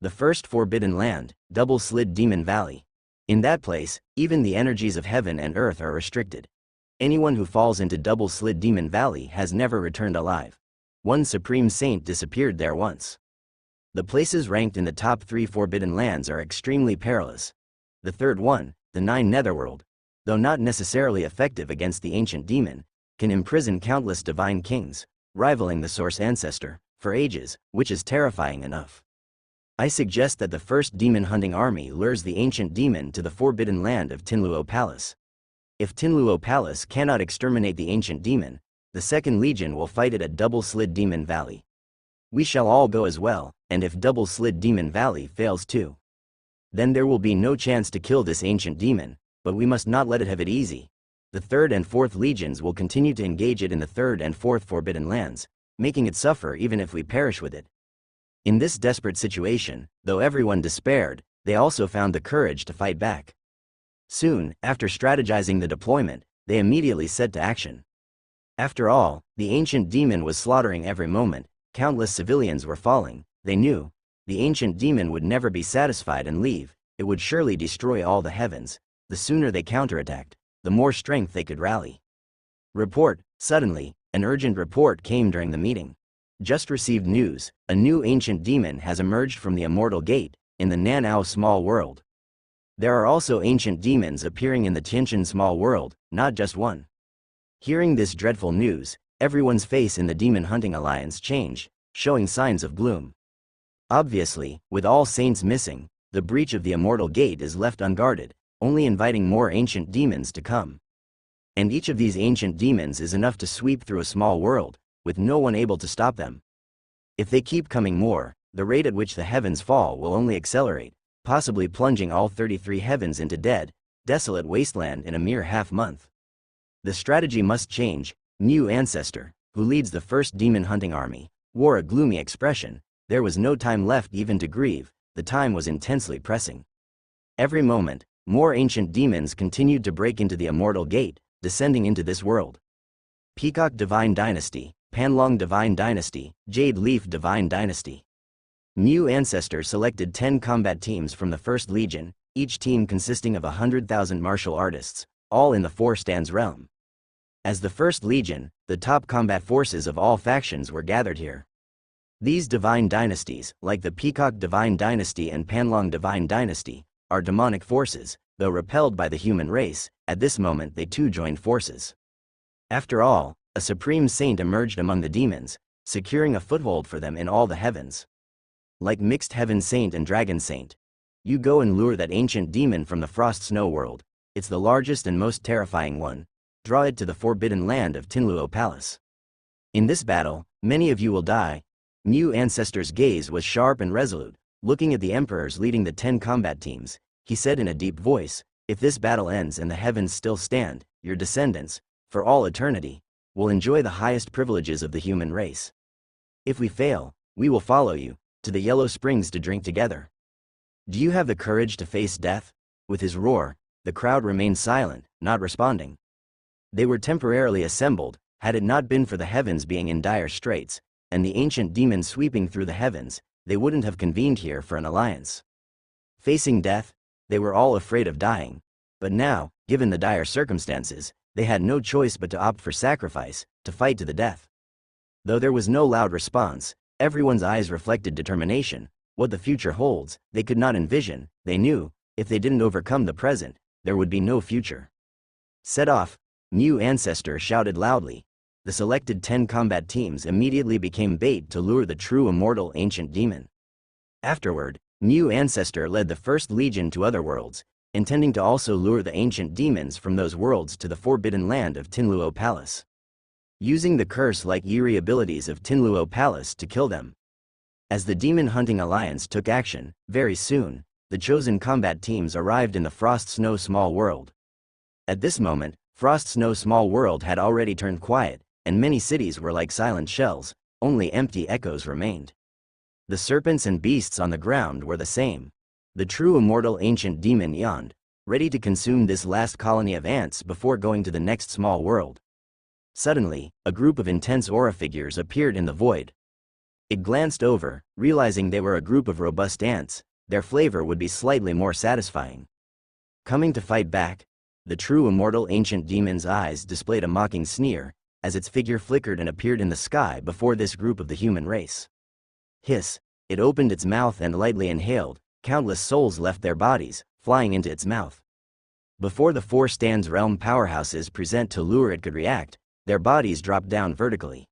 The first forbidden land, double-slid Demon Valley. In that place, even the energies of heaven and earth are restricted. Anyone who falls into double-slid Demon Valley has never returned alive. One supreme saint disappeared there once. The places ranked in the top 3 forbidden lands are extremely perilous. The third one, the 9 Netherworld, though not necessarily effective against the ancient demon, can imprison countless divine kings, rivaling the source ancestor, for ages, which is terrifying enough. I suggest that the first demon-hunting army lures the ancient demon to the forbidden land of Tinluo Palace. If Tinluo Palace cannot exterminate the ancient demon, the second legion will fight it at Double-Slid Demon Valley. We shall all go as well, and if Double-Slid Demon Valley fails too, then there will be no chance to kill this ancient demon, but we must not let it have it easy. The 3rd and 4th legions will continue to engage it in the 3rd and 4th forbidden lands, making it suffer even if we perish with it. In this desperate situation, though everyone despaired, they also found the courage to fight back. Soon, after strategizing the deployment, they immediately set to action. After all, the ancient demon was slaughtering every moment, countless civilians were falling. They knew the ancient demon would never be satisfied and leave. It would surely destroy all the heavens. The sooner they counterattacked, the more strength they could rally. Report. Suddenly, an urgent report came during the meeting. Just received news, a new ancient demon has emerged from the Immortal Gate, in the Nanao Small World. There are also ancient demons appearing in the Tiantian Small World, not just one. Hearing this dreadful news, everyone's face in the Demon Hunting Alliance changed, showing signs of gloom. Obviously, with all saints missing, the breach of the Immortal Gate is left unguarded, only inviting more ancient demons to come. And each of these ancient demons is enough to sweep through a small world, with no one able to stop them. If they keep coming more, the rate at which the heavens fall will only accelerate, possibly plunging all 33 heavens into dead, desolate wasteland in a mere half-month. The strategy must change. Mu Ancestor, who leads the first demon hunting army, wore a gloomy expression. There was no time left even to grieve, the time was intensely pressing. Every moment, more ancient demons continued to break into the Immortal Gate, descending into this world. Peacock Divine Dynasty, Panlong Divine Dynasty, Jade Leaf Divine Dynasty. Mu Ancestor selected 10 combat teams from the 1st Legion, each team consisting of 100,000 martial artists, all in the 4 stands realm. As the 1st Legion, the top combat forces of all factions were gathered here. These divine dynasties, like the Peacock Divine Dynasty and Panlong Divine Dynasty, are demonic forces. Though repelled by the human race, at this moment they too joined forces. After all, a supreme saint emerged among the demons, securing a foothold for them in all the heavens. Like mixed heaven saint and dragon saint, you go and lure that ancient demon from the Frost Snow World. It's the largest and most terrifying one. Draw it to the forbidden land of Tinluo Palace. In this battle, many of you will die. Mu Ancestor's gaze was sharp and resolute, looking at the emperors leading the 10 combat teams. He said in a deep voice, if this battle ends and the heavens still stand, your descendants, for all eternity, will enjoy the highest privileges of the human race. If we fail, we will follow you to the Yellow Springs to drink together. Do you have the courage to face death? With his roar, the crowd remained silent, not responding. They were temporarily assembled. Had it not been for the heavens being in dire straits, and the ancient demon sweeping through the heavens, they wouldn't have convened here for an alliance. Facing death, they were all afraid of dying. But now, given the dire circumstances, they had no choice but to opt for sacrifice, to fight to the death. Though there was no loud response, everyone's eyes reflected determination. What the future holds, they could not envision. They knew, if they didn't overcome the present, there would be no future. Set off! Mu Ancestor shouted loudly. The selected 10 combat teams immediately became bait to lure the true immortal ancient demon. Afterward, Mu Ancestor led the 1st Legion to other worlds, intending to also lure the ancient demons from those worlds to the forbidden land of Tinluo Palace, using the curse-like eerie abilities of Tinluo Palace to kill them. As the Demon Hunting Alliance took action, very soon, the chosen combat teams arrived in the Frost Snow Small World. At this moment, Frost Snow Small World had already turned quiet, and many cities were like silent shells, only empty echoes remained. The serpents and beasts on the ground were the same. The true immortal ancient demon yawned, ready to consume this last colony of ants before going to the next small world. Suddenly, a group of intense aura figures appeared in the void. It glanced over, realizing they were a group of robust ants. Their flavor would be slightly more satisfying. Coming to fight back, the true immortal ancient demon's eyes displayed a mocking sneer, as its figure flickered and appeared in the sky before this group of the human race. Hiss! It opened its mouth and lightly inhaled. Countless souls left their bodies, flying into its mouth. Before the four stands realm powerhouses present to lure it could react, their bodies dropped down vertically.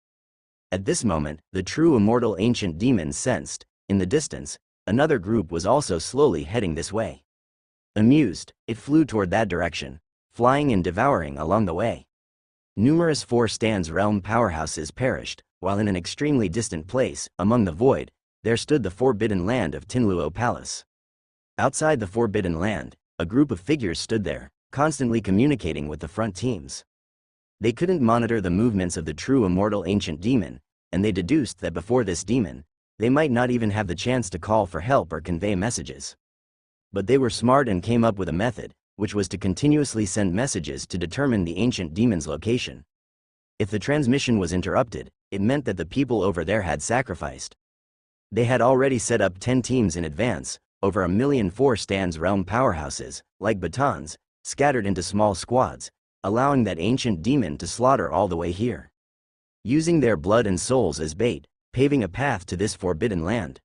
At this moment, the true immortal ancient demon sensed, in the distance, another group was also slowly heading this way. Amused, it flew toward that direction, flying and devouring along the way. Numerous four stands realm powerhouses perished, while in an extremely distant place, among the void, there stood the forbidden land of Tinluo Palace. Outside the forbidden land, a group of figures stood there, constantly communicating with the front teams. They couldn't monitor the movements of the true immortal ancient demon, and they deduced that before this demon, they might not even have the chance to call for help or convey messages. But they were smart and came up with a method, which was to continuously send messages to determine the ancient demon's location. If the transmission was interrupted, it meant that the people over there had sacrificed. They had already set up 10 teams in advance, over 1,000,000 four stands realm powerhouses, like batons, scattered into small squads, allowing that ancient demon to slaughter all the way here. Using their blood and souls as bait, paving a path to this forbidden land.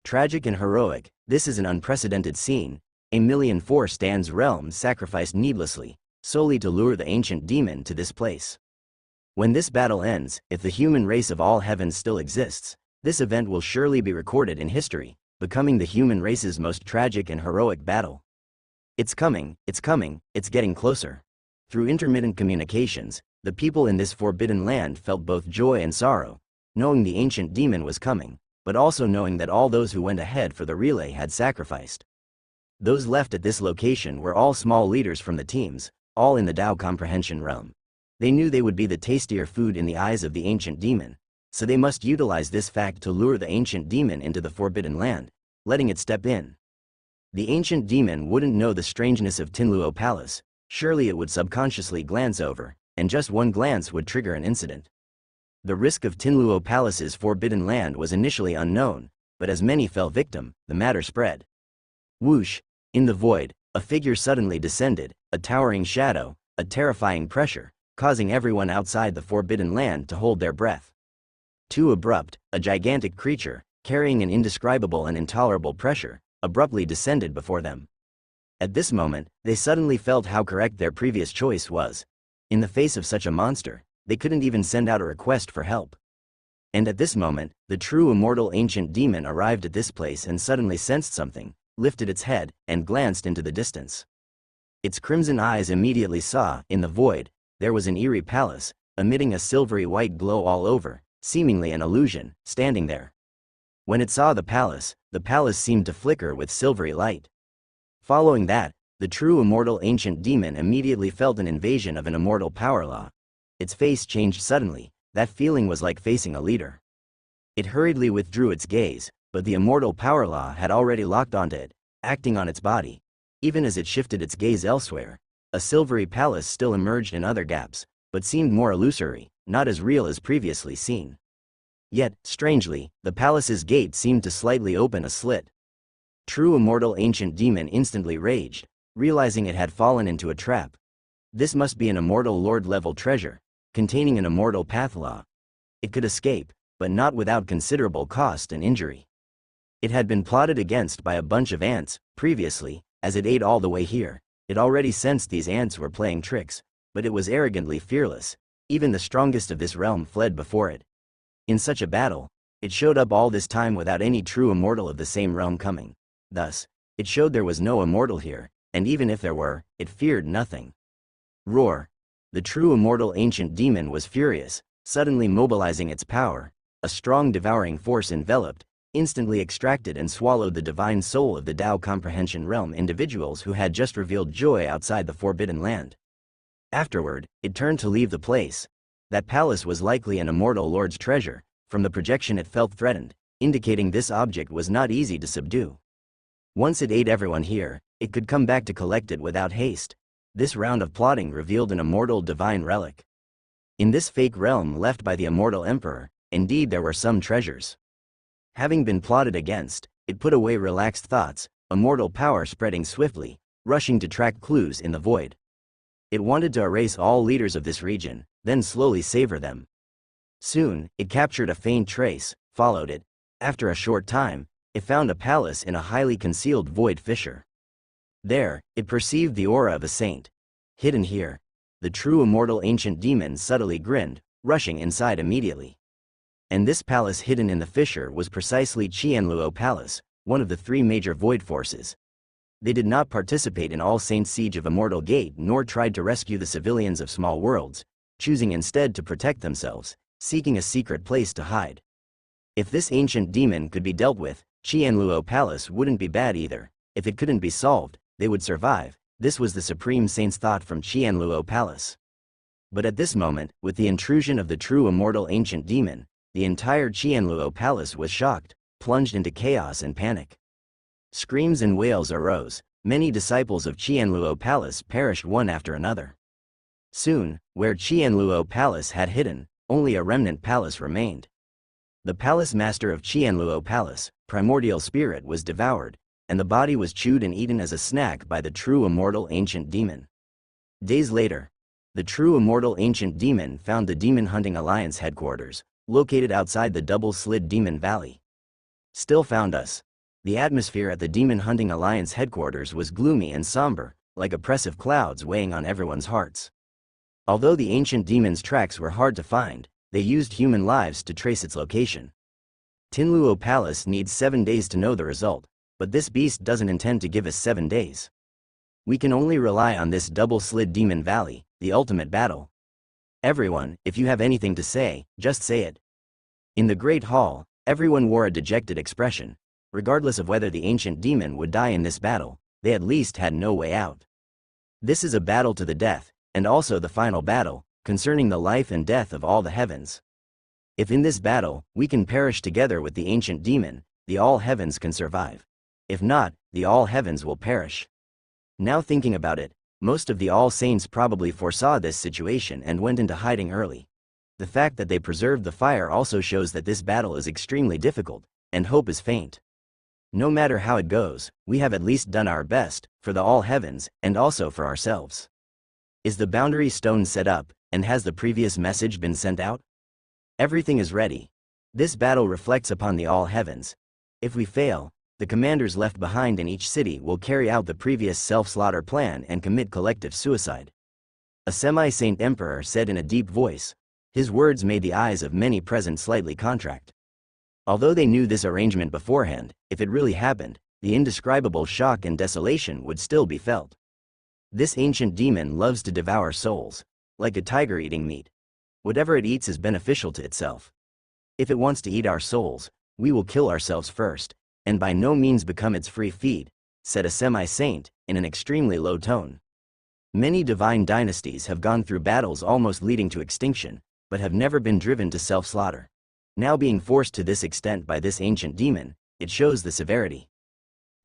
Tragic and heroic, this is an unprecedented scene. 1,000,000 four stands realm sacrificed needlessly, solely to lure the ancient demon to this place. When this battle ends, if the human race of all heavens still exists, this event will surely be recorded in history, becoming the human race's most tragic and heroic battle. It's coming, it's getting closer. Through intermittent communications, the people in this forbidden land felt both joy and sorrow, knowing the ancient demon was coming, but also knowing that all those who went ahead for the relay had sacrificed. Those left at this location were all small leaders from the teams, all in the Tao comprehension realm. They knew they would be the tastier food in the eyes of the ancient demon, so they must utilize this fact to lure the ancient demon into the forbidden land, letting it step in. The ancient demon wouldn't know the strangeness of Tinluo Palace. Surely it would subconsciously glance over, and just one glance would trigger an incident. The risk of Tinluo Palace's forbidden land was initially unknown, but as many fell victim, the matter spread. Whoosh! In the void, a figure suddenly descended, a towering shadow, a terrifying pressure, causing everyone outside the forbidden land to hold their breath. Too abrupt, a gigantic creature, carrying an indescribable and intolerable pressure, abruptly descended before them. At this moment, they suddenly felt how correct their previous choice was. In the face of such a monster, they couldn't even send out a request for help. And at this moment, the true immortal ancient demon arrived at this place and suddenly sensed something, lifted its head, and glanced into the distance. Its crimson eyes immediately saw, in the void, there was an eerie palace, emitting a silvery white glow all over, seemingly an illusion, standing there. When it saw the palace seemed to flicker with silvery light. Following that, the true immortal ancient demon immediately felt an invasion of an immortal power law. Its face changed suddenly. That feeling was like facing a leader. It hurriedly withdrew its gaze, but the immortal power law had already locked onto it, acting on its body. Even as it shifted its gaze elsewhere, a silvery palace still emerged in other gaps, but seemed more illusory, not as real as previously seen. Yet, strangely, the palace's gate seemed to slightly open a slit. True immortal ancient demon instantly raged, realizing it had fallen into a trap. This must be an immortal lord-level treasure, containing an immortal path law. It could escape, but not without considerable cost and injury. It had been plotted against by a bunch of ants. Previously, as it ate all the way here, it already sensed these ants were playing tricks, but it was arrogantly fearless. Even the strongest of this realm fled before it. In such a battle, it showed up all this time without any true immortal of the same realm coming. Thus, it showed there was no immortal here, and even if there were, it feared nothing. Roar! The true immortal ancient demon was furious, suddenly mobilizing its power. A strong devouring force enveloped, instantly extracted and swallowed the divine soul of the Tao comprehension realm individuals who had just revealed joy outside the forbidden land. Afterward, it turned to leave the place. That palace was likely an immortal lord's treasure. From the projection it felt threatened, indicating this object was not easy to subdue. Once it ate everyone here, it could come back to collect it without haste. This round of plotting revealed an immortal divine relic. In this fake realm left by the immortal emperor, indeed there were some treasures. Having been plotted against, it put away relaxed thoughts, immortal power spreading swiftly, rushing to track clues in the void. It wanted to erase all leaders of this region, then slowly savor them. Soon, it captured a faint trace, followed it. After a short time, it found a palace in a highly concealed void fissure. There, it perceived the aura of a saint. Hidden here, the true immortal ancient demon subtly grinned, rushing inside immediately. And this palace hidden in the fissure was precisely Qianluo Palace, one of the three major void forces. They did not participate in All Saints' siege of Immortal Gate nor tried to rescue the civilians of small worlds, choosing instead to protect themselves, seeking a secret place to hide. If this ancient demon could be dealt with, Qianluo Palace wouldn't be bad either. If it couldn't be solved, they would survive. This was the Supreme Saint's thought from Qianluo Palace. But at this moment, with the intrusion of the true immortal ancient demon, the entire Qianluo Palace was shocked, plunged into chaos and panic. Screams and wails arose. Many disciples of Qianluo Palace perished one after another. Soon, where Qianluo Palace had hidden, only a remnant palace remained. The palace master of Qianluo Palace, primordial spirit, was devoured, and the body was chewed and eaten as a snack by the true immortal ancient demon. Days later, the true immortal ancient demon found the Demon Hunting Alliance headquarters, located outside the double-slid Demon Valley. Still found us. The atmosphere at the Demon Hunting Alliance headquarters was gloomy and somber, like oppressive clouds weighing on everyone's hearts. Although the ancient demon's tracks were hard to find, they used human lives to trace its location. Tinluo Palace needs 7 days to know the result, but this beast doesn't intend to give us 7 days. We can only rely on this double-slid Demon Valley, the ultimate battle. Everyone, if you have anything to say, just say it. In the Great Hall, everyone wore a dejected expression. Regardless of whether the ancient demon would die in this battle, they at least had no way out. This is a battle to the death, and also the final battle, concerning the life and death of all the heavens. If in this battle, we can perish together with the ancient demon, the all heavens can survive. If not, the all heavens will perish. Now thinking about it, most of the All Saints probably foresaw this situation and went into hiding early. The fact that they preserved the fire also shows that this battle is extremely difficult, and hope is faint. No matter how it goes, we have at least done our best, for the all heavens, and also for ourselves. Is the boundary stone set up, and has the previous message been sent out? Everything is ready. This battle reflects upon the all heavens. If we fail, the commanders left behind in each city will carry out the previous self-slaughter plan and commit collective suicide. A semi-saint emperor said in a deep voice. His words made the eyes of many present slightly contract. Although they knew this arrangement beforehand, if it really happened, the indescribable shock and desolation would still be felt. This ancient demon loves to devour souls, like a tiger eating meat. Whatever it eats is beneficial to itself. If it wants to eat our souls, we will kill ourselves first, and by no means become its free feed, said a semi-saint, in an extremely low tone. Many divine dynasties have gone through battles almost leading to extinction, but have never been driven to self-slaughter. Now being forced to this extent by this ancient demon, it shows the severity.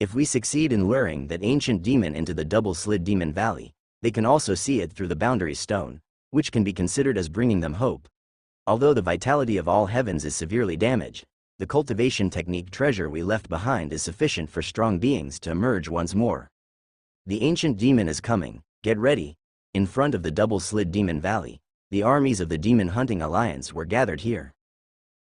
If we succeed in luring that ancient demon into the double-slid Demon Valley, they can also see it through the boundary stone, which can be considered as bringing them hope. Although the vitality of all heavens is severely damaged, the cultivation technique treasure we left behind is sufficient for strong beings to emerge once more. The ancient demon is coming, get ready. In front of the double-slid Demon Valley, the armies of the Demon Hunting Alliance were gathered here.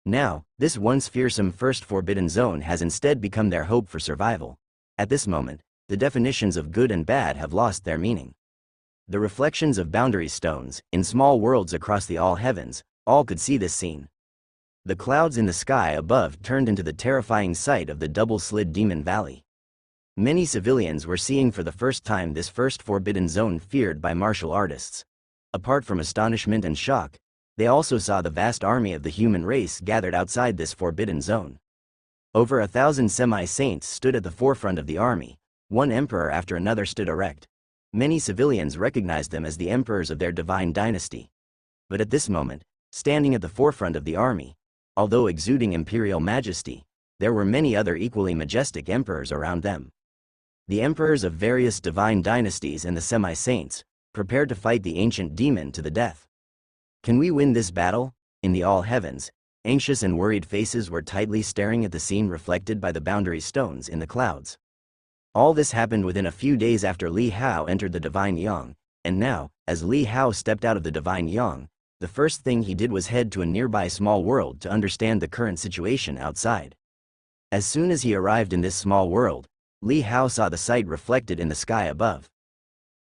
Now, this once fearsome first forbidden zone has instead become their hope for survival. At this moment, the definitions of good and bad have lost their meaning. The reflections of boundary stones, in small worlds across the all heavens, all could see this scene. The clouds in the sky above turned into the terrifying sight of the double-slid Demon Valley. Many civilians were seeing for the first time this first forbidden zone feared by martial artists. Apart from astonishment and shock, they also saw the vast army of the human race gathered outside this forbidden zone. Over 1,000 semi-saints stood at the forefront of the army. One emperor after another stood erect. Many civilians recognized them as the emperors of their divine dynasty. But at this moment, standing at the forefront of the army, although exuding imperial majesty, there were many other equally majestic emperors around them. The emperors of various divine dynasties and the semi-saints, prepared to fight the ancient demon to the death. Can we win this battle? In the all heavens, Anxious and worried faces were tightly staring at the scene reflected by the boundary stones in the clouds. All this happened within a few days after Li Hao entered the Divine Yang, and now, as Li Hao stepped out of the Divine Yang, the first thing he did was head to a nearby small world to understand the current situation outside. As soon as he arrived in this small world, Li Hao saw the sight reflected in the sky above.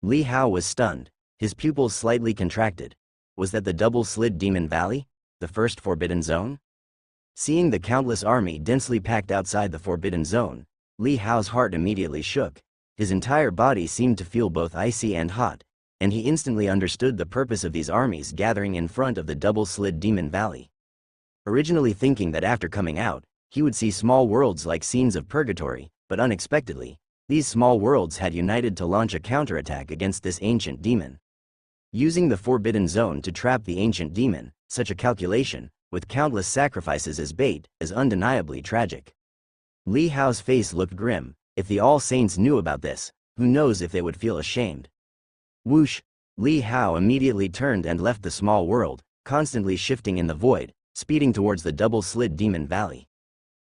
Li Hao was stunned, his pupils slightly contracted. Was that the double-slid Demon Valley, the first Forbidden Zone? Seeing the countless army densely packed outside the Forbidden Zone, Li Hao's heart immediately shook. His entire body seemed to feel both icy and hot, and he instantly understood the purpose of these armies gathering in front of the double-slid Demon Valley. Originally thinking that after coming out, he would see small worlds like scenes of purgatory, but unexpectedly, these small worlds had united to launch a counterattack against this ancient demon. Using the Forbidden Zone to trap the ancient demon, such a calculation, with countless sacrifices as bait, is undeniably tragic. Li Hao's face looked grim. If the All Saints knew about this, who knows if they would feel ashamed. Whoosh! Li Hao immediately turned and left the small world, constantly shifting in the void, speeding towards the double-slid Demon Valley.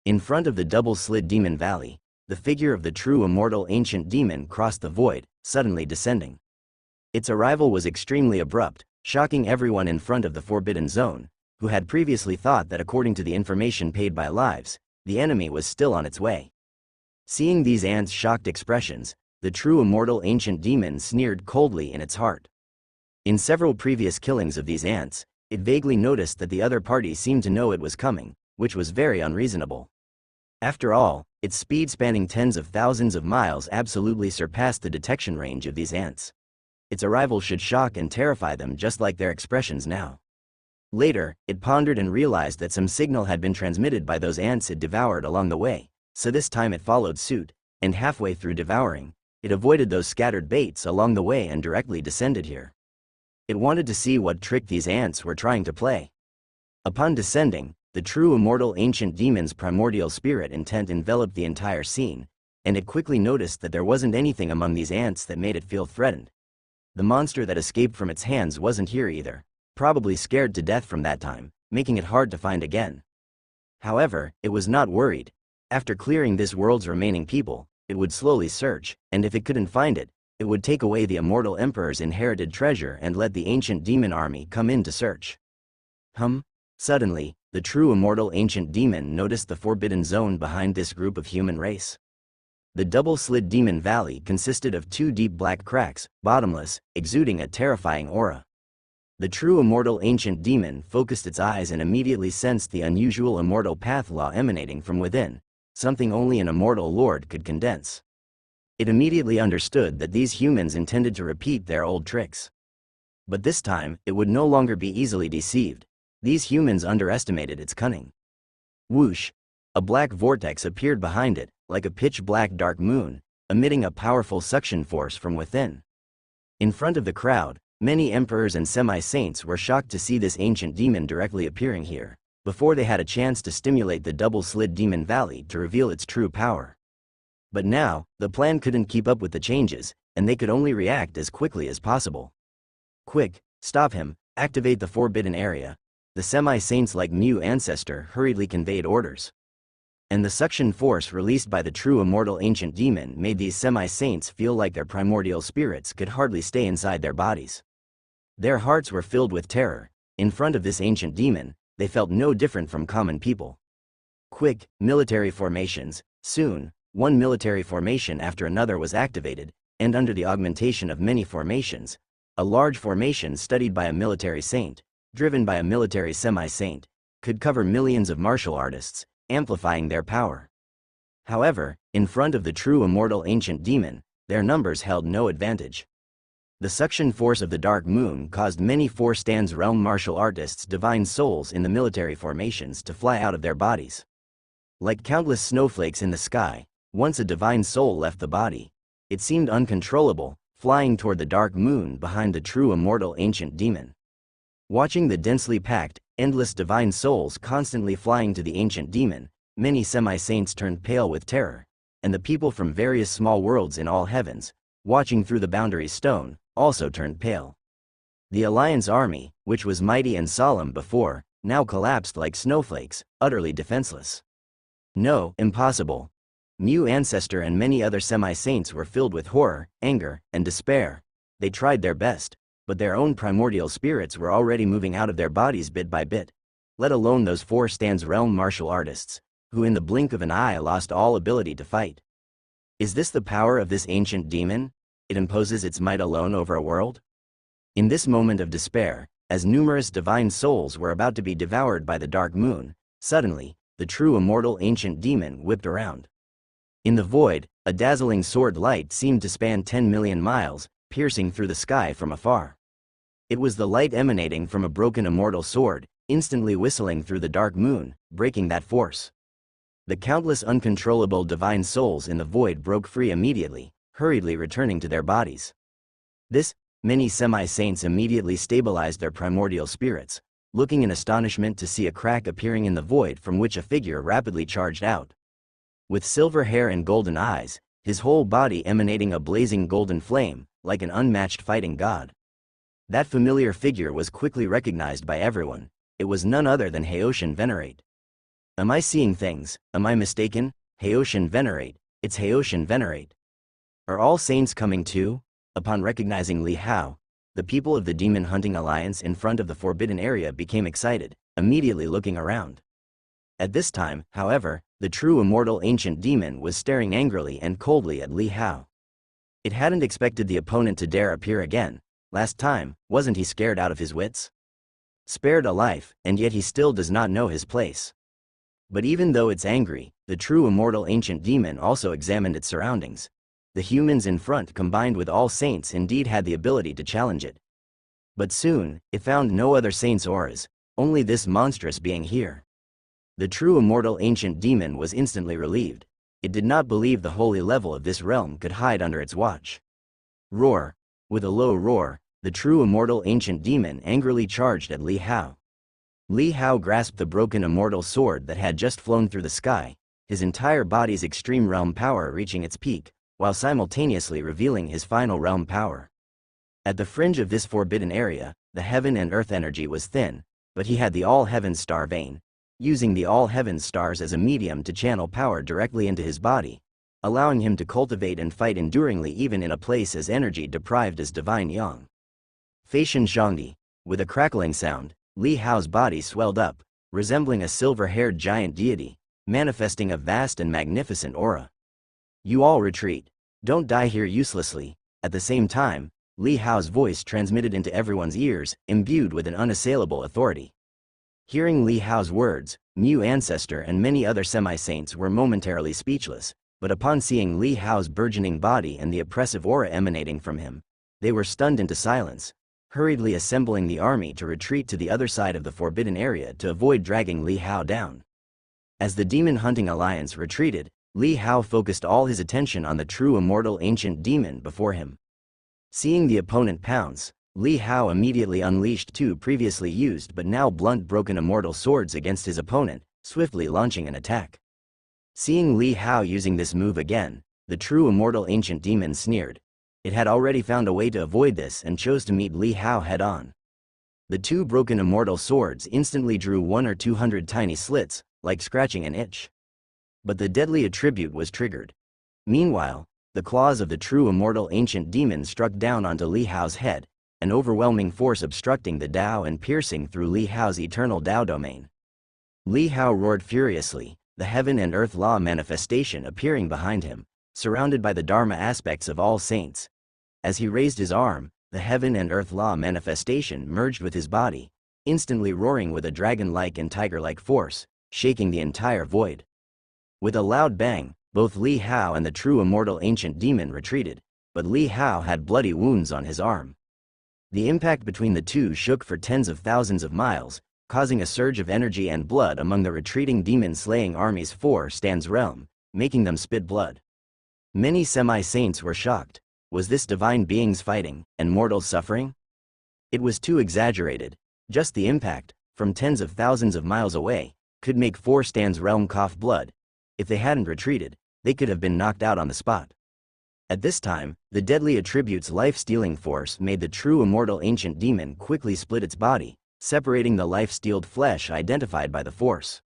In front of the double-slid Demon Valley, the figure of the true immortal ancient demon crossed the void, suddenly descending. Its arrival was extremely abrupt, shocking everyone in front of the Forbidden Zone, who had previously thought that according to the information paid by lives, the enemy was still on its way. Seeing these ants' shocked expressions, the true immortal ancient demon sneered coldly in its heart. In several previous killings of these ants, it vaguely noticed that the other party seemed to know it was coming, which was very unreasonable. After all, its speed spanning tens of thousands of miles absolutely surpassed the detection range of these ants. Its arrival should shock and terrify them just like their expressions now. Later, it pondered and realized that some signal had been transmitted by those ants it devoured along the way, so this time it followed suit, and halfway through devouring, it avoided those scattered baits along the way and directly descended here. It wanted to see what trick these ants were trying to play. Upon descending, the true immortal ancient demon's primordial spirit intent enveloped the entire scene, and it quickly noticed that there wasn't anything among these ants that made it feel threatened. The monster that escaped from its hands wasn't here either, probably scared to death from that time, making it hard to find again. However, it was not worried. After clearing this world's remaining people, it would slowly search, and if it couldn't find it, it would take away the immortal emperor's inherited treasure and let the ancient demon army come in to search. Suddenly, the true immortal ancient demon noticed the forbidden zone behind this group of human race. The double-slid Demon Valley consisted of two deep black cracks, bottomless, exuding a terrifying aura. The true immortal ancient demon focused its eyes and immediately sensed the unusual immortal path law emanating from within, something only an immortal lord could condense. It immediately understood that these humans intended to repeat their old tricks. But this time, it would no longer be easily deceived. These humans underestimated its cunning. Whoosh! A black vortex appeared behind it, like a pitch-black dark moon, emitting a powerful suction force from within. In front of the crowd, many emperors and semi-saints were shocked to see this ancient demon directly appearing here, before they had a chance to stimulate the double-slid Demon Valley to reveal its true power. But now, the plan couldn't keep up with the changes, and they could only react as quickly as possible. Quick, stop him, activate the forbidden area. The semi-saints like Mu Ancestor hurriedly conveyed orders. And the suction force released by the true immortal ancient demon made these semi-saints feel like their primordial spirits could hardly stay inside their bodies. Their hearts were filled with terror. In front of this ancient demon, they felt no different from common people. Quick, military formations. Soon, one military formation after another was activated, and under the augmentation of many formations, a large formation studied by a military saint, driven by a military semi-saint, could cover millions of martial artists, amplifying their power. However, in front of the true immortal ancient demon, their numbers held no advantage. The suction force of the Dark Moon caused many Four Stands realm martial artists' divine souls in the military formations to fly out of their bodies. Like countless snowflakes in the sky, once a divine soul left the body, it seemed uncontrollable, flying toward the Dark Moon behind the true immortal ancient demon. Watching the densely packed, endless divine souls constantly flying to the ancient demon, many semi-saints turned pale with terror, and the people from various small worlds in all heavens, watching through the boundary stone, also turned pale. The Alliance army, which was mighty and solemn before, now collapsed like snowflakes, utterly defenseless. No, impossible. Mu Ancestor and many other semi-saints were filled with horror, anger, and despair. They tried their best, but their own primordial spirits were already moving out of their bodies bit by bit. Let alone those 4 stands realm martial artists, who in the blink of an eye lost all ability to fight. Is this the power of this ancient demon? It imposes its might alone over a world? In this moment of despair, as numerous divine souls were about to be devoured by the dark moon, suddenly, the true immortal ancient demon whipped around. In the void, a dazzling sword light seemed to span 10 million miles, piercing through the sky from afar. It was the light emanating from a broken immortal sword, instantly whistling through the dark moon, breaking that force. The countless uncontrollable divine souls in the void broke free immediately, hurriedly returning to their bodies. Many semi-saints immediately stabilized their primordial spirits, looking in astonishment to see a crack appearing in the void from which a figure rapidly charged out. With silver hair and golden eyes, his whole body emanating a blazing golden flame, like an unmatched fighting god. That familiar figure was quickly recognized by everyone. It was none other than Haoshan Venerate. Am I seeing things? Am I mistaken? Haoshan Venerate, it's Haoshan Venerate. Are all saints coming too? Upon recognizing Li Hao, the people of the Demon Hunting Alliance in front of the Forbidden Area became excited, immediately looking around. At this time, however, the true immortal ancient demon was staring angrily and coldly at Li Hao. It hadn't expected the opponent to dare appear again. Last time, wasn't he scared out of his wits? Spared a life, and yet he still does not know his place. But even though it's angry, the true immortal ancient demon also examined its surroundings. The humans in front combined with all saints indeed had the ability to challenge it. But soon, it found no other saint's auras, only this monstrous being here. The true immortal ancient demon was instantly relieved. It did not believe the holy level of this realm could hide under its watch. Roar! With a low roar, the true immortal ancient demon angrily charged at Li Hao. Li Hao grasped the broken immortal sword that had just flown through the sky, his entire body's extreme realm power reaching its peak, while simultaneously revealing his final realm power. At the fringe of this forbidden area, the heaven and earth energy was thin, but he had the all-heavens star vein, using the all-heavens stars as a medium to channel power directly into his body, allowing him to cultivate and fight enduringly even in a place as energy-deprived as Divine Yang. Feishan Zhangdi, with a crackling sound, Li Hao's body swelled up, resembling a silver-haired giant deity, manifesting a vast and magnificent aura. You all retreat. Don't die here uselessly. At the same time, Li Hao's voice transmitted into everyone's ears, imbued with an unassailable authority. Hearing Li Hao's words, Mu Ancestor and many other semi-saints were momentarily speechless, but upon seeing Li Hao's burgeoning body and the oppressive aura emanating from him, they were stunned into silence, hurriedly assembling the army to retreat to the other side of the forbidden area to avoid dragging Li Hao down. As the Demon Hunting Alliance retreated, Li Hao focused all his attention on the true immortal ancient demon before him. Seeing the opponent pounce, Li Hao immediately unleashed 2 previously used but now blunt broken immortal swords against his opponent, swiftly launching an attack. Seeing Li Hao using this move again, the true immortal ancient demon sneered. It had already found a way to avoid this and chose to meet Li Hao head-on. The 2 broken immortal swords instantly drew 100 or 200 tiny slits, like scratching an itch. But the deadly attribute was triggered. Meanwhile, the claws of the true immortal ancient demon struck down onto Li Hao's head, an overwhelming force obstructing the Tao and piercing through Li Hao's eternal Tao domain. Li Hao roared furiously, the heaven and earth law manifestation appearing behind him, surrounded by the Dharma aspects of all saints. As he raised his arm, the heaven and earth law manifestation merged with his body, instantly roaring with a dragon-like and tiger-like force, shaking the entire void. With a loud bang, both Li Hao and the true immortal ancient demon retreated, but Li Hao had bloody wounds on his arm. The impact between the two shook for tens of thousands of miles, causing a surge of energy and blood among the retreating demon-slaying army's 4 stands realm, making them spit blood. Many semi-saints were shocked. Was this divine beings fighting, and mortals suffering? It was too exaggerated. Just the impact, from tens of thousands of miles away, could make 4 stands realm cough blood. If they hadn't retreated, they could have been knocked out on the spot. At this time, the deadly attribute's life-stealing force made the true immortal ancient demon quickly split its body, separating the life-steeled flesh identified by the Force.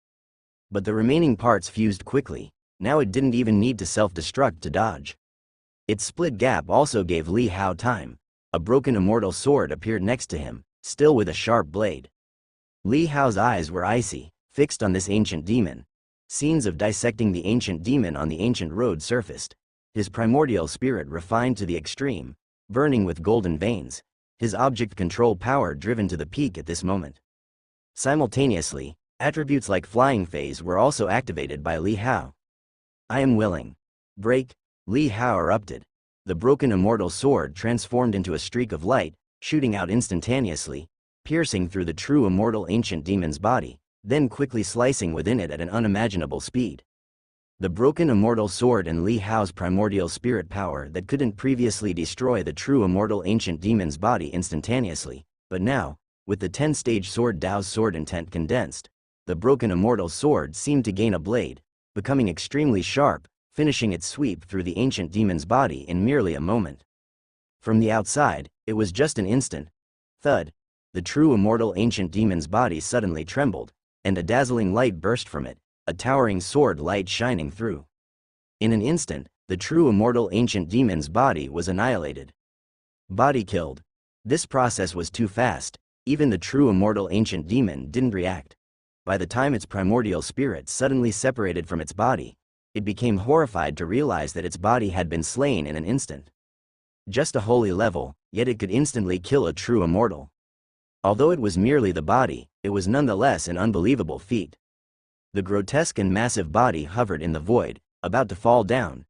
But the remaining parts fused quickly. Now it didn't even need to self-destruct to dodge. Its split gap also gave Li Hao time. A broken immortal sword appeared next to him, still with a sharp blade. Li Hao's eyes were icy, fixed on this ancient demon. Scenes of dissecting the ancient demon on the ancient road surfaced. His primordial spirit refined to the extreme, burning with golden veins, his object control power driven to the peak at this moment. Simultaneously, attributes like flying phase were also activated by Li Hao. I am willing. Break, Li Hao erupted. The broken immortal sword transformed into a streak of light, shooting out instantaneously, piercing through the true immortal ancient demon's body, then quickly slicing within it at an unimaginable speed. The broken immortal sword and Li Hao's primordial spirit power that couldn't previously destroy the true immortal ancient demon's body instantaneously, but now, with the 10-stage sword Dao's sword intent condensed, the broken immortal sword seemed to gain a blade, becoming extremely sharp, finishing its sweep through the ancient demon's body in merely a moment. From the outside, it was just an instant. Thud. The true immortal ancient demon's body suddenly trembled, and a dazzling light burst from it, a towering sword light shining through. In an instant, the true immortal ancient demon's body was annihilated. Body killed. This process was too fast, even the true immortal ancient demon didn't react. By the time its primordial spirit suddenly separated from its body, it became horrified to realize that its body had been slain in an instant. Just a holy level, yet it could instantly kill a true immortal. Although it was merely the body, it was nonetheless an unbelievable feat. The grotesque and massive body hovered in the void, about to fall down.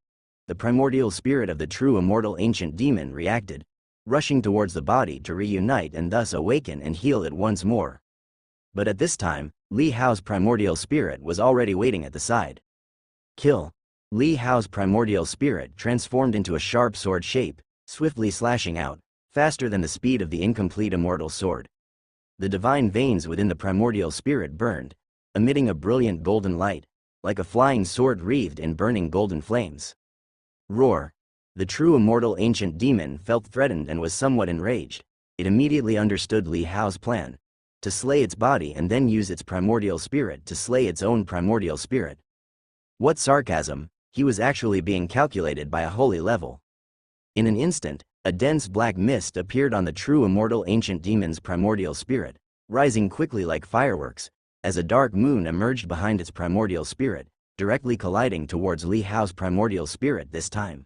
The primordial spirit of the true immortal ancient demon reacted, rushing towards the body to reunite and thus awaken and heal it once more. But at this time, Li Hao's primordial spirit was already waiting at the side. Kill. Li Hao's primordial spirit transformed into a sharp sword shape, swiftly slashing out, faster than the speed of the incomplete immortal sword. The divine veins within the primordial spirit burned, emitting a brilliant golden light, like a flying sword wreathed in burning golden flames. Roar. The true immortal ancient demon felt threatened and was somewhat enraged. It immediately understood Li Hao's plan, to slay its body and then use its primordial spirit to slay its own primordial spirit. What sarcasm, he was actually being calculated by a holy level. In an instant, a dense black mist appeared on the true immortal ancient demon's primordial spirit, rising quickly like fireworks, as a dark moon emerged behind its primordial spirit, directly colliding towards Li Hao's primordial spirit this time.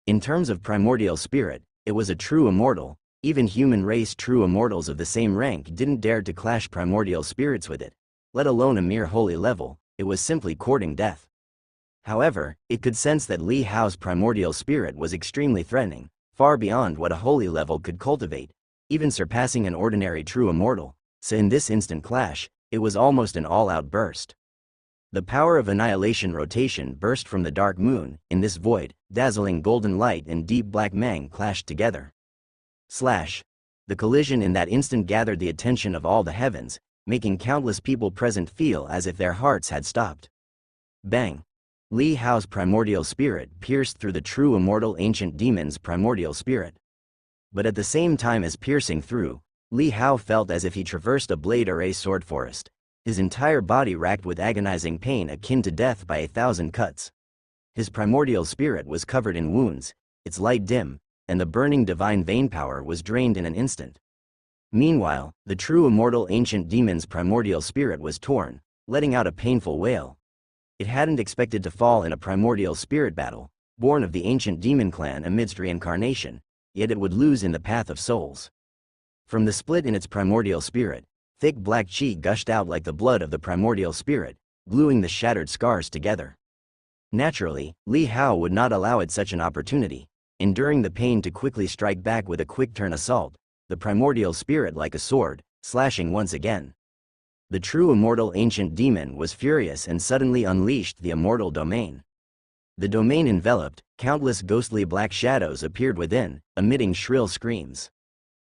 In terms of primordial spirit, it was a true immortal. Even human race true immortals of the same rank didn't dare to clash primordial spirits with it, let alone a mere holy level. It was simply courting death. However, it could sense that Li Hao's primordial spirit was extremely threatening, far beyond what a holy level could cultivate, even surpassing an ordinary true immortal, so in this instant clash, it was almost an all-out burst. The power of annihilation rotation burst from the dark moon. In this void, dazzling golden light and deep black mang clashed together. Slash. The collision in that instant gathered the attention of all the heavens, making countless people present feel as if their hearts had stopped. Bang. Li Hao's primordial spirit pierced through the true immortal ancient demon's primordial spirit. But at the same time as piercing through, Li Hao felt as if he traversed a blade array sword forest, his entire body racked with agonizing pain akin to death by 1,000 cuts. His primordial spirit was covered in wounds, its light dim, and the burning divine vein power was drained in an instant. Meanwhile, the true immortal ancient demon's primordial spirit was torn, letting out a painful wail. It hadn't expected to fall in a primordial spirit battle, born of the ancient demon clan amidst reincarnation, yet it would lose in the path of souls. From the split in its primordial spirit, thick black chi gushed out like the blood of the primordial spirit, gluing the shattered scars together. Naturally, Li Hao would not allow it such an opportunity, enduring the pain to quickly strike back with a quick turn assault, the primordial spirit like a sword, slashing once again. The true immortal ancient demon was furious and suddenly unleashed the immortal domain. The domain enveloped, countless ghostly black shadows appeared within, emitting shrill screams.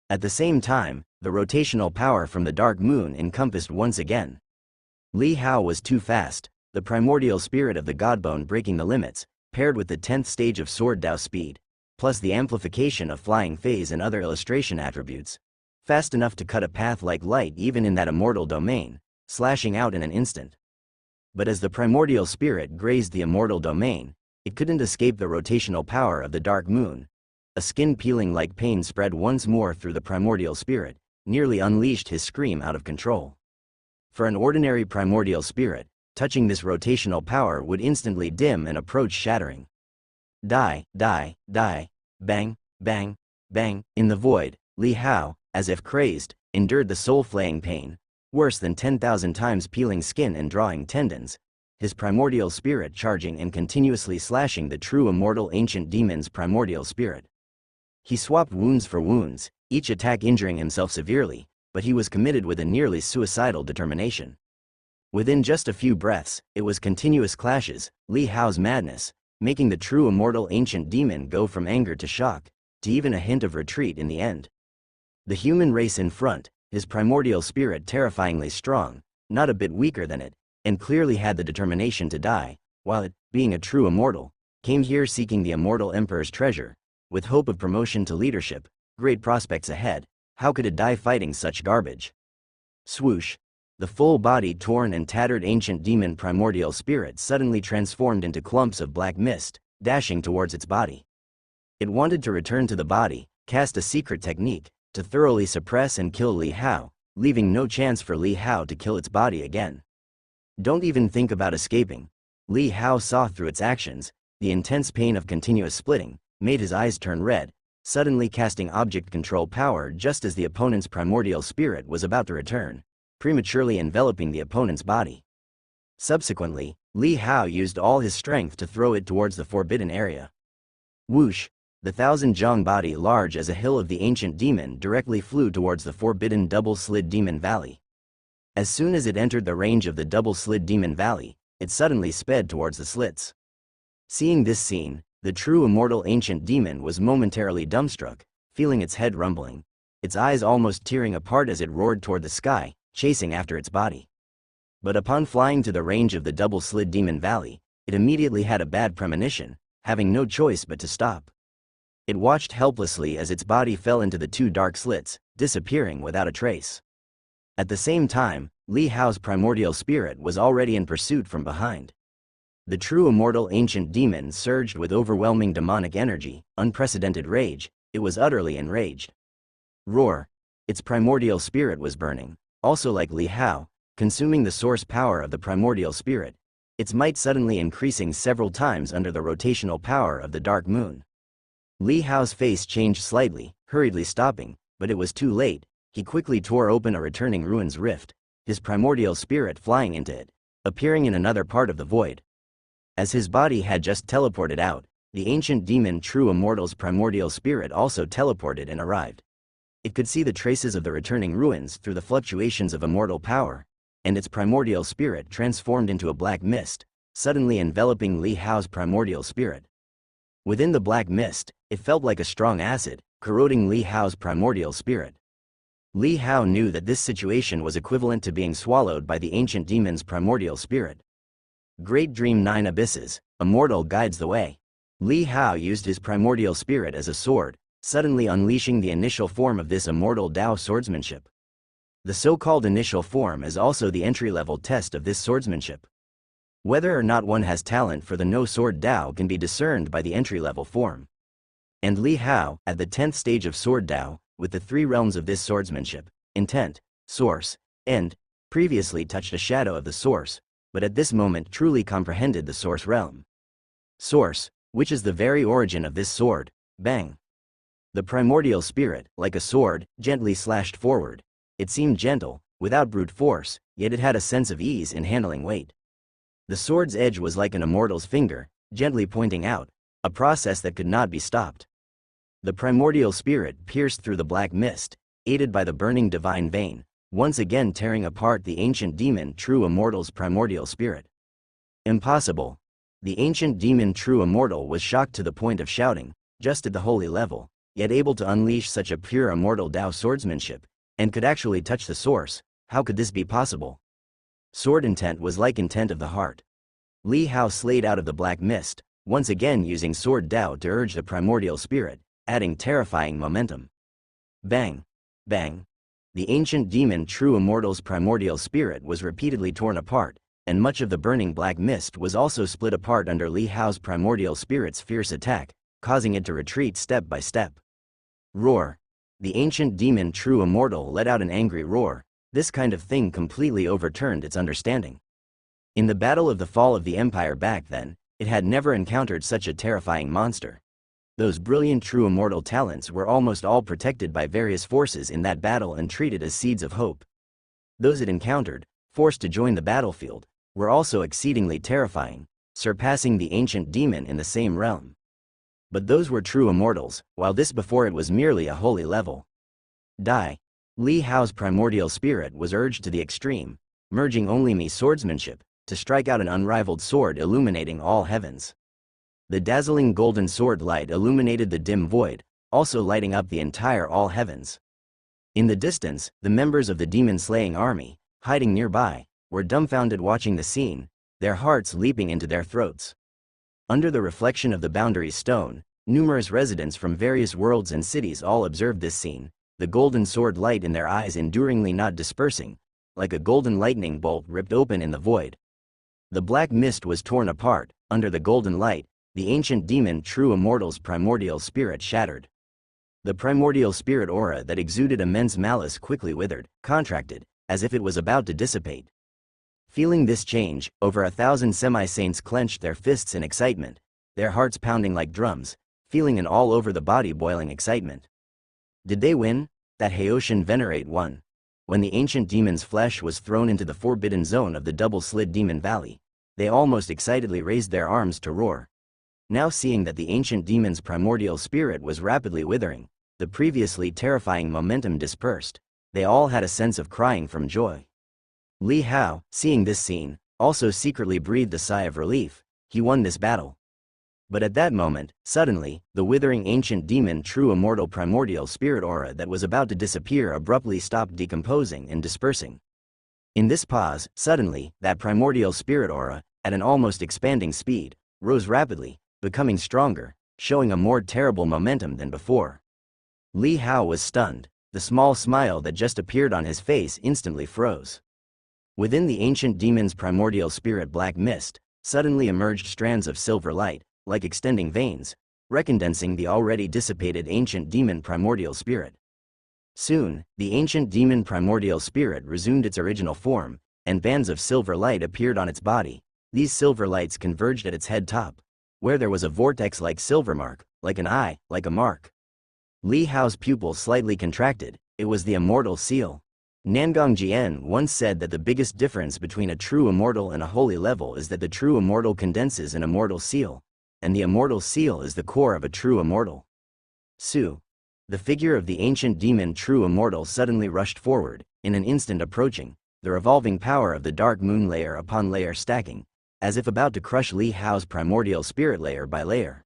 At the same time, the rotational power from the dark moon encompassed once again. Li Hao was too fast, the primordial spirit of the godbone breaking the limits, paired with the 10th stage of sword Dao speed, plus the amplification of flying phase and other illustration attributes, fast enough to cut a path like light even in that immortal domain, slashing out in an instant. But as the primordial spirit grazed the immortal domain, it couldn't escape the rotational power of the dark moon. A skin-peeling like pain spread once more through the primordial spirit, nearly unleashed his scream out of control. For an ordinary primordial spirit, touching this rotational power would instantly dim and approach shattering. Die, die, die, bang, bang, bang. In the void, Li Hao, as if crazed, endured the soul-flaying pain, worse than 10,000 times peeling skin and drawing tendons, his primordial spirit charging and continuously slashing the true immortal ancient demon's primordial spirit. He swapped wounds for wounds, each attack injuring himself severely, but he was committed with a nearly suicidal determination. Within just a few breaths, it was continuous clashes, Li Hao's madness, making the true immortal ancient demon go from anger to shock, to even a hint of retreat in the end. The human race in front, his primordial spirit terrifyingly strong, not a bit weaker than it, and clearly had the determination to die, while it, being a true immortal, came here seeking the immortal emperor's treasure, with hope of promotion to leadership, great prospects ahead. How could it die fighting such garbage? Swoosh! The full-body torn and tattered ancient demon primordial spirit suddenly transformed into clumps of black mist, dashing towards its body. It wanted to return to the body, cast a secret technique, to thoroughly suppress and kill Li Hao, leaving no chance for Li Hao to kill its body again. Don't even think about escaping. Li Hao saw through its actions, the intense pain of continuous splitting, made his eyes turn red, suddenly casting object control power just as the opponent's primordial spirit was about to return, prematurely enveloping the opponent's body. Subsequently, Li Hao used all his strength to throw it towards the forbidden area. Whoosh! The thousand-jong body large as a hill of the ancient demon directly flew towards the forbidden double-slid demon valley. As soon as it entered the range of the double-slid demon valley, it suddenly sped towards the slits. Seeing this scene, the true immortal ancient demon was momentarily dumbstruck, feeling its head rumbling, its eyes almost tearing apart as it roared toward the sky, chasing after its body. But upon flying to the range of the double-slid demon valley, it immediately had a bad premonition, having no choice but to stop. It watched helplessly as its body fell into the two dark slits, disappearing without a trace. At the same time, Li Hao's primordial spirit was already in pursuit from behind. The true immortal ancient demon surged with overwhelming demonic energy, unprecedented rage. It was utterly enraged. Roar! Its primordial spirit was burning, also like Li Hao, consuming the source power of the primordial spirit, its might suddenly increasing several times under the rotational power of the dark moon. Li Hao's face changed slightly, hurriedly stopping, but it was too late. He quickly tore open a returning ruin's rift, his primordial spirit flying into it, appearing in another part of the void. As his body had just teleported out, the ancient demon true immortal's primordial spirit also teleported and arrived. It could see the traces of the returning ruins through the fluctuations of immortal power, and its primordial spirit transformed into a black mist, suddenly enveloping Li Hao's primordial spirit. Within the black mist, it felt like a strong acid, corroding Li Hao's primordial spirit. Li Hao knew that this situation was equivalent to being swallowed by the ancient demon's primordial spirit. Great Dream 9 Abysses, Immortal guides the way. Li Hao used his primordial spirit as a sword, suddenly unleashing the initial form of this immortal Dao swordsmanship. The so-called initial form is also the entry-level test of this swordsmanship. Whether or not one has talent for the no-sword Dao can be discerned by the entry-level form. And Li Hao, at the 10th stage of sword Dao, with the three realms of this swordsmanship, intent, source, end, previously touched a shadow of the source, but at this moment truly comprehended the source realm. Source, which is the very origin of this sword, bang. The primordial spirit, like a sword, gently slashed forward. It seemed gentle, without brute force, yet it had a sense of ease in handling weight. The sword's edge was like an immortal's finger, gently pointing out, a process that could not be stopped. The primordial spirit pierced through the black mist, aided by the burning divine vein, once again tearing apart the ancient demon true immortal's primordial spirit. Impossible. The ancient demon true immortal was shocked to the point of shouting, just at the holy level, yet able to unleash such a pure immortal Dao swordsmanship, and could actually touch the source. How could this be possible? Sword intent was like intent of the heart. Li Hao slayed out of the black mist, once again using sword Dao to urge the primordial spirit, adding terrifying momentum. Bang! Bang! The ancient demon True Immortal's primordial spirit was repeatedly torn apart, and much of the burning black mist was also split apart under Li Hao's primordial spirit's fierce attack, causing it to retreat step by step. Roar. The ancient demon True Immortal let out an angry roar. This kind of thing completely overturned its understanding. In the battle of the fall of the Empire back then, it had never encountered such a terrifying monster. Those brilliant True Immortal talents were almost all protected by various forces in that battle and treated as seeds of hope. Those it encountered, forced to join the battlefield, were also exceedingly terrifying, surpassing the ancient demon in the same realm. But those were True Immortals, while this before it was merely a holy level. Die. Li Hao's primordial spirit was urged to the extreme, merging only Mi swordsmanship, to strike out an unrivaled sword illuminating all heavens. The dazzling golden sword light illuminated the dim void, also lighting up the entire all heavens. In the distance, the members of the demon-slaying army, hiding nearby, were dumbfounded watching the scene, their hearts leaping into their throats. Under the reflection of the boundary stone, numerous residents from various worlds and cities all observed this scene, the golden sword light in their eyes enduringly not dispersing, like a golden lightning bolt ripped open in the void. The black mist was torn apart, under the golden light, the ancient demon True Immortal's primordial spirit shattered. The primordial spirit aura that exuded immense malice quickly withered, contracted, as if it was about to dissipate. Feeling this change, over 1,000 semi-saints clenched their fists in excitement, their hearts pounding like drums, feeling an all-over-the-body boiling excitement. Did they win? That Haoshan Venerate won. When the ancient demon's flesh was thrown into the forbidden zone of the double-slid demon valley, they almost excitedly raised their arms to roar. Now seeing that the ancient demon's primordial spirit was rapidly withering, the previously terrifying momentum dispersed, they all had a sense of crying from joy. Li Hao, seeing this scene, also secretly breathed a sigh of relief. He won this battle. But at that moment, suddenly, the withering ancient demon True Immortal primordial spirit aura that was about to disappear abruptly stopped decomposing and dispersing. In this pause, suddenly, that primordial spirit aura, at an almost expanding speed, rose rapidly, becoming stronger, showing a more terrible momentum than before. Li Hao was stunned. The small smile that just appeared on his face instantly froze. Within the ancient demon's primordial spirit black mist, suddenly emerged strands of silver light, like extending veins, recondensing the already dissipated ancient demon primordial spirit. Soon, the ancient demon primordial spirit resumed its original form, and bands of silver light appeared on its body. These silver lights converged at its head top, where there was a vortex-like silver mark, like an eye, like a mark. Li Hao's pupils slightly contracted. It was the immortal seal. Nangong Jian once said that the biggest difference between a true immortal and a holy level is that the true immortal condenses an immortal seal, and the immortal seal is the core of a true immortal. Su. The figure of the ancient demon True Immortal suddenly rushed forward, in an instant approaching, the revolving power of the dark moon layer upon layer stacking, as if about to crush Li Hao's primordial spirit layer by layer.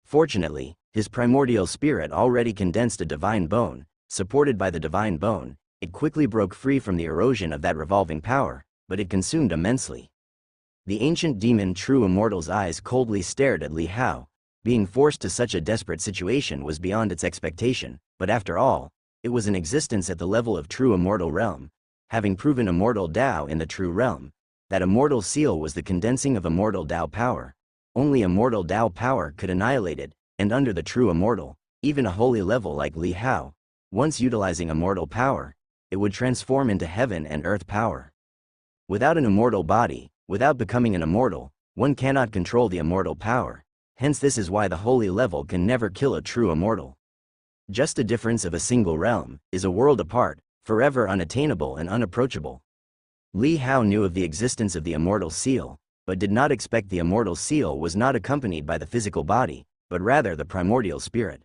Fortunately, his primordial spirit already condensed a divine bone. Supported by the divine bone, it quickly broke free from the erosion of that revolving power, but it consumed immensely. The ancient demon True Immortal's eyes coldly stared at Li Hao. Being forced to such a desperate situation was beyond its expectation, but after all, it was in existence at the level of True Immortal realm, having proven immortal Tao in the true realm. That immortal seal was the condensing of immortal Tao power. Only immortal Tao power could annihilate it, and under the true immortal, even a holy level like Li Hao, once utilizing immortal power, it would transform into heaven and earth power. Without an immortal body, without becoming an immortal, one cannot control the immortal power. Hence this is why the holy level can never kill a true immortal. Just a difference of a single realm, is a world apart, forever unattainable and unapproachable. Li Hao knew of the existence of the immortal seal, but did not expect the immortal seal was not accompanied by the physical body, but rather the primordial spirit.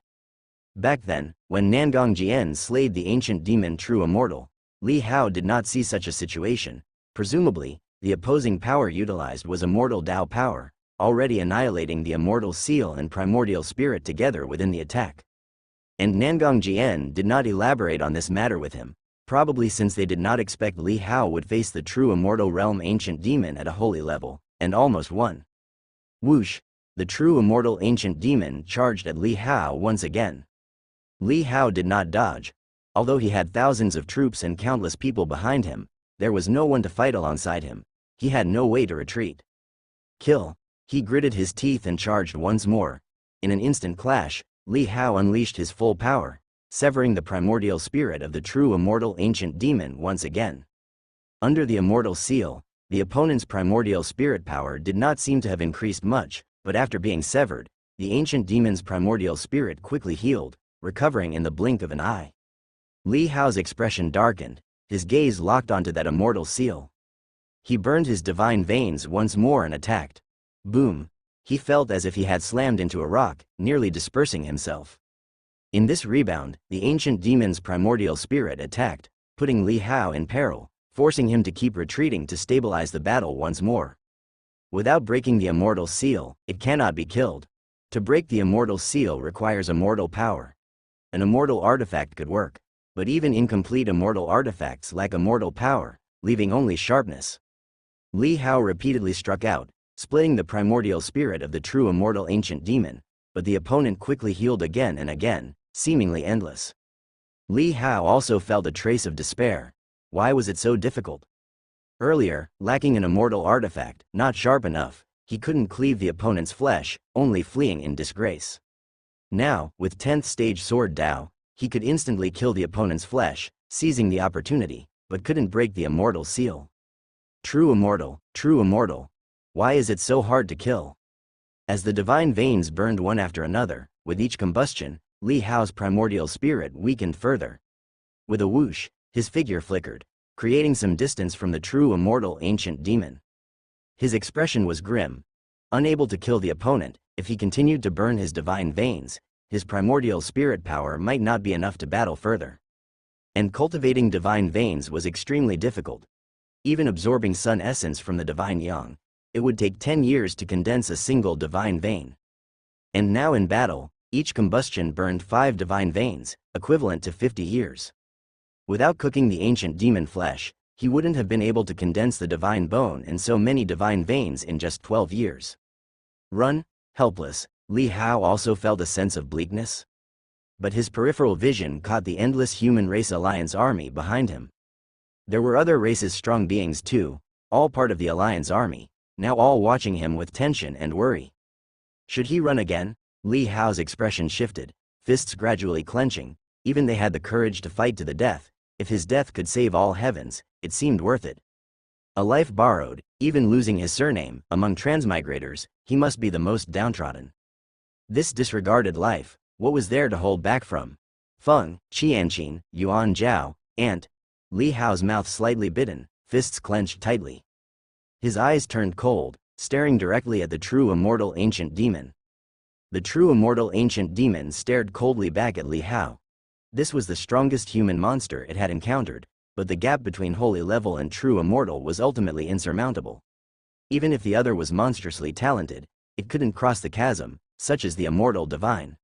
Back then, when Nangong Jian slayed the ancient demon True Immortal, Li Hao did not see such a situation. Presumably, the opposing power utilized was immortal Tao power, already annihilating the immortal seal and primordial spirit together within the attack. And Nangong Jian did not elaborate on this matter with him, probably since they did not expect Li Hao would face the true immortal realm ancient demon at a holy level, and almost won. Whoosh! The true immortal ancient demon charged at Li Hao once again. Li Hao did not dodge. Although he had thousands of troops and countless people behind him, there was no one to fight alongside him. He had no way to retreat. Kill. He gritted his teeth and charged once more. In an instant clash, Li Hao unleashed his full power, severing the primordial spirit of the true immortal ancient demon once again. Under the immortal seal, the opponent's primordial spirit power did not seem to have increased much, but after being severed, the ancient demon's primordial spirit quickly healed, recovering in the blink of an eye. Li Hao's expression darkened, his gaze locked onto that immortal seal. He burned his divine veins once more and attacked. Boom! He felt as if he had slammed into a rock, nearly dispersing himself. In this rebound, the ancient demon's primordial spirit attacked, putting Li Hao in peril, forcing him to keep retreating to stabilize the battle once more. Without breaking the immortal seal, it cannot be killed. To break the immortal seal requires immortal power. An immortal artifact could work, but even incomplete immortal artifacts lack immortal power, leaving only sharpness. Li Hao repeatedly struck out, splitting the primordial spirit of the true immortal ancient demon, but the opponent quickly healed again and again, seemingly endless. Li Hao also felt a trace of despair. Why was it so difficult? Earlier, lacking an immortal artifact, not sharp enough, he couldn't cleave the opponent's flesh, only fleeing in disgrace. Now, with 10th stage sword Dao, he could instantly kill the opponent's flesh, seizing the opportunity, but couldn't break the immortal seal. True immortal, true immortal. Why is it so hard to kill? As the divine veins burned one after another, with each combustion, Li Hao's primordial spirit weakened further. With a whoosh, his figure flickered, creating some distance from the true immortal ancient demon. His expression was grim. Unable to kill the opponent, if he continued to burn his divine veins, his primordial spirit power might not be enough to battle further. And cultivating divine veins was extremely difficult. Even absorbing sun essence from the divine yang, it would take 10 years to condense a single divine vein. And now in battle, each combustion burned 5 divine veins, equivalent to 50 years. Without cooking the ancient demon flesh, he wouldn't have been able to condense the divine bone and so many divine veins in just 12 years. Run, helpless, Li Hao also felt a sense of bleakness. But his peripheral vision caught the endless human race alliance army behind him. There were other races' strong beings too, all part of the alliance army, now all watching him with tension and worry. Should he run again? Li Hao's expression shifted, fists gradually clenching. Even they had the courage to fight to the death. If his death could save all heavens, it seemed worth it. A life borrowed, even losing his surname, among transmigrators, he must be the most downtrodden. This disregarded life, what was there to hold back from? Feng, Qianqin, Yuan Zhao, Ant. Li Hao's mouth slightly bitten, fists clenched tightly. His eyes turned cold, staring directly at the true immortal ancient demon. The true immortal ancient demon stared coldly back at Li Hao. This was the strongest human monster it had encountered, but the gap between holy level and true immortal was ultimately insurmountable. Even if the other was monstrously talented, it couldn't cross the chasm, such as the immortal divine.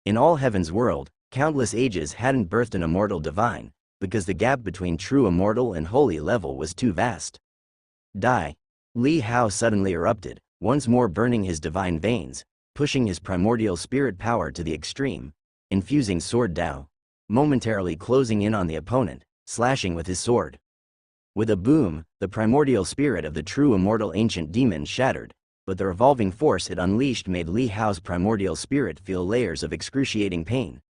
In all heaven's world, countless ages hadn't birthed an immortal divine, because the gap between true immortal and holy level was too vast. Die! Li Hao suddenly erupted, once more burning his divine veins, pushing his primordial spirit power to the extreme, infusing sword Dao, momentarily closing in on the opponent, slashing with his sword. With a boom, the primordial spirit of the true immortal ancient demon shattered, but the revolving force it unleashed made Li Hao's primordial spirit feel layers of excruciating pain.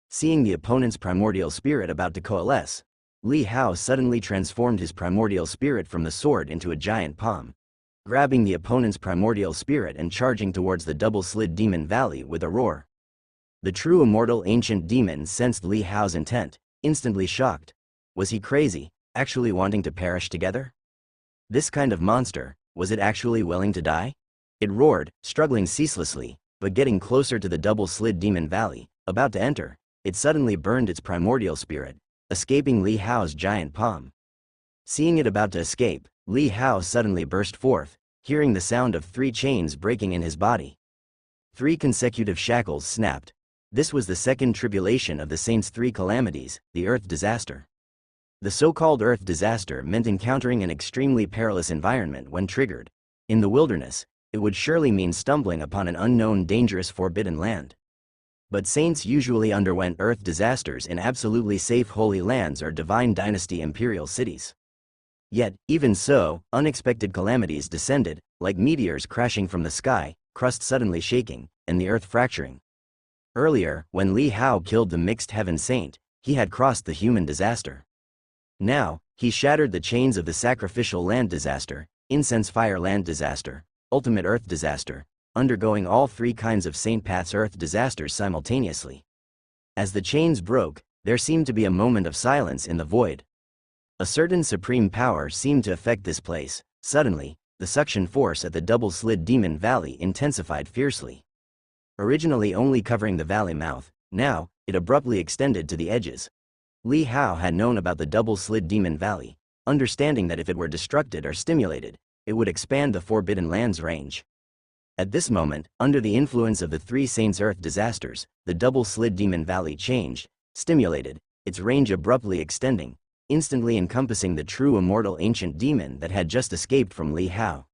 Seeing the opponent's primordial spirit about to coalesce, Li Hao suddenly transformed his primordial spirit from the sword into a giant palm, grabbing the opponent's primordial spirit and charging towards the double-slid demon valley with a roar. The true immortal ancient demon sensed Li Hao's intent, instantly shocked. Was he crazy, actually wanting to perish together? This kind of monster, was it actually willing to die? It roared, struggling ceaselessly, but getting closer to the double-slid demon valley, about to enter. It suddenly burned its primordial spirit, escaping Li Hao's giant palm. Seeing it about to escape, Li Hao suddenly burst forth, hearing the sound of 3 chains breaking in his body. 3 consecutive shackles snapped. This was the second tribulation of the saint's 3 calamities, the Earth disaster. The so-called Earth disaster meant encountering an extremely perilous environment when triggered. In the wilderness, it would surely mean stumbling upon an unknown, dangerous, forbidden land. But saints usually underwent earth disasters in absolutely safe holy lands or divine dynasty imperial cities. Yet, even so, unexpected calamities descended, like meteors crashing from the sky, crust suddenly shaking, and the earth fracturing. Earlier, when Li Hao killed the mixed heaven saint, he had crossed the human disaster. Now, he shattered the chains of the sacrificial land disaster, incense fire land disaster, ultimate earth disaster, undergoing all three kinds of saint paths earth disasters simultaneously. As the chains broke, there seemed to be a moment of silence in the void. A certain supreme power seemed to affect this place. Suddenly, the suction force at the double-slid demon valley intensified fiercely. Originally only covering the valley mouth, now, it abruptly extended to the edges. Li Hao had known about the double-slid demon valley, understanding that if it were destructed or stimulated, it would expand the Forbidden Lands range. At this moment, under the influence of the three saints' earth disasters, the double-slid demon valley changed, stimulated, its range abruptly extending, instantly encompassing the true immortal ancient demon that had just escaped from Li Hao.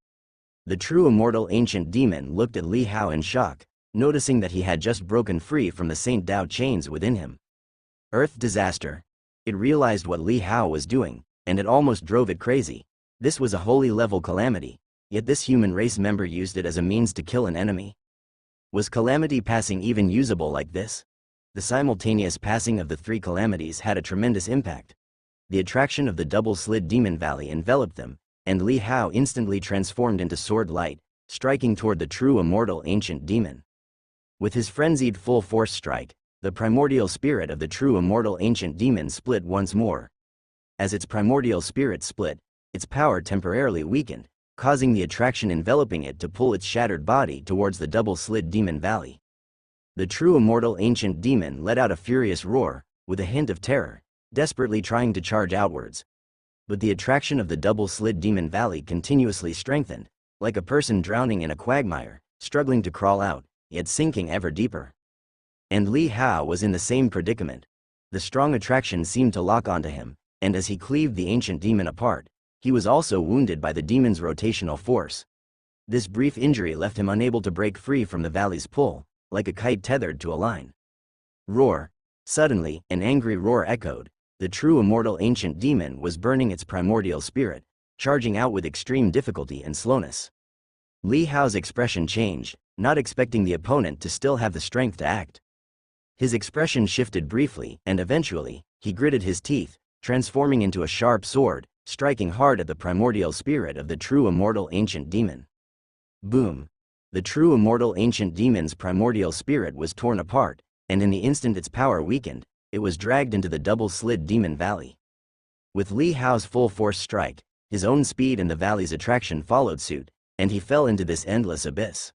The true immortal ancient demon looked at Li Hao in shock, noticing that he had just broken free from the Saint Dao chains within him. Earth disaster. It realized what Li Hao was doing, and it almost drove it crazy. This was a holy level calamity, yet this human race member used it as a means to kill an enemy. Was calamity passing even usable like this? The simultaneous passing of the three calamities had a tremendous impact. The attraction of the double-slid demon valley enveloped them, and Li Hao instantly transformed into sword light, striking toward the true immortal ancient demon. With his frenzied full-force strike, the primordial spirit of the true immortal ancient demon split once more. As its primordial spirit split, its power temporarily weakened, causing the attraction enveloping it to pull its shattered body towards the double-slid demon valley. The true immortal ancient demon let out a furious roar, with a hint of terror, desperately trying to charge outwards. But the attraction of the double-slid demon valley continuously strengthened, like a person drowning in a quagmire, struggling to crawl out, yet sinking ever deeper. And Li Hao was in the same predicament. The strong attraction seemed to lock onto him, and as he cleaved the ancient demon apart, he was also wounded by the demon's rotational force. This brief injury left him unable to break free from the valley's pull, like a kite tethered to a line. Roar! Suddenly, an angry roar echoed. The true immortal ancient demon was burning its primordial spirit, charging out with extreme difficulty and slowness. Li Hao's expression changed, not expecting the opponent to still have the strength to act. His expression shifted briefly, and eventually, he gritted his teeth, transforming into a sharp sword, striking hard at the primordial spirit of the true immortal ancient demon. Boom! The true immortal ancient demon's primordial spirit was torn apart, and in the instant its power weakened, it was dragged into the double-slid demon valley. With Li Hao's full-force strike, his own speed and the valley's attraction followed suit, and he fell into this endless abyss.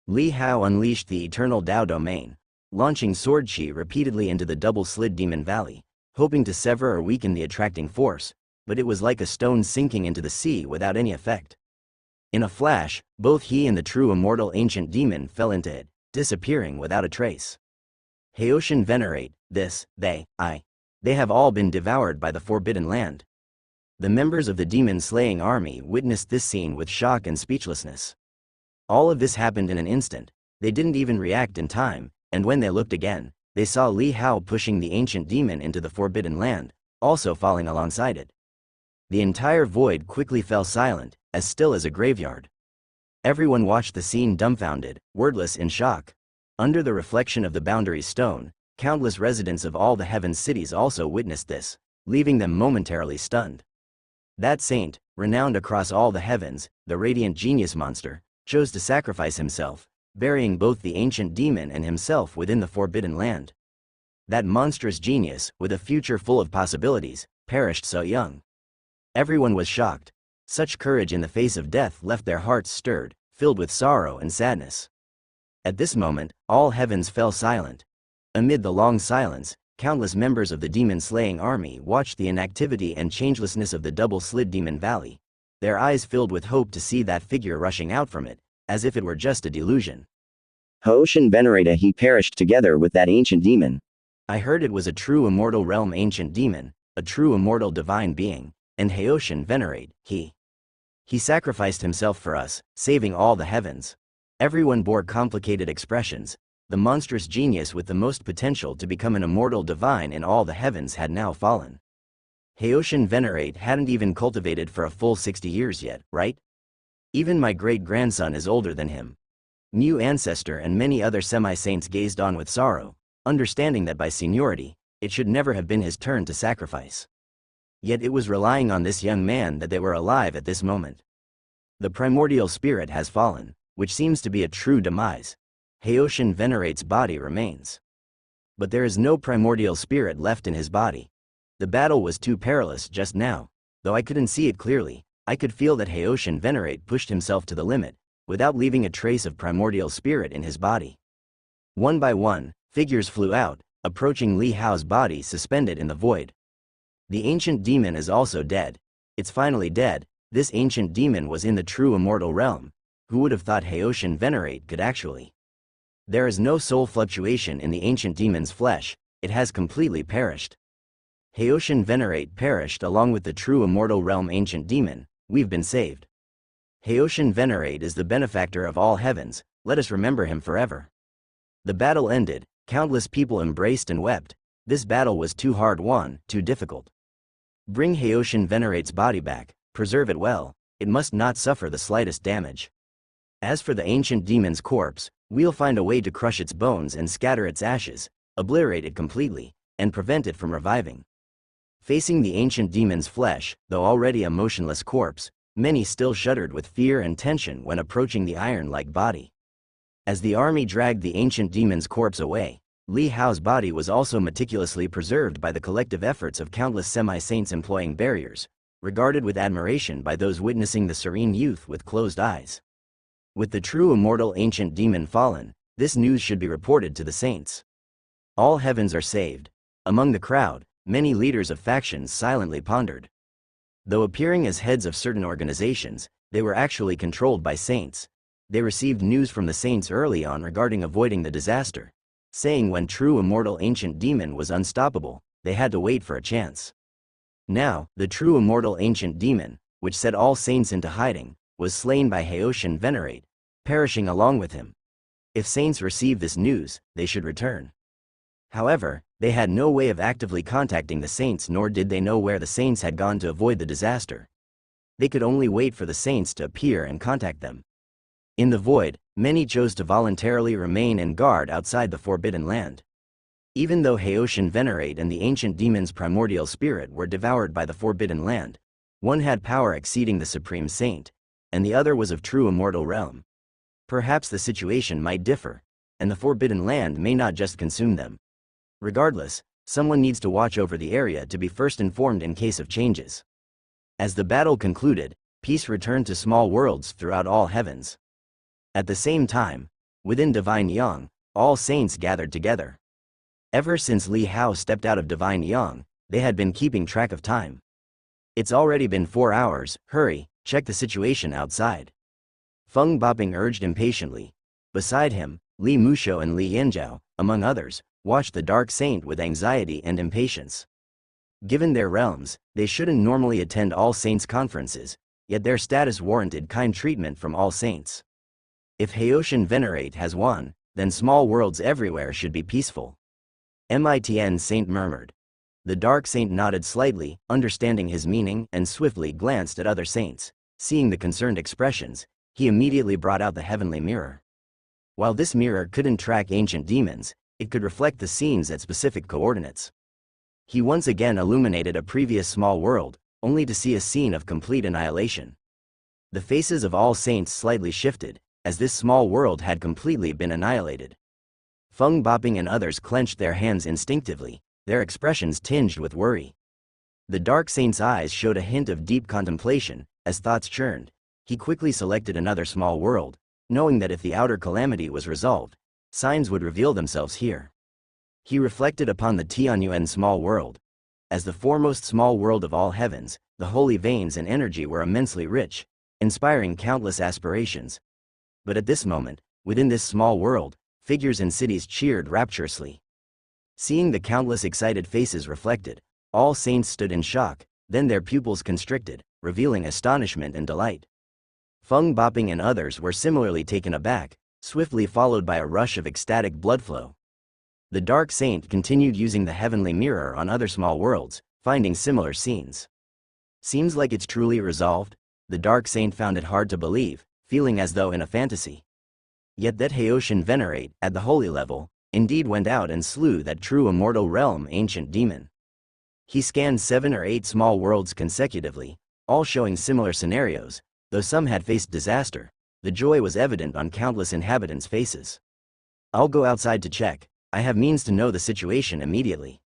Li Hao unleashed the eternal Dao domain, launching sword chi repeatedly into the double-slid demon valley, hoping to sever or weaken the attracting force, but it was like a stone sinking into the sea without any effect. In a flash, both he and the true immortal ancient demon fell into it, disappearing without a trace. Haoshan venerate, this, they have all been devoured by the Forbidden Land. The members of the demon-slaying army witnessed this scene with shock and speechlessness. All of this happened in an instant, they didn't even react in time, and when they looked again, they saw Li Hao pushing the ancient demon into the Forbidden Land, also falling alongside it. The entire void quickly fell silent, as still as a graveyard. Everyone watched the scene dumbfounded, wordless in shock. Under the reflection of the boundary stone, countless residents of all the heaven cities also witnessed this, leaving them momentarily stunned. That saint, renowned across all the heavens, the radiant genius monster, chose to sacrifice himself, burying both the ancient demon and himself within the Forbidden Land. That monstrous genius, with a future full of possibilities, perished so young. Everyone was shocked. Such courage in the face of death left their hearts stirred, filled with sorrow and sadness. At this moment, all heavens fell silent. Amid the long silence, countless members of the demon-slaying army watched the inactivity and changelessness of the double-slid demon valley, their eyes filled with hope to see that figure rushing out from it, as if it were just a delusion. Haoshan Venerata, he perished together with that ancient demon. I heard it was a true immortal realm ancient demon, a true immortal divine being, and Haoshan Venerate, he sacrificed himself for us, saving all the heavens. Everyone bore complicated expressions, The monstrous genius with the most potential to become an immortal divine in all the heavens had now fallen. Haoshan Venerate hadn't even cultivated for a full 60 years yet, right? Even my great-grandson is older than him. Mu Ancestor and many other semi-saints gazed on with sorrow, understanding that by seniority, it should never have been his turn to sacrifice. Yet it was relying on this young man that they were alive at this moment. The primordial spirit has fallen, which seems to be a true demise. Haoshan Venerate's body remains. But there is no primordial spirit left in his body. The battle was too perilous just now. Though I couldn't see it clearly, I could feel that Haoshan Venerate pushed himself to the limit, without leaving a trace of primordial spirit in his body. One by one, figures flew out, approaching Li Hao's body suspended in the void. The ancient demon is also dead. It's finally dead. This ancient demon was in the true immortal realm. Who would have thought Haoshan Venerate could actually? There is no soul fluctuation in the ancient demon's flesh, it has completely perished. Haoshan Venerate perished along with the true immortal realm ancient demon. We've been saved. Haoshan Venerate is the benefactor of all heavens, let us remember him forever. The battle ended, countless people embraced and wept. This battle was too hard won, too difficult. Bring Haoshan Venerate's body back, preserve it well, it must not suffer the slightest damage. As for the ancient demon's corpse, we'll find a way to crush its bones and scatter its ashes, obliterate it completely, and prevent it from reviving. Facing the ancient demon's flesh, though already a motionless corpse, many still shuddered with fear and tension when approaching the iron-like body. As the army dragged the ancient demon's corpse away, Li Hao's body was also meticulously preserved by the collective efforts of countless semi-saints employing barriers, regarded with admiration by those witnessing the serene youth with closed eyes. With the true immortal ancient demon fallen, this news should be reported to the saints. All heavens are saved. Among the crowd, many leaders of factions silently pondered. Though appearing as heads of certain organizations, they were actually controlled by saints. They received news from the saints early on regarding avoiding the disaster, saying when true immortal ancient demon was unstoppable, they had to wait for a chance. Now, the true immortal ancient demon, which set all saints into hiding, was slain by Haoshan Venerate, perishing along with him. If saints receive this news, they should return. However, they had no way of actively contacting the saints, nor did they know where the saints had gone to avoid the disaster. They could only wait for the saints to appear and contact them. In the void, many chose to voluntarily remain and guard outside the Forbidden Land. Even though Haoshan Venerate and the ancient demon's primordial spirit were devoured by the Forbidden Land, one had power exceeding the Supreme Saint, and the other was of true immortal realm. Perhaps the situation might differ, and the Forbidden Land may not just consume them. Regardless, someone needs to watch over the area to be first informed in case of changes. As the battle concluded, peace returned to small worlds throughout all heavens. At the same time, within Divine Yang, all saints gathered together. Ever since Li Hao stepped out of Divine Yang, they had been keeping track of time. It's already been 4 hours, hurry, check the situation outside. Feng Boping urged impatiently. Beside him, Li Musho and Li Yanzhao, among others, watched the Dark Saint with anxiety and impatience. Given their realms, they shouldn't normally attend all saints' conferences, yet their status warranted kind treatment from all saints. If Haoshan Venerate has won, then small worlds everywhere should be peaceful. Mitn Saint murmured. The Dark Saint nodded slightly, understanding his meaning, and swiftly glanced at other saints. Seeing the concerned expressions, he immediately brought out the heavenly mirror. While this mirror couldn't track ancient demons, it could reflect the scenes at specific coordinates. He once again illuminated a previous small world, only to see a scene of complete annihilation. The faces of all saints slightly shifted, as this small world had completely been annihilated. Feng Boping and others clenched their hands instinctively, their expressions tinged with worry. The Dark Saint's eyes showed a hint of deep contemplation. As thoughts churned, he quickly selected another small world, knowing that if the outer calamity was resolved, signs would reveal themselves here. He reflected upon the Tianyuan small world. As the foremost small world of all heavens, the holy veins and energy were immensely rich, inspiring countless aspirations. But at this moment, within this small world, figures and cities cheered rapturously. Seeing the countless excited faces reflected, all saints stood in shock, then their pupils constricted, revealing astonishment and delight. Feng Boping and others were similarly taken aback, swiftly followed by a rush of ecstatic blood flow. The Dark Saint continued using the heavenly mirror on other small worlds, finding similar scenes. Seems like it's truly resolved? The Dark Saint found it hard to believe, feeling as though in a fantasy. Yet that Haoshan Venerate, at the holy level, indeed went out and slew that true immortal realm ancient demon. He scanned 7 or 8 small worlds consecutively, all showing similar scenarios, though some had faced disaster. The joy was evident on countless inhabitants' faces. I'll go outside to check. I have means to know the situation immediately.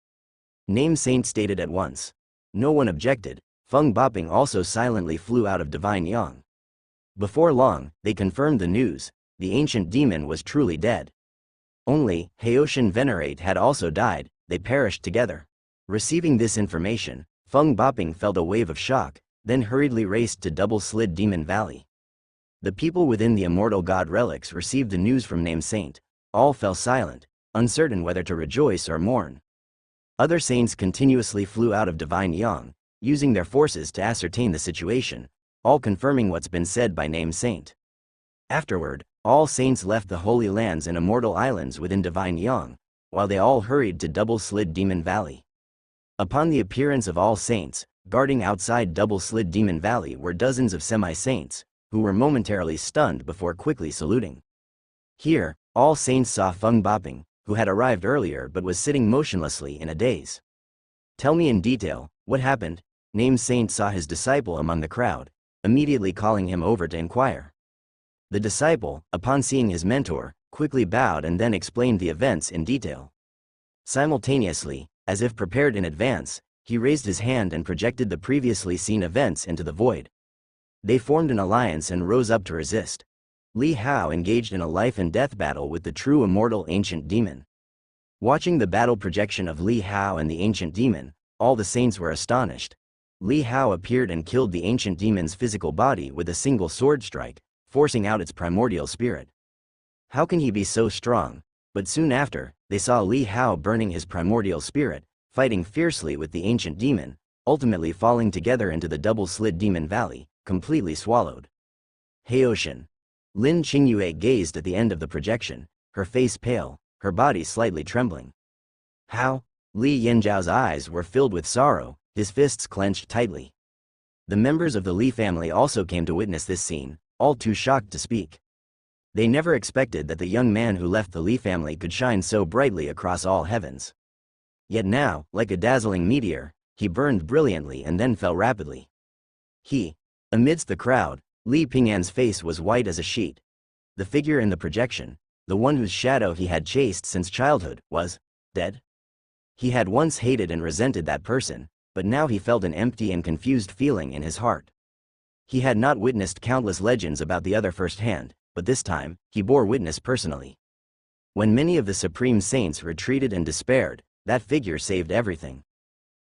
Name Saint stated at once. No one objected. Feng Boping also silently flew out of Divine Yang. Before long, they confirmed the news. The ancient demon was truly dead. Only, Haoshan Venerate had also died. They perished together. Receiving this information, Feng Boping felt a wave of shock, then hurriedly raced to Double-Slid Demon Valley. The people within the immortal god relics received the news from Name Saint. All fell silent, uncertain whether to rejoice or mourn. Other saints continuously flew out of Divine Yang, using their forces to ascertain the situation, all confirming what's been said by Name Saint. Afterward, all saints left the Holy Lands and immortal islands within Divine Yang, while they all hurried to Double-Slid Demon Valley. Upon the appearance of all saints, guarding outside Double-Slid Demon Valley were dozens of semi-saints, who were momentarily stunned before quickly saluting. Here, all saints saw Feng Boping, who had arrived earlier but was sitting motionlessly in a daze. Tell me in detail, what happened? Name Saint saw his disciple among the crowd, immediately calling him over to inquire. The disciple, upon seeing his mentor, quickly bowed and then explained the events in detail. Simultaneously, as if prepared in advance, he raised his hand and projected the previously seen events into the void. They formed an alliance and rose up to resist. Li Hao engaged in a life-and-death battle with the true immortal ancient demon. Watching the battle projection of Li Hao and the ancient demon, all the saints were astonished. Li Hao appeared and killed the ancient demon's physical body with a single sword strike, forcing out its primordial spirit. How can he be so strong? But soon after, they saw Li Hao burning his primordial spirit, fighting fiercely with the ancient demon, ultimately falling together into the Double-Slid Demon Valley, completely swallowed. Haoshan. Lin Qingyue gazed at the end of the projection, her face pale, her body slightly trembling. How? Li Yanzhao's eyes were filled with sorrow, his fists clenched tightly. The members of the Li family also came to witness this scene, all too shocked to speak. They never expected that the young man who left the Li family could shine so brightly across all heavens. Yet now, like a dazzling meteor, he burned brilliantly and then fell rapidly. Amidst the crowd, Li Ping'an's face was white as a sheet. The figure in the projection, the one whose shadow he had chased since childhood, was dead. He had once hated and resented that person, but now he felt an empty and confused feeling in his heart. He had not witnessed countless legends about the other firsthand, but this time, he bore witness personally. When many of the supreme saints retreated and despaired, that figure saved everything.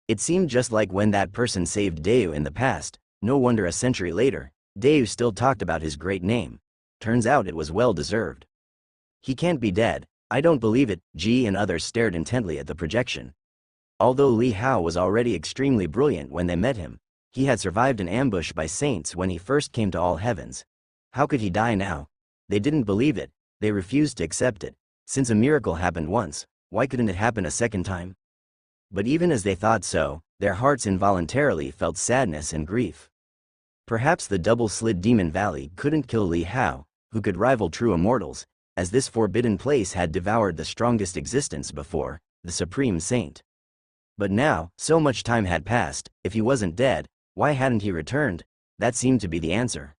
It seemed just like when that person saved Deu in the past. No wonder a century later, Deu still talked about his great name. Turns out it was well deserved. He can't be dead. I don't believe it. Ji and others stared intently at the projection. Although Li Hao was already extremely brilliant when they met him, he had survived an ambush by saints when he first came to all heavens. How could he die now? They didn't believe it. They refused to accept it. Since a miracle happened once, why couldn't it happen a second time? But even as they thought so, their hearts involuntarily felt sadness and grief. Perhaps the Double-Slid Demon Valley couldn't kill Li Hao, who could rival true immortals, as this forbidden place had devoured the strongest existence before, the Supreme Saint. But now, so much time had passed, if he wasn't dead, why hadn't he returned? That seemed to be the answer.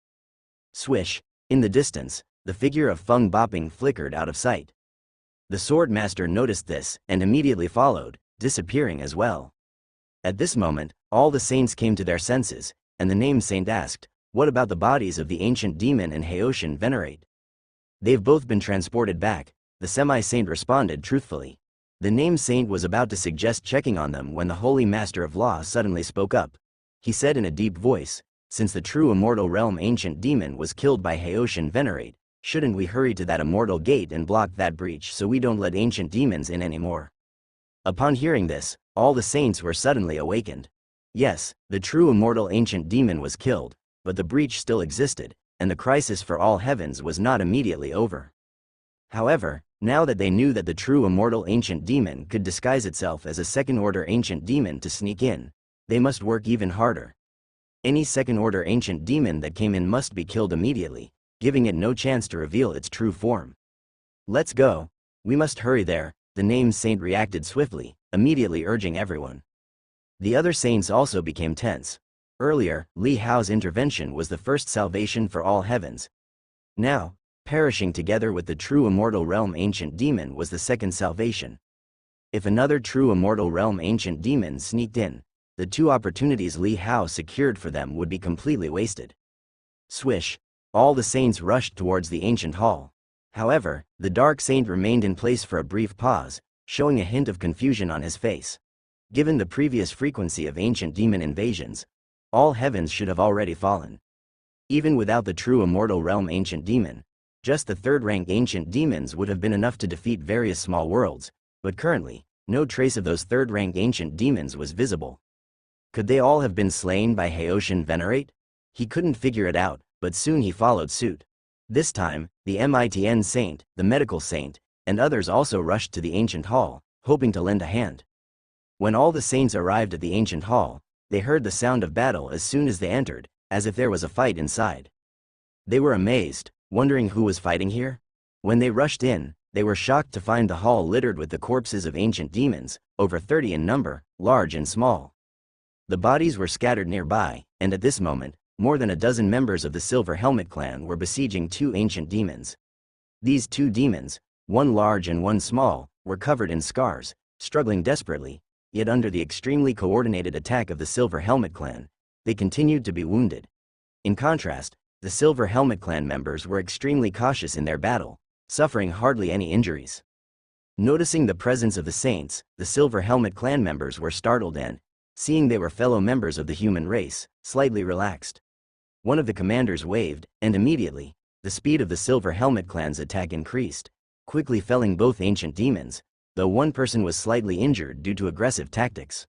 Swish! In the distance, the figure of Feng Boping flickered out of sight. The sword master noticed this, and immediately followed, disappearing as well. At this moment, all the saints came to their senses, and the Name Saint asked, what about the bodies of the ancient demon and Haoshan Venerate? They've both been transported back, the semi-saint responded truthfully. The Name Saint was about to suggest checking on them when the Holy Master of Law suddenly spoke up. He said in a deep voice, since the true immortal realm ancient demon was killed by Haoshan Venerate, shouldn't we hurry to that immortal gate and block that breach so we don't let ancient demons in anymore? Upon hearing this, all the saints were suddenly awakened. Yes, the true immortal ancient demon was killed, but the breach still existed, and the crisis for all heavens was not immediately over. However, now that they knew that the true immortal ancient demon could disguise itself as a second-order ancient demon to sneak in, they must work even harder. Any second-order ancient demon that came in must be killed immediately, giving it no chance to reveal its true form. Let's go. We must hurry there, the named saint reacted swiftly, immediately urging everyone. The other saints also became tense. Earlier, Li Hao's intervention was the first salvation for all heavens. Now, perishing together with the true immortal realm ancient demon was the second salvation. If another true immortal realm ancient demon sneaked in, the two opportunities Li Hao secured for them would be completely wasted. Swish! All the saints rushed towards the ancient hall. However, the dark saint remained in place for a brief pause, showing a hint of confusion on his face. Given the previous frequency of ancient demon invasions, all heavens should have already fallen. Even without the true immortal realm ancient demon, just the third-rank ancient demons would have been enough to defeat various small worlds, but currently, no trace of those third-rank ancient demons was visible. Could they all have been slain by Haoshan Venerate? He couldn't figure it out, but soon he followed suit. This time, the Mitn saint, the medical saint, and others also rushed to the ancient hall, hoping to lend a hand. When all the saints arrived at the ancient hall, they heard the sound of battle as soon as they entered, as if there was a fight inside. They were amazed, wondering who was fighting here. When they rushed in, they were shocked to find the hall littered with the corpses of ancient demons, over 30 in number, large and small. The bodies were scattered nearby, and at this moment, more than a dozen members of the Silver Helmet clan were besieging two ancient demons. These two demons, one large and one small, were covered in scars, struggling desperately, yet under the extremely coordinated attack of the Silver Helmet clan, they continued to be wounded. In contrast, the Silver Helmet clan members were extremely cautious in their battle, suffering hardly any injuries. Noticing the presence of the saints, the Silver Helmet clan members were startled and, seeing they were fellow members of the human race, slightly relaxed. One of the commanders waved, and immediately, the speed of the Silver Helmet clan's attack increased, quickly felling both ancient demons, though one person was slightly injured due to aggressive tactics.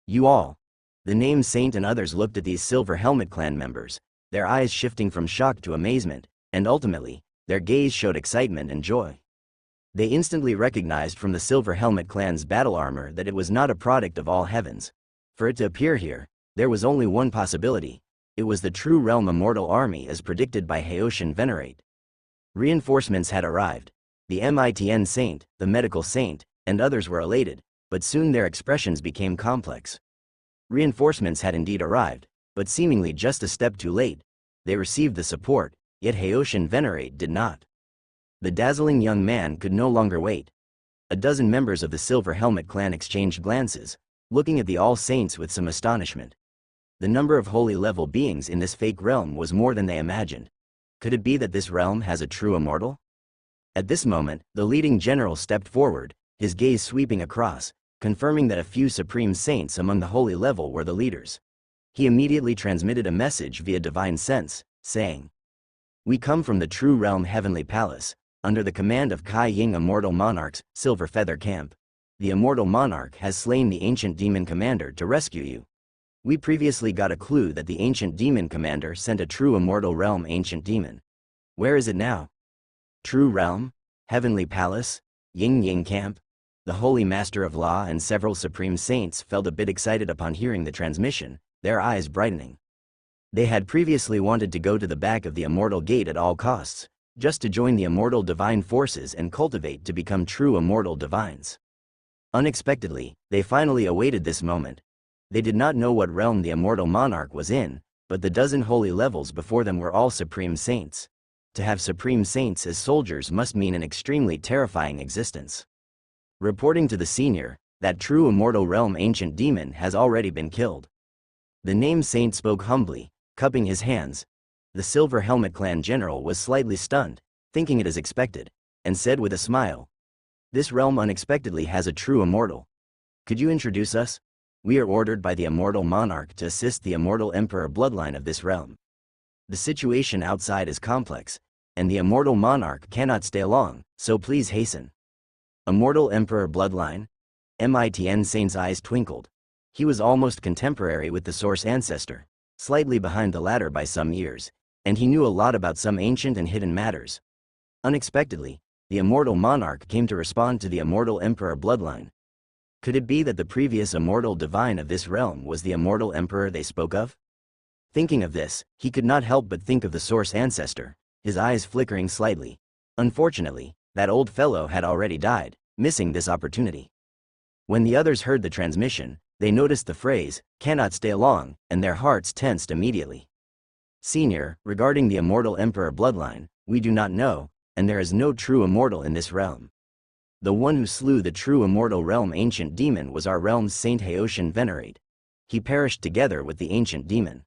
You all. The named saint and others looked at these Silver Helmet clan members, their eyes shifting from shock to amazement, and ultimately, their gaze showed excitement and joy. They instantly recognized from the Silver Helmet clan's battle armor that it was not a product of all heavens. For it to appear here, there was only one possibility. It was the true realm immortal army as predicted by Haoshan Venerate. Reinforcements had arrived. The Mitn saint, the medical saint, and others were elated, but soon their expressions became complex. Reinforcements had indeed arrived, but seemingly just a step too late. They received the support, yet Haoshan Venerate did not. The dazzling young man could no longer wait. A dozen members of the Silver Helmet clan exchanged glances, looking at the All Saints with some astonishment. The number of holy level beings in this fake realm was more than they imagined. Could it be that this realm has a true immortal? At this moment, the leading general stepped forward, his gaze sweeping across, confirming that a few supreme saints among the holy level were the leaders. He immediately transmitted a message via divine sense, saying, "We come from the true realm heavenly palace, under the command of Kai Ying Immortal Monarch's Silver Feather Camp. The Immortal Monarch has slain the ancient demon commander to rescue you. We previously got a clue that the ancient demon commander sent a true immortal realm ancient demon. Where is it now? True realm? Heavenly palace? Ying Ying camp?" The Holy Master of Law and several supreme saints felt a bit excited upon hearing the transmission, their eyes brightening. They had previously wanted to go to the back of the immortal gate at all costs, just to join the immortal divine forces and cultivate to become true immortal divines. Unexpectedly, they finally awaited this moment. They did not know what realm the immortal monarch was in, but the dozen holy levels before them were all supreme saints. To have supreme saints as soldiers must mean an extremely terrifying existence. Reporting to the senior, that true immortal realm ancient demon has already been killed. The named saint spoke humbly, cupping his hands. The Silver Helmet clan general was slightly stunned, thinking it as expected, and said with a smile, "This realm unexpectedly has a true immortal. Could you introduce us? We are ordered by the immortal monarch to assist the immortal emperor bloodline of this realm. The situation outside is complex, and the immortal monarch cannot stay long, so please hasten." Immortal emperor bloodline? Mitn saint's eyes twinkled. He was almost contemporary with the source ancestor, slightly behind the latter by some years, and he knew a lot about some ancient and hidden matters. Unexpectedly, the immortal monarch came to respond to the immortal emperor bloodline. Could it be that the previous immortal divine of this realm was the immortal emperor they spoke of? Thinking of this, he could not help but think of the source ancestor, his eyes flickering slightly. Unfortunately, that old fellow had already died, missing this opportunity. When the others heard the transmission, they noticed the phrase, "cannot stay long," and their hearts tensed immediately. Senior, regarding the immortal emperor bloodline, we do not know, and there is no true immortal in this realm. The one who slew the true immortal realm ancient demon was our realm's Saint Haoshan Venerate. He perished together with the ancient demon.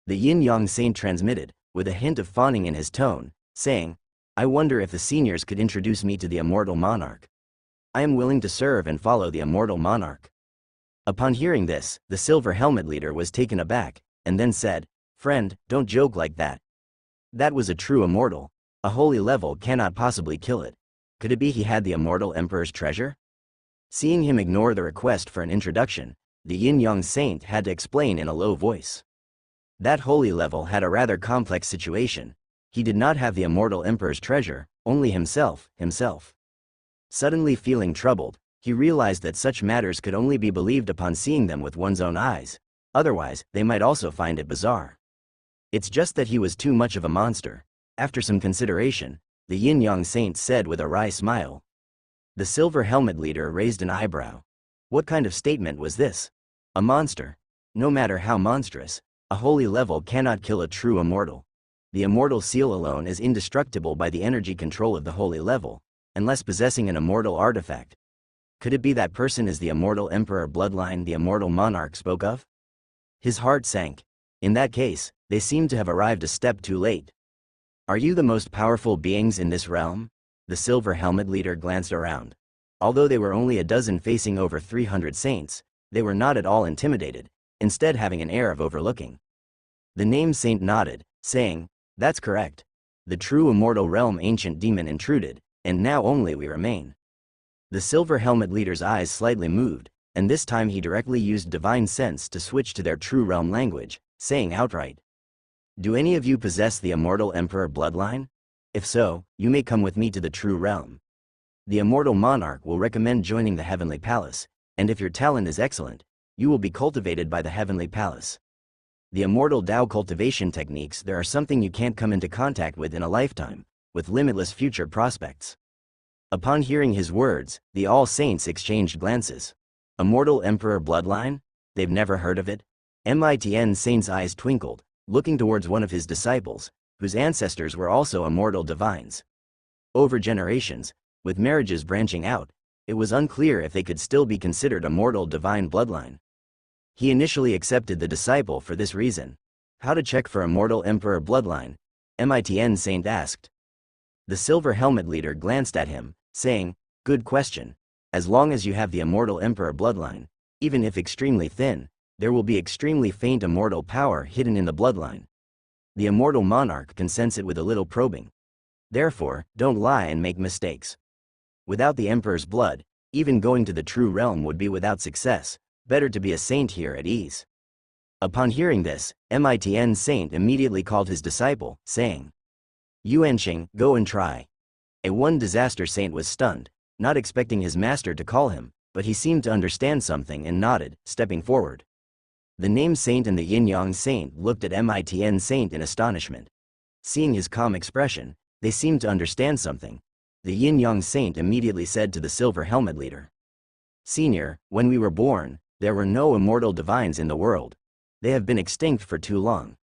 The yin-yang saint transmitted, with a hint of fawning in his tone, saying, "I wonder if the seniors could introduce me to the immortal monarch. I am willing to serve and follow the immortal monarch." Upon hearing this, the silver helmet leader was taken aback, and then said, "Friend, don't joke like that. That was a true immortal. A holy level cannot possibly kill it. Could it be he had the immortal emperor's treasure?" Seeing him ignore the request for an introduction, the yin-yang saint had to explain in a low voice. That holy level had a rather complex situation. He did not have the immortal emperor's treasure, only himself. Suddenly feeling troubled, he realized that such matters could only be believed upon seeing them with one's own eyes, otherwise they might also find it bizarre. It's just that he was too much of a monster. After some consideration, the yin-yang saint said with a wry smile. The silver helmet leader raised an eyebrow. What kind of statement was this? A monster? No matter how monstrous, a holy level cannot kill a true immortal. The immortal seal alone is indestructible by the energy control of the holy level, unless possessing an immortal artifact. Could it be that person is the immortal emperor bloodline the immortal monarch spoke of? His heart sank. In that case, they seemed to have arrived a step too late. Are you the most powerful beings in this realm? The silver helmet leader glanced around. Although they were only a dozen facing over 300 saints, they were not at all intimidated, instead having an air of overlooking. The named saint nodded, saying, "That's correct. The true immortal realm ancient demon intruded, and now only we remain." The silver helmet leader's eyes slightly moved, and this time he directly used divine sense to switch to their true realm language, saying outright, "Do any of you possess the immortal emperor bloodline? If so, you may come with me to the true realm. The immortal monarch will recommend joining the heavenly palace, and if your talent is excellent, you will be cultivated by the heavenly palace. The immortal Tao cultivation techniques there are something you can't come into contact with in a lifetime, with limitless future prospects." Upon hearing his words, the all saints exchanged glances. Immortal emperor bloodline? They've never heard of it? Mitn saint's eyes twinkled, looking towards one of his disciples, whose ancestors were also immortal divines. Over generations, with marriages branching out, it was unclear if they could still be considered immortal divine bloodline. He initially accepted the disciple for this reason. How to check for immortal emperor bloodline? Mitn saint asked. The silver helmet leader glanced at him, saying, "Good question. As long as you have the immortal emperor bloodline, even if extremely thin, there will be extremely faint immortal power hidden in the bloodline. The immortal monarch can sense it with a little probing. Therefore, don't lie and make mistakes. Without the emperor's blood, even going to the true realm would be without success. Better to be a saint here at ease." Upon hearing this, Mitn saint immediately called his disciple, saying, "Yuanqing, go and try." A one disaster saint was stunned, not expecting his master to call him, but he seemed to understand something and nodded, stepping forward. The named saint and the yin-yang saint looked at Mitn saint in astonishment. Seeing his calm expression, they seemed to understand something. The yin-yang saint immediately said to the silver helmet leader, "Senior, when we were born, there were no immortal divines in the world. They have been extinct for too long.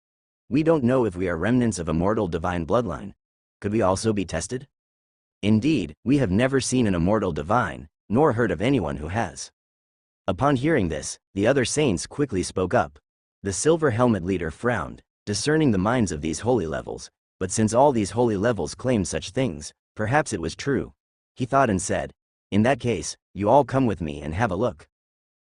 We don't know if we are remnants of immortal divine bloodline. Could we also be tested? Indeed, we have never seen an immortal divine, nor heard of anyone who has." Upon hearing this, the other saints quickly spoke up. The silver helmet leader frowned, discerning the minds of these holy levels, but since all these holy levels claimed such things, perhaps it was true. He thought and said, "In that case, you all come with me and have a look."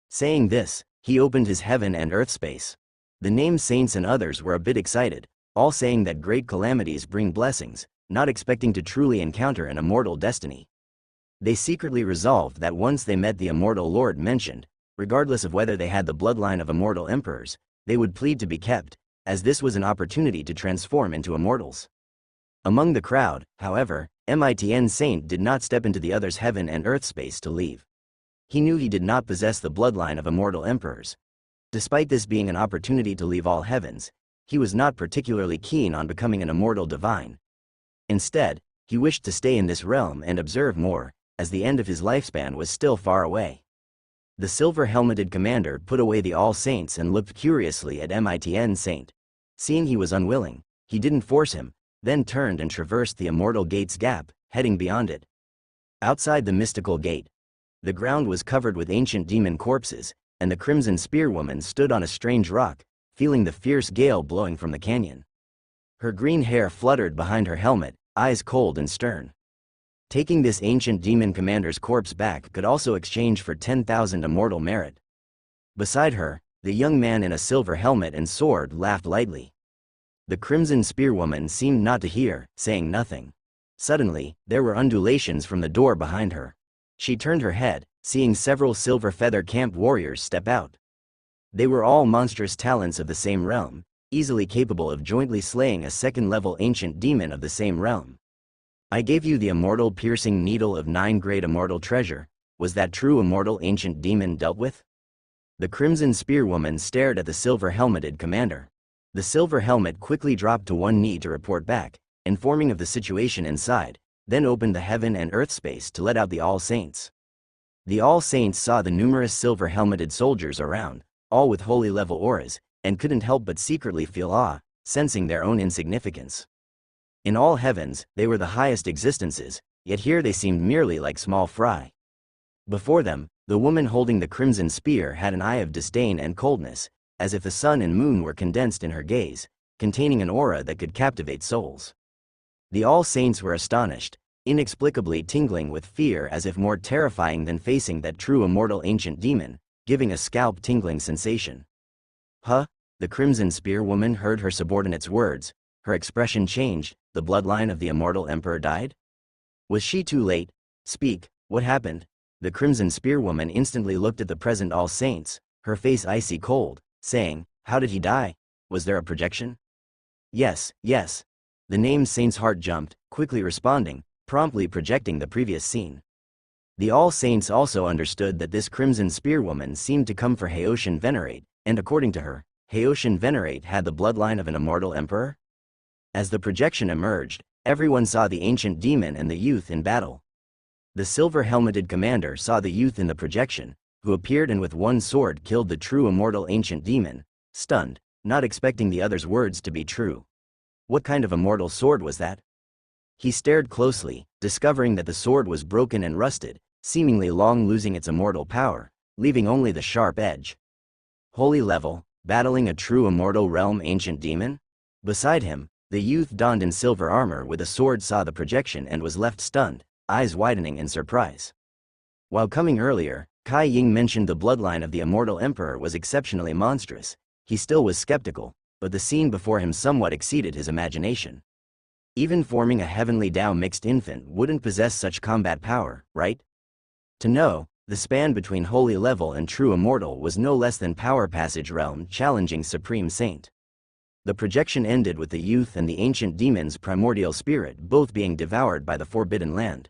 Saying this, he opened his heaven and earth space. The named saints and others were a bit excited, all saying that great calamities bring blessings, not expecting to truly encounter an immortal destiny. They secretly resolved that once they met the immortal Lord mentioned, regardless of whether they had the bloodline of immortal emperors, they would plead to be kept, as this was an opportunity to transform into immortals. Among the crowd, however, Mitn Saint did not step into the other's heaven and earth space to leave. He knew he did not possess the bloodline of immortal emperors. Despite this being an opportunity to leave all heavens, he was not particularly keen on becoming an immortal divine. Instead, he wished to stay in this realm and observe more, as the end of his lifespan was still far away. The silver-helmeted commander put away the All Saints and looked curiously at Mitn Saint. Seeing he was unwilling, he didn't force him, then turned and traversed the immortal gate's gap, heading beyond it. Outside the mystical gate, the ground was covered with ancient demon corpses, and the Crimson Spear Woman stood on a strange rock, feeling the fierce gale blowing from the canyon. Her green hair fluttered behind her helmet, eyes cold and stern. Taking this ancient demon commander's corpse back could also exchange for 10,000 immortal merit. Beside her, the young man in a silver helmet and sword laughed lightly. The Crimson Spear Woman seemed not to hear, saying nothing. Suddenly, there were undulations from the door behind her. She turned her head, seeing several silver feather camp warriors step out. They were all monstrous talents of the same realm, easily capable of jointly slaying a second-level ancient demon of the same realm. I gave you the immortal piercing needle of 9 great immortal treasure. Was that true immortal ancient demon dealt with? The Crimson Spear Woman stared at the silver-helmeted commander. The silver helmet quickly dropped to one knee to report back, informing of the situation inside, then opened the heaven and earth space to let out the All Saints. The All Saints saw the numerous silver-helmeted soldiers around, all with holy-level auras, and couldn't help but secretly feel awe, sensing their own insignificance. In all heavens, they were the highest existences, yet here they seemed merely like small fry. Before them, the woman holding the crimson spear had an eye of disdain and coldness, as if the sun and moon were condensed in her gaze, containing an aura that could captivate souls. The All Saints were astonished, inexplicably tingling with fear, as if more terrifying than facing that true immortal ancient demon, giving a scalp-tingling sensation. Huh? The Crimson Spear Woman heard her subordinate's words. Her expression changed. The bloodline of the immortal emperor died? Was she too late? Speak, what happened? The Crimson Spear Woman instantly looked at the present All Saints, her face icy cold, saying, how did he die? Was there a projection? Yes, yes. The named Saint's heart jumped, quickly responding, promptly projecting the previous scene. The All Saints also understood that this Crimson Spear Woman seemed to come for Haoshan Venerate, and according to her, Haoshan Venerate had the bloodline of an immortal emperor? As the projection emerged, everyone saw the ancient demon and the youth in battle. The silver-helmeted commander saw the youth in the projection, who appeared and with one sword killed the true immortal ancient demon, stunned, not expecting the other's words to be true. What kind of immortal sword was that? He stared closely, discovering that the sword was broken and rusted, seemingly long losing its immortal power, leaving only the sharp edge. Holy level, battling a true immortal realm ancient demon? Beside him, the youth donned in silver armor with a sword saw the projection and was left stunned, eyes widening in surprise. While coming earlier, Kai Ying mentioned the bloodline of the immortal emperor was exceptionally monstrous. He still was skeptical, but the scene before him somewhat exceeded his imagination. Even forming a heavenly Tao mixed infant wouldn't possess such combat power, right? To know, the span between holy level and true immortal was no less than power passage realm challenging Supreme Saint. The projection ended with the youth and the ancient demon's primordial spirit both being devoured by the Forbidden Land.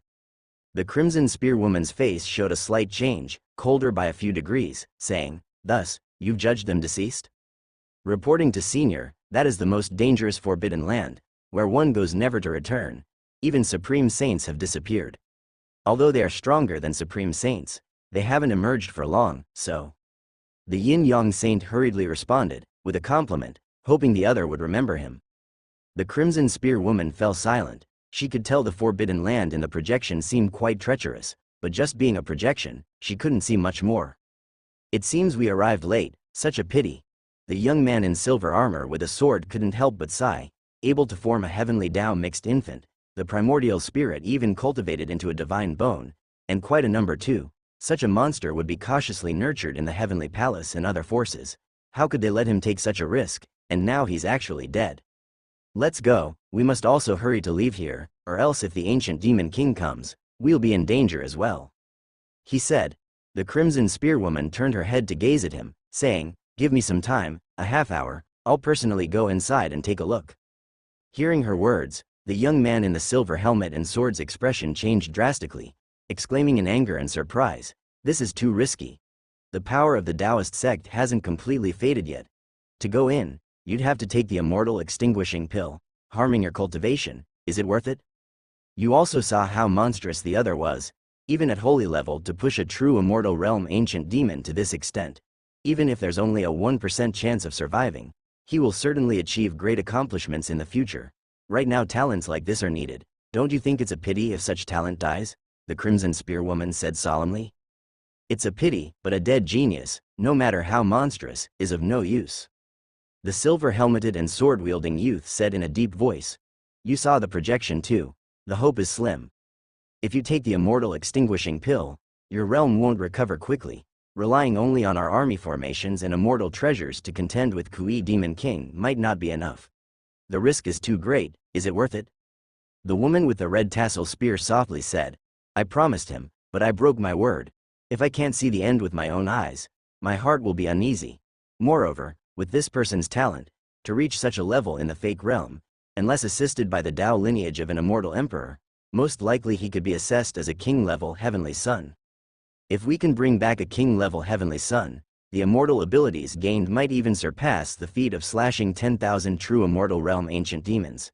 The Crimson Spear Woman's face showed a slight change, colder by a few degrees, saying, thus, you've judged them deceased? Reporting to Senior, that is the most dangerous Forbidden Land, where one goes never to return. Even Supreme Saints have disappeared. Although they are stronger than Supreme Saints, they haven't emerged for long, so. The Yin-Yang Saint hurriedly responded, with a compliment, hoping the other would remember him. The Crimson Spear Woman fell silent. She could tell the Forbidden Land in the projection seemed quite treacherous, but just being a projection, she couldn't see much more. It seems we arrived late, such a pity. The young man in silver armor with a sword couldn't help but sigh, able to form a heavenly Tao mixed infant, the primordial spirit even cultivated into a divine bone, and quite a number too. Such a monster would be cautiously nurtured in the heavenly palace and other forces. How could they let him take such a risk, and now he's actually dead? Let's go, we must also hurry to leave here, or else if the ancient demon king comes, we'll be in danger as well. He said. The Crimson Spear Woman turned her head to gaze at him, saying, give me some time, a half hour, I'll personally go inside and take a look. Hearing her words, The young man in the silver helmet and sword's expression changed drastically, exclaiming in anger and surprise, "This is too risky. The power of the Taoist sect hasn't completely faded yet. To go in, you'd have to take the immortal extinguishing pill, harming your cultivation. Is it worth it?" You also saw how monstrous the other was, even at holy level, to push a true immortal realm ancient demon to this extent. Even if there's only a 1% chance of surviving, he will certainly achieve great accomplishments in the future. Right now talents like this are needed. Don't you think it's a pity if such talent dies? The Crimson Spear woman said solemnly. It's a pity, but a dead genius, no matter how monstrous, is of no use. The silver-helmeted and sword-wielding youth said in a deep voice. You saw the projection too. The hope is slim. If you take the immortal extinguishing pill, your realm won't recover quickly. Relying only on our army formations and immortal treasures to contend with Kui Demon King might not be enough. The risk is too great. Is it worth it? The woman with the red tassel spear softly said. I promised him, but I broke my word. If I can't see the end with my own eyes, my heart will be uneasy. Moreover, with this person's talent, to reach such a level in the fake realm, unless assisted by the Tao lineage of an immortal emperor, most likely he could be assessed as a king-level heavenly son. If we can bring back a king-level heavenly son, the immortal abilities gained might even surpass the feat of slashing 10,000 true immortal realm ancient demons.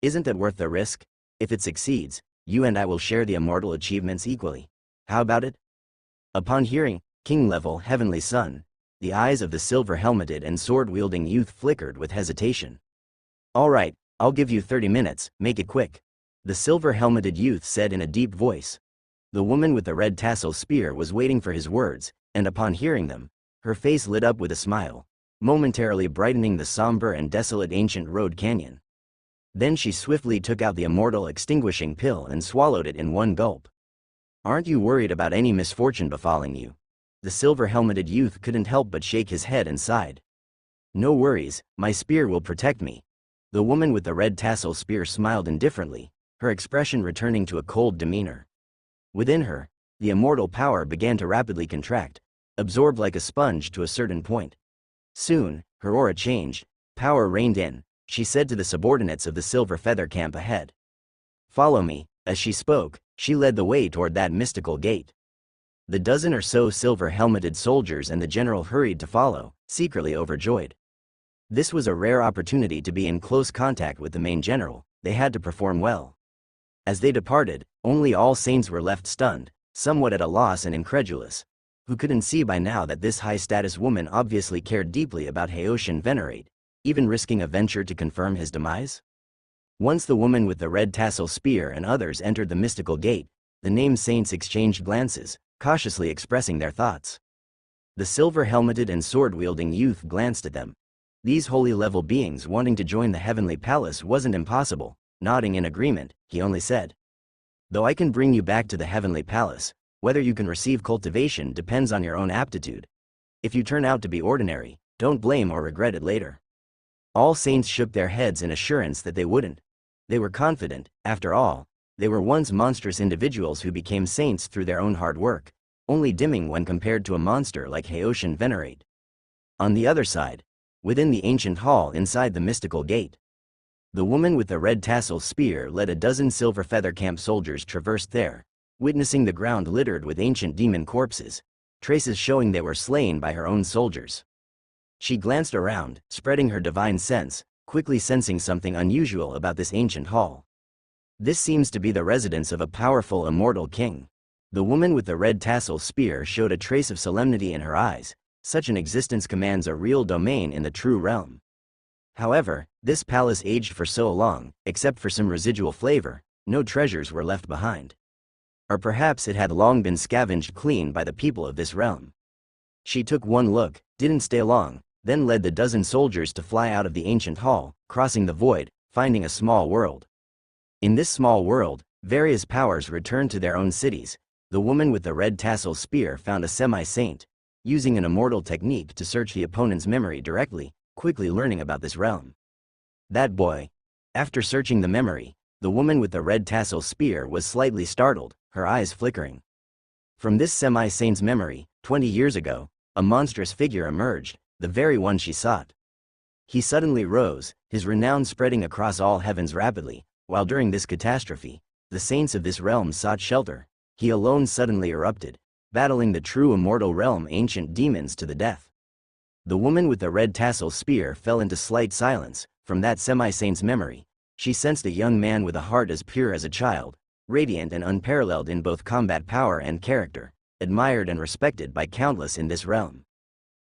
Isn't that worth the risk? If it succeeds, you and I will share the immortal achievements equally. How about it? Upon hearing, king-level heavenly son, the eyes of the silver-helmeted and sword-wielding youth flickered with hesitation. All right, I'll give you 30 minutes, make it quick. The silver-helmeted youth said in a deep voice. The woman with the red tassel spear was waiting for his words, and upon hearing them, her face lit up with a smile, momentarily brightening the somber and desolate ancient road canyon. Then she swiftly took out the immortal extinguishing pill and swallowed it in one gulp. Aren't you worried about any misfortune befalling you? The silver-helmeted youth couldn't help but shake his head and sighed. No worries, my spear will protect me. The woman with the red tassel spear smiled indifferently, her expression returning to a cold demeanor. Within her, the immortal power began to rapidly contract, absorbed like a sponge to a certain point. Soon, her aura changed, power reigned in. She said to the subordinates of the Silver Feather camp ahead. Follow me. As she spoke, she led the way toward that mystical gate. The dozen or so silver-helmeted soldiers and the general hurried to follow, secretly overjoyed. This was a rare opportunity to be in close contact with the main general. They had to perform well. As they departed, only All Saints were left stunned, somewhat at a loss and incredulous. Who couldn't see by now that this high-status woman obviously cared deeply about Haoshin Venerate, even risking a venture to confirm his demise? Once the woman with the red tassel spear and others entered the mystical gate, the named saints exchanged glances, cautiously expressing their thoughts. The silver-helmeted and sword-wielding youth glanced at them. These holy-level beings wanting to join the heavenly palace wasn't impossible. Nodding in agreement, he only said, though I can bring you back to the heavenly palace, whether you can receive cultivation depends on your own aptitude. If you turn out to be ordinary, don't blame or regret it later. All Saints shook their heads in assurance that they wouldn't. They were confident, after all, they were once monstrous individuals who became saints through their own hard work, only dimming when compared to a monster like Haoshin Venerate. On the other side, within the ancient hall inside the mystical gate, the woman with the red tassel spear led a dozen Silver Feather camp soldiers traversed there, witnessing the ground littered with ancient demon corpses, traces showing they were slain by her own soldiers. She glanced around, spreading her divine sense, quickly sensing something unusual about this ancient hall. This seems to be the residence of a powerful immortal king. The woman with the red tassel spear showed a trace of solemnity in her eyes. Such an existence commands a real domain in the true realm. However, this palace aged for so long, except for some residual flavor, no treasures were left behind. Or perhaps it had long been scavenged clean by the people of this realm. She took one look, didn't stay long, then led the dozen soldiers to fly out of the ancient hall, crossing the void, finding a small world. In this small world, various powers returned to their own cities. The woman with the red tassel spear found a semi-saint, using an immortal technique to search the opponent's memory directly, quickly learning about this realm. That boy. After searching the memory, the woman with the red tassel spear was slightly startled, her eyes flickering. From this semi-saint's memory, 20 years ago, a monstrous figure emerged, the very one she sought. He suddenly rose, his renown spreading across all heavens rapidly, While during this catastrophe, the saints of this realm sought shelter, he alone suddenly erupted, battling the true immortal realm ancient demons to the death. The woman with the red tassel spear fell into slight silence. From that semi-saint's memory, she sensed a young man with a heart as pure as a child, radiant and unparalleled in both combat power and character, admired and respected by countless in this realm.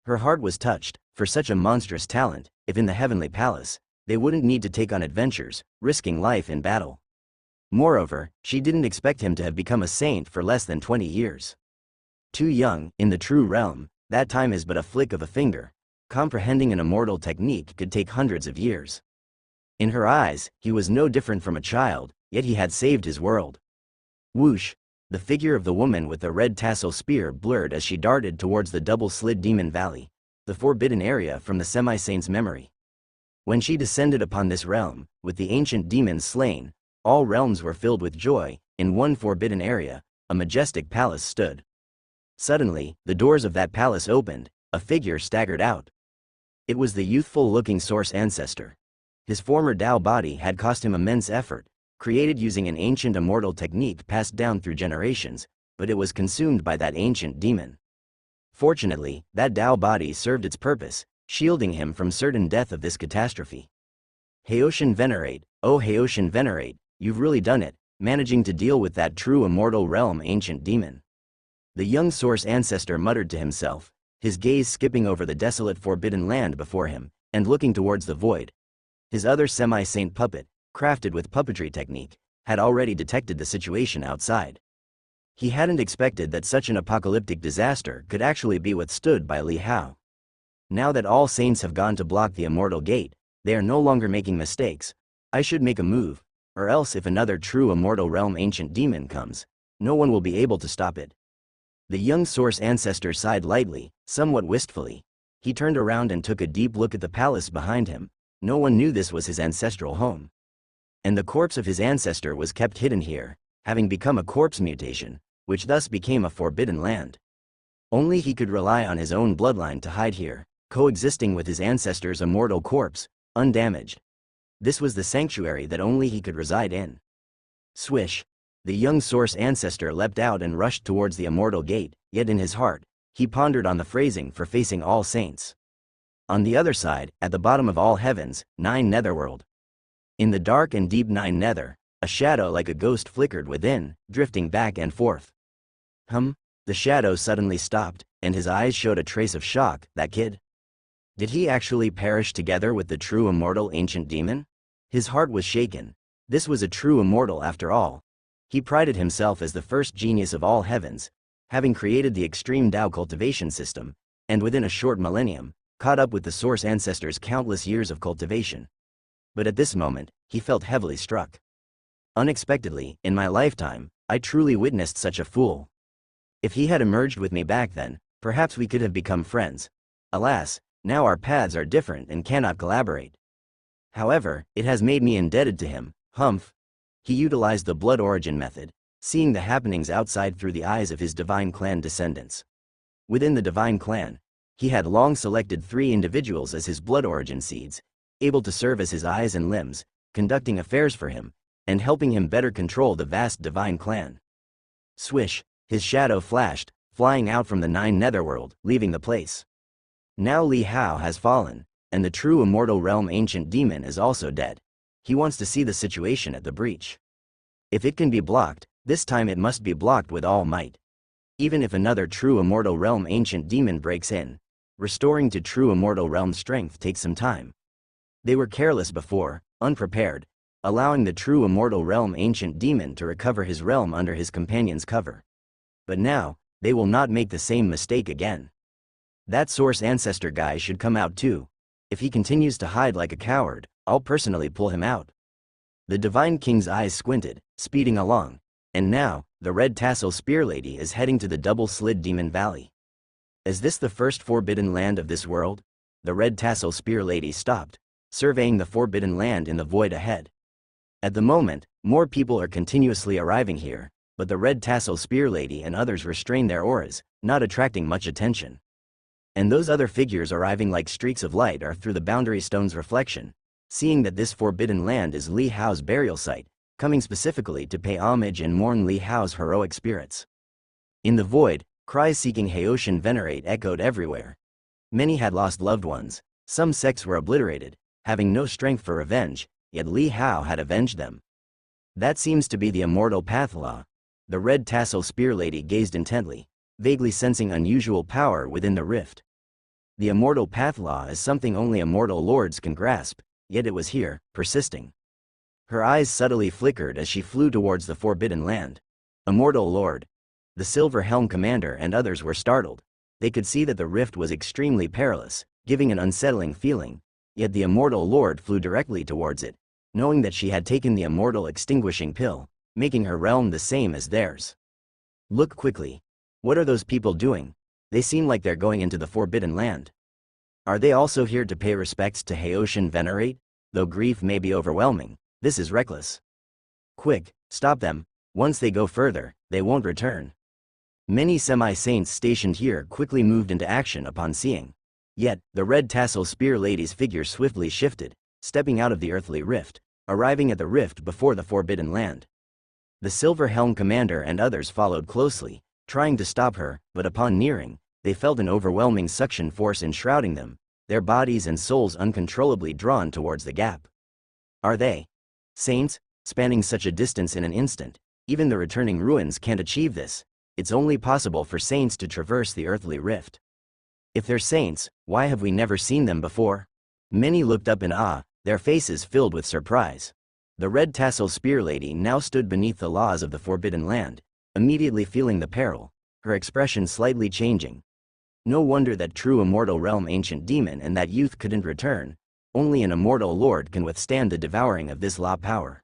Her heart was touched. For such a monstrous talent, if in the heavenly palace, they wouldn't need to take on adventures, risking life in battle. Moreover, she didn't expect him to have become a saint for less than 20 years. Too young, in the true realm, that time is but a flick of a finger. Comprehending an immortal technique could take hundreds of years. In her eyes, he was no different from a child, yet he had saved his world. Whoosh! The figure of the woman with the red tassel spear blurred as she darted towards the double-slid demon valley, the forbidden area from the semi-saint's memory. When she descended upon this realm, with the ancient demons slain, all realms were filled with joy. In one forbidden area, a majestic palace stood. Suddenly, the doors of that palace opened, a figure staggered out. It was the youthful-looking source ancestor. His former Tao body had cost him immense effort, created using an ancient immortal technique passed down through generations, but it was consumed by that ancient demon. Fortunately, that Tao body served its purpose, shielding him from certain death of this catastrophe. Haoshan Venerate, oh Haoshan Venerate, you've really done it, managing to deal with that true immortal realm ancient demon. The young source ancestor muttered to himself, his gaze skipping over the desolate forbidden land before him, and looking towards the void. His other semi-saint puppet, crafted with puppetry technique, had already detected the situation outside. He hadn't expected that such an apocalyptic disaster could actually be withstood by Li Hao. Now that all saints have gone to block the immortal gate, they are no longer making mistakes. I should make a move, or else if another true immortal realm ancient demon comes, no one will be able to stop it. The young source ancestor sighed lightly, somewhat wistfully. He turned around and took a deep look at the palace behind him. No one knew this was his ancestral home. And the corpse of his ancestor was kept hidden here, having become a corpse mutation, which thus became a forbidden land. Only he could rely on his own bloodline to hide here, coexisting with his ancestor's immortal corpse, undamaged. This was the sanctuary that only he could reside in. Swish! The young source ancestor leapt out and rushed towards the immortal gate, yet in his heart, he pondered on the phrasing for facing all saints. On the other side, at the bottom of all heavens, 9 Netherworld. In the dark and deep 9 Nether, a shadow like a ghost flickered within, drifting back and forth. The shadow suddenly stopped, and his eyes showed a trace of shock. That kid? Did he actually perish together with the true immortal ancient demon? His heart was shaken. This was a true immortal after all. He prided himself as the first genius of all heavens, having created the extreme Tao cultivation system, and within a short millennium, caught up with the source ancestor's countless years of cultivation. But at this moment, he felt heavily struck. Unexpectedly, in my lifetime, I truly witnessed such a fool. If he had emerged with me back then, perhaps we could have become friends. Alas, now our paths are different and cannot collaborate. However, it has made me indebted to him. He utilized the blood origin method, seeing the happenings outside through the eyes of his divine clan descendants. Within the divine clan, he had long selected 3 individuals as his blood origin seeds, able to serve as his eyes and limbs, conducting affairs for him, and helping him better control the vast divine clan. Swish! His shadow flashed, flying out from the 9 Netherworld, leaving the place. Now Li Hao has fallen, and the true immortal realm ancient demon is also dead. He wants to see the situation at the breach. If it can be blocked, this time it must be blocked with all might. Even if another true immortal realm ancient demon breaks in, restoring to true immortal realm strength takes some time. They were careless before, unprepared, allowing the true immortal realm ancient demon to recover his realm under his companion's cover. But now, they will not make the same mistake again. That source ancestor guy should come out too. If he continues to hide like a coward, I'll personally pull him out. The Divine King's eyes squinted, speeding along, and now, the red tassel spear lady is heading to the double-slid demon valley. Is this the first forbidden land of this world? The red tassel spear lady stopped, surveying the forbidden land in the void ahead. At the moment, more people are continuously arriving here, but the red tassel spear lady and others restrain their auras, not attracting much attention. And those other figures arriving like streaks of light are through the boundary stone's reflection, seeing that this forbidden land is Li Hao's burial site, coming specifically to pay homage and mourn Li Hao's heroic spirits. In the void, cries seeking Haoshan venerate echoed everywhere. Many had lost loved ones, some sects were obliterated, having no strength for revenge, yet Li Hao had avenged them. That seems to be the immortal path law. The red tassel spear lady gazed intently, vaguely sensing unusual power within the rift. The immortal path law is something only immortal lords can grasp, yet it was here, persisting. Her eyes subtly flickered as she flew towards the forbidden land. Immortal lord. The Silver Helm commander and others were startled. They could see that the rift was extremely perilous, giving an unsettling feeling, yet the immortal lord flew directly towards it, knowing that she had taken the immortal extinguishing pill, making her realm the same as theirs. Look quickly. What are those people doing? They seem like they're going into the forbidden land. Are they also here to pay respects to Haoshan venerate? Though grief may be overwhelming, this is reckless. Quick, stop them. Once they go further, they won't return. Many semi-saints stationed here quickly moved into action upon seeing. Yet, the red tassel spear lady's figure swiftly shifted, stepping out of the earthly rift, arriving at the rift before the forbidden land. The Silver Helm commander and others followed closely, trying to stop her, but upon nearing, they felt an overwhelming suction force enshrouding them, their bodies and souls uncontrollably drawn towards the gap. Are they saints, spanning such a distance in an instant? Even the returning ruins can't achieve this. It's only possible for saints to traverse the earthly rift. If they're saints, why have we never seen them before? Many looked up in awe, their faces filled with surprise. The red tassel spear lady now stood beneath the laws of the forbidden land, immediately feeling the peril, her expression slightly changing. No wonder that true immortal realm ancient demon and that youth couldn't return. Only an immortal lord can withstand the devouring of this law power.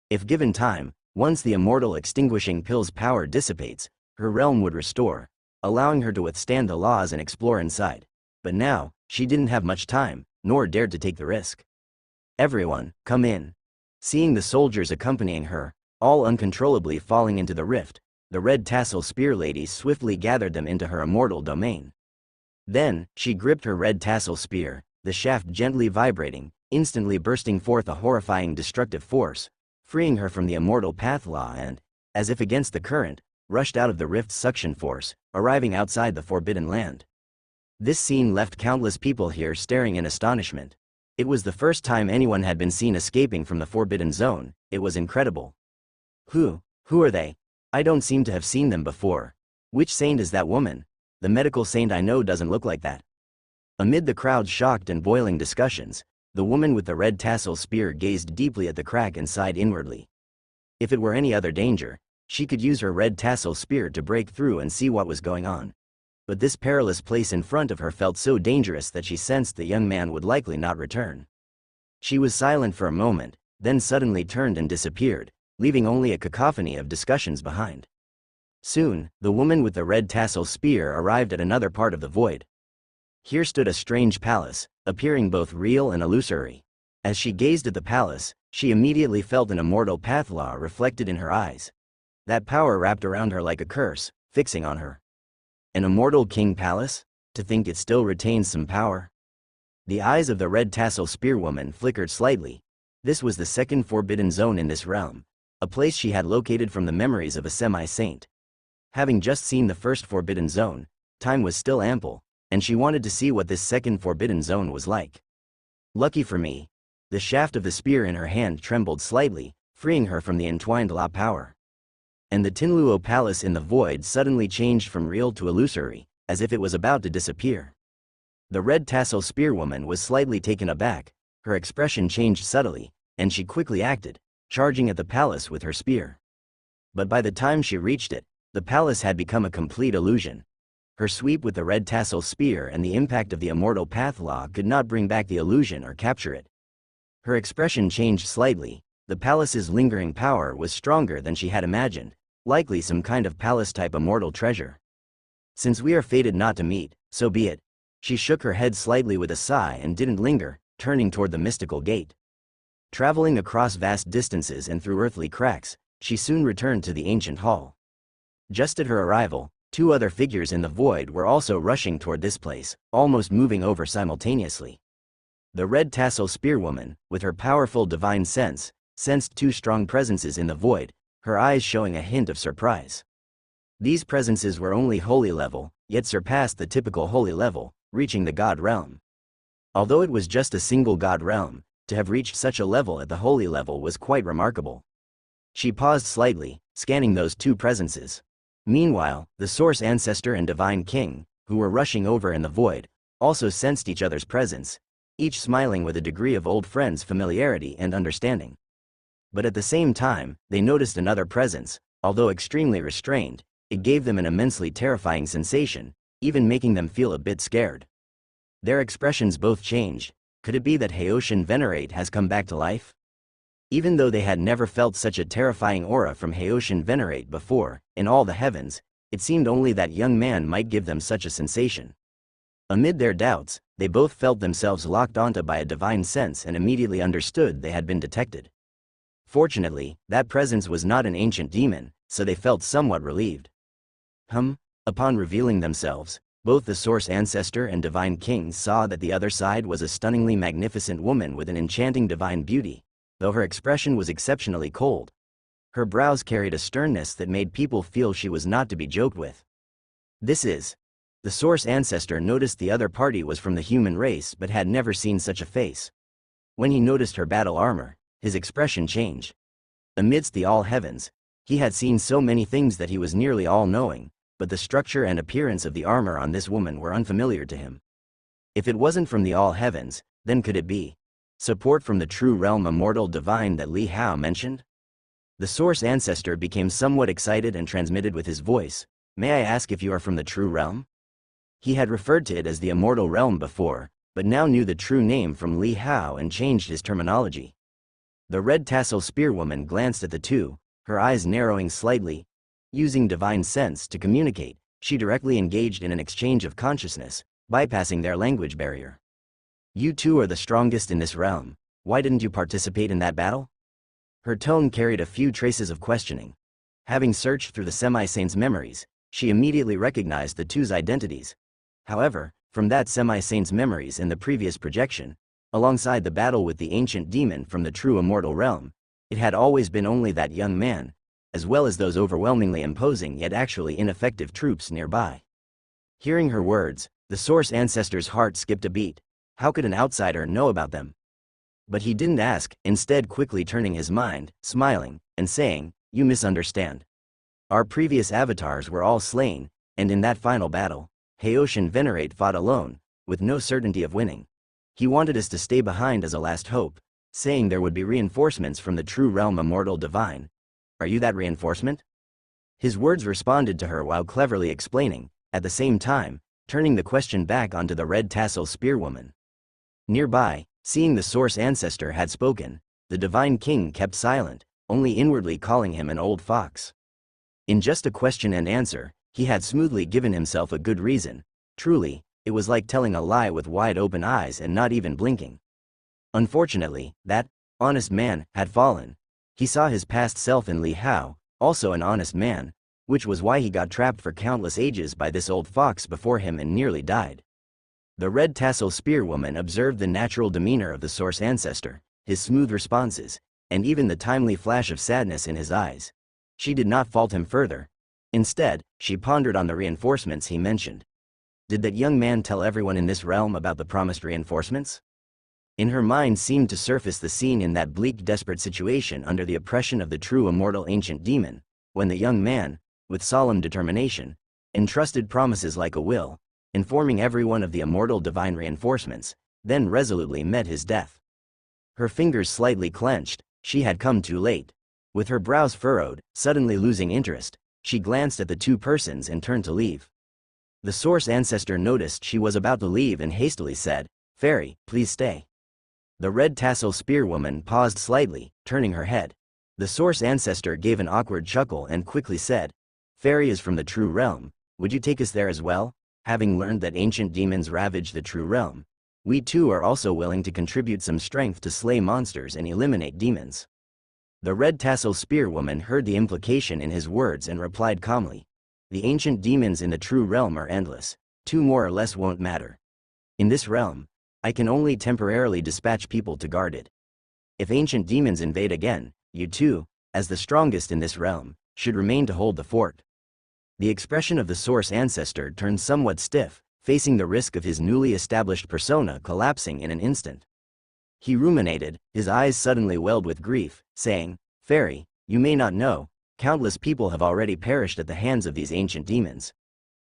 If given time, once the immortal extinguishing pill's power dissipates, her realm would restore, allowing her to withstand the laws and explore inside. But now, she didn't have much time, nor dared to take the risk. Everyone, come in. Seeing the soldiers accompanying her, all uncontrollably falling into the rift, the red tassel spear lady swiftly gathered them into her immortal domain. Then, she gripped her red tassel spear, the shaft gently vibrating, instantly bursting forth a horrifying destructive force, freeing her from the immortal path law and, as if against the current, rushed out of the rift's suction force, arriving outside the forbidden land. This scene left countless people here staring in astonishment. It was the first time anyone had been seen escaping from the forbidden zone. It was incredible. Who are they? I don't seem to have seen them before. Which saint is that woman? The medical saint I know doesn't look like that. Amid the crowd's shocked and boiling discussions, the woman with the red tassel spear gazed deeply at the crack and sighed inwardly. If it were any other danger, she could use her red tassel spear to break through and see what was going on. But this perilous place in front of her felt so dangerous that she sensed the young man would likely not return. She was silent for a moment, then suddenly turned and disappeared, leaving only a cacophony of discussions behind. Soon, the woman with the red tassel spear arrived at another part of the void. Here stood a strange palace, appearing both real and illusory. As she gazed at the palace, she immediately felt an immortal path law reflected in her eyes. That power wrapped around her like a curse, fixing on her. An immortal king palace? To think it still retains some power? The eyes of the red tassel spearwoman flickered slightly. This was the second forbidden zone in this realm, a place she had located from the memories of a semi-saint. Having just seen the first forbidden zone, time was still ample, and she wanted to see what this second forbidden zone was like. Lucky for me. The shaft of the spear in her hand trembled slightly, freeing her from the entwined law power. And the Tinluo palace in the void suddenly changed from real to illusory, as if it was about to disappear. The red tassel spearwoman was slightly taken aback, her expression changed subtly, and she quickly acted, charging at the palace with her spear. But by the time she reached it, the palace had become a complete illusion. Her sweep with the red tassel spear and the impact of the immortal path law could not bring back the illusion or capture it. Her expression changed slightly. The palace's lingering power was stronger than she had imagined, likely some kind of palace-type immortal treasure. Since we are fated not to meet, so be it. She shook her head slightly with a sigh and didn't linger, turning toward the mystical gate. Traveling across vast distances and through earthly cracks, she soon returned to the ancient hall. Just at her arrival, two other figures in the void were also rushing toward this place, almost moving over simultaneously. The red tassel spearwoman, with her powerful divine sense, sensed two strong presences in the void, her eyes showing a hint of surprise. These presences were only holy level, yet surpassed the typical holy level, reaching the god realm. Although it was just a single god realm, to have reached such a level at the holy level was quite remarkable. She paused slightly, scanning those two presences. Meanwhile, the Source Ancestor and Divine King, who were rushing over in the void, also sensed each other's presence, each smiling with a degree of old friends' familiarity and understanding. But at the same time, they noticed another presence. Although extremely restrained, it gave them an immensely terrifying sensation, even making them feel a bit scared. Their expressions both changed. Could it be that Haoshan Venerate has come back to life? Even though they had never felt such a terrifying aura from Haoshan Venerate before, in all the heavens, it seemed only that young man might give them such a sensation. Amid their doubts, they both felt themselves locked onto by a divine sense and immediately understood they had been detected. Fortunately, that presence was not an ancient demon, so they felt somewhat relieved. Upon revealing themselves, both the Source Ancestor and Divine King saw that the other side was a stunningly magnificent woman with an enchanting divine beauty, though her expression was exceptionally cold. Her brows carried a sternness that made people feel she was not to be joked with. The Source Ancestor noticed the other party was from the human race but had never seen such a face. When he noticed her battle armor, his expression changed. Amidst the all heavens, he had seen so many things that he was nearly all-knowing, but the structure and appearance of the armor on this woman were unfamiliar to him. If it wasn't from the all heavens, then could it be support from the true realm immortal divine that Li Hao mentioned? The Source Ancestor became somewhat excited and transmitted with his voice, "May I ask if you are from the true realm?" He had referred to it as the immortal realm before, but now knew the true name from Li Hao and changed his terminology. The red tassel spearwoman glanced at the two, her eyes narrowing slightly. Using divine sense to communicate, she directly engaged in an exchange of consciousness, bypassing their language barrier. "You two are the strongest in this realm. Why didn't you participate in that battle?" Her tone carried a few traces of questioning. Having searched through the semi-saint's memories, she immediately recognized the two's identities. However, from that semi-saint's memories in the previous projection, alongside the battle with the ancient demon from the true immortal realm, it had always been only that young man, as well as those overwhelmingly imposing yet actually ineffective troops nearby. Hearing her words, the Source Ancestor's heart skipped a beat. How could an outsider know about them? But he didn't ask, instead quickly turning his mind, smiling, and saying, "You misunderstand. Our previous avatars were all slain, and in that final battle, Haoshan Venerate fought alone, with no certainty of winning. He wanted us to stay behind as a last hope, saying there would be reinforcements from the true realm immortal divine. Are you that reinforcement?" His words responded to her while cleverly explaining, at the same time, turning the question back onto the red tassel spearwoman. Nearby, seeing the Source Ancestor had spoken, the Divine King kept silent, only inwardly calling him an old fox. In just a question and answer, he had smoothly given himself a good reason. Truly, it was like telling a lie with wide open eyes and not even blinking. Unfortunately, that honest man had fallen. He saw his past self in Li Hao, also an honest man, which was why he got trapped for countless ages by this old fox before him and nearly died. The red tassel spearwoman observed the natural demeanor of the Source Ancestor, his smooth responses, and even the timely flash of sadness in his eyes. She did not fault him further. Instead, she pondered on the reinforcements he mentioned. Did that young man tell everyone in this realm about the promised reinforcements? In her mind seemed to surface the scene in that bleak, desperate situation under the oppression of the true immortal ancient demon, when the young man, with solemn determination, entrusted promises like a will, informing everyone of the immortal divine reinforcements, then resolutely met his death. Her fingers slightly clenched, she had come too late. With her brows furrowed, suddenly losing interest, she glanced at the two persons and turned to leave. The Source Ancestor noticed she was about to leave and hastily said, "Fairy, please stay." The red tassel spearwoman paused slightly, turning her head. The Source Ancestor gave an awkward chuckle and quickly said, "Fairy is from the true realm. Would you take us there as well? Having learned that ancient demons ravage the true realm, we too are also willing to contribute some strength to slay monsters and eliminate demons." The red tassel spearwoman heard the implication in his words and replied calmly, "The ancient demons in the true realm are endless. Two more or less won't matter. In this realm, I can only temporarily dispatch people to guard it. If ancient demons invade again, you too, as the strongest in this realm, should remain to hold the fort." The expression of the Source Ancestor turned somewhat stiff, facing the risk of his newly established persona collapsing in an instant. He ruminated, his eyes suddenly welled with grief, saying, "Fairy, you may not know, countless people have already perished at the hands of these ancient demons.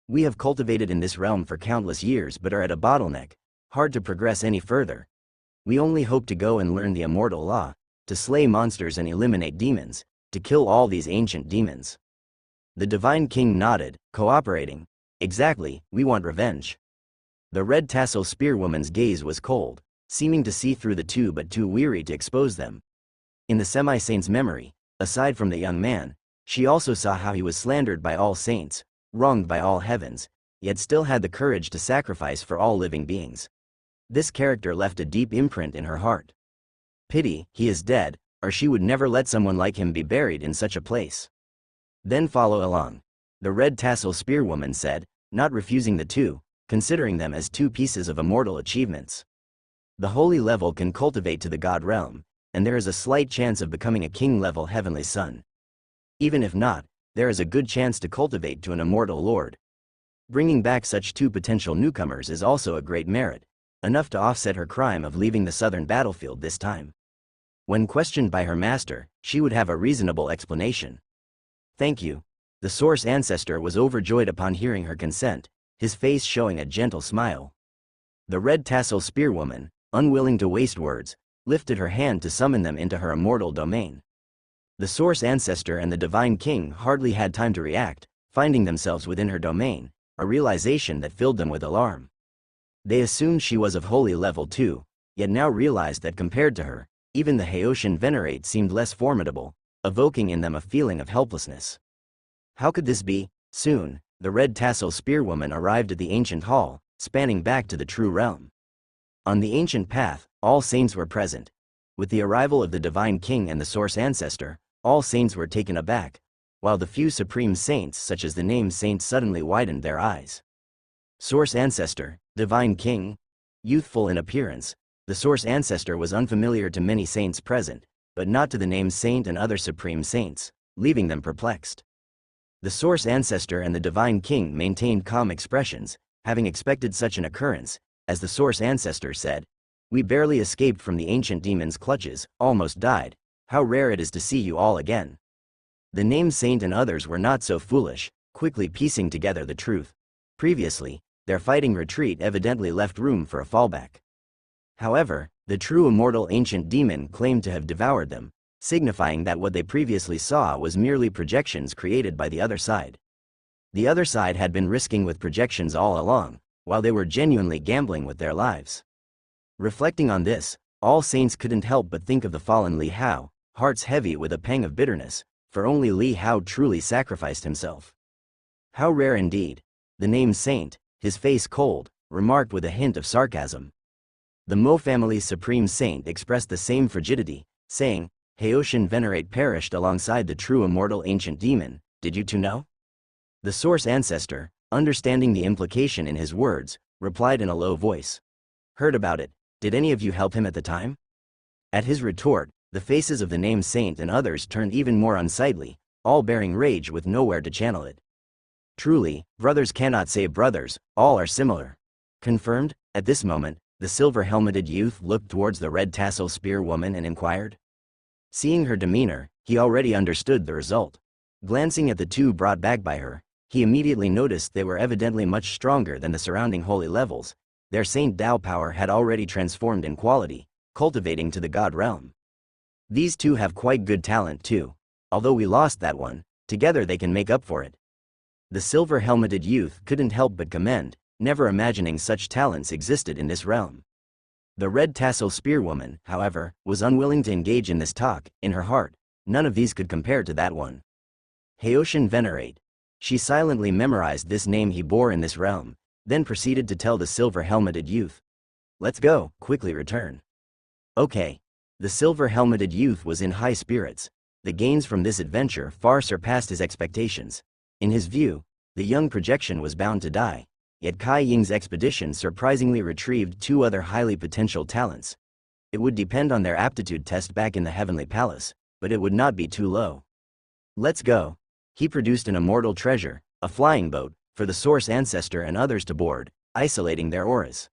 We have cultivated in this realm for countless years but are at a bottleneck, hard to progress any further. We only hope to go and learn the immortal law, to slay monsters and eliminate demons, to kill all these ancient demons." The Divine King nodded, cooperating. "Exactly, we want revenge." The red tassel spearwoman's gaze was cold, seeming to see through the two but too weary to expose them. In the semi-saint's memory, aside from the young man, she also saw how he was slandered by all saints, wronged by all heavens, yet still had the courage to sacrifice for all living beings. This character left a deep imprint in her heart. Pity, he is dead, or she would never let someone like him be buried in such a place. "Then follow along," the red tassel spearwoman said, not refusing the two, considering them as two pieces of immortal achievements. The holy level can cultivate to the god realm, and there is a slight chance of becoming a king-level heavenly son. Even if not, there is a good chance to cultivate to an immortal lord. Bringing back such two potential newcomers is also a great merit, enough to offset her crime of leaving the southern battlefield this time. When questioned by her master, she would have a reasonable explanation. "Thank you." The Source Ancestor was overjoyed upon hearing her consent, his face showing a gentle smile. The red tassel spearwoman, unwilling to waste words, lifted her hand to summon them into her immortal domain. The Source Ancestor and the Divine King hardly had time to react, finding themselves within her domain, a realization that filled them with alarm. They assumed she was of holy level too, yet now realized that compared to her, even the Haoshan Venerate seemed less formidable, evoking in them a feeling of helplessness. How could this be? Soon, the red tassel spearwoman arrived at the ancient hall, spanning back to the true realm. On the ancient path, all saints were present. With the arrival of the Divine King and the Source Ancestor, all saints were taken aback, while the few supreme saints such as the named saint suddenly widened their eyes. Source Ancestor, Divine King. Youthful in appearance, the Source Ancestor was unfamiliar to many saints present, but not to the named saint and other supreme saints, leaving them perplexed. The Source Ancestor and the Divine King maintained calm expressions, having expected such an occurrence. As the Source Ancestor said, "We barely escaped from the ancient demon's clutches, almost died. How rare it is to see you all again." The named saint and others were not so foolish, quickly piecing together the truth. Previously, their fighting retreat evidently left room for a fallback. However, the true immortal ancient demon claimed to have devoured them, signifying that what they previously saw was merely projections created by the other side. The other side had been risking with projections all along, while they were genuinely gambling with their lives. Reflecting on this, all saints couldn't help but think of the fallen Li Hao, hearts heavy with a pang of bitterness, for only Li Hao truly sacrificed himself. How rare indeed, the named saint, his face cold, remarked with a hint of sarcasm. The Mo family's supreme saint expressed the same frigidity, saying, "Haoshan Venerate perished alongside the true immortal ancient demon, did you two know?" The Source Ancestor, understanding the implication in his words, replied in a low voice. "Heard about it. Did any of you help him at the time?" At his retort, the faces of the named saint and others turned even more unsightly, all bearing rage with nowhere to channel it. Truly, brothers cannot save brothers, all are similar. Confirmed. At this moment, the silver-helmeted youth looked towards the red tassel spearwoman and inquired. Seeing her demeanor, he already understood the result. Glancing at the two brought back by her, he immediately noticed they were evidently much stronger than the surrounding holy levels. Their Saint Tao power had already transformed in quality, cultivating to the god realm. These two have quite good talent too. Although we lost that one, together they can make up for it. The silver-helmeted youth couldn't help but commend, never imagining such talents existed in this realm. The red tassel spearwoman, however, was unwilling to engage in this talk. In her heart, none of these could compare to that one. Haoshan Venerate. She silently memorized this name he bore in this realm, then proceeded to tell the silver-helmeted youth. "Let's go, quickly return." Okay. The silver-helmeted youth was in high spirits. The gains from this adventure far surpassed his expectations. In his view, the young projection was bound to die. Yet Kai Ying's expedition surprisingly retrieved 2 other highly potential talents. It would depend on their aptitude test back in the Heavenly Palace, but it would not be too low. Let's go. He produced an immortal treasure, a flying boat, for the Source Ancestor and others to board, isolating their auras.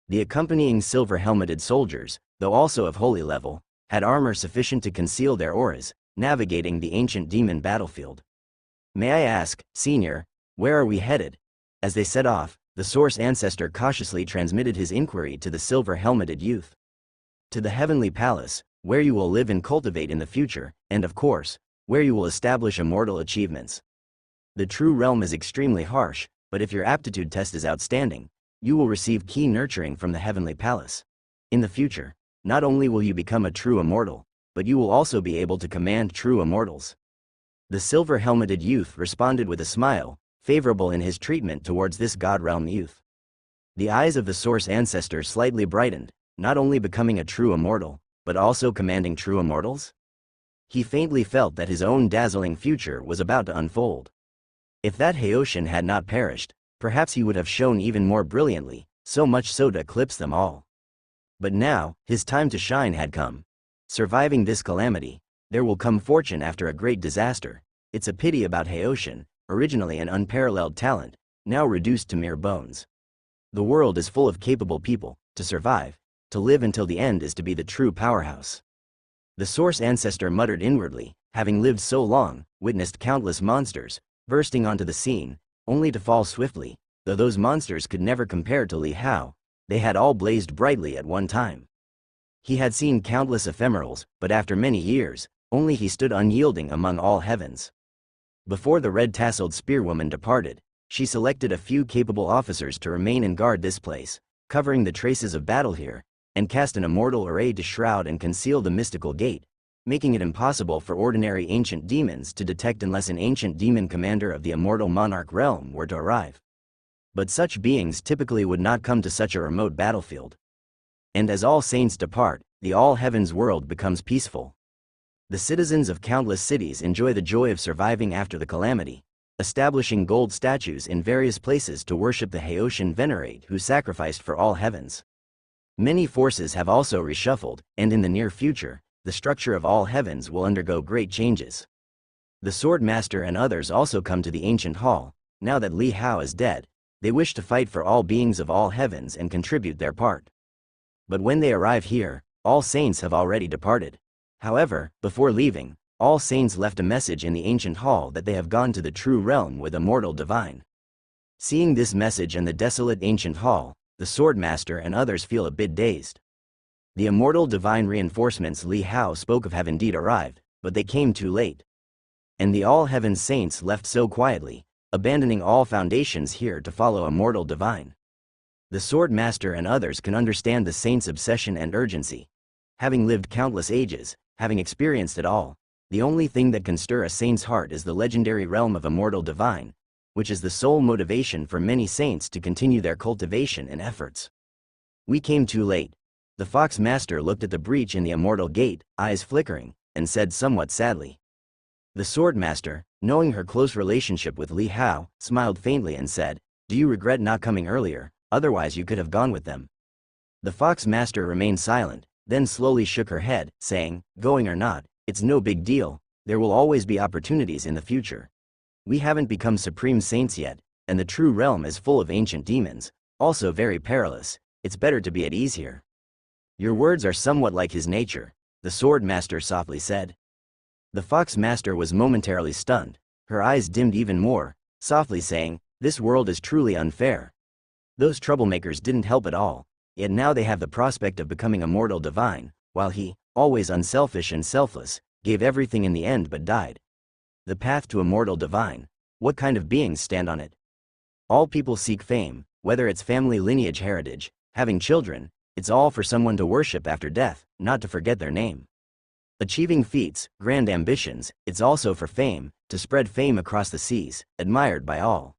The accompanying silver-helmeted soldiers, though also of holy level, had armor sufficient to conceal their auras, navigating the ancient demon battlefield. May I ask, Senior, where are we headed? As they set off, the Source Ancestor cautiously transmitted his inquiry to the silver-helmeted youth. To the Heavenly Palace, where you will live and cultivate in the future, and of course, where you will establish immortal achievements. The true realm is extremely harsh, but if your aptitude test is outstanding, you will receive key nurturing from the Heavenly Palace. In the future, not only will you become a true immortal, but you will also be able to command true immortals. The silver-helmeted youth responded with a smile, favorable in his treatment towards this God realm youth. The eyes of the Source Ancestor slightly brightened, not only becoming a true immortal, but also commanding true immortals? He faintly felt that his own dazzling future was about to unfold. If that Haoshin had not perished, perhaps he would have shone even more brilliantly, so much so to eclipse them all. But now, his time to shine had come. Surviving this calamity, there will come fortune after a great disaster. It's a pity about Haoshin, originally an unparalleled talent, now reduced to mere bones. The world is full of capable people. To survive, to live until the end is to be the true powerhouse. The Source Ancestor muttered inwardly, having lived so long, witnessed countless monsters, bursting onto the scene, only to fall swiftly, though those monsters could never compare to Li Hao, they had all blazed brightly at one time. He had seen countless ephemerals, but after many years, only he stood unyielding among all heavens. Before the red-tasseled spearwoman departed, she selected a few capable officers to remain and guard this place, covering the traces of battle here, and cast an immortal array to shroud and conceal the mystical gate, making it impossible for ordinary ancient demons to detect unless an ancient demon commander of the immortal monarch realm were to arrive. But such beings typically would not come to such a remote battlefield. And as all saints depart, the all-heavens world becomes peaceful. The citizens of countless cities enjoy the joy of surviving after the calamity, establishing gold statues in various places to worship the Haoshin venerate who sacrificed for all heavens. Many forces have also reshuffled, and in the near future, the structure of all heavens will undergo great changes. The Sword Master and others also come to the ancient hall. Now that Li Hao is dead, they wish to fight for all beings of all heavens and contribute their part. But when they arrive here, all saints have already departed. However, before leaving, all saints left a message in the ancient hall that they have gone to the true realm with immortal divine. Seeing this message in the desolate ancient hall, the Sword Master and others feel a bit dazed. The immortal divine reinforcements Li Hao spoke of have indeed arrived, but they came too late. And the all-heaven saints left so quietly, abandoning all foundations here to follow immortal divine. The Sword Master and others can understand the saints' obsession and urgency. Having lived countless ages, having experienced it all, the only thing that can stir a saint's heart is the legendary realm of immortal divine, which is the sole motivation for many saints to continue their cultivation and efforts. We came too late. The Fox Master looked at the breach in the immortal gate, eyes flickering, and said somewhat sadly. The Sword Master, knowing her close relationship with Li Hao, smiled faintly and said, "Do you regret not coming earlier? Otherwise you could have gone with them." The Fox Master remained silent, then slowly shook her head, saying, "Going or not, it's no big deal, there will always be opportunities in the future. We haven't become supreme saints yet, and the true realm is full of ancient demons, also very perilous. It's better to be at ease here." "Your words are somewhat like his nature," the Sword Master softly said. The Fox Master was momentarily stunned, her eyes dimmed even more, softly saying, "This world is truly unfair. Those troublemakers didn't help at all, yet now they have the prospect of becoming immortal divine, while he, always unselfish and selfless, gave everything in the end but died. The path to immortal divine, what kind of beings stand on it? All people seek fame, whether it's family lineage heritage, having children, it's all for someone to worship after death, not to forget their name. Achieving feats, grand ambitions, it's also for fame, to spread fame across the seas, admired by all.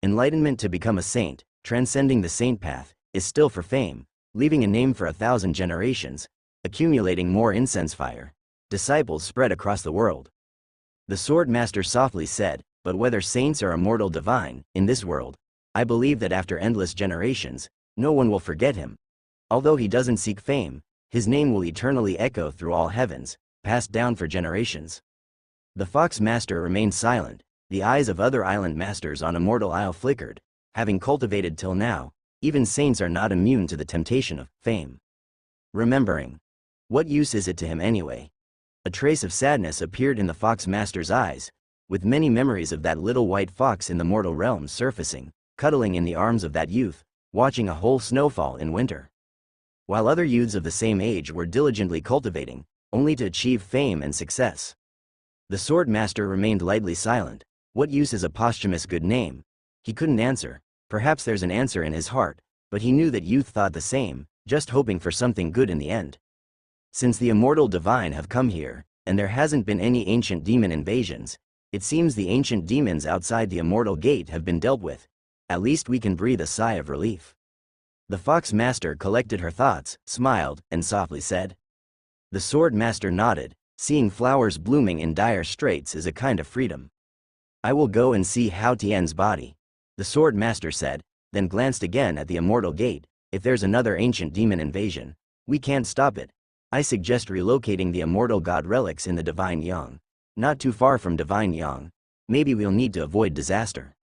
Enlightenment to become a saint, transcending the saint path, is still for fame, leaving a name for 1,000 generations, accumulating more incense fire. Disciples spread across the world." The Sword Master softly said, "But whether saints are immortal divine, in this world, I believe that after endless generations, no one will forget him. Although he doesn't seek fame, his name will eternally echo through all heavens, passed down for generations. The Fox Master remained silent. The eyes of other island masters on Immortal Isle flickered. Having cultivated till now, even saints are not immune to the temptation of fame. Remembering. What use is it to him anyway? A trace of sadness appeared in the Fox Master's eyes, with many memories of that little white fox in the mortal realm surfacing, cuddling in the arms of that youth, watching a whole snowfall in winter. While other youths of the same age were diligently cultivating, only to achieve fame and success. The Sword Master remained lightly silent. What use is a posthumous good name? He couldn't answer. Perhaps there's an answer in his heart, but he knew that youth thought the same, just hoping for something good in the end. Since the immortal divine have come here, and there hasn't been any ancient demon invasions, it seems the ancient demons outside the immortal gate have been dealt with. At least we can breathe a sigh of relief. The Fox Master collected her thoughts, smiled, and softly said. The Sword Master nodded. Seeing flowers blooming in dire straits is a kind of freedom. I will go and see Hao Tian's body, the Sword Master said, then glanced again at the immortal gate. If there's another ancient demon invasion, we can't stop it. I suggest relocating the immortal god relics in the Divine Yang. Not too far from Divine Yang. Maybe we'll need to avoid disaster.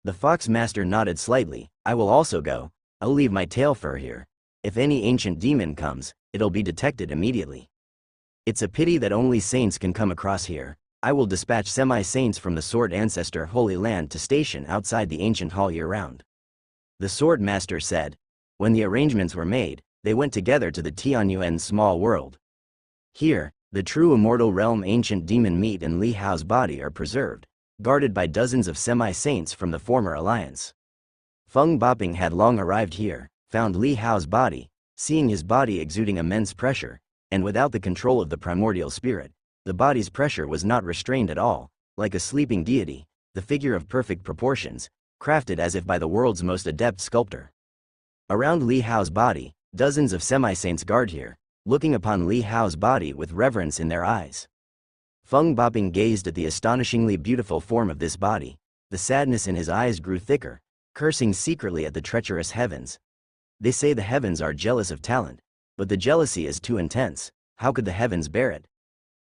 The Fox Master nodded slightly. I will also go. I'll leave my tail fur here. If any ancient demon comes, it'll be detected immediately. It's a pity that only saints can come across here. I will dispatch semi-saints from the Sword Ancestor Holy Land to station outside the ancient hall year-round. The Sword Master said. When the arrangements were made, they went together to the Tianyuan small world. Here, the true immortal realm ancient demon meat and Li Hao's body are preserved, guarded by dozens of semi-saints from the former alliance. Feng Boping had long arrived here, found Li Hao's body, seeing his body exuding immense pressure, and without the control of the primordial spirit, the body's pressure was not restrained at all, like a sleeping deity, the figure of perfect proportions, crafted as if by the world's most adept sculptor. Around Li Hao's body, dozens of semi-saints guard here, looking upon Li Hao's body with reverence in their eyes. Feng Boping gazed at the astonishingly beautiful form of this body. The sadness in his eyes grew thicker, cursing secretly at the treacherous heavens. They say the heavens are jealous of talent, but the jealousy is too intense. How could the heavens bear it?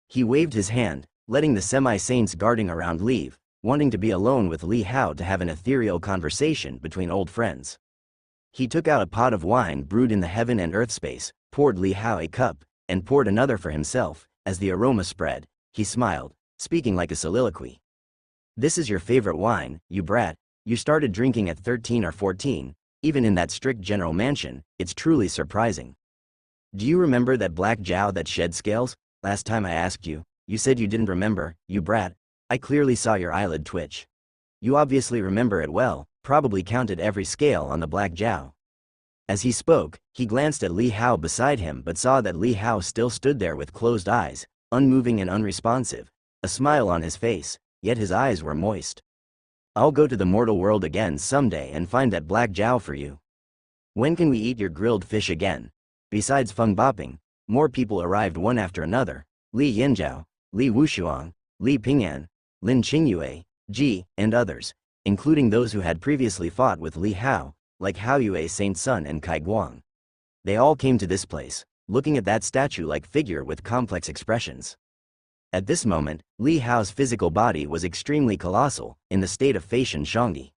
He waved his hand, letting the semi-saints guarding around leave, wanting to be alone with Li Hao to have an ethereal conversation between old friends. He took out a pot of wine brewed in the heaven and earth space, poured Li Hao a cup, and poured another for himself. As the aroma spread, he smiled, speaking like a soliloquy. This is your favorite wine, you brat. You started drinking at 13 or 14, even in that strict general mansion. It's truly surprising. Do you remember that black Jiao that shed scales? Last time I asked you, you said you didn't remember, you brat. I clearly saw your eyelid twitch. You obviously remember it well, probably counted every scale on the black Jiao. As he spoke, he glanced at Li Hao beside him but saw that Li Hao still stood there with closed eyes, unmoving and unresponsive, a smile on his face, yet his eyes were moist. I'll go to the mortal world again someday and find that black Jiao for you. When can we eat your grilled fish again? Besides Feng Boping, more people arrived one after another. Li Yinzhao, Li Wushuang, Li Ping'an, Lin Qingyue, Ji, and others, including those who had previously fought with Li Hao, like Hao Yue Saint Sun and Kai Guang. They all came to this place, looking at that statue-like figure with complex expressions. At this moment, Li Hao's physical body was extremely colossal, in the state of Feishan Shangdi.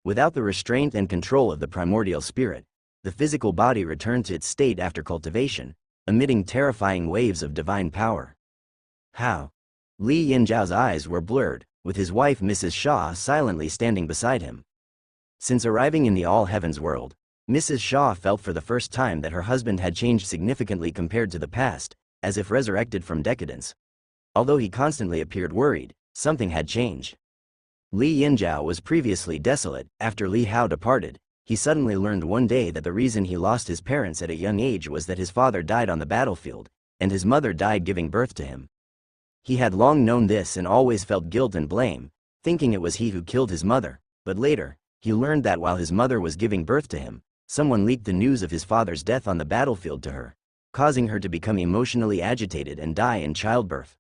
Without the restraint and control of the primordial spirit, the physical body returned to its state after cultivation, emitting terrifying waves of divine power. How? Li Yinzhao's eyes were blurred, with his wife Mrs. Shaw silently standing beside him. Since arriving in the all-heavens world, Mrs. Shaw felt for the first time that her husband had changed significantly compared to the past, as if resurrected from decadence. Although he constantly appeared worried, something had changed. Li Yinzhao was previously desolate. After Li Hao departed, he suddenly learned one day that the reason he lost his parents at a young age was that his father died on the battlefield, and his mother died giving birth to him. He had long known this and always felt guilt and blame, thinking it was he who killed his mother, but later, he learned that while his mother was giving birth to him, someone leaked the news of his father's death on the battlefield to her, causing her to become emotionally agitated and die in childbirth.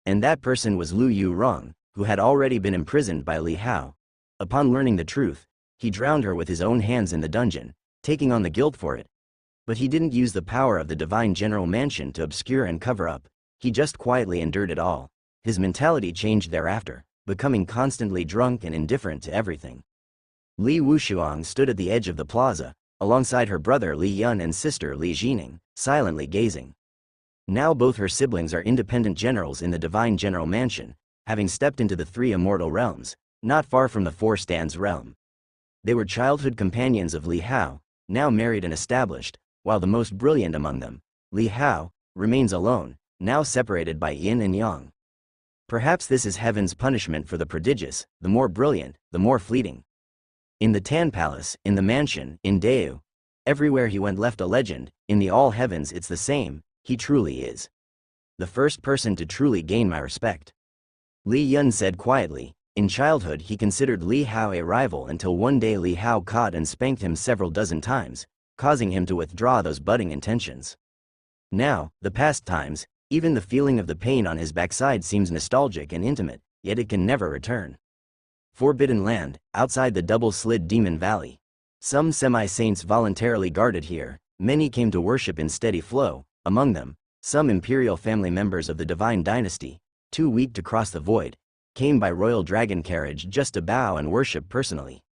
And that person was Lu Yurong, who had already been imprisoned by Li Hao. Upon learning the truth, He drowned her with his own hands in the dungeon, taking on the guilt for it. But he didn't use the power of the divine general mansion to obscure and cover up. He just quietly endured it all. His mentality changed thereafter, becoming constantly drunk and indifferent to everything. Li Wushuang stood at the edge of the plaza, alongside her brother Li Yun and sister Li Jining, silently gazing. Now both her siblings are independent generals in the divine general mansion, having stepped into the three immortal realms, not far from the four stands realm. They were childhood companions of Li Hao, now married and established, while the most brilliant among them, Li Hao, remains alone, now separated by yin and yang. Perhaps this is heaven's punishment for the prodigious, the more brilliant, the more fleeting. In the Tan Palace, in the mansion, in Deu, everywhere he went left a legend. In the all heavens it's the same, he truly is the first person to truly gain my respect. Li Yun said quietly. In childhood he considered Li Hao a rival until one day Li Hao caught and spanked him several dozen times, causing him to withdraw those budding intentions. Now, the past times, even the feeling of the pain on his backside seems nostalgic and intimate, yet it can never return. Forbidden Land, outside the double-slid Demon Valley. Some semi-saints voluntarily guarded here, many came to worship in steady flow, among them, some imperial family members of the divine dynasty, too weak to cross the void, came by royal dragon carriage just to bow and worship personally.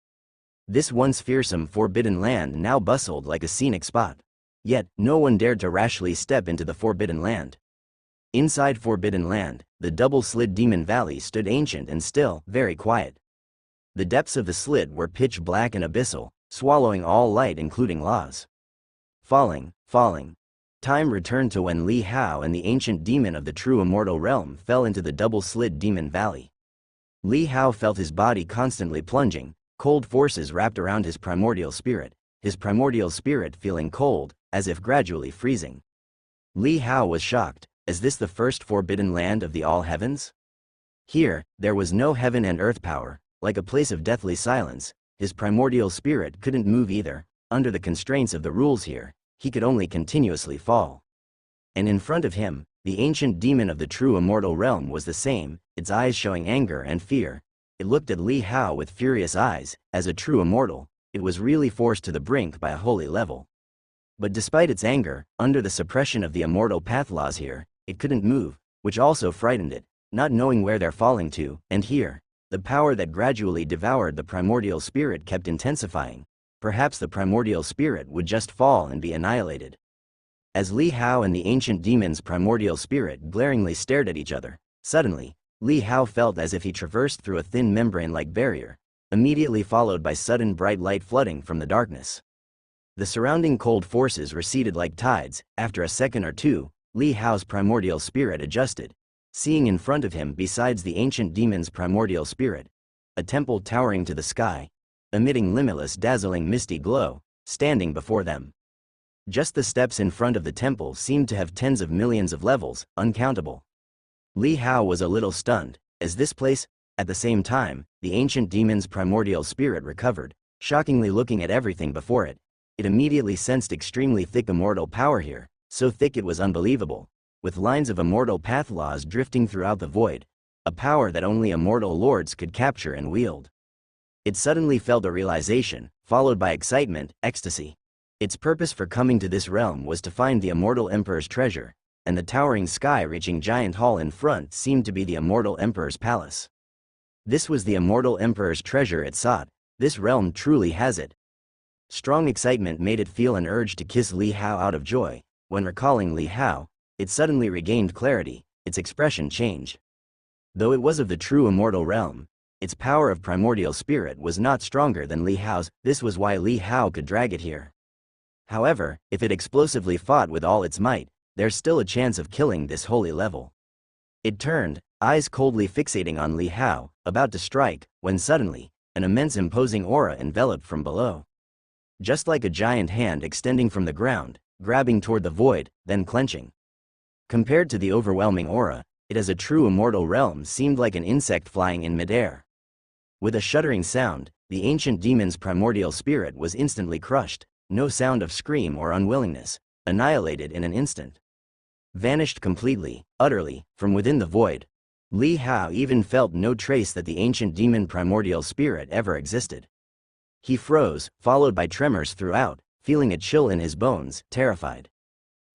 This once fearsome Forbidden Land now bustled like a scenic spot. Yet, no one dared to rashly step into the Forbidden Land. Inside Forbidden Land, the double-slid Demon Valley stood ancient and still, very quiet. The depths of the slit were pitch black and abyssal, swallowing all light including laws. Falling. Time returned to when Li Hao and the ancient demon of the true immortal realm fell into the double-slid Demon Valley. Li Hao felt his body constantly plunging, cold forces wrapped around his primordial spirit feeling cold, as if gradually freezing. Li Hao was shocked. Is this the first forbidden land of the all heavens? Here, there was no heaven and earth power, like a place of deathly silence. His primordial spirit couldn't move either. Under the constraints of the rules here, he could only continuously fall. And in front of him, the ancient demon of the true immortal realm was the same, its eyes showing anger and fear. It looked at Li Hao with furious eyes. As a true immortal, it was really forced to the brink by a holy level. But despite its anger, under the suppression of the immortal path laws here, it couldn't move, which also frightened it, not knowing where they're falling to. And here, the power that gradually devoured the primordial spirit kept intensifying. Perhaps the primordial spirit would just fall and be annihilated. As Li Hao and the ancient demon's primordial spirit glaringly stared at each other, suddenly, Li Hao felt as if he traversed through a thin membrane-like barrier, immediately followed by sudden bright light flooding from the darkness. The surrounding cold forces receded like tides. After a second or two, Li Hao's primordial spirit adjusted, seeing in front of him, besides the ancient demon's primordial spirit, a temple towering to the sky, emitting limitless dazzling misty glow, standing before them. Just the steps in front of the temple seemed to have tens of millions of levels, uncountable. Li Hao was a little stunned, as this place. At the same time, the ancient demon's primordial spirit recovered, shockingly looking at everything before it. It immediately sensed extremely thick immortal power here, so thick it was unbelievable, with lines of immortal path laws drifting throughout the void, a power that only immortal lords could capture and wield. It suddenly felt a realization, followed by excitement, ecstasy. Its purpose for coming to this realm was to find the immortal emperor's treasure, and the towering sky-reaching giant hall in front seemed to be the immortal emperor's palace. This was the immortal emperor's treasure it sought. This realm truly has it. Strong excitement made it feel an urge to kiss Li Hao out of joy. When recalling Li Hao, it suddenly regained clarity. Its expression changed. Though it was of the true immortal realm, its power of primordial spirit was not stronger than Li Hao's. This was why Li Hao could drag it here. However, if it explosively fought with all its might, there's still a chance of killing this holy level. It turned, eyes coldly fixating on Li Hao, about to strike, when suddenly, an immense imposing aura enveloped from below. Just like a giant hand extending from the ground, grabbing toward the void, then clenching. Compared to the overwhelming aura, it as a true immortal realm seemed like an insect flying in midair. With a shuddering sound, the ancient demon's primordial spirit was instantly crushed, no sound of scream or unwillingness, annihilated in an instant. Vanished completely, utterly, from within the void. Li Hao even felt no trace that the ancient demon primordial spirit ever existed. He froze, followed by tremors throughout, feeling a chill in his bones, terrified.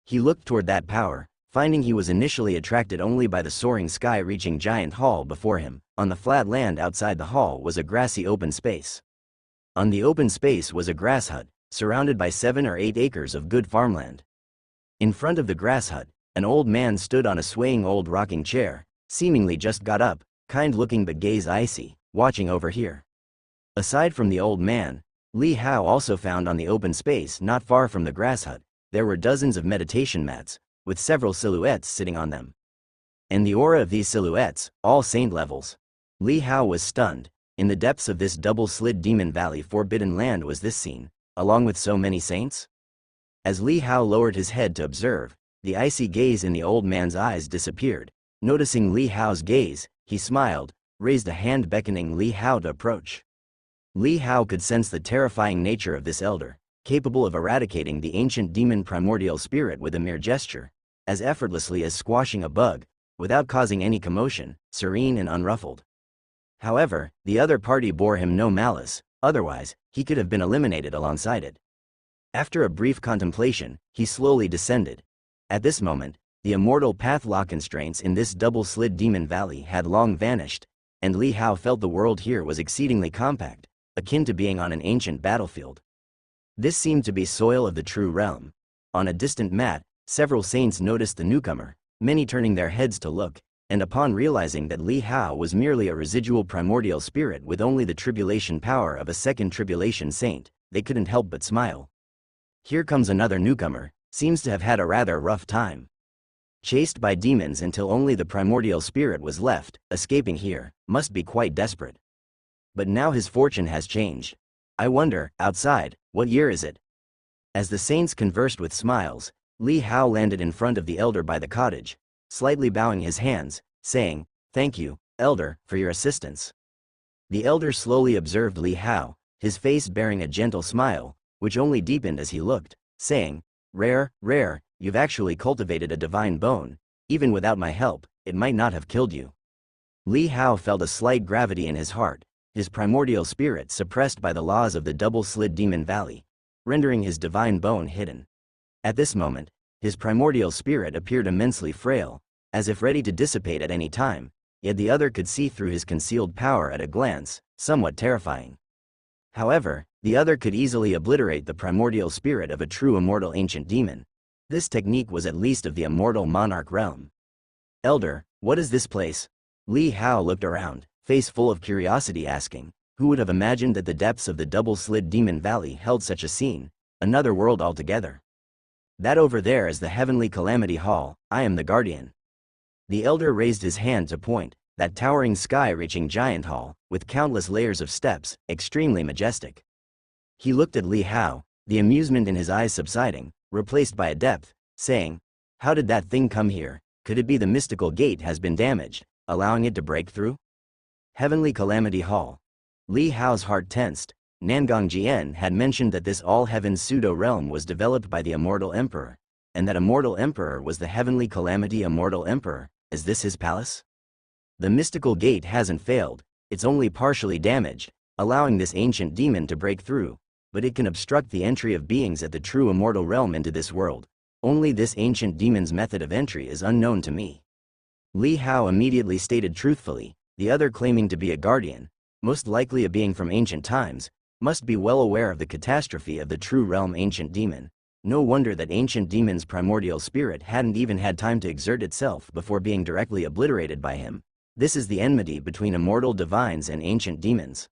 He looked toward that power, finding he was initially attracted only by the soaring sky-reaching giant hall before him. On the flat land outside the hall was a grassy open space. On the open space was a grass hut, surrounded by 7 or 8 acres of good farmland. In front of the grass hut, an old man stood on a swaying old rocking chair, seemingly just got up, kind-looking but gaze icy, watching over here. Aside from the old man, Li Hao also found on the open space not far from the grass hut, there were dozens of meditation mats, with several silhouettes sitting on them. And the aura of these silhouettes, all saint levels. Li Hao was stunned. In the depths of this double-slid Demon Valley forbidden land was this scene, along with so many saints? As Li Hao lowered his head to observe, the icy gaze in the old man's eyes disappeared. Noticing Li Hao's gaze, he smiled, raised a hand beckoning Li Hao to approach. Li Hao could sense the terrifying nature of this elder, capable of eradicating the ancient demon primordial spirit with a mere gesture, as effortlessly as squashing a bug, without causing any commotion, serene and unruffled. However, the other party bore him no malice, otherwise, he could have been eliminated alongside it. After a brief contemplation, he slowly descended. At this moment, the immortal path law constraints in this double-slid Demon Valley had long vanished, and Li Hao felt the world here was exceedingly compact, akin to being on an ancient battlefield. This seemed to be soil of the true realm. On a distant mat, several saints noticed the newcomer, many turning their heads to look, and upon realizing that Li Hao was merely a residual primordial spirit with only the tribulation power of a second tribulation saint, they couldn't help but smile. Here comes another newcomer, seems to have had a rather rough time. Chased by demons until only the primordial spirit was left, escaping here, must be quite desperate. But now his fortune has changed. I wonder, outside, what year is it? As the saints conversed with smiles, Li Hao landed in front of the elder by the cottage, slightly bowing his hands, saying, "Thank you, elder, for your assistance." The elder slowly observed Li Hao, his face bearing a gentle smile, which only deepened as he looked, saying, Rare, you've actually cultivated a divine bone. Even without my help, it might not have killed you." Li Hao felt a slight gravity in his heart, his primordial spirit suppressed by the laws of the double-slid Demon Valley, rendering his divine bone hidden. At this moment, his primordial spirit appeared immensely frail, as if ready to dissipate at any time, yet the other could see through his concealed power at a glance, somewhat terrifying. However, the other could easily obliterate the primordial spirit of a true immortal ancient demon. This technique was at least of the immortal monarch realm. "Elder, what is this place?" Li Hao looked around, face full of curiosity, asking, who would have imagined that the depths of the double-slid Demon Valley held such a scene, another world altogether. "That over there is the Heavenly Calamity Hall. I am the guardian." The elder raised his hand to point, that towering sky-reaching giant hall, with countless layers of steps, extremely majestic. He looked at Li Hao, the amusement in his eyes subsiding, replaced by a depth, saying, "How did that thing come here? Could it be the mystical gate has been damaged, allowing it to break through?" Heavenly Calamity Hall. Li Hao's heart tensed. Nangong Jian had mentioned that this all-heaven pseudo-realm was developed by the Immortal Emperor, and that Immortal Emperor was the Heavenly Calamity Immortal Emperor. Is this his palace? The mystical gate hasn't failed, it's only partially damaged, allowing this ancient demon to break through, but it can obstruct the entry of beings at the true immortal realm into this world. Only this ancient demon's method of entry is unknown to me. Li Hao immediately stated truthfully, the other claiming to be a guardian, most likely a being from ancient times, must be well aware of the catastrophe of the true realm ancient demon. No wonder that ancient demon's primordial spirit hadn't even had time to exert itself before being directly obliterated by him. This is the enmity between immortal divines and ancient demons.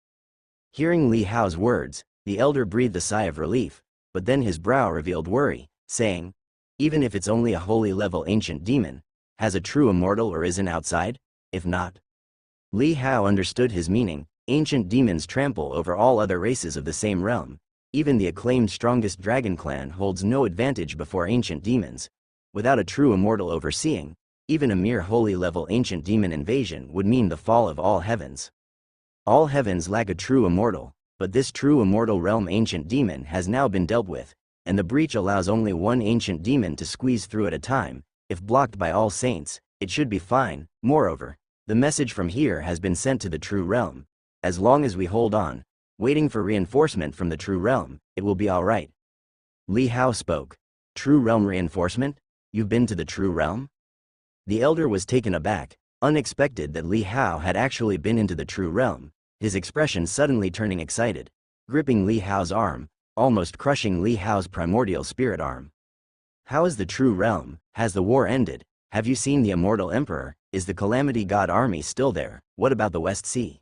Hearing Li Hao's words, the elder breathed a sigh of relief, but then his brow revealed worry, saying, "Even if it's only a holy level ancient demon, has a true immortal arisen outside? If not?" Li Hao understood his meaning. Ancient demons trample over all other races of the same realm. Even the acclaimed strongest dragon clan holds no advantage before ancient demons. Without a true immortal overseeing, even a mere holy level ancient demon invasion would mean the fall of all heavens. All heavens lack a true immortal, but this true immortal realm ancient demon has now been dealt with, and the breach allows only one ancient demon to squeeze through at a time. If blocked by all saints, it should be fine. Moreover, the message from here has been sent to the true realm. As long as we hold on, waiting for reinforcement from the True Realm. It will be all right. Li Hao spoke. True Realm reinforcement? You've been to the True Realm? The elder was taken aback, unexpected that Li Hao had actually been into the True Realm, his expression suddenly turning excited, gripping Li Hao's arm, almost crushing Li Hao's primordial spirit arm. How is the True Realm? Has the war ended? Have you seen the Immortal Emperor? Is the Calamity God army still there? What about the West Sea?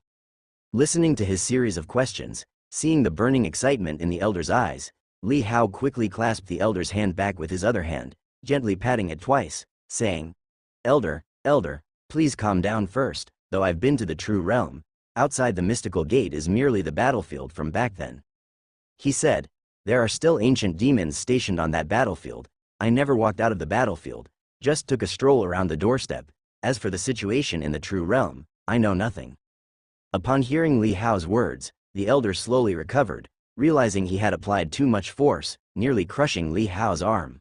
Listening to his series of questions, seeing the burning excitement in the elder's eyes, Li Hao quickly clasped the elder's hand back with his other hand, gently patting it twice, saying, Elder, please calm down first, though I've been to the True Realm, outside the mystical gate is merely the battlefield from back then. He said, there are still ancient demons stationed on that battlefield. I never walked out of the battlefield, just took a stroll around the doorstep. As for the situation in the True Realm, I know nothing. Upon hearing Li Hao's words, the elder slowly recovered, realizing he had applied too much force, nearly crushing Li Hao's arm.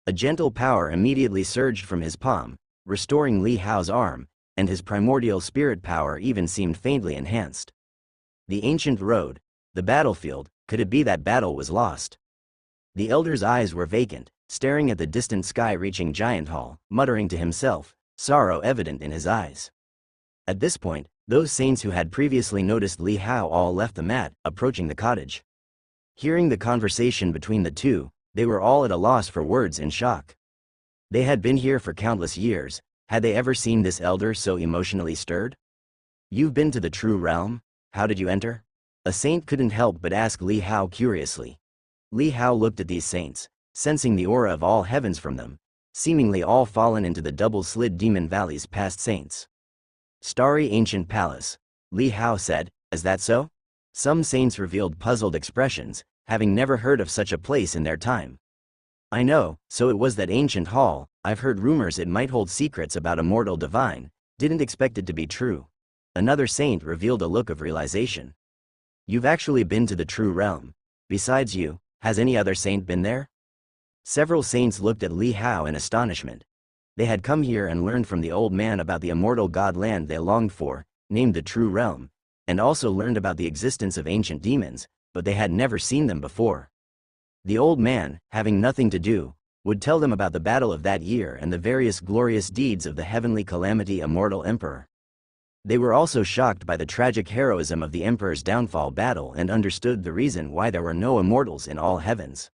A gentle power immediately surged from his palm, restoring Li Hao's arm, and his primordial spirit power even seemed faintly enhanced. The ancient road, the battlefield, could it be that battle was lost? The elder's eyes were vacant, staring at the distant sky-reaching giant hall, muttering to himself, sorrow evident in his eyes. At this point, those saints who had previously noticed Li Hao all left the mat, approaching the cottage. Hearing the conversation between the two, they were all at a loss for words in shock. They had been here for countless years. Had they ever seen this elder so emotionally stirred? You've been to the True Realm? How did you enter? A saint couldn't help but ask Li Hao curiously. Li Hao looked at these saints, sensing the aura of all heavens from them, seemingly all fallen into the double-slid Demon Valley's past saints. Starry Ancient Palace, Li Hao said, is that so? Some saints revealed puzzled expressions, having never heard of such a place in their time. I know, so it was that ancient hall. I've heard rumors it might hold secrets about a mortal divine, didn't expect it to be true. Another saint revealed a look of realization. You've actually been to the True Realm. Besides you, has any other saint been there? Several saints looked at Li Hao in astonishment. They had come here and learned from the old man about the immortal god land they longed for, named the True Realm, and also learned about the existence of ancient demons, but they had never seen them before. The old man, having nothing to do, would tell them about the battle of that year and the various glorious deeds of the heavenly calamity immortal emperor. They were also shocked by the tragic heroism of the emperor's downfall battle and understood the reason why there were no immortals in all heavens.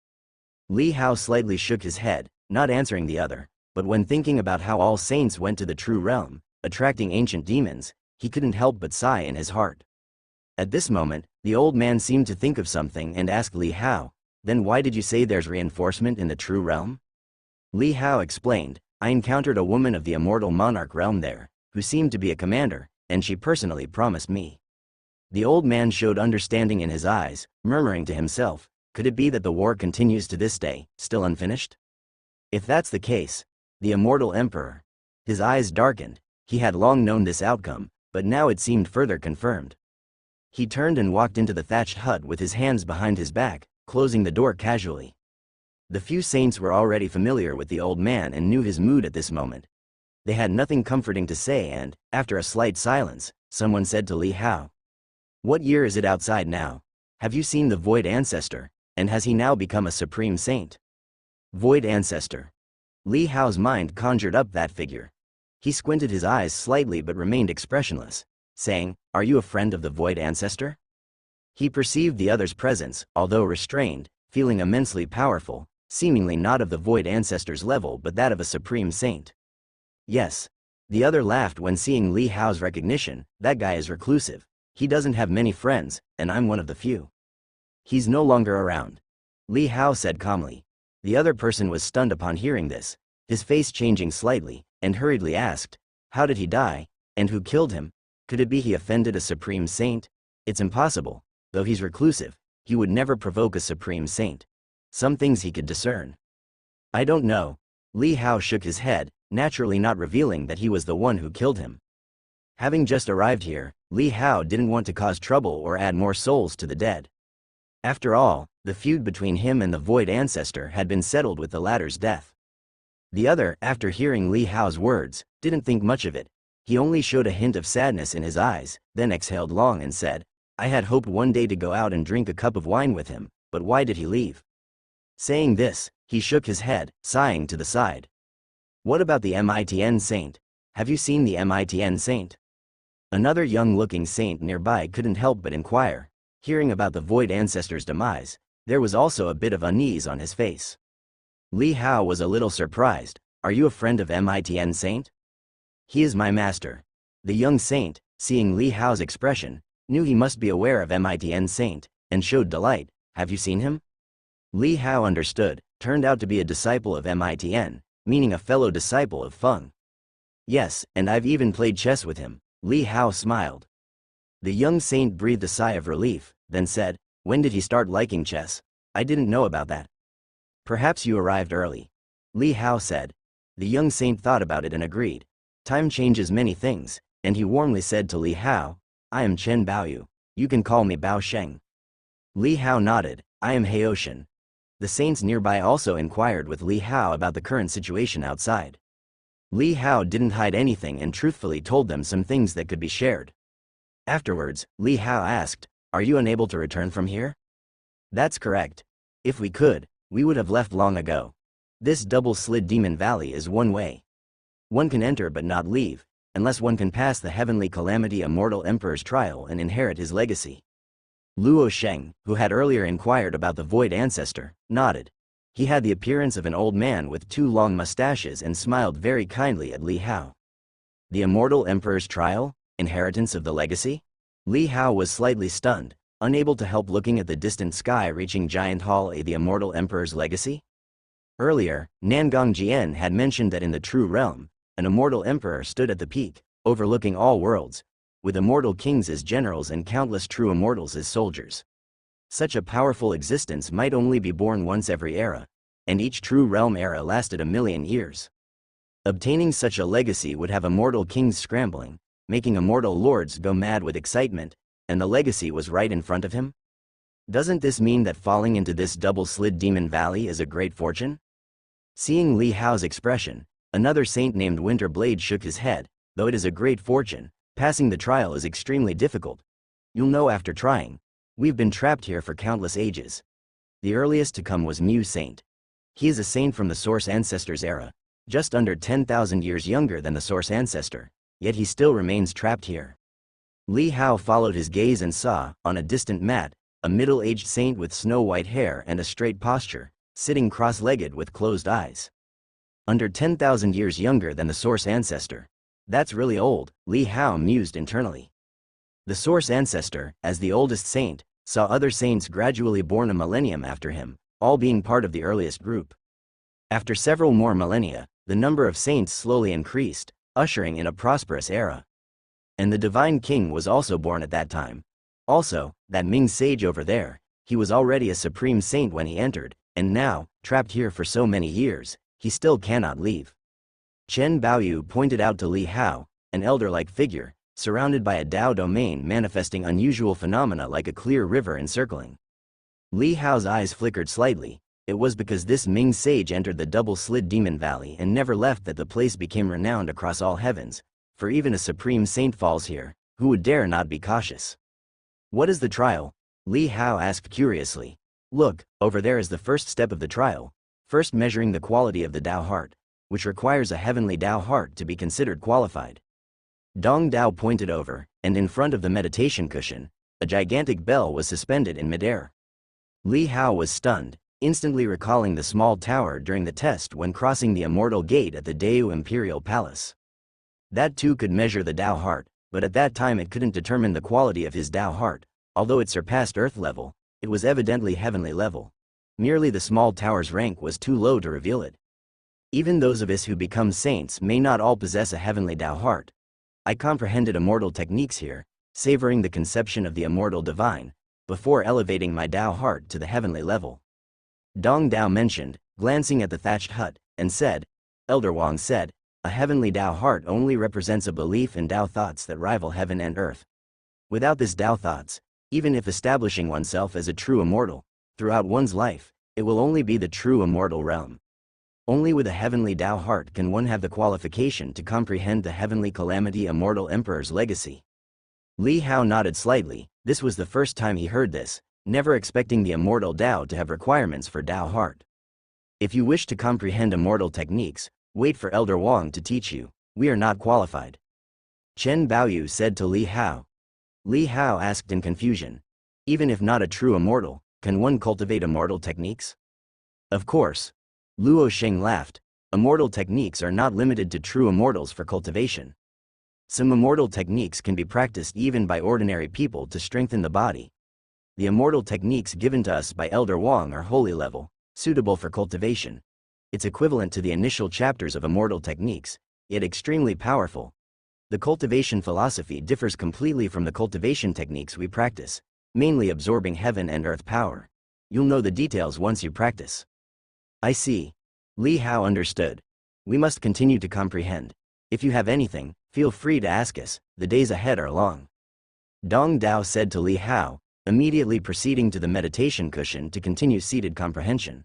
Li Hao slightly shook his head, not answering the other, but when thinking about how all saints went to the True Realm, attracting ancient demons, he couldn't help but sigh in his heart. At this moment, the old man seemed to think of something and asked Li Hao, then why did you say there's reinforcement in the True Realm? Li Hao explained, I encountered a woman of the immortal monarch realm there, who seemed to be a commander, and she personally promised me. The old man showed understanding in his eyes, murmuring to himself, could it be that the war continues to this day, still unfinished? If that's the case, the immortal emperor. His eyes darkened, he had long known this outcome, but now it seemed further confirmed. He turned and walked into the thatched hut with his hands behind his back, closing the door casually. The few saints were already familiar with the old man and knew his mood at this moment. They had nothing comforting to say and, after a slight silence, someone said to Li Hao, what year is it outside now? Have you seen the Void Ancestor, and has he now become a supreme saint? Void Ancestor. Li Hao's mind conjured up that figure. He squinted his eyes slightly but remained expressionless, saying, are you a friend of the Void Ancestor? He perceived the other's presence, although restrained, feeling immensely powerful, seemingly not of the Void Ancestor's level but that of a supreme saint. Yes. The other laughed when seeing Li Hao's recognition, that guy is reclusive. He doesn't have many friends, and I'm one of the few. He's no longer around. Li Hao said calmly. The other person was stunned upon hearing this, his face changing slightly, and hurriedly asked, how did he die, and who killed him? Could it be he offended a supreme saint? It's impossible. Though he's reclusive, he would never provoke a supreme saint. Some things he could discern. I don't know. Li Hao shook his head, naturally not revealing that he was the one who killed him. Having just arrived here, Li Hao didn't want to cause trouble or add more souls to the dead. After all, the feud between him and the Void Ancestor had been settled with the latter's death. The other, after hearing Li Hao's words, didn't think much of it. He only showed a hint of sadness in his eyes, then exhaled long and said, I had hoped one day to go out and drink a cup of wine with him, but why did he leave? Saying this, he shook his head, sighing to the side. What about the Mitn saint? Have you seen the Mitn saint? Another young-looking saint nearby couldn't help but inquire. Hearing about the void ancestor's demise, there was also a bit of unease on his face. Li Hao was a little surprised. Are you a friend of Mitn saint? He is my master. The young saint, seeing Li Hao's expression, knew he must be aware of Mitn saint, and showed delight. Have you seen him? Li Hao understood, turned out to be a disciple of Mitn, meaning a fellow disciple of Feng. Yes, and I've even played chess with him. Li Hao smiled. The young saint breathed a sigh of relief, then said, when did he start liking chess? I didn't know about that. Perhaps you arrived early. Li Hao said. The young saint thought about it and agreed. Time changes many things, and he warmly said to Li Hao, I am Chen Baoyu. You can call me Bao Sheng. Li Hao nodded. I am Haoshan. The saints nearby also inquired with Li Hao about the current situation outside. Li Hao didn't hide anything and truthfully told them some things that could be shared. Afterwards, Li Hao asked, are you unable to return from here? That's correct. If we could, we would have left long ago. This double-slid demon valley is one way. One can enter but not leave, unless one can pass the heavenly calamity immortal emperor's trial and inherit his legacy. Luo Sheng, who had earlier inquired about the void ancestor, nodded. He had the appearance of an old man with 2 long mustaches and smiled very kindly at Li Hao. The immortal emperor's trial? Inheritance of the legacy? Li Hao was slightly stunned, unable to help looking at the distant sky reaching Giant Hall A. The immortal emperor's legacy? Earlier, Nangong Jian had mentioned that in the true realm, an immortal emperor stood at the peak, overlooking all worlds, with immortal kings as generals and countless true immortals as soldiers. Such a powerful existence might only be born once every era, and each true realm era lasted 1,000,000 years. Obtaining such a legacy would have immortal kings scrambling, making immortal lords go mad with excitement, and the legacy was right in front of him? Doesn't this mean that falling into this double-slid demon valley is a great fortune? Seeing Li Hao's expression, another saint named Winterblade shook his head. Though it is a great fortune, passing the trial is extremely difficult. You'll know after trying. We've been trapped here for countless ages. The earliest to come was Mu Saint. He is a saint from the Source Ancestor's era, just under 10,000 years younger than the Source Ancestor, yet he still remains trapped here. Li Hao followed his gaze and saw, on a distant mat, a middle-aged saint with snow-white hair and a straight posture, sitting cross-legged with closed eyes. Under 10,000 years younger than the Source Ancestor. That's really old, Li Hao mused internally. The Source Ancestor, as the oldest saint, saw other saints gradually born a millennium after him, all being part of the earliest group. After several more millennia, the number of saints slowly increased, ushering in a prosperous era. And the Divine King was also born at that time. Also, that Ming sage over there, he was already a supreme saint when he entered, and now, trapped here for so many years, he still cannot leave. Chen Baoyu pointed out to Li Hao, an elder-like figure, surrounded by a Dao domain manifesting unusual phenomena like a clear river encircling. Li Hao's eyes flickered slightly. It was because this Ming sage entered the double-slid demon valley and never left that the place became renowned across all heavens, for even a supreme saint falls here, who would dare not be cautious? What is the trial? Li Hao asked curiously. Look, over there is the first step of the trial, first measuring the quality of the Dao heart, which requires a heavenly Dao heart to be considered qualified. Dong Dao pointed over, and in front of the meditation cushion, a gigantic bell was suspended in midair. Li Hao was stunned, instantly recalling the small tower during the test when crossing the immortal gate at the Deu Imperial Palace. That too could measure the Dao heart, but at that time it couldn't determine the quality of his Dao heart. Although it surpassed Earth level, it was evidently heavenly level. Merely the small tower's rank was too low to reveal it. Even those of us who become saints may not all possess a heavenly Dao heart. I comprehended immortal techniques here, savoring the conception of the immortal divine, before elevating my Dao heart to the heavenly level. Dong Dao mentioned, glancing at the thatched hut, and said, Elder Wang said, a heavenly Dao heart only represents a belief in Dao thoughts that rival heaven and earth. Without this Dao thoughts, even if establishing oneself as a true immortal, throughout one's life, it will only be the true immortal realm. Only with a heavenly Dao heart can one have the qualification to comprehend the heavenly calamity immortal emperor's legacy. Li Hao nodded slightly. This was the first time he heard this, never expecting the immortal Tao to have requirements for Tao heart. If you wish to comprehend immortal techniques, wait for Elder Wang to teach you. We are not qualified. Chen Baoyu said to Li Hao. Li Hao asked in confusion. Even if not a true immortal, can one cultivate immortal techniques? Of course. Luo Sheng laughed. Immortal techniques are not limited to true immortals for cultivation. Some immortal techniques can be practiced even by ordinary people to strengthen the body. The immortal techniques given to us by Elder Wang are holy level, suitable for cultivation. It's equivalent to the initial chapters of immortal techniques, yet extremely powerful. The cultivation philosophy differs completely from the cultivation techniques we practice, mainly absorbing heaven and earth power. You'll know the details once you practice. I see. Li Hao understood. We must continue to comprehend. If you have anything, feel free to ask us, the days ahead are long. Dong Dao said to Li Hao, immediately proceeding to the meditation cushion to continue seated comprehension.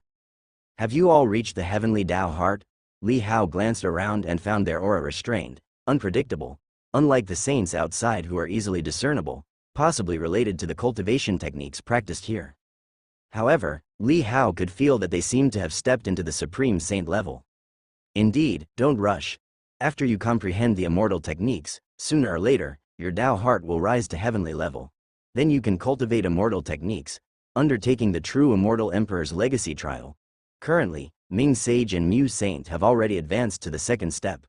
Have you all reached the heavenly Tao heart? Li Hao glanced around and found their aura restrained, unpredictable, unlike the saints outside who are easily discernible, possibly related to the cultivation techniques practiced here. However, Li Hao could feel that they seemed to have stepped into the supreme saint level. Indeed, don't rush. After you comprehend the immortal techniques, sooner or later, your Tao heart will rise to heavenly level. Then you can cultivate immortal techniques, undertaking the true immortal emperor's legacy trial. Currently, Ming Sage and Mu Saint have already advanced to the second step.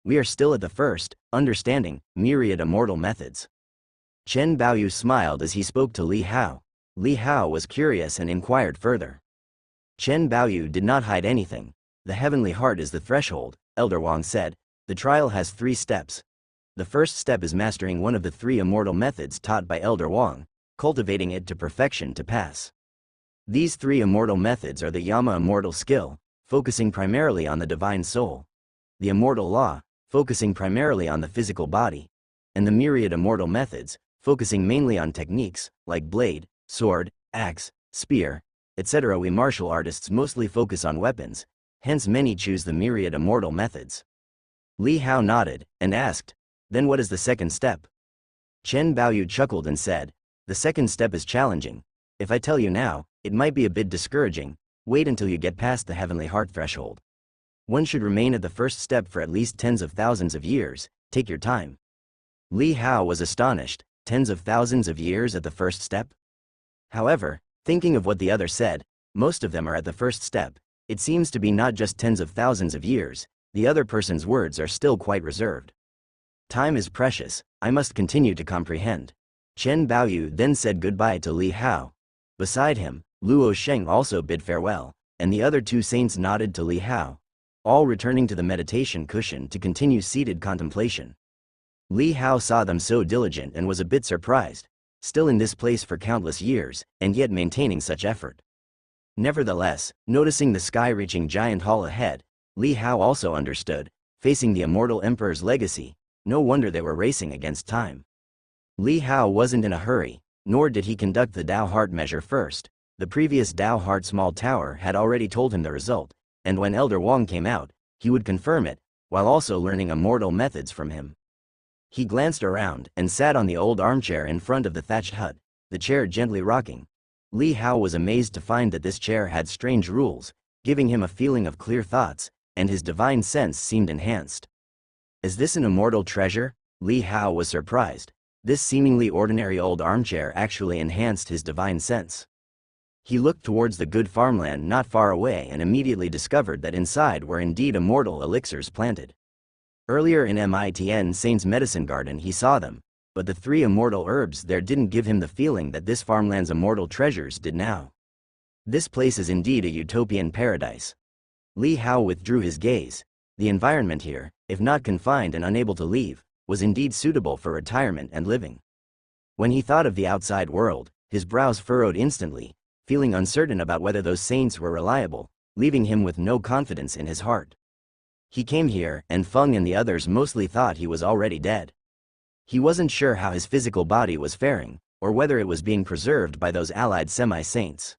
We are still at the first, understanding myriad immortal methods. Chen Baoyu smiled as he spoke to Li Hao. Li Hao was curious and inquired further. Chen Baoyu did not hide anything. The heavenly heart is the threshold, Elder Wang said. The trial has 3 steps. The first step is mastering one of the 3 immortal methods taught by Elder Wang, cultivating it to perfection to pass. These 3 immortal methods are the Yama immortal skill, focusing primarily on the divine soul, the immortal law, focusing primarily on the physical body, and the myriad immortal methods, focusing mainly on techniques, like blade, sword, axe, spear, etc. We martial artists mostly focus on weapons, hence many choose the myriad immortal methods. Li Hao nodded, and asked, then what is the second step? Chen Baoyu chuckled and said, the second step is challenging. If I tell you now, it might be a bit discouraging. Wait until you get past the heavenly heart threshold. One should remain at the first step for at least tens of thousands of years. Take your time. Li Hao was astonished. Tens of thousands of years at the first step? However, thinking of what the other said, most of them are at the first step. It seems to be not just tens of thousands of years. The other person's words are still quite reserved. Time is precious. I must continue to comprehend. Chen Baoyu then said goodbye to Li Hao. Beside him, Luo Sheng also bid farewell, and the other 2 saints nodded to Li Hao, all returning to the meditation cushion to continue seated contemplation. Li Hao saw them so diligent and was a bit surprised, still in this place for countless years, and yet maintaining such effort. Nevertheless, noticing the sky-reaching giant hall ahead, Li Hao also understood, facing the immortal emperor's legacy, no wonder they were racing against time. Li Hao wasn't in a hurry, nor did he conduct the Tao heart measure first. The previous Tao heart small tower had already told him the result, and when Elder Wang came out, he would confirm it, while also learning immortal methods from him. He glanced around and sat on the old armchair in front of the thatched hut, the chair gently rocking. Li Hao was amazed to find that this chair had strange rules, giving him a feeling of clear thoughts, and his divine sense seemed enhanced. Is this an immortal treasure? Li Hao was surprised. This seemingly ordinary old armchair actually enhanced his divine sense. He looked towards the good farmland not far away and immediately discovered that inside were indeed immortal elixirs planted. Earlier in Mitn Saint's medicine garden he saw them, but the 3 immortal herbs there didn't give him the feeling that this farmland's immortal treasures did now. This place is indeed a utopian paradise. Li Hao withdrew his gaze. The environment here, if not confined and unable to leave, was indeed suitable for retirement and living. When he thought of the outside world, his brows furrowed instantly, feeling uncertain about whether those saints were reliable, leaving him with no confidence in his heart. He came here, and Feng and the others mostly thought he was already dead. He wasn't sure how his physical body was faring, or whether it was being preserved by those allied semi-saints.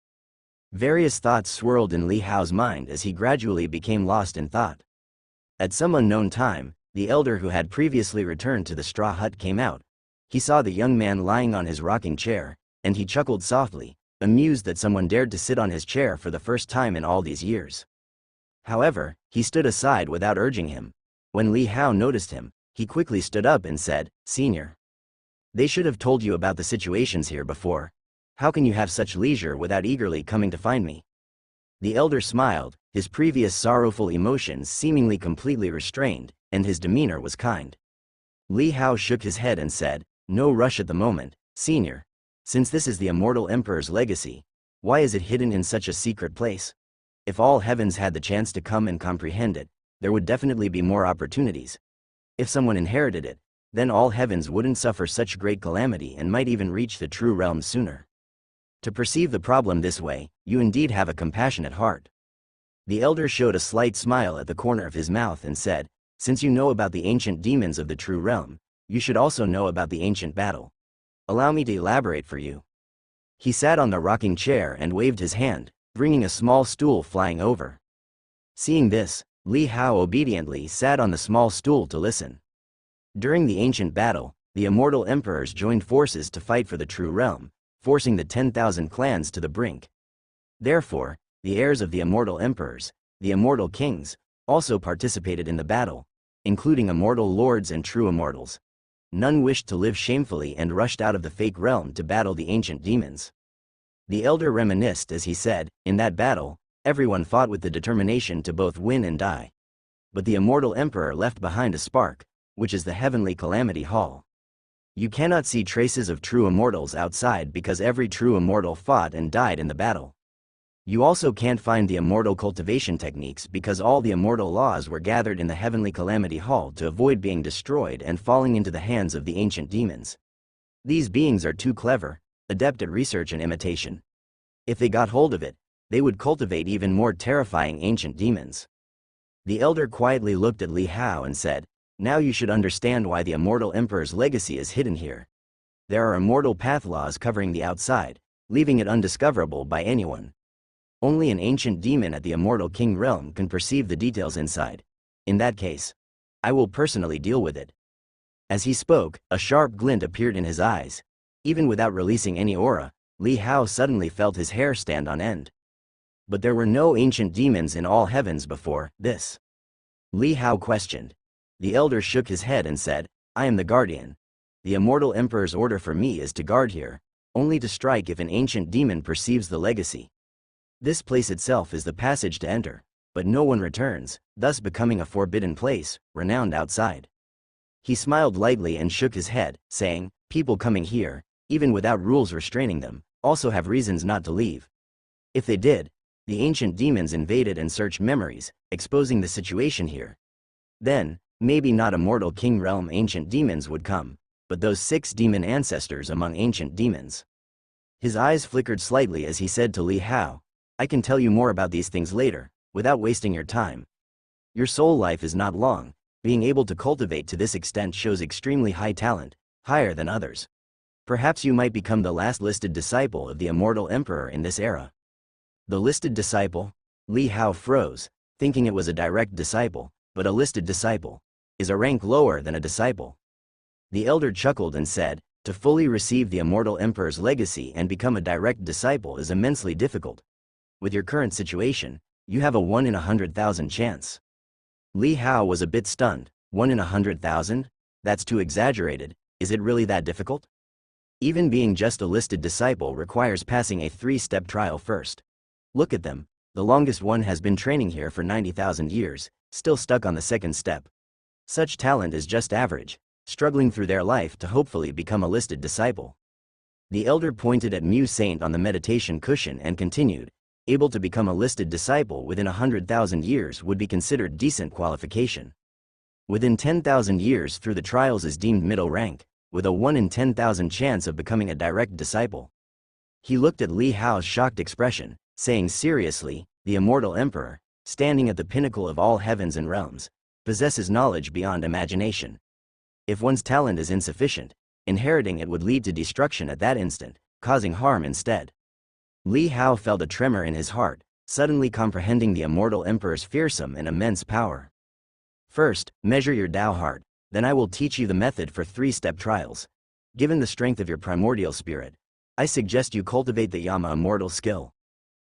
Various thoughts swirled in Li Hao's mind as he gradually became lost in thought. At some unknown time, the elder who had previously returned to the straw hut came out. He saw the young man lying on his rocking chair, and he chuckled softly, amused that someone dared to sit on his chair for the first time in all these years. However, he stood aside without urging him. When Li Hao noticed him, he quickly stood up and said, "Senior, they should have told you about the situations here before. How can you have such leisure without eagerly coming to find me?" The elder smiled, his previous sorrowful emotions seemingly completely restrained, and his demeanor was kind. Li Hao shook his head and said, "No rush at the moment, Senior. Since this is the immortal emperor's legacy, why is it hidden in such a secret place? If all heavens had the chance to come and comprehend it, there would definitely be more opportunities. If someone inherited it, then all heavens wouldn't suffer such great calamity and might even reach the true realm sooner. To perceive the problem this way, you indeed have a compassionate heart." The elder showed a slight smile at the corner of his mouth and said, "Since you know about the ancient demons of the true realm, you should also know about the ancient battle. Allow me to elaborate for you." He sat on the rocking chair and waved his hand, bringing a small stool flying over. Seeing this, Li Hao obediently sat on the small stool to listen. During the ancient battle, the immortal emperors joined forces to fight for the true realm, forcing the 10,000 clans to the brink. Therefore, the heirs of the immortal emperors, the immortal kings, also participated in the battle, including immortal lords and true immortals. None wished to live shamefully and rushed out of the fake realm to battle the ancient demons. The elder reminisced as he said, "In that battle, everyone fought with the determination to both win and die. But the immortal emperor left behind a spark, which is the heavenly calamity hall. You cannot see traces of true immortals outside because every true immortal fought and died in the battle. You also can't find the immortal cultivation techniques because all the immortal laws were gathered in the heavenly calamity hall to avoid being destroyed and falling into the hands of the ancient demons. These beings are too clever, adept at research and imitation. If they got hold of it, they would cultivate even more terrifying ancient demons." The elder quietly looked at Li Hao and said, "Now you should understand why the immortal emperor's legacy is hidden here. There are immortal path laws covering the outside, leaving it undiscoverable by anyone. Only an ancient demon at the immortal king realm can perceive the details inside. In that case, I will personally deal with it." As he spoke, a sharp glint appeared in his eyes. Even without releasing any aura, Li Hao suddenly felt his hair stand on end. But there were no ancient demons in all heavens before this. Li Hao questioned. The elder shook his head and said, "I am the guardian. The immortal emperor's order for me is to guard here, only to strike if an ancient demon perceives the legacy. This place itself is the passage to enter, but no one returns, thus becoming a forbidden place, renowned outside." He smiled lightly and shook his head, saying, "People coming here, even without rules restraining them, also have reasons not to leave. If they did, the ancient demons invaded and searched memories, exposing the situation here. Then, maybe not immortal king realm ancient demons would come, but those 6 demon ancestors among ancient demons." His eyes flickered slightly as he said to Li Hao, "I can tell you more about these things later, without wasting your time. Your soul life is not long, being able to cultivate to this extent shows extremely high talent, higher than others. Perhaps you might become the last listed disciple of the immortal emperor in this era." The listed disciple? Li Hao froze, thinking it was a direct disciple, but a listed disciple is a rank lower than a disciple. The elder chuckled and said, "To fully receive the immortal emperor's legacy and become a direct disciple is immensely difficult. With your current situation, you have a 1 in 100,000 chance." Li Hao was a bit stunned. 1 in 100,000? That's too exaggerated. Is it really that difficult? Even being just a listed disciple requires passing a 3-step trial first. Look at them, the longest one has been training here for 90,000 years, still stuck on the 2nd step. Such talent is just average, struggling through their life to hopefully become a listed disciple. The elder pointed at Mu Saint on the meditation cushion and continued, "Able to become a listed disciple within 100,000 years would be considered decent qualification. Within 10,000 years through the trials is deemed middle rank, with a 1 in 10,000 chance of becoming a direct disciple." He looked at Li Hao's shocked expression, saying seriously, "The immortal emperor, standing at the pinnacle of all heavens and realms, possesses knowledge beyond imagination. If one's talent is insufficient, inheriting it would lead to destruction at that instant, causing harm instead." Li Hao felt a tremor in his heart, suddenly comprehending the immortal emperor's fearsome and immense power. "First, measure your Tao heart, then I will teach you the method for 3-step trials. Given the strength of your primordial spirit, I suggest you cultivate the Yama Immortal skill.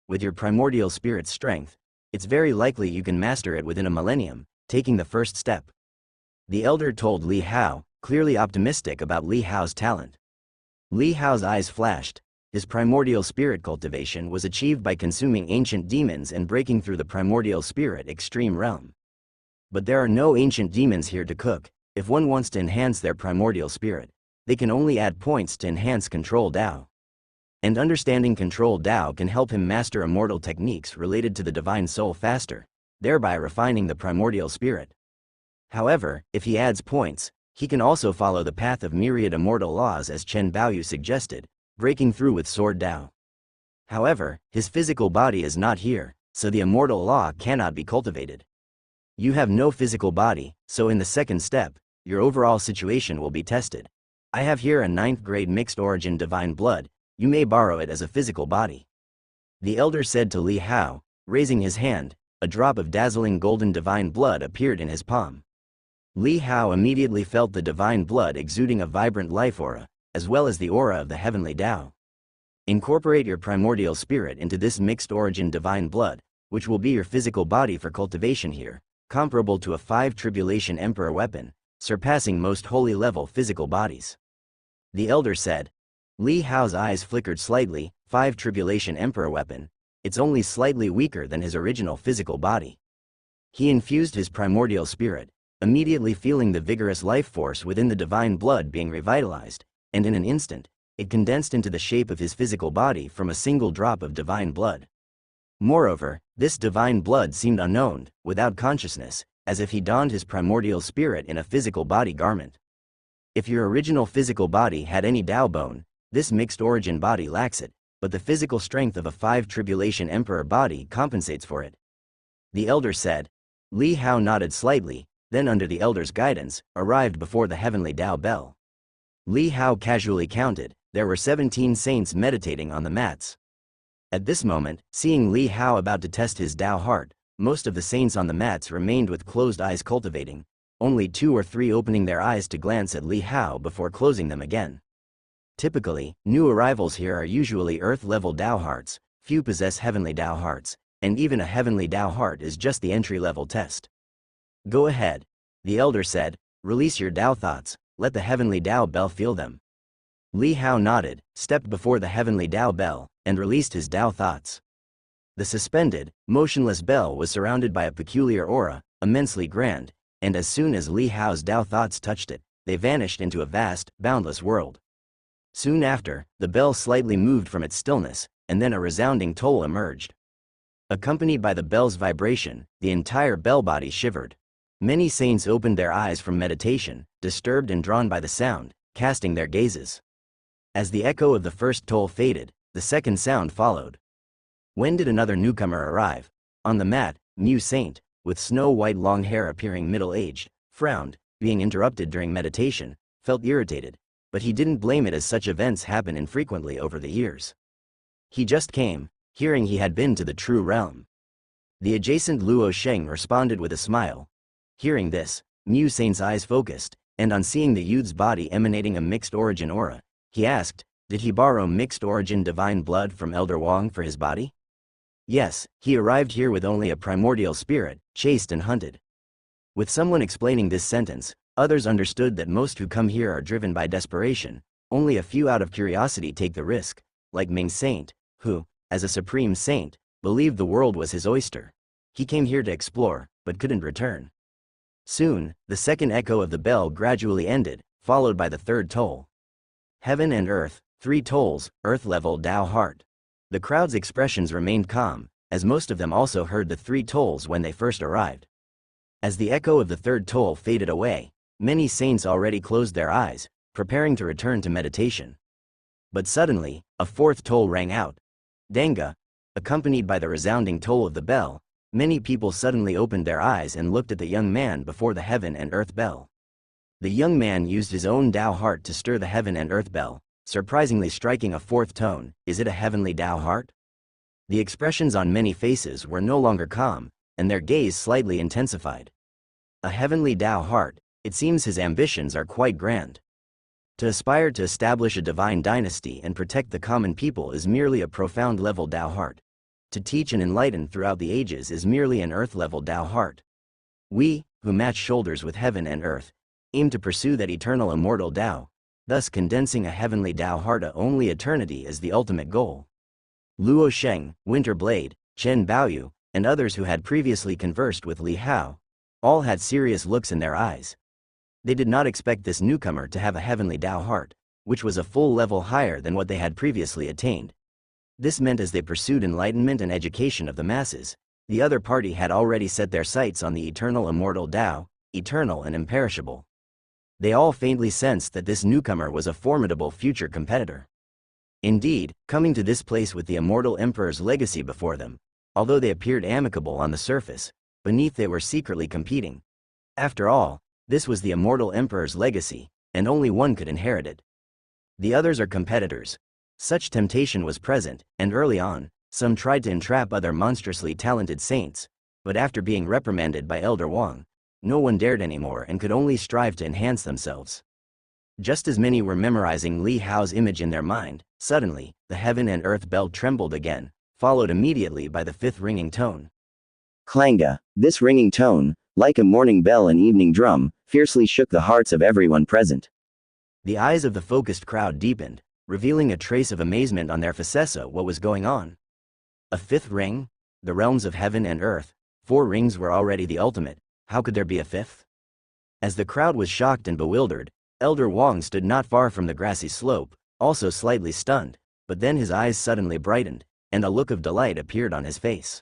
With your primordial spirit's strength, it's very likely you can master it within a millennium, taking the first step. The elder told Li Hao, clearly optimistic about Li Hao's talent. Li Hao's eyes flashed. His primordial spirit cultivation was achieved by consuming ancient demons and breaking through the primordial spirit extreme realm. But there are no ancient demons here to cook. If one wants to enhance their primordial spirit, they can only add points to enhance Control Dao. And understanding Control Dao can help him master immortal techniques related to the Divine Soul faster, thereby refining the primordial spirit. However, if he adds points, he can also follow the path of myriad immortal laws as Chen Baoyu suggested, breaking through with Sword Dao. However, his physical body is not here, so the immortal law cannot be cultivated. You have no physical body, so in the second step, your overall situation will be tested. I have here a 9th grade mixed origin divine blood, you may borrow it as a physical body. The elder said to Li Hao, raising his hand. A drop of dazzling golden divine blood appeared in his palm. Li Hao immediately felt the divine blood exuding a vibrant life aura, as well as the aura of the heavenly Tao. Incorporate your primordial spirit into this mixed origin divine blood, which will be your physical body for cultivation here, comparable to a 5 Tribulation Emperor weapon, surpassing most holy level physical bodies. The elder said. Li Hao's eyes flickered slightly. 5 Tribulation Emperor weapon, it's only slightly weaker than his original physical body. He infused his primordial spirit, immediately feeling the vigorous life force within the divine blood being revitalized, and in an instant, it condensed into the shape of his physical body from a single drop of divine blood. Moreover, this divine blood seemed unowned, without consciousness, as if he donned his primordial spirit in a physical body garment. If your original physical body had any Tao bone, this mixed origin body lacks it, but the physical strength of a 5 Tribulation Emperor body compensates for it. The elder said. Li Hao nodded slightly, then under the elder's guidance, arrived before the heavenly Tao bell. Li Hao casually counted, there were 17 saints meditating on the mats. At this moment, seeing Li Hao about to test his Tao heart, most of the saints on the mats remained with closed eyes cultivating, only 2 or 3 opening their eyes to glance at Li Hao before closing them again. Typically, new arrivals here are usually earth-level Tao hearts, few possess heavenly Tao hearts, and even a heavenly Tao heart is just the entry-level test. Go ahead, the elder said, release your Tao thoughts, let the heavenly Tao bell feel them. Li Hao nodded, stepped before the heavenly Tao bell, and released his Tao thoughts. The suspended, motionless bell was surrounded by a peculiar aura, immensely grand, and as soon as Li Hao's Tao thoughts touched it, they vanished into a vast, boundless world. Soon after, the bell slightly moved from its stillness, and then a resounding toll emerged. Accompanied by the bell's vibration, the entire bell body shivered. Many saints opened their eyes from meditation, disturbed and drawn by the sound, casting their gazes. As the echo of the first toll faded, the second sound followed. When did another newcomer arrive? On the mat, Mu Saint, with snow-white long hair appearing middle-aged, frowned, being interrupted during meditation, felt irritated. But he didn't blame it as such events happen infrequently over the years. He just came, hearing he had been to the true realm. The adjacent Luo Sheng responded with a smile. Hearing this, Mu Saint's eyes focused, and on seeing the youth's body emanating a mixed origin aura, he asked, did he borrow mixed origin divine blood from Elder Wang for his body? Yes, he arrived here with only a primordial spirit, chased and hunted. With someone explaining this sentence, others understood that most who come here are driven by desperation, only a few out of curiosity take the risk, like Ming Saint, who, as a supreme saint, believed the world was his oyster. He came here to explore, but couldn't return. Soon, the second echo of the bell gradually ended, followed by the third toll. Heaven and earth, 3 tolls, earth-level Tao heart. The crowd's expressions remained calm, as most of them also heard the 3 tolls when they first arrived. As the echo of the third toll faded away, many saints already closed their eyes, preparing to return to meditation. But suddenly, a 4th toll rang out. Danga. Accompanied by the resounding toll of the bell, many people suddenly opened their eyes and looked at the young man before the heaven and earth bell. The young man used his own Tao heart to stir the heaven and earth bell, surprisingly striking a 4th tone. Is it a heavenly Tao heart? The expressions on many faces were no longer calm, and their gaze slightly intensified. A heavenly Tao heart. It seems his ambitions are quite grand. To aspire to establish a divine dynasty and protect the common people is merely a profound-level Tao heart. To teach and enlighten throughout the ages is merely an earth-level Tao heart. We, who match shoulders with heaven and earth, aim to pursue that eternal immortal Tao, thus condensing a heavenly Tao heart to only eternity as the ultimate goal. Luo Sheng, Winter Blade, Chen Baoyu, and others who had previously conversed with Li Hao, all had serious looks in their eyes. They did not expect this newcomer to have a heavenly Tao heart, which was a full level higher than what they had previously attained. This meant as they pursued enlightenment and education of the masses, the other party had already set their sights on the eternal immortal Tao, eternal and imperishable. They all faintly sensed that this newcomer was a formidable future competitor. Indeed, coming to this place with the immortal emperor's legacy before them, although they appeared amicable on the surface, beneath they were secretly competing. After all, this was the immortal emperor's legacy, and only one could inherit it. The others are competitors. Such temptation was present, and early on, some tried to entrap other monstrously talented saints, but after being reprimanded by Elder Wang, no one dared anymore and could only strive to enhance themselves. Just as many were memorizing Li Hao's image in their mind, suddenly, the heaven and earth bell trembled again, followed immediately by the fifth ringing tone. Klanga, this ringing tone, like a morning bell and evening drum, fiercely shook the hearts of everyone present. The eyes of the focused crowd deepened, revealing a trace of amazement on their faces. What was going on? A fifth ring? The realms of heaven and earth, 4 rings were already the ultimate, how could there be a fifth? As the crowd was shocked and bewildered, Elder Wang stood not far from the grassy slope, also slightly stunned, but then his eyes suddenly brightened, and a look of delight appeared on his face.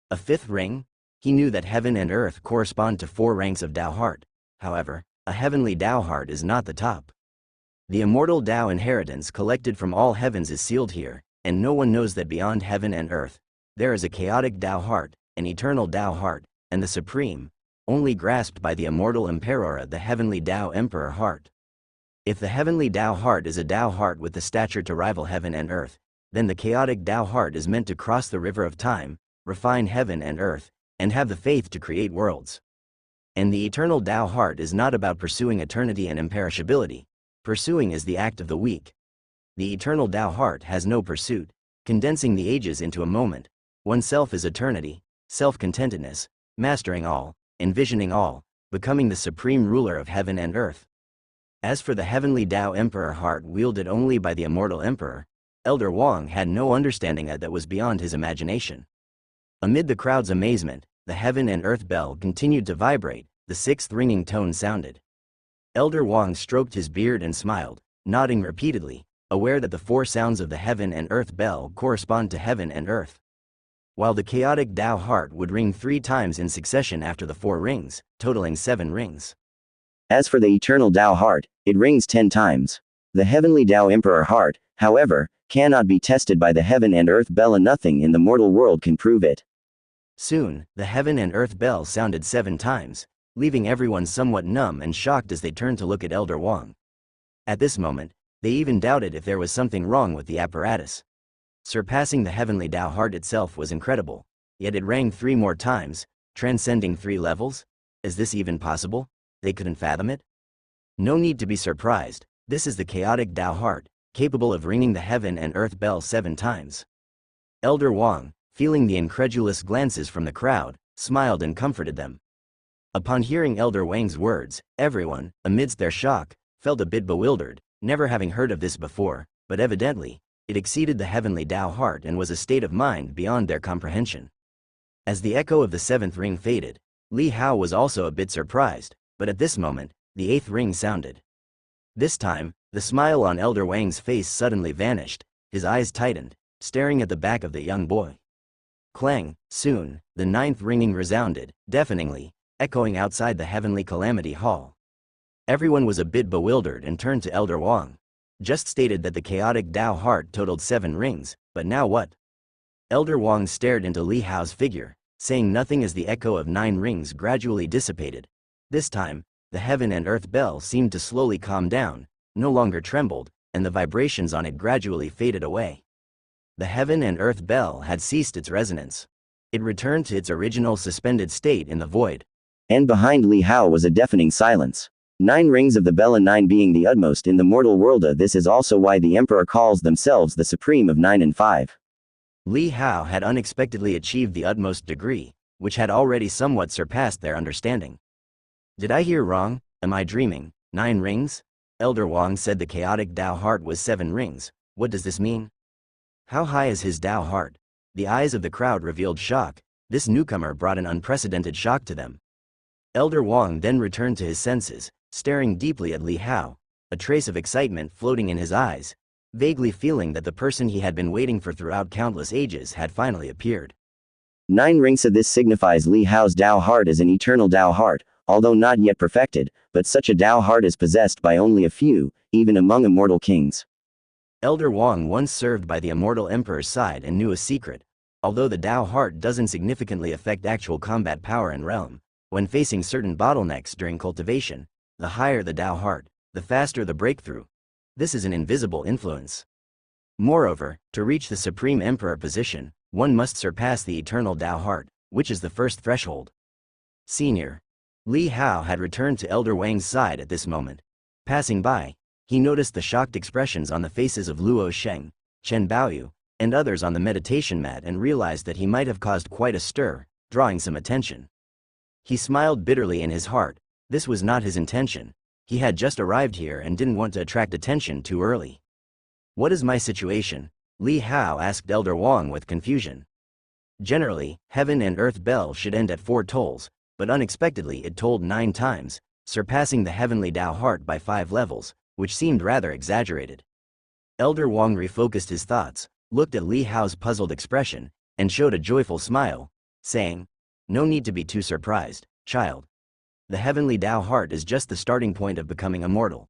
A fifth ring? He knew that heaven and earth correspond to 4 ranks of Tao heart. However, a heavenly Tao heart is not the top. The immortal Tao inheritance collected from all heavens is sealed here, and no one knows that beyond heaven and earth, there is a chaotic Tao heart, an eternal Tao heart, and the supreme, only grasped by the immortal Emperor, the heavenly Tao Emperor heart. If the heavenly Tao heart is a Tao heart with the stature to rival heaven and earth, then the chaotic Tao heart is meant to cross the river of time, refine heaven and earth, and have the faith to create worlds. And the eternal Tao heart is not about pursuing eternity and imperishability. Pursuing is the act of the weak. The eternal Tao heart has no pursuit, condensing the ages into a moment. Oneself is eternity, self-contentedness, mastering all, envisioning all, becoming the supreme ruler of heaven and earth. As for the heavenly Tao Emperor heart wielded only by the immortal Emperor, Elder Wang had no understanding that was beyond his imagination. Amid the crowd's amazement, the heaven and earth bell continued to vibrate, the 6th ringing tone sounded. Elder Wang stroked his beard and smiled, nodding repeatedly, aware that the 4 sounds of the heaven and earth bell correspond to heaven and earth. While the chaotic Tao heart would ring 3 times in succession after the 4 rings, totaling 7 rings. As for the eternal Tao heart, it rings 10 times. The heavenly Tao Emperor heart, however, cannot be tested by the heaven and earth bell, and nothing in the mortal world can prove it. Soon, the heaven and earth bell sounded 7 times, leaving everyone somewhat numb and shocked as they turned to look at Elder Wang. At this moment, they even doubted if there was something wrong with the apparatus. Surpassing the heavenly Tao heart itself was incredible, yet it rang 3 more times, transcending 3 levels? Is this even possible? They couldn't fathom it? No need to be surprised, this is the chaotic Tao heart, capable of ringing the heaven and earth bell 7 times. Elder Wang, feeling the incredulous glances from the crowd, smiled and comforted them. Upon hearing Elder Wang's words, everyone, amidst their shock, felt a bit bewildered, never having heard of this before, but evidently, it exceeded the heavenly Tao heart and was a state of mind beyond their comprehension. As the echo of the 7th ring faded, Li Hao was also a bit surprised, but at this moment, the 8th ring sounded. This time, the smile on Elder Wang's face suddenly vanished, his eyes tightened, staring at the back of the young boy. Clang, soon, the 9th ringing resounded, deafeningly, echoing outside the heavenly calamity hall. Everyone was a bit bewildered and turned to Elder Wang. Just stated that the chaotic Tao heart totaled 7 rings, but now what? Elder Wang stared into Li Hao's figure, saying nothing as the echo of 9 rings gradually dissipated. This time, the heaven and earth bell seemed to slowly calm down, no longer trembled, and the vibrations on it gradually faded away. The heaven and earth bell had ceased its resonance. It returned to its original suspended state in the void. And behind Li Hao was a deafening silence. 9 rings of the bell and 9 being the utmost in the mortal world. This is also why the emperor calls themselves the supreme of 9 and 5. Li Hao had unexpectedly achieved the utmost degree, which had already somewhat surpassed their understanding. Did I hear wrong? Am I dreaming? 9 rings? Elder Wang said the chaotic Tao heart was 7 rings. What does this mean? How high is his Tao heart? The eyes of the crowd revealed shock. This newcomer brought an unprecedented shock to them. Elder Wang then returned to his senses, staring deeply at Li Hao, a trace of excitement floating in his eyes, vaguely feeling that the person he had been waiting for throughout countless ages had finally appeared. 9 rings of this signifies Li Hao's Tao heart is an eternal Tao heart, although not yet perfected, but such a Tao heart is possessed by only a few, even among immortal kings. Elder Wang once served by the immortal emperor's side and knew a secret. Although the Tao heart doesn't significantly affect actual combat power and realm, when facing certain bottlenecks during cultivation, the higher the Tao heart, the faster the breakthrough. This is an invisible influence. Moreover, to reach the Supreme Emperor position, one must surpass the eternal Tao heart, which is the first threshold. Senior. Li Hao had returned to Elder Wang's side at this moment. Passing by, he noticed the shocked expressions on the faces of Luo Sheng, Chen Baoyu, and others on the meditation mat and realized that he might have caused quite a stir, drawing some attention. He smiled bitterly in his heart. This was not his intention. He had just arrived here and didn't want to attract attention too early. What is my situation? Li Hao asked Elder Wang with confusion. Generally, heaven and earth bell should end at 4 tolls, but unexpectedly it tolled 9 times, surpassing the heavenly Tao heart by 5 levels, which seemed rather exaggerated. Elder Wang refocused his thoughts, looked at Li Hao's puzzled expression, and showed a joyful smile, saying, "No need to be too surprised, child. The heavenly Tao heart is just the starting point of becoming immortal.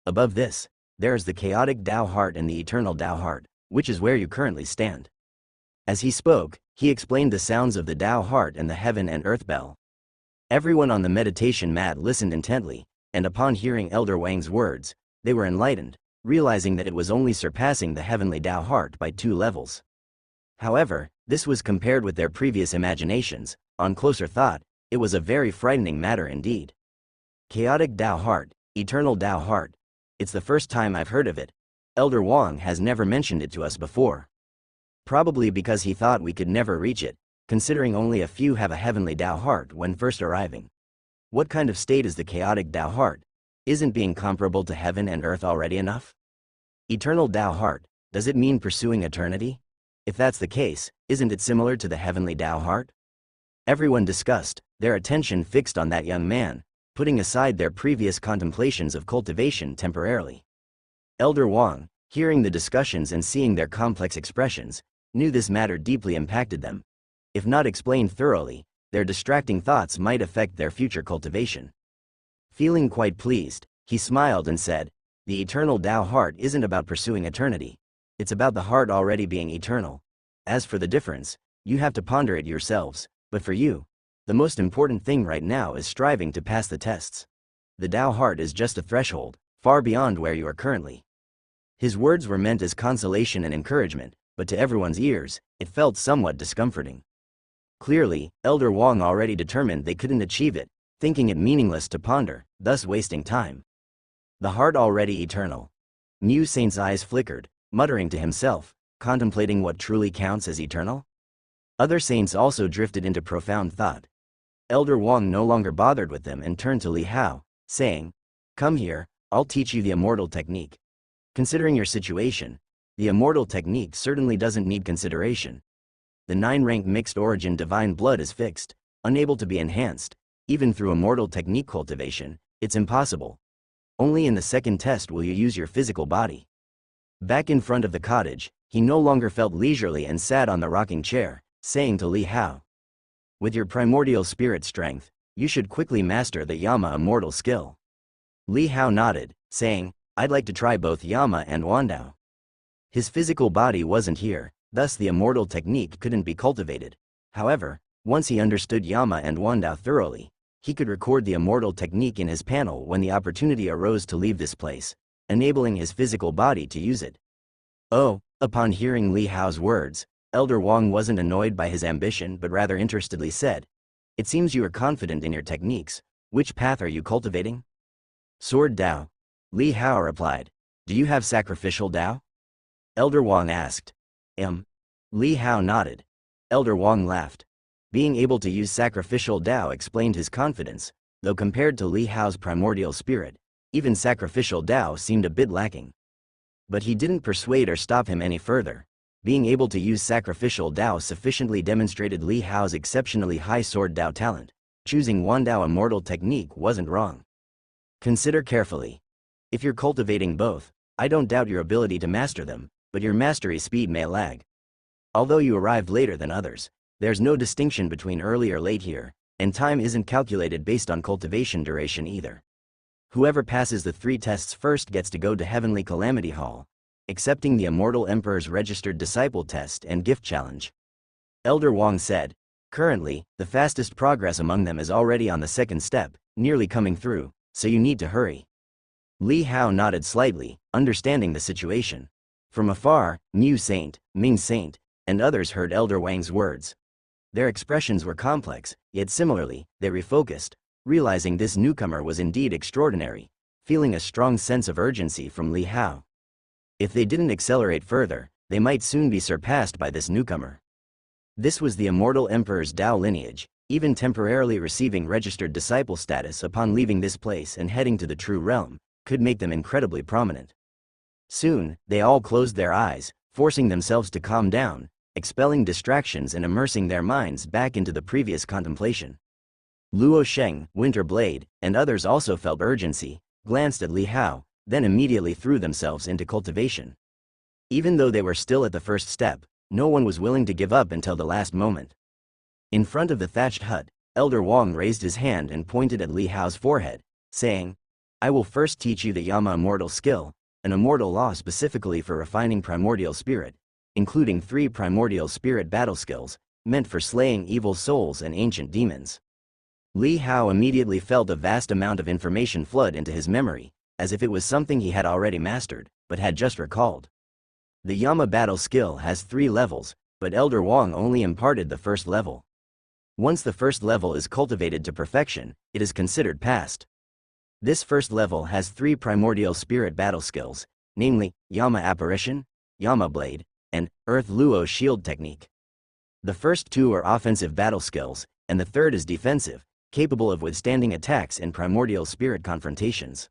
Above this, there is the chaotic Tao heart and the eternal Tao heart, which is where you currently stand." As he spoke, he explained the sounds of the Tao heart and the heaven and earth bell. Everyone on the meditation mat listened intently, and upon hearing Elder Wang's words, they were enlightened, realizing that it was only surpassing the heavenly Tao heart by 2 levels. However, this was compared with their previous imaginations. On closer thought, it was a very frightening matter indeed. Chaotic Tao heart, eternal Tao heart. It's the first time I've heard of it. Elder Wang has never mentioned it to us before. Probably because he thought we could never reach it, considering only a few have a heavenly Tao heart when first arriving. What kind of state is the chaotic Tao heart? Isn't being comparable to heaven and earth already enough? Eternal Tao heart, does it mean pursuing eternity? If that's the case, isn't it similar to the heavenly Tao heart? Everyone discussed, their attention fixed on that young man, putting aside their previous contemplations of cultivation temporarily. Elder Wang, hearing the discussions and seeing their complex expressions, knew this matter deeply impacted them. If not explained thoroughly, their distracting thoughts might affect their future cultivation. Feeling quite pleased, he smiled and said, "The eternal Tao heart isn't about pursuing eternity. It's about the heart already being eternal. As for the difference, you have to ponder it yourselves, but for you, the most important thing right now is striving to pass the tests. The Tao heart is just a threshold, far beyond where you are currently." His words were meant as consolation and encouragement, but to everyone's ears, it felt somewhat discomforting. Clearly, Elder Wang already determined they couldn't achieve it, thinking it meaningless to ponder, thus wasting time. The heart already eternal. Mu Saint's eyes flickered, muttering to himself, contemplating what truly counts as eternal. Other saints also drifted into profound thought. Elder Wang no longer bothered with them and turned to Li Hao, saying, "Come here, I'll teach you the immortal technique. Considering your situation, the immortal technique certainly doesn't need consideration. The 9-rank mixed origin divine blood is fixed, unable to be enhanced. Even through immortal technique cultivation, it's impossible. Only in the second test will you use your physical body." Back in front of the cottage, he no longer felt leisurely and sat on the rocking chair, saying to Li Hao, "With your primordial spirit strength, you should quickly master the Yama immortal skill." Li Hao nodded, saying, "I'd like to try both Yama and Wandao." His physical body wasn't here, thus the immortal technique couldn't be cultivated. However, once he understood Yama and Wandao thoroughly, he could record the immortal technique in his panel when the opportunity arose to leave this place, enabling his physical body to use it. Oh, upon hearing Li Hao's words, Elder Wang wasn't annoyed by his ambition but rather interestedly said, "It seems you are confident in your techniques. Which path are you cultivating?" Sword Dao. Li Hao replied. Do you have sacrificial Dao? Elder Wang asked. Li Hao nodded. Elder Wang laughed. Being able to use sacrificial Dao explained his confidence, though compared to Li Hao's primordial spirit, even sacrificial Dao seemed a bit lacking. But he didn't persuade or stop him any further. Being able to use sacrificial Dao sufficiently demonstrated Li Hao's exceptionally high sword Dao talent. Choosing one Dao immortal technique wasn't wrong. Consider carefully. If you're cultivating both, I don't doubt your ability to master them, but your mastery speed may lag. Although you arrived later than others, there's no distinction between early or late here, and time isn't calculated based on cultivation duration either. Whoever passes the 3 tests first gets to go to Heavenly Calamity Hall, accepting the Immortal Emperor's Registered Disciple Test and Gift Challenge. Elder Wang said. Currently, the fastest progress among them is already on the 2nd step, nearly coming through, so you need to hurry. Li Hao nodded slightly, understanding the situation. From afar, Mu Saint, Ming Saint, and others heard Elder Wang's words. Their expressions were complex, yet similarly, they refocused, realizing this newcomer was indeed extraordinary, feeling a strong sense of urgency from Li Hao. If they didn't accelerate further, they might soon be surpassed by this newcomer. This was the Immortal Emperor's Dao lineage, even temporarily receiving registered disciple status upon leaving this place and heading to the True Realm, could make them incredibly prominent. Soon, they all closed their eyes, forcing themselves to calm down, expelling distractions and immersing their minds back into the previous contemplation. Luo Sheng, Winter Blade, and others also felt urgency, glanced at Li Hao, then immediately threw themselves into cultivation. Even though they were still at the first step, no one was willing to give up until the last moment. In front of the thatched hut, Elder Wang raised his hand and pointed at Li Hao's forehead, saying, I will first teach you the Yama Immortal skill, an immortal law specifically for refining primordial spirit, including 3 primordial spirit battle skills, meant for slaying evil souls and ancient demons. Li Hao immediately felt a vast amount of information flood into his memory, as if it was something he had already mastered, but had just recalled. The Yama battle skill has 3 levels, but Elder Wang only imparted the first level. Once the first level is cultivated to perfection, it is considered passed. This first level has 3 primordial spirit battle skills, namely, Yama Apparition, Yama Blade, and Earth Luo Shield Technique. The first 2 are offensive battle skills, and the third is defensive, capable of withstanding attacks in primordial spirit confrontations.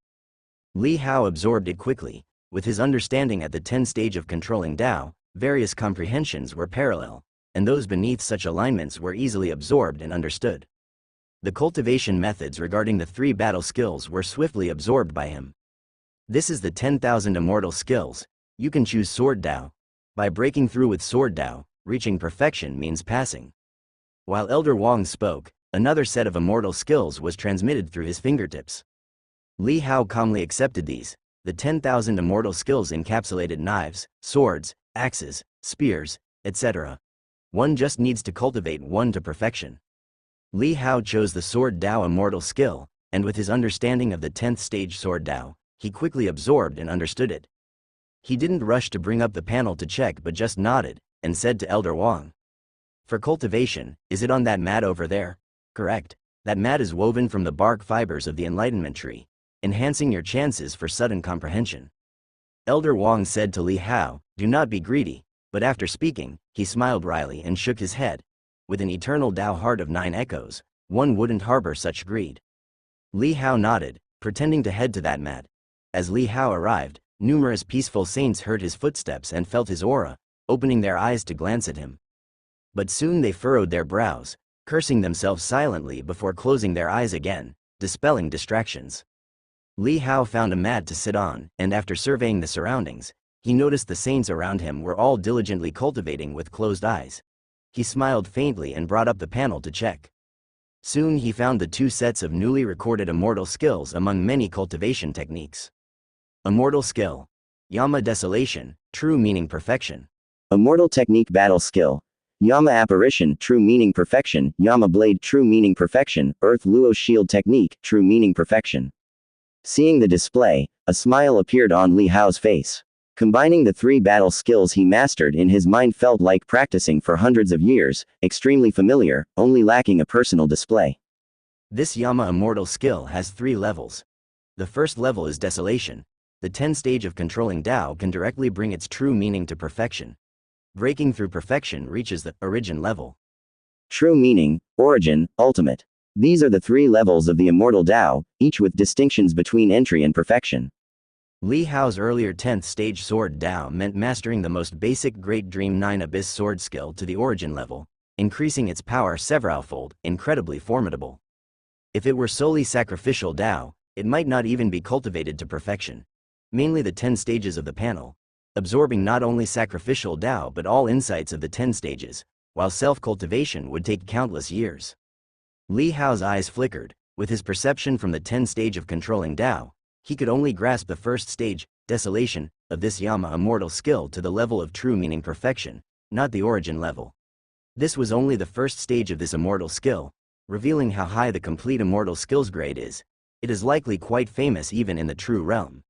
Li Hao absorbed it quickly. With his understanding at the 10th stage of controlling Dao, various comprehensions were parallel, and those beneath such alignments were easily absorbed and understood. The cultivation methods regarding the 3 battle skills were swiftly absorbed by him. This is the 10,000 immortal skills. You can choose Sword Dao. By breaking through with Sword Dao, reaching perfection means passing. While Elder Wang spoke, another set of immortal skills was transmitted through his fingertips. Li Hao calmly accepted these. The 10,000 immortal skills encapsulated knives, swords, axes, spears, etc. One just needs to cultivate one to perfection. Li Hao chose the Sword Dao immortal skill, and with his understanding of the 10th stage Sword Dao, he quickly absorbed and understood it. He didn't rush to bring up the panel to check but just nodded, and said to Elder Wang. For cultivation, is it on that mat over there? Correct. That mat is woven from the bark fibers of the enlightenment tree, enhancing your chances for sudden comprehension. Elder Wang said to Li Hao, do not be greedy, but after speaking, he smiled wryly and shook his head. With an eternal Dao heart of 9 echoes, one wouldn't harbor such greed. Li Hao nodded, pretending to head to that mat. As Li Hao arrived, numerous peaceful saints heard his footsteps and felt his aura, opening their eyes to glance at him. But soon they furrowed their brows, cursing themselves silently before closing their eyes again, dispelling distractions. Li Hao found a mat to sit on, and after surveying the surroundings, he noticed the saints around him were all diligently cultivating with closed eyes. He smiled faintly and brought up the panel to check. Soon he found the 2 sets of newly recorded immortal skills among many cultivation techniques. Immortal skill. Yama Desolation, true meaning perfection. Immortal technique battle skill. Yama Apparition, true meaning perfection. Yama Blade, true meaning perfection. Earth Luo Shield Technique, true meaning perfection. Seeing the display, a smile appeared on Li Hao's face. Combining the 3 battle skills he mastered in his mind felt like practicing for hundreds of years, extremely familiar, only lacking a personal display. This Yama Immortal skill has 3 levels. The first level is desolation. The 10-stage of controlling Tao can directly bring its true meaning to perfection. Breaking through perfection reaches the origin level. True meaning, origin, ultimate. These are the three levels of the immortal Tao, each with distinctions between entry and perfection. Li Hao's earlier 10th stage sword Tao meant mastering the most basic Great Dream 9 Abyss sword skill to the origin level, increasing its power severalfold, incredibly formidable. If it were solely sacrificial Tao, it might not even be cultivated to perfection. Mainly the 10 stages of the panel, absorbing not only sacrificial Tao but all insights of the 10 stages, while self-cultivation would take countless years. Li Hao's eyes flickered. With his perception from the 10 stage of controlling Tao, he could only grasp the first stage, desolation, of this Yama immortal skill to the level of true meaning perfection, not the origin level. This was only the first stage of this immortal skill, revealing how high the complete immortal skills grade is. It is likely quite famous even in the true realm.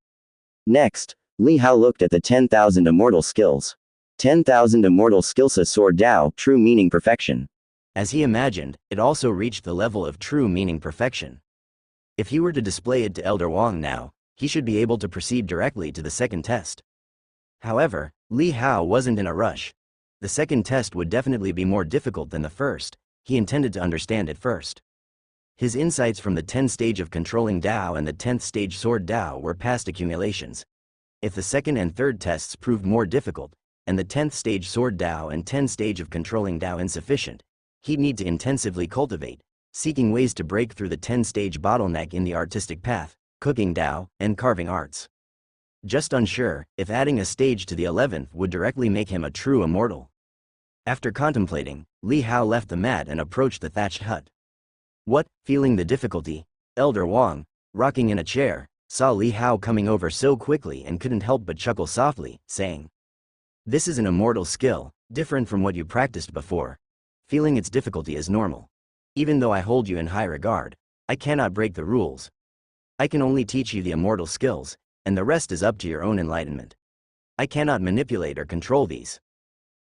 Next, Li Hao looked at the 10,000 immortal skills. 10,000 immortal skills sword Tao, true meaning perfection. As he imagined, it also reached the level of true meaning perfection. If he were to display it to Elder Wang now, he should be able to proceed directly to the second test. However, Li Hao wasn't in a rush. The second test would definitely be more difficult than the first. He intended to understand it first. His insights from the 10th stage of controlling Tao and the 10th stage sword Tao were past accumulations. If the second and third tests proved more difficult, and the 10th stage sword Tao and 10th stage of controlling Tao insufficient, he'd need to intensively cultivate, seeking ways to break through the 10-stage bottleneck in the artistic path, cooking Tao, and carving arts. Just unsure if adding a stage to the 11th would directly make him a true immortal. After contemplating, Li Hao left the mat and approached the thatched hut. Feeling the difficulty, Elder Wang, rocking in a chair, saw Li Hao coming over so quickly and couldn't help but chuckle softly, saying, "This is an immortal skill, different from what you practiced before. Feeling its difficulty is normal. Even though I hold you in high regard, I cannot break the rules. I can only teach you the immortal skills, and the rest is up to your own enlightenment. I cannot manipulate or control these."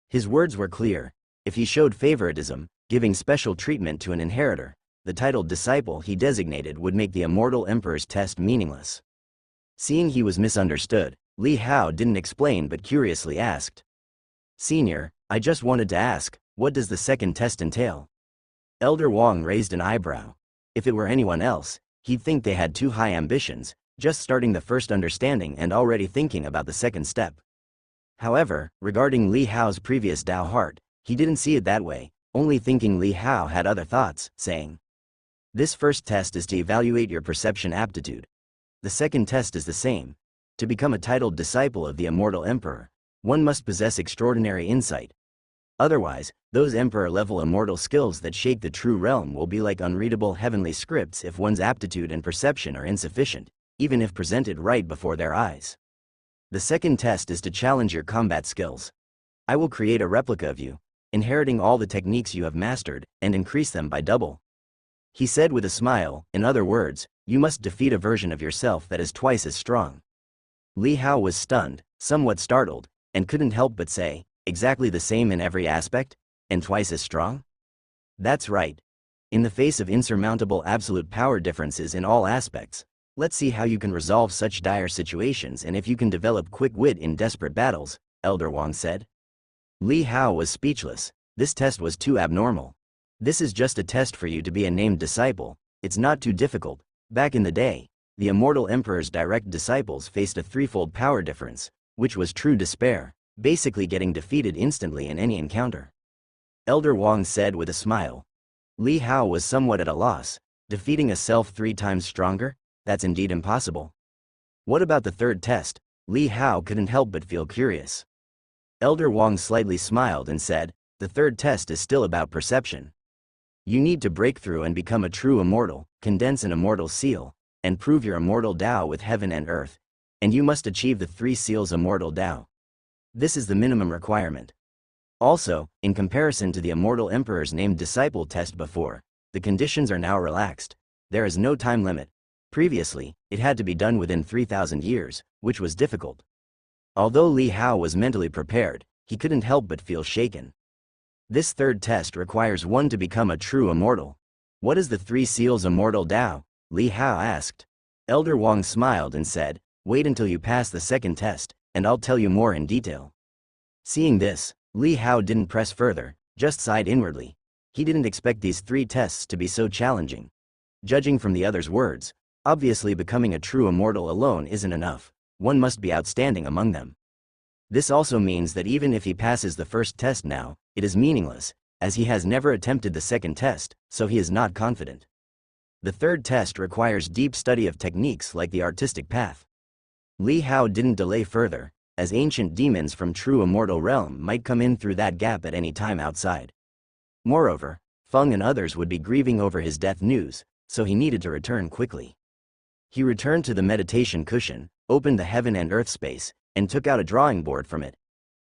His words were clear. If he showed favoritism, giving special treatment to an inheritor, the titled disciple he designated would make the immortal emperor's test meaningless. Seeing he was misunderstood, Li Hao didn't explain but curiously asked, "Senior, I just wanted to ask, what does the second test entail?" Elder Wang raised an eyebrow. If it were anyone else, he'd think they had too high ambitions, just starting the first understanding and already thinking about the second step. However, regarding Li Hao's previous Tao heart, he didn't see it that way, only thinking Li Hao had other thoughts, saying, "This first test is to evaluate your perception aptitude. The second test is the same. To become a titled disciple of the immortal emperor, one must possess extraordinary insight. Otherwise, those emperor-level immortal skills that shake the true realm will be like unreadable heavenly scripts if one's aptitude and perception are insufficient, even if presented right before their eyes. The second test is to challenge your combat skills. I will create a replica of you, inheriting all the techniques you have mastered, and increase them by double," he said with a smile. "In other words, you must defeat a version of yourself that is twice as strong." Li Hao was stunned, somewhat startled, and couldn't help but say, "Exactly the same in every aspect, and twice as strong?" "That's right. In the face of insurmountable absolute power differences in all aspects, let's see how you can resolve such dire situations and if you can develop quick wit in desperate battles," Elder Wang said. Li Hao was speechless. This test was too abnormal. "This is just a test for you to be a named disciple. It's not too difficult. Back in the day, the immortal emperor's direct disciples faced a threefold power difference, which was true despair, basically getting defeated instantly in any encounter," Elder Wang said with a smile. Li Hao was somewhat at a loss. Defeating a self 3 times stronger? That's indeed impossible. What about the third test? Li Hao couldn't help but feel curious. Elder Wang slightly smiled and said, "The third test is still about perception. You need to break through and become a true immortal, condense an immortal seal, and prove your immortal Tao with heaven and earth, and you must achieve the 3 seals immortal Tao. This is the minimum requirement. Also, in comparison to the immortal emperor's named disciple test before, the conditions are now relaxed. There is no time limit. Previously, it had to be done within 3,000 years, which was difficult." Although Li Hao was mentally prepared, he couldn't help but feel shaken. This third test requires one to become a true immortal. What is the 3 seals immortal Tao? Li Hao asked. Elder Wang smiled and said, "Wait until you pass the second test, and I'll tell you more in detail." Seeing this, Li Hao didn't press further, just sighed inwardly. He didn't expect these 3 tests to be so challenging. Judging from the other's words, obviously becoming a true immortal alone isn't enough. One must be outstanding among them. This also means that even if he passes the first test now, it is meaningless, as he has never attempted the second test, so he is not confident. The third test requires deep study of techniques like the artistic path. Li Hao didn't delay further, as ancient demons from true immortal realm might come in through that gap at any time outside. Moreover, Feng and others would be grieving over his death news, so he needed to return quickly. He returned to the meditation cushion, opened the heaven and earth space, and took out a drawing board from it.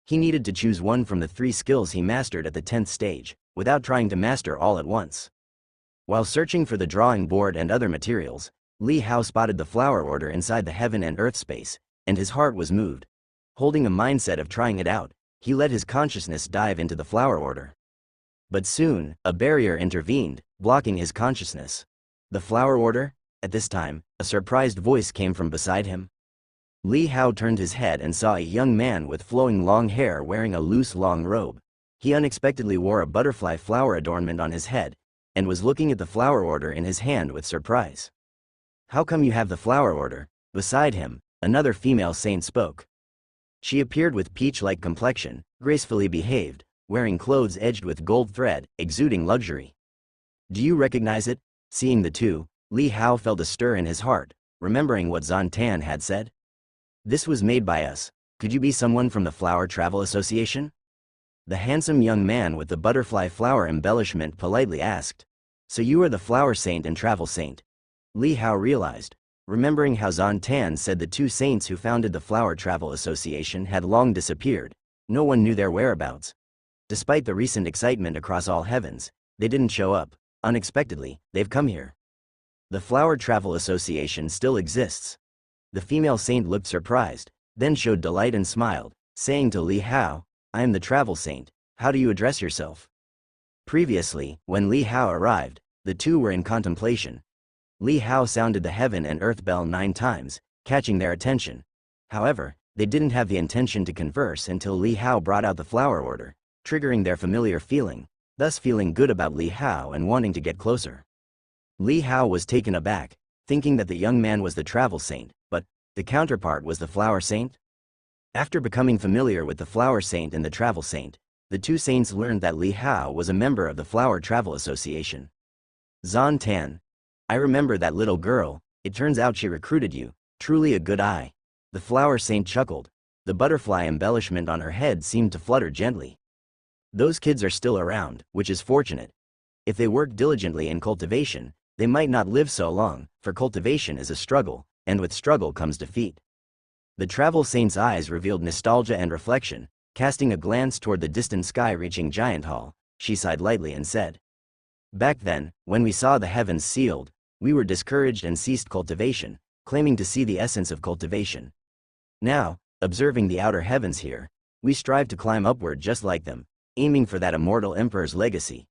He needed to choose one from the 3 skills he mastered at the 10th stage, without trying to master all at once. While searching for the drawing board and other materials, Li Hao spotted the flower order inside the heaven and earth space, and his heart was moved. Holding a mindset of trying it out, he let his consciousness dive into the flower order. But soon, a barrier intervened, blocking his consciousness. The flower order? At this time, a surprised voice came from beside him. Li Hao turned his head and saw a young man with flowing long hair wearing a loose long robe. He unexpectedly wore a butterfly flower adornment on his head, and was looking at the flower order in his hand with surprise. "How come you have the flower order?" Beside him, another female saint spoke. She appeared with peach-like complexion, gracefully behaved, wearing clothes edged with gold thread, exuding luxury. "Do you recognize it?" Seeing the two, Li Hao felt a stir in his heart, remembering what Zhan Tan had said. "This was made by us. Could you be someone from the Flower Travel Association?" The handsome young man with the butterfly flower embellishment politely asked. "So you are the flower saint and travel saint?" Li Hao realized, remembering how Zhan Tan said the 2 saints who founded the Flower Travel Association had long disappeared. No one knew their whereabouts. Despite the recent excitement across all heavens, they didn't show up. Unexpectedly, they've come here. The Flower Travel Association still exists. The female saint looked surprised, then showed delight and smiled, saying to Li Hao, "I am the travel saint. How do you address yourself?" Previously, when Li Hao arrived, the 2 were in contemplation. Li Hao sounded the heaven and earth bell 9 times, catching their attention. However, they didn't have the intention to converse until Li Hao brought out the flower order, triggering their familiar feeling, thus feeling good about Li Hao and wanting to get closer. Li Hao was taken aback, thinking that the young man was the travel saint, but the counterpart was the flower saint? After becoming familiar with the flower saint and the travel saint, the 2 saints learned that Li Hao was a member of the Flower Travel Association. "Zhan Tan. I remember that little girl. It turns out she recruited you. Truly a good eye." The flower saint chuckled. The butterfly embellishment on her head seemed to flutter gently. "Those kids are still around, which is fortunate. If they work diligently in cultivation, they might not live so long, for cultivation is a struggle, and with struggle comes defeat." The travel saint's eyes revealed nostalgia and reflection. Casting a glance toward the distant sky-reaching giant hall, she sighed lightly and said, "Back then, when we saw the heavens sealed, we were discouraged and ceased cultivation, claiming to see the essence of cultivation. Now, observing the outer heavens here, we strive to climb upward just like them, aiming for that immortal emperor's legacy.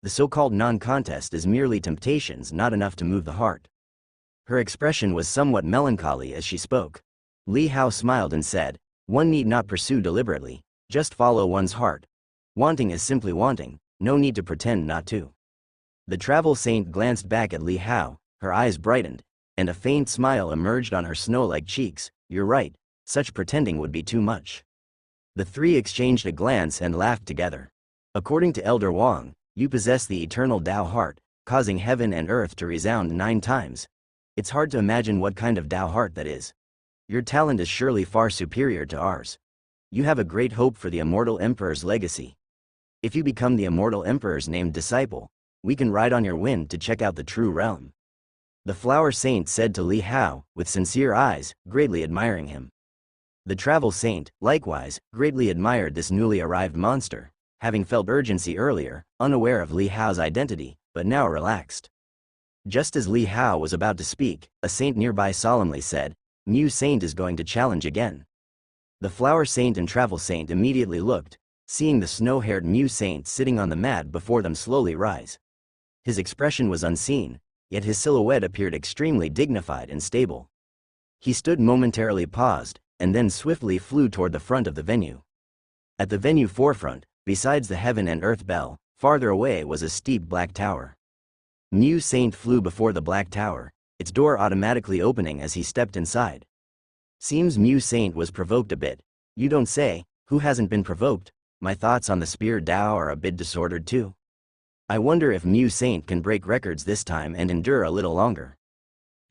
The so-called non-contest is merely temptations not enough to move the heart." Her expression was somewhat melancholy as she spoke. Li Hao smiled and said, "One need not pursue deliberately, just follow one's heart. Wanting is simply wanting, no need to pretend not to." The travel saint glanced back at Li Hao, her eyes brightened, and a faint smile emerged on her snow-like cheeks. "You're right, such pretending would be too much." The 3 exchanged a glance and laughed together. "According to Elder Wang, you possess the eternal Tao heart, causing heaven and earth to resound 9 times. It's hard to imagine what kind of Tao heart that is. Your talent is surely far superior to ours. You have a great hope for the immortal emperor's legacy. If you become the immortal emperor's named disciple, we can ride on your wind to check out the true realm." The flower saint said to Li Hao, with sincere eyes, greatly admiring him. The travel saint, likewise, greatly admired this newly arrived monster, having felt urgency earlier, unaware of Li Hao's identity, but now relaxed. Just as Li Hao was about to speak, a saint nearby solemnly said, "Mu saint is going to challenge again." The flower saint and travel saint immediately looked, seeing the snow-haired Mu saint sitting on the mat before them slowly rise. His expression was unseen, yet his silhouette appeared extremely dignified and stable. He stood momentarily paused, and then swiftly flew toward the front of the venue. At the venue forefront, besides the heaven and earth bell, farther away was a steep black tower. Mu Saint flew before the black tower, its door automatically opening as he stepped inside. Seems Mu Saint was provoked a bit. You don't say, who hasn't been provoked? My thoughts on the Spear Dao are a bit disordered too. I wonder if Mu Saint can break records this time and endure a little longer.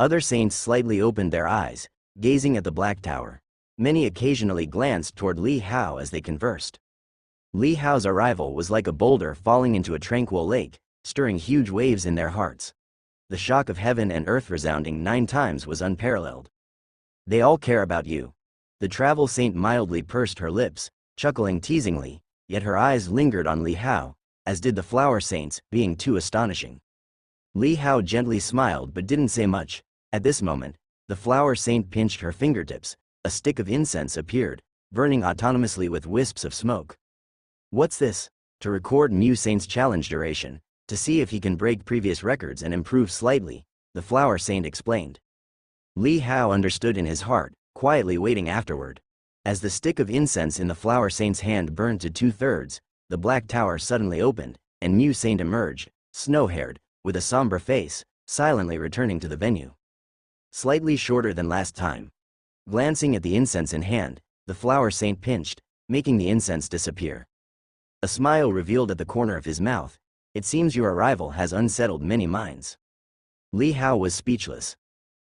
Other saints slightly opened their eyes, gazing at the black tower. Many occasionally glanced toward Li Hao as they conversed. Li Hao's arrival was like a boulder falling into a tranquil lake, stirring huge waves in their hearts. The shock of heaven and earth resounding 9 times was unparalleled. They all care about you. The travel saint mildly pursed her lips, chuckling teasingly, yet her eyes lingered on Li Hao, as did the flower saints, being too astonishing. Li Hao gently smiled but didn't say much. At this moment, the flower saint pinched her fingertips. A stick of incense appeared, burning autonomously with wisps of smoke. What's this? To record Mu Saint's challenge duration, to see if he can break previous records and improve slightly, the flower saint explained. Li Hao understood in his heart, quietly waiting afterward. As the stick of incense in the flower saint's hand burned to 2/3, the black tower suddenly opened, and Mu Saint emerged, snow-haired, with a somber face, silently returning to the venue. Slightly shorter than last time. Glancing at the incense in hand, the flower saint pinched, making the incense disappear. A smile revealed at the corner of his mouth. It seems your arrival has unsettled many minds. Li Hao was speechless.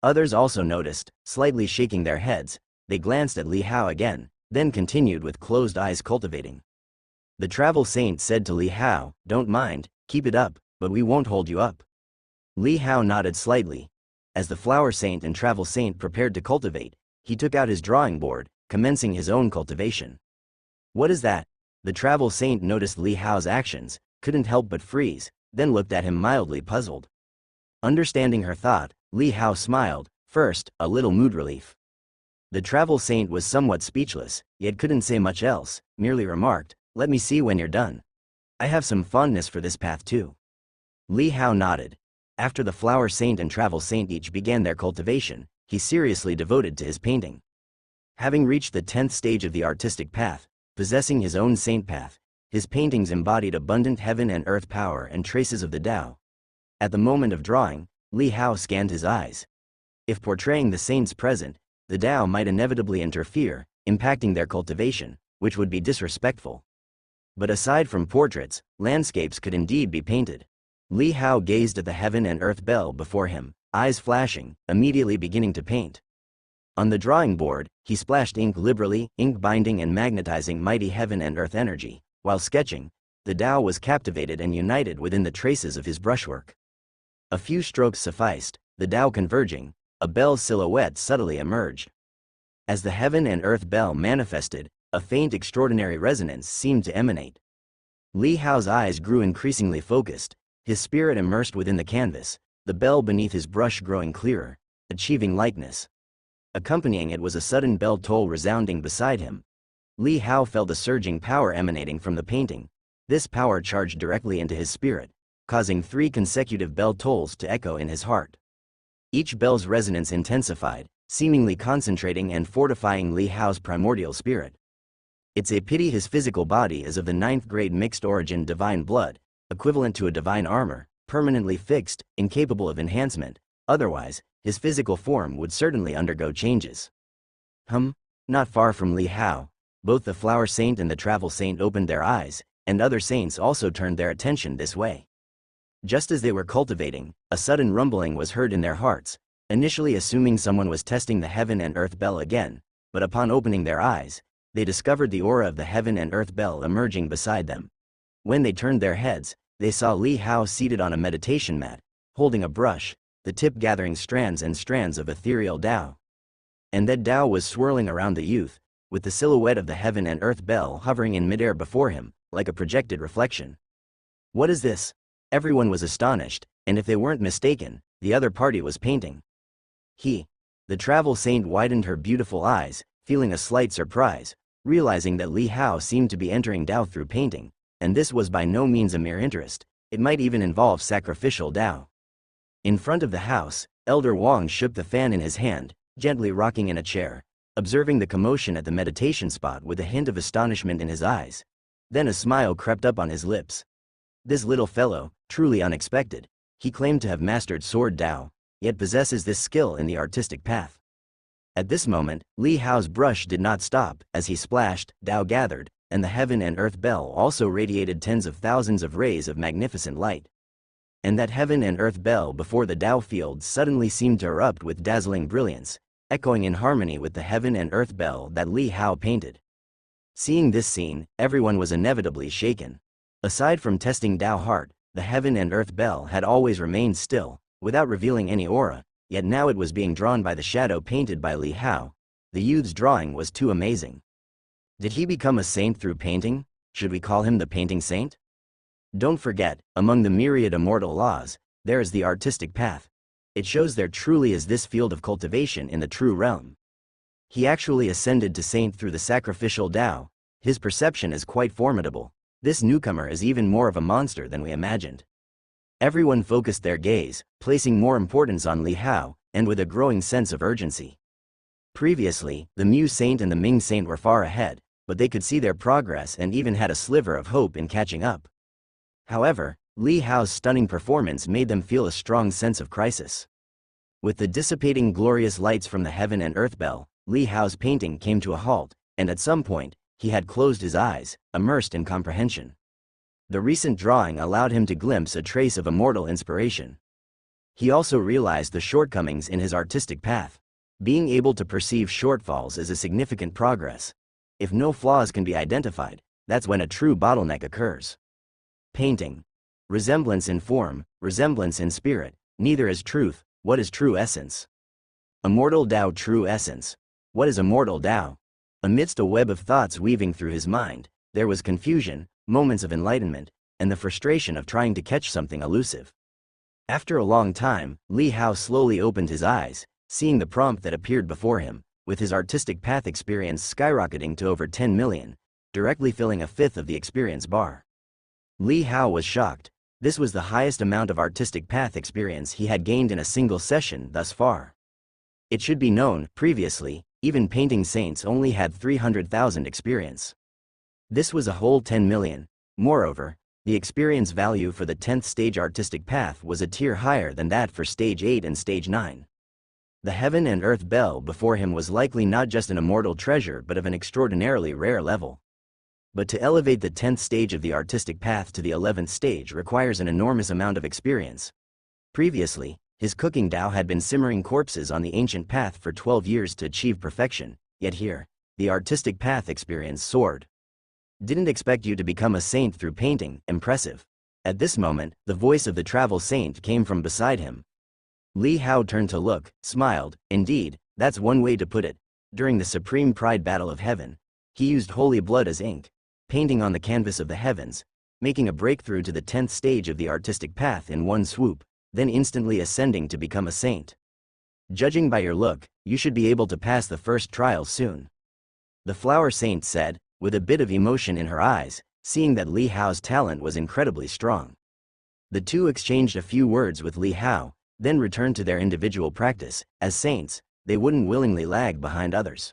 Others also noticed, slightly shaking their heads. They glanced at Li Hao again, then continued with closed eyes cultivating. The travel saint said to Li Hao, "Don't mind, keep it up, but we won't hold you up." Li Hao nodded slightly. As the flower saint and travel saint prepared to cultivate, he took out his drawing board, commencing his own cultivation. What is that? The travel saint noticed Li Hao's actions, couldn't help but freeze, then looked at him mildly puzzled. Understanding her thought, Li Hao smiled, first, a little mood relief. The travel saint was somewhat speechless, yet couldn't say much else, merely remarked, "Let me see when you're done. I have some fondness for this path too." Li Hao nodded. After the flower saint and travel saint each began their cultivation, he seriously devoted to his painting. Having reached the 10th stage of the artistic path, possessing his own saint path, his paintings embodied abundant heaven and earth power and traces of the Tao. At the moment of drawing, Li Hao scanned his eyes. If portraying the saints present, the Tao might inevitably interfere, impacting their cultivation, which would be disrespectful. But aside from portraits, landscapes could indeed be painted. Li Hao gazed at the heaven and earth bell before him, eyes flashing, immediately beginning to paint. On the drawing board, he splashed ink liberally, ink binding and magnetizing mighty heaven and earth energy. While sketching, the Tao was captivated and united within the traces of his brushwork. A few strokes sufficed, the Tao converging, a bell's silhouette subtly emerged. As the heaven and earth bell manifested, a faint extraordinary resonance seemed to emanate. Li Hao's eyes grew increasingly focused, his spirit immersed within the canvas, the bell beneath his brush growing clearer, achieving likeness. Accompanying it was a sudden bell toll resounding beside him. Li Hao felt a surging power emanating from the painting. This power charged directly into his spirit, causing 3 consecutive bell tolls to echo in his heart. Each bell's resonance intensified, seemingly concentrating and fortifying Li Hao's primordial spirit. It's a pity his physical body is of the 9th grade mixed origin divine blood, equivalent to a divine armor, permanently fixed, incapable of enhancement. Otherwise, his physical form would certainly undergo changes. Not far from Li Hao, both the flower saint and the travel saint opened their eyes, and other saints also turned their attention this way. Just as they were cultivating, a sudden rumbling was heard in their hearts, initially assuming someone was testing the heaven and earth bell again, but upon opening their eyes, they discovered the aura of the heaven and earth bell emerging beside them. When they turned their heads, they saw Li Hao seated on a meditation mat, holding a brush, the tip gathering strands and strands of ethereal Tao. And that Tao was swirling around the youth, with the silhouette of the heaven and earth bell hovering in midair before him, like a projected reflection. What is this? Everyone was astonished, and if they weren't mistaken, the other party was painting. The travel saint widened her beautiful eyes, feeling a slight surprise, realizing that Li Hao seemed to be entering Tao through painting, and this was by no means a mere interest, it might even involve sacrificial Tao. In front of the house, Elder Wang shook the fan in his hand, gently rocking in a chair, observing the commotion at the meditation spot with a hint of astonishment in his eyes. Then a smile crept up on his lips. This little fellow, truly unexpected. He claimed to have mastered sword Dao, yet possesses this skill in the artistic path. At this moment, Li Hao's brush did not stop. As he splashed, Dao gathered, and the heaven and earth bell also radiated tens of thousands of rays of magnificent light. And that heaven and earth bell before the Dao field suddenly seemed to erupt with dazzling brilliance, echoing in harmony with the heaven and earth bell that Li Hao painted. Seeing this scene, everyone was inevitably shaken. Aside from testing Dao heart, the heaven and earth bell had always remained still, without revealing any aura, yet now it was being drawn by the shadow painted by Li Hao. The youth's drawing was too amazing. Did he become a saint through painting? Should we call him the painting saint? Don't forget, among the myriad immortal laws, there is the artistic path. It shows there truly is this field of cultivation in the true realm. He actually ascended to saint through the sacrificial Tao. His perception is quite formidable. This newcomer is even more of a monster than we imagined. Everyone focused their gaze, placing more importance on Li Hao, and with a growing sense of urgency. Previously, the Mu Saint and the Ming Saint were far ahead, but they could see their progress and even had a sliver of hope in catching up. However, Li Hao's stunning performance made them feel a strong sense of crisis. With the dissipating glorious lights from the heaven and earth bell, Li Hao's painting came to a halt, and at some point, he had closed his eyes, immersed in comprehension. The recent drawing allowed him to glimpse a trace of immortal inspiration. He also realized the shortcomings in his artistic path. Being able to perceive shortfalls is a significant progress. If no flaws can be identified, that's when a true bottleneck occurs. Painting. Resemblance in form, resemblance in spirit, neither is truth. What is true essence? Immortal Tao. True essence. What is immortal Tao? Amidst a web of thoughts weaving through his mind, there was confusion, moments of enlightenment, and the frustration of trying to catch something elusive. After a long time, Li Hao slowly opened his eyes, seeing the prompt that appeared before him, with his artistic path experience skyrocketing to over 10 million, directly filling a fifth of the experience bar. Li Hao was shocked. This was the highest amount of artistic path experience he had gained in a single session thus far. It should be known, previously, even painting saints only had 300,000 experience. This was a whole 10 million. Moreover, the experience value for the 10th stage artistic path was a tier higher than that for stage 8 and stage 9. The heaven and earth bell before him was likely not just an immortal treasure but of an extraordinarily rare level. But to elevate the 10th stage of the artistic path to the 11th stage requires an enormous amount of experience. Previously, his cooking Tao had been simmering corpses on the ancient path for 12 years to achieve perfection, yet here, the artistic path experience soared. Didn't expect you to become a saint through painting. Impressive. At this moment, the voice of the travel saint came from beside him. Li Hao turned to look, smiled. Indeed, that's one way to put it. During the supreme pride battle of heaven, he used holy blood as ink, painting on the canvas of the heavens, making a breakthrough to the 10th stage of the artistic path in one swoop, then instantly ascending to become a saint. Judging by your look, you should be able to pass the first trial soon. The flower saint said, with a bit of emotion in her eyes, seeing that Li Hao's talent was incredibly strong. The two exchanged a few words with Li Hao, then returned to their individual practice. As saints, they wouldn't willingly lag behind others.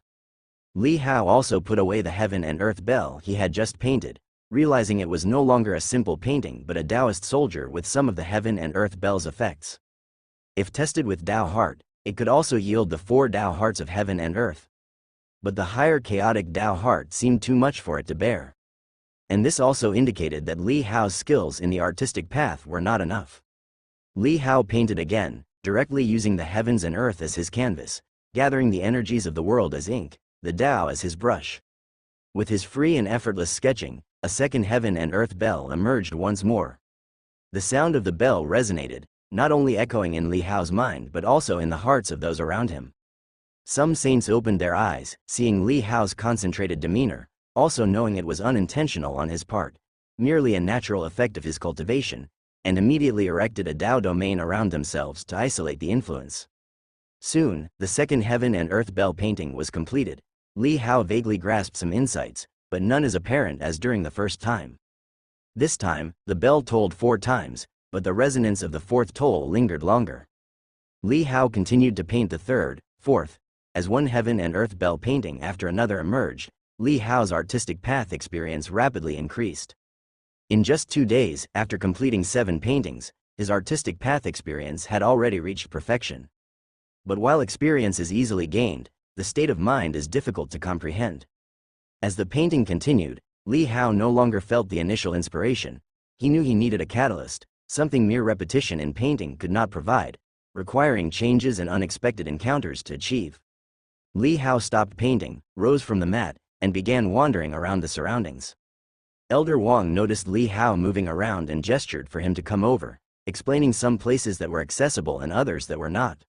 Li Hao also put away the heaven and earth bell he had just painted, realizing it was no longer a simple painting but a Taoist soldier with some of the heaven and earth bell's effects. If tested with Tao heart, it could also yield the 4 Tao hearts of heaven and earth. But the higher chaotic Tao heart seemed too much for it to bear. And this also indicated that Li Hao's skills in the artistic path were not enough. Li Hao painted again, directly using the heavens and earth as his canvas, gathering the energies of the world as ink, the Tao as his brush. With his free and effortless sketching, a second heaven and earth bell emerged once more. The sound of the bell resonated, not only echoing in Li Hao's mind but also in the hearts of those around him. Some saints opened their eyes, seeing Li Hao's concentrated demeanor, also knowing it was unintentional on his part, merely a natural effect of his cultivation, and immediately erected a Tao domain around themselves to isolate the influence. Soon, the second heaven and earth bell painting was completed. Li Hao vaguely grasped some insights, but none as apparent as during the first time. This time, the bell tolled 4 times, but the resonance of the fourth toll lingered longer. Li Hao continued to paint the third, fourth. As one heaven and earth bell painting after another emerged, Li Hao's artistic path experience rapidly increased. In just 2 days, after completing 7 paintings, his artistic path experience had already reached perfection. But while experience is easily gained, the state of mind is difficult to comprehend. As the painting continued, Li Hao no longer felt the initial inspiration. He knew he needed a catalyst, something mere repetition in painting could not provide, requiring changes and unexpected encounters to achieve. Li Hao stopped painting, rose from the mat, and began wandering around the surroundings. Elder Wang noticed Li Hao moving around and gestured for him to come over, explaining some places that were accessible and others that were not.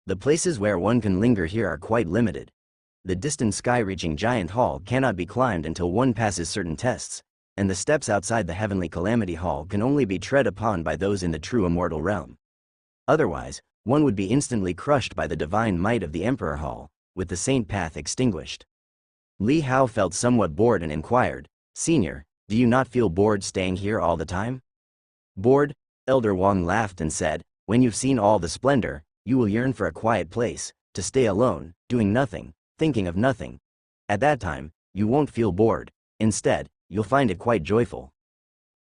The places where one can linger here are quite limited. The distant sky-reaching giant hall cannot be climbed until one passes certain tests, and the steps outside the heavenly calamity hall can only be tread upon by those in the true immortal realm. Otherwise, one would be instantly crushed by the divine might of the Emperor Hall, with the saint path extinguished. Li Hao felt somewhat bored and inquired, "Senior, do you not feel bored staying here all the time?" "Bored?" Elder Wang laughed and said, "When you've seen all the splendor, you will yearn for a quiet place, to stay alone, doing nothing, thinking of nothing. At that time, you won't feel bored. Instead, you'll find it quite joyful."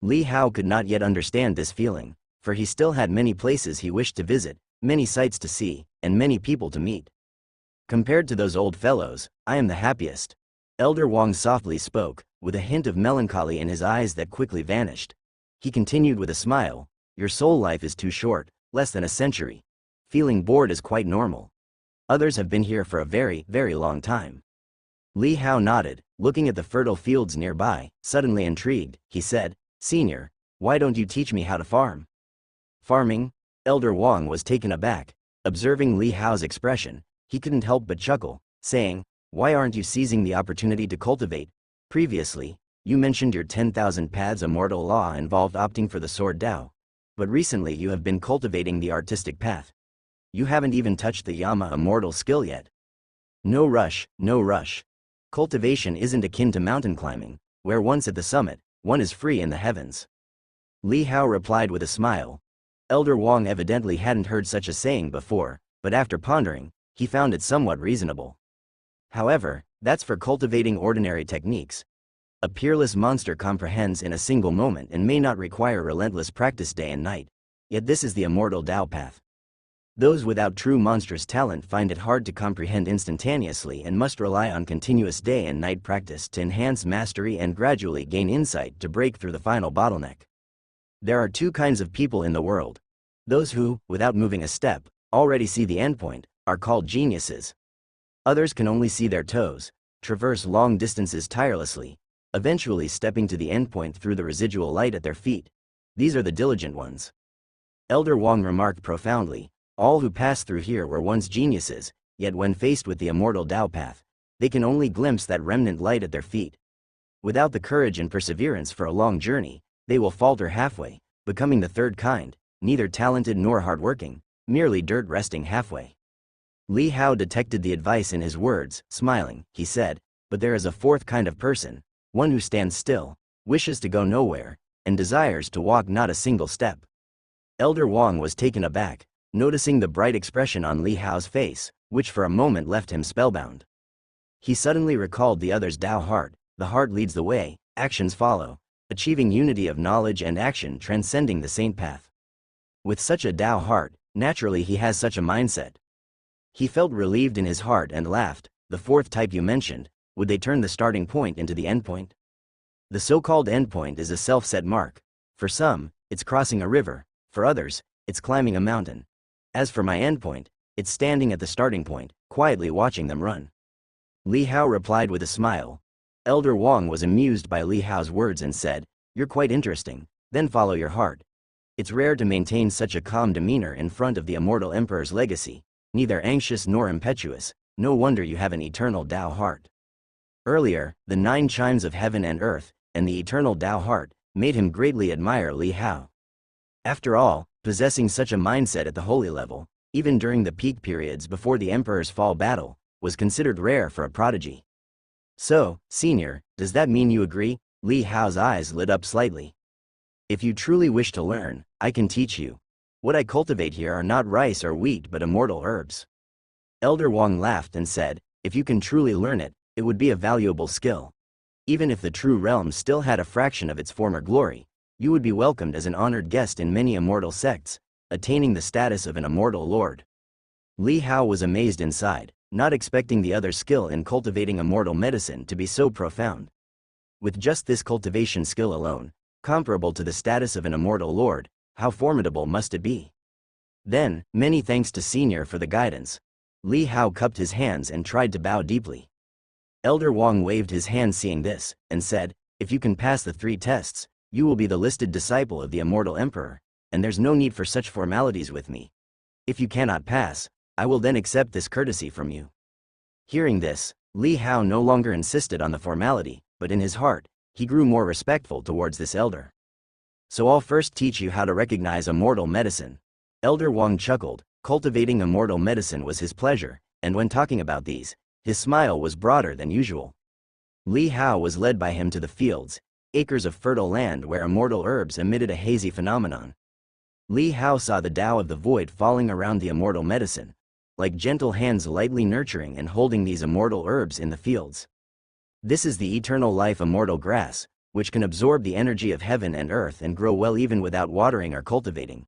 Li Hao could not yet understand this feeling, for he still had many places he wished to visit, many sights to see, and many people to meet. "Compared to those old fellows, I am the happiest." Elder Wang softly spoke, with a hint of melancholy in his eyes that quickly vanished. He continued with a smile, "Your soul life is too short, less than a century. Feeling bored is quite normal. Others have been here for a very, very long time." Li Hao nodded, looking at the fertile fields nearby. Suddenly intrigued, he said, "Senior, why don't you teach me how to farm?" "Farming?" Elder Wang was taken aback. Observing Li Hao's expression, he couldn't help but chuckle, saying, "Why aren't you seizing the opportunity to cultivate? Previously, you mentioned your 10,000 paths immortal law involved opting for the sword Tao. But recently you have been cultivating the artistic path. You haven't even touched the Yama immortal skill yet." "No rush, no rush. Cultivation isn't akin to mountain climbing, where once at the summit, one is free in the heavens." Li Hao replied with a smile. Elder Wang evidently hadn't heard such a saying before, but after pondering, he found it somewhat reasonable. "However, that's for cultivating ordinary techniques. A peerless monster comprehends in a single moment and may not require relentless practice day and night. Yet this is the immortal Tao path. Those without true monstrous talent find it hard to comprehend instantaneously and must rely on continuous day and night practice to enhance mastery and gradually gain insight to break through the final bottleneck. There are 2 kinds of people in the world. Those who, without moving a step, already see the endpoint, are called geniuses. Others can only see their toes, traverse long distances tirelessly, eventually stepping to the endpoint through the residual light at their feet. These are the diligent ones." Elder Wang remarked profoundly, "All who pass through here were once geniuses, yet when faced with the immortal Tao path, they can only glimpse that remnant light at their feet. Without the courage and perseverance for a long journey, they will falter halfway, becoming the third kind, neither talented nor hardworking, merely dirt resting halfway." Li Hao detected the advice in his words. Smiling, he said, "But there is a 4th kind of person, one who stands still, wishes to go nowhere, and desires to walk not a single step." Elder Wang was taken aback, noticing the bright expression on Li Hao's face, which for a moment left him spellbound. He suddenly recalled the other's Tao heart. The heart leads the way, actions follow, achieving unity of knowledge and action transcending the saint path. With such a Tao heart, naturally he has such a mindset. He felt relieved in his heart and laughed. "The 4th type you mentioned, would they turn the starting point into the endpoint?" "The so-called endpoint is a self-set mark. For some, it's crossing a river, for others, it's climbing a mountain. As for my endpoint, it's standing at the starting point, quietly watching them run." Li Hao replied with a smile. Elder Wang was amused by Li Hao's words and said, "You're quite interesting, then follow your heart. It's rare to maintain such a calm demeanor in front of the immortal emperor's legacy, neither anxious nor impetuous. No wonder you have an eternal Tao heart." Earlier, the 9 chimes of heaven and earth, and the eternal Tao heart, made him greatly admire Li Hao. After all, possessing such a mindset at the holy level, even during the peak periods before the emperor's fall battle, was considered rare for a prodigy. "So, senior, does that mean you agree?" Li Hao's eyes lit up slightly. If you truly wish to learn, I can teach you. What I cultivate here are not rice or wheat but immortal herbs. Elder Wang laughed and said, if you can truly learn it, it would be a valuable skill. Even if the true realm still had a fraction of its former glory, you would be welcomed as an honored guest in many immortal sects, attaining the status of an immortal lord. Li Hao was amazed inside, not expecting the other skill in cultivating immortal medicine to be so profound. With just this cultivation skill alone, comparable to the status of an immortal lord, how formidable must it be? Then, many thanks to Senior for the guidance. Li Hao cupped his hands and tried to bow deeply. Elder Wang waved his hand seeing this, and said, if you can pass the 3 tests, you will be the listed disciple of the immortal emperor, and there's no need for such formalities with me. If you cannot pass, I will then accept this courtesy from you. Hearing this, Li Hao no longer insisted on the formality, but in his heart, he grew more respectful towards this elder. So I'll first teach you how to recognize immortal medicine. Elder Wang chuckled. Cultivating immortal medicine was his pleasure, and when talking about these, his smile was broader than usual. Li Hao was led by him to the fields, acres of fertile land where immortal herbs emitted a hazy phenomenon. Li Hao saw the Tao of the void falling around the immortal medicine, like gentle hands lightly nurturing and holding these immortal herbs in the fields. This is the eternal life immortal grass, which can absorb the energy of heaven and earth and grow well even without watering or cultivating.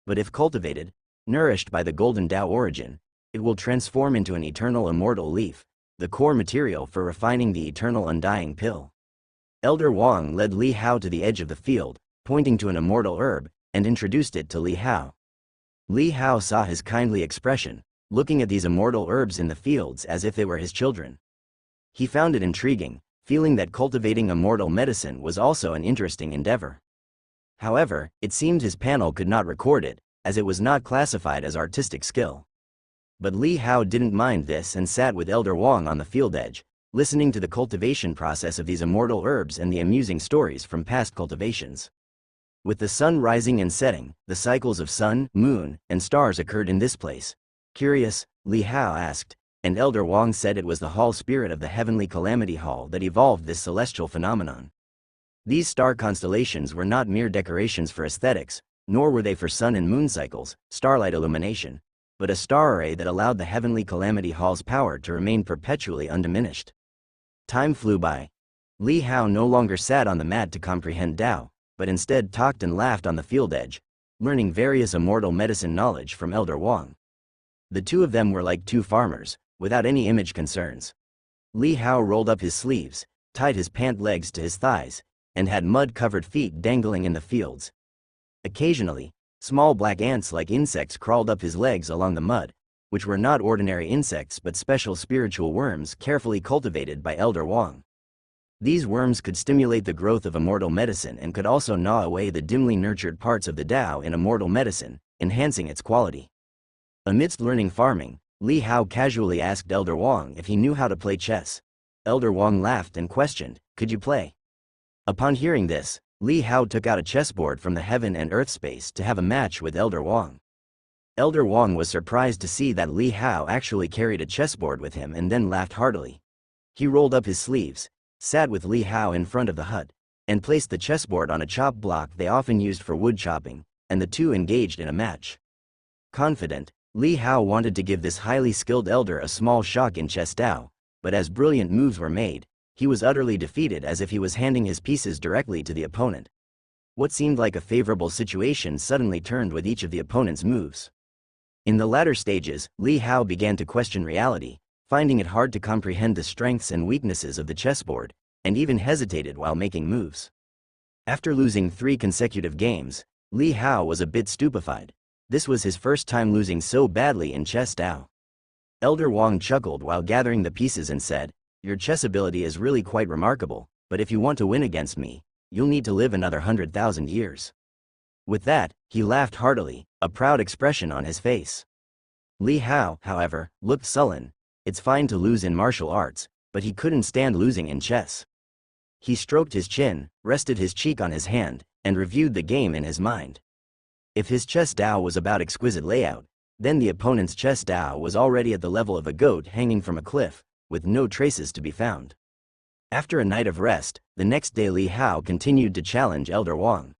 But if cultivated, nourished by the golden Tao origin, it will transform into an eternal immortal leaf, the core material for refining the eternal undying pill. Elder Wang led Li Hao to the edge of the field, pointing to an immortal herb, and introduced it to Li Hao. Li Hao saw his kindly expression, looking at these immortal herbs in the fields as if they were his children. He found it intriguing, feeling that cultivating immortal medicine was also an interesting endeavor. However, it seemed his panel could not record it, as it was not classified as artistic skill. But Li Hao didn't mind this and sat with Elder Wang on the field edge, listening to the cultivation process of these immortal herbs and the amusing stories from past cultivations. With the sun rising and setting, the cycles of sun, moon, and stars occurred in this place. Curious, Li Hao asked, and Elder Wang said it was the hall spirit of the heavenly calamity hall that evolved this celestial phenomenon. These star constellations were not mere decorations for aesthetics, nor were they for sun and moon cycles, starlight illumination, but a star array that allowed the heavenly calamity hall's power to remain perpetually undiminished. Time flew by. Li Hao no longer sat on the mat to comprehend Tao, but instead talked and laughed on the field edge, learning various immortal medicine knowledge from Elder Wang. The two of them were like two farmers, without any image concerns. Li Hao rolled up his sleeves, tied his pant legs to his thighs, and had mud-covered feet dangling in the fields. Occasionally, small black ants-like insects crawled up his legs along the mud, which were not ordinary insects but special spiritual worms carefully cultivated by Elder Wang. These worms could stimulate the growth of immortal medicine and could also gnaw away the dimly nurtured parts of the Tao in immortal medicine, enhancing its quality. Amidst learning farming, Li Hao casually asked Elder Wang if he knew how to play chess. Elder Wang laughed and questioned, "Could you play?" Upon hearing this, Li Hao took out a chessboard from the heaven and earth space to have a match with Elder Wang. Elder Wang was surprised to see that Li Hao actually carried a chessboard with him and then laughed heartily. He rolled up his sleeves, sat with Li Hao in front of the hut, and placed the chessboard on a chop block they often used for wood chopping, and the two engaged in a match. Confident, Li Hao wanted to give this highly skilled elder a small shock in chess Tao, but as brilliant moves were made, he was utterly defeated as if he was handing his pieces directly to the opponent. What seemed like a favorable situation suddenly turned with each of the opponent's moves. In the latter stages, Li Hao began to question reality, finding it hard to comprehend the strengths and weaknesses of the chessboard, and even hesitated while making moves. After losing 3 consecutive games, Li Hao was a bit stupefied. This was his first time losing so badly in chess Tao. Elder Wang chuckled while gathering the pieces and said, "Your chess ability is really quite remarkable, but if you want to win against me, you'll need to live another 100,000 years." With that, he laughed heartily, a proud expression on his face. Li Hao, however, looked sullen. It's fine to lose in martial arts, but he couldn't stand losing in chess. He stroked his chin, rested his cheek on his hand, and reviewed the game in his mind. If his chess Tao was about exquisite layout, then the opponent's chess Tao was already at the level of a goat hanging from a cliff, with no traces to be found. After a night of rest, the next day Li Hao continued to challenge Elder Wang.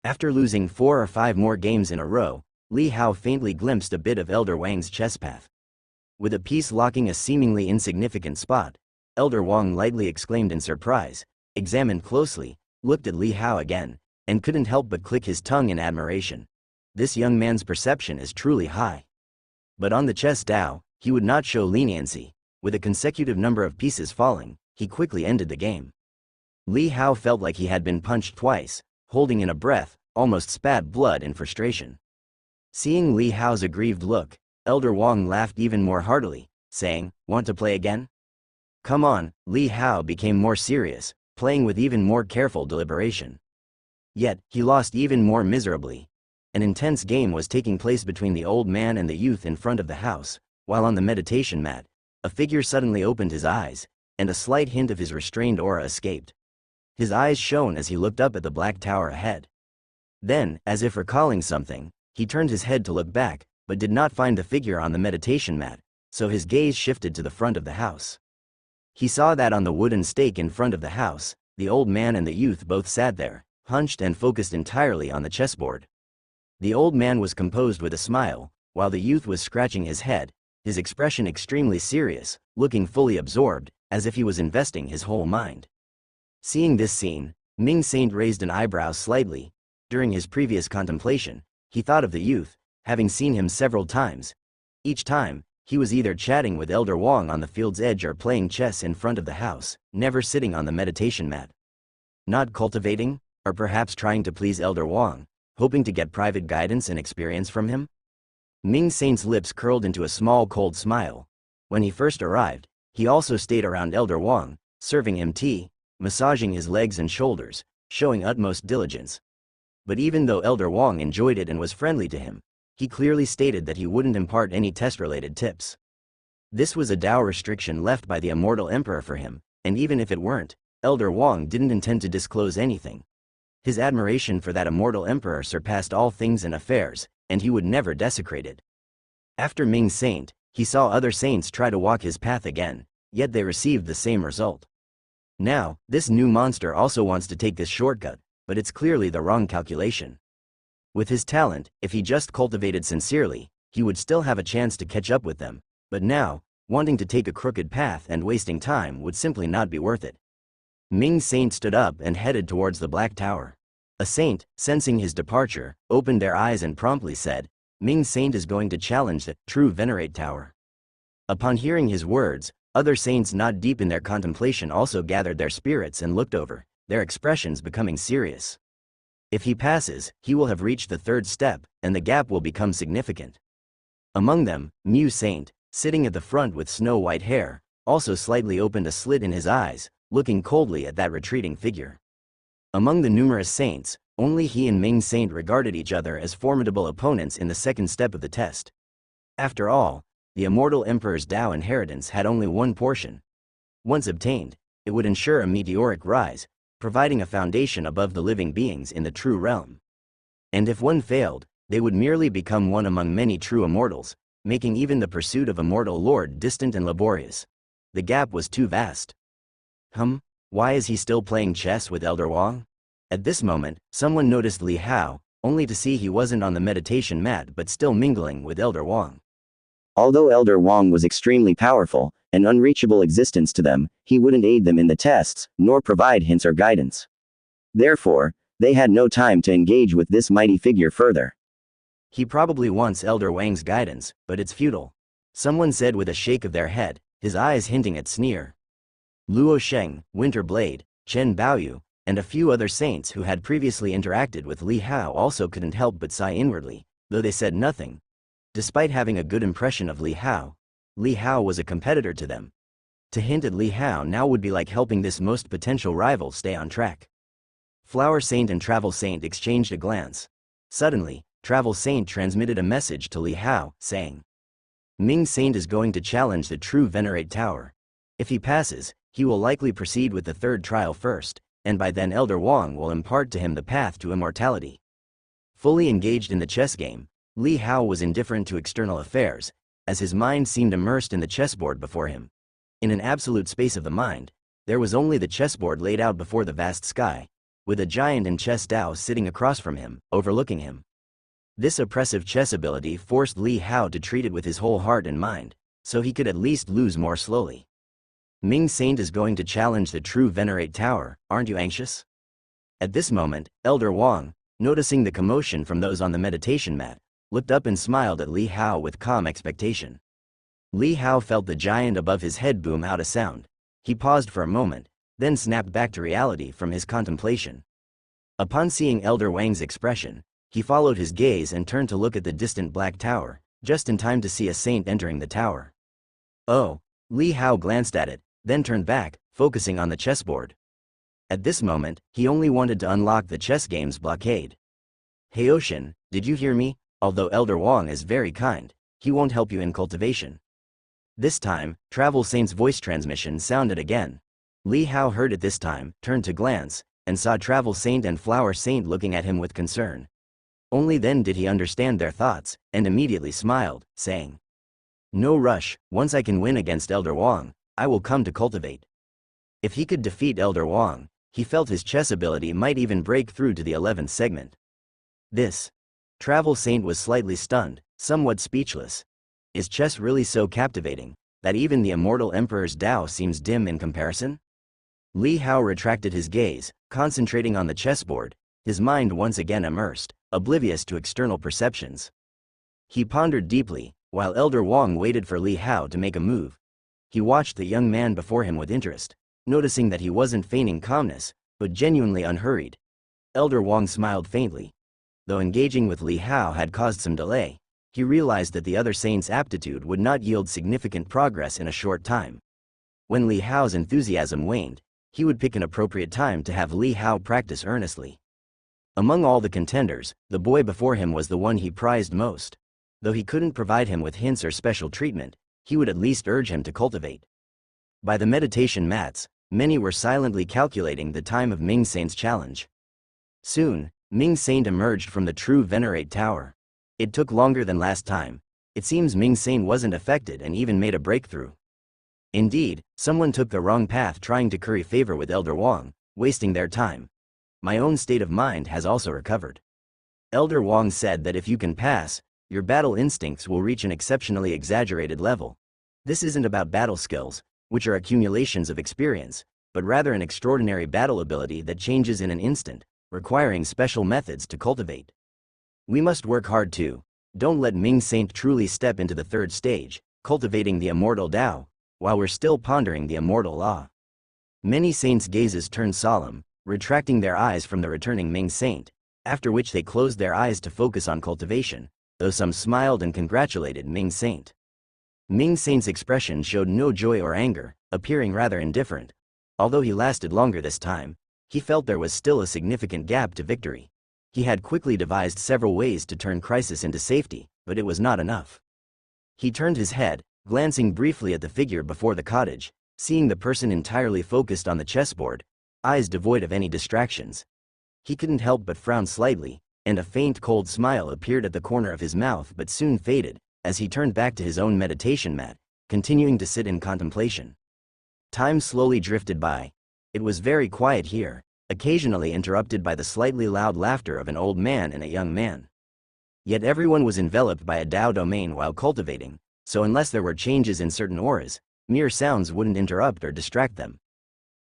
After losing 4 or 5 more games in a row, Li Hao faintly glimpsed a bit of Elder Wang's chess path. With a piece locking a seemingly insignificant spot, Elder Wang lightly exclaimed in surprise, examined closely, looked at Li Hao again, and couldn't help but click his tongue in admiration. This young man's perception is truly high. But on the chess Dao, he would not show leniency. With a consecutive number of pieces falling, he quickly ended the game. Li Hao felt like he had been punched twice, holding in a breath, almost spat blood in frustration. Seeing Li Hao's aggrieved look, Elder Wang laughed even more heartily, saying, "Want to play again?" "Come on." Li Hao became more serious, playing with even more careful deliberation. Yet, he lost even more miserably. An intense game was taking place between the old man and the youth in front of the house, while on the meditation mat, a figure suddenly opened his eyes, and a slight hint of his restrained aura escaped. His eyes shone as he looked up at the black tower ahead. Then, as if recalling something, he turned his head to look back, but did not find the figure on the meditation mat, so his gaze shifted to the front of the house. He saw that on the wooden stake in front of the house, the old man and the youth both sat there, hunched and focused entirely on the chessboard. The old man was composed with a smile, while the youth was scratching his head, his expression extremely serious, looking fully absorbed, as if he was investing his whole mind. Seeing this scene, Ming Saint raised an eyebrow slightly. During his previous contemplation, he thought of the youth, having seen him several times. Each time, he was either chatting with Elder Wang on the field's edge or playing chess in front of the house, never sitting on the meditation mat. Not cultivating, or perhaps trying to please Elder Wang, hoping to get private guidance and experience from him? Ming Saint's lips curled into a small cold smile. When he first arrived, he also stayed around Elder Wang, serving him tea, massaging his legs and shoulders, showing utmost diligence. But even though Elder Wang enjoyed it and was friendly to him, he clearly stated that he wouldn't impart any test-related tips. This was a Dao restriction left by the Immortal Emperor for him, and even if it weren't, Elder Wang didn't intend to disclose anything. His admiration for that Immortal Emperor surpassed all things and affairs, and he would never desecrate it. After Ming Saint, he saw other saints try to walk his path again, yet they received the same result. Now, this new monster also wants to take this shortcut, but it's clearly the wrong calculation. With his talent, if he just cultivated sincerely, he would still have a chance to catch up with them, but now, wanting to take a crooked path and wasting time would simply not be worth it. Ming Saint stood up and headed towards the Black Tower. A saint, sensing his departure, opened their eyes and promptly said, "Ming Saint is going to challenge the true Venerate Tower." Upon hearing his words, other saints not deep in their contemplation also gathered their spirits and looked over, their expressions becoming serious. If he passes, he will have reached the third step, and the gap will become significant. Among them, Mu Saint, sitting at the front with snow-white hair, also slightly opened a slit in his eyes, looking coldly at that retreating figure. Among the numerous saints, only he and Ming Saint regarded each other as formidable opponents in the second step of the test. After all, the Immortal Emperor's Dao inheritance had only one portion. Once obtained, it would ensure a meteoric rise, providing a foundation above the living beings in the true realm. And if one failed, they would merely become one among many true immortals, making even the pursuit of Immortal Lord distant and laborious. The gap was too vast. Why is he still playing chess with Elder Wang? At this moment, someone noticed Li Hao, only to see he wasn't on the meditation mat but still mingling with Elder Wang. Although Elder Wang was extremely powerful, an unreachable existence to them, he wouldn't aid them in the tests, nor provide hints or guidance. Therefore, they had no time to engage with this mighty figure further. He probably wants Elder Wang's guidance, but it's futile. Someone said with a shake of their head, his eyes hinting at sneer. Luo Sheng, Winter Blade, Chen Baoyu, and a few other saints who had previously interacted with Li Hao also couldn't help but sigh inwardly, though they said nothing. Despite having a good impression of Li Hao was a competitor to them. To hint at Li Hao now would be like helping this most potential rival stay on track. Flower Saint and Travel Saint exchanged a glance. Suddenly, Travel Saint transmitted a message to Li Hao, saying, "Ming Saint is going to challenge the true Venerate Tower. If he passes, he will likely proceed with the third trial first, and by then Elder Wang will impart to him the path to immortality." Fully engaged in the chess game, Li Hao was indifferent to external affairs, as his mind seemed immersed in the chessboard before him. In an absolute space of the mind, there was only the chessboard laid out before the vast sky, with a giant in chess Dao sitting across from him, overlooking him. This oppressive chess ability forced Li Hao to treat it with his whole heart and mind, so he could at least lose more slowly. Ming Saint is going to challenge the true Venerate Tower, aren't you anxious? At this moment, Elder Wang, noticing the commotion from those on the meditation mat, looked up and smiled at Li Hao with calm expectation. Li Hao felt the giant above his head boom out a sound. He paused for a moment, then snapped back to reality from his contemplation. Upon seeing Elder Wang's expression, he followed his gaze and turned to look at the distant black tower, just in time to see a saint entering the tower. Oh, Li Hao glanced at it, then turned back, focusing on the chessboard. At this moment, he only wanted to unlock the chess game's blockade. Hey Ocean, did you hear me? Although Elder Wang is very kind, he won't help you in cultivation. This time, Travel Saint's voice transmission sounded again. Li Hao heard it this time, turned to glance, and saw Travel Saint and Flower Saint looking at him with concern. Only then did he understand their thoughts, and immediately smiled, saying, "No rush, once I can win against Elder Wang, I will come to cultivate." If he could defeat Elder Wang, he felt his chess ability might even break through to the 11th segment. Travel Saint was slightly stunned, somewhat speechless. Is chess really so captivating, that even the immortal Emperor's Tao seems dim in comparison? Li Hao retracted his gaze, concentrating on the chessboard, his mind once again immersed, oblivious to external perceptions. He pondered deeply, while Elder Wang waited for Li Hao to make a move. He watched the young man before him with interest, noticing that he wasn't feigning calmness, but genuinely unhurried. Elder Wang smiled faintly. Though engaging with Li Hao had caused some delay, he realized that the other saint's aptitude would not yield significant progress in a short time. When Li Hao's enthusiasm waned, he would pick an appropriate time to have Li Hao practice earnestly. Among all the contenders, the boy before him was the one he prized most. Though he couldn't provide him with hints or special treatment, he would at least urge him to cultivate. By the meditation mats, many were silently calculating the time of Ming Saint's challenge. Soon, Ming Saint emerged from the true Venerate Tower. It took longer than last time. It seems Ming Saint wasn't affected and even made a breakthrough. Indeed, someone took the wrong path trying to curry favor with Elder Wang, wasting their time. My own state of mind has also recovered. Elder Wang said that if you can pass, your battle instincts will reach an exceptionally exaggerated level. This isn't about battle skills, which are accumulations of experience, but rather an extraordinary battle ability that changes in an instant, requiring special methods to cultivate. We must work hard too. Don't let Ming Saint truly step into the third stage, cultivating the immortal Tao, while we're still pondering the immortal law. Many saints' gazes turned solemn, retracting their eyes from the returning Ming Saint, after which they closed their eyes to focus on cultivation, though some smiled and congratulated Ming Saint. Ming Saint's expression showed no joy or anger, appearing rather indifferent. Although he lasted longer this time, he felt there was still a significant gap to victory. He had quickly devised several ways to turn crisis into safety, but it was not enough. He turned his head, glancing briefly at the figure before the cottage, seeing the person entirely focused on the chessboard, eyes devoid of any distractions. He couldn't help but frown slightly, and a faint cold smile appeared at the corner of his mouth but soon faded, as he turned back to his own meditation mat, continuing to sit in contemplation. Time slowly drifted by. It was very quiet here, occasionally interrupted by the slightly loud laughter of an old man and a young man. Yet everyone was enveloped by a Tao domain while cultivating, so unless there were changes in certain auras, mere sounds wouldn't interrupt or distract them.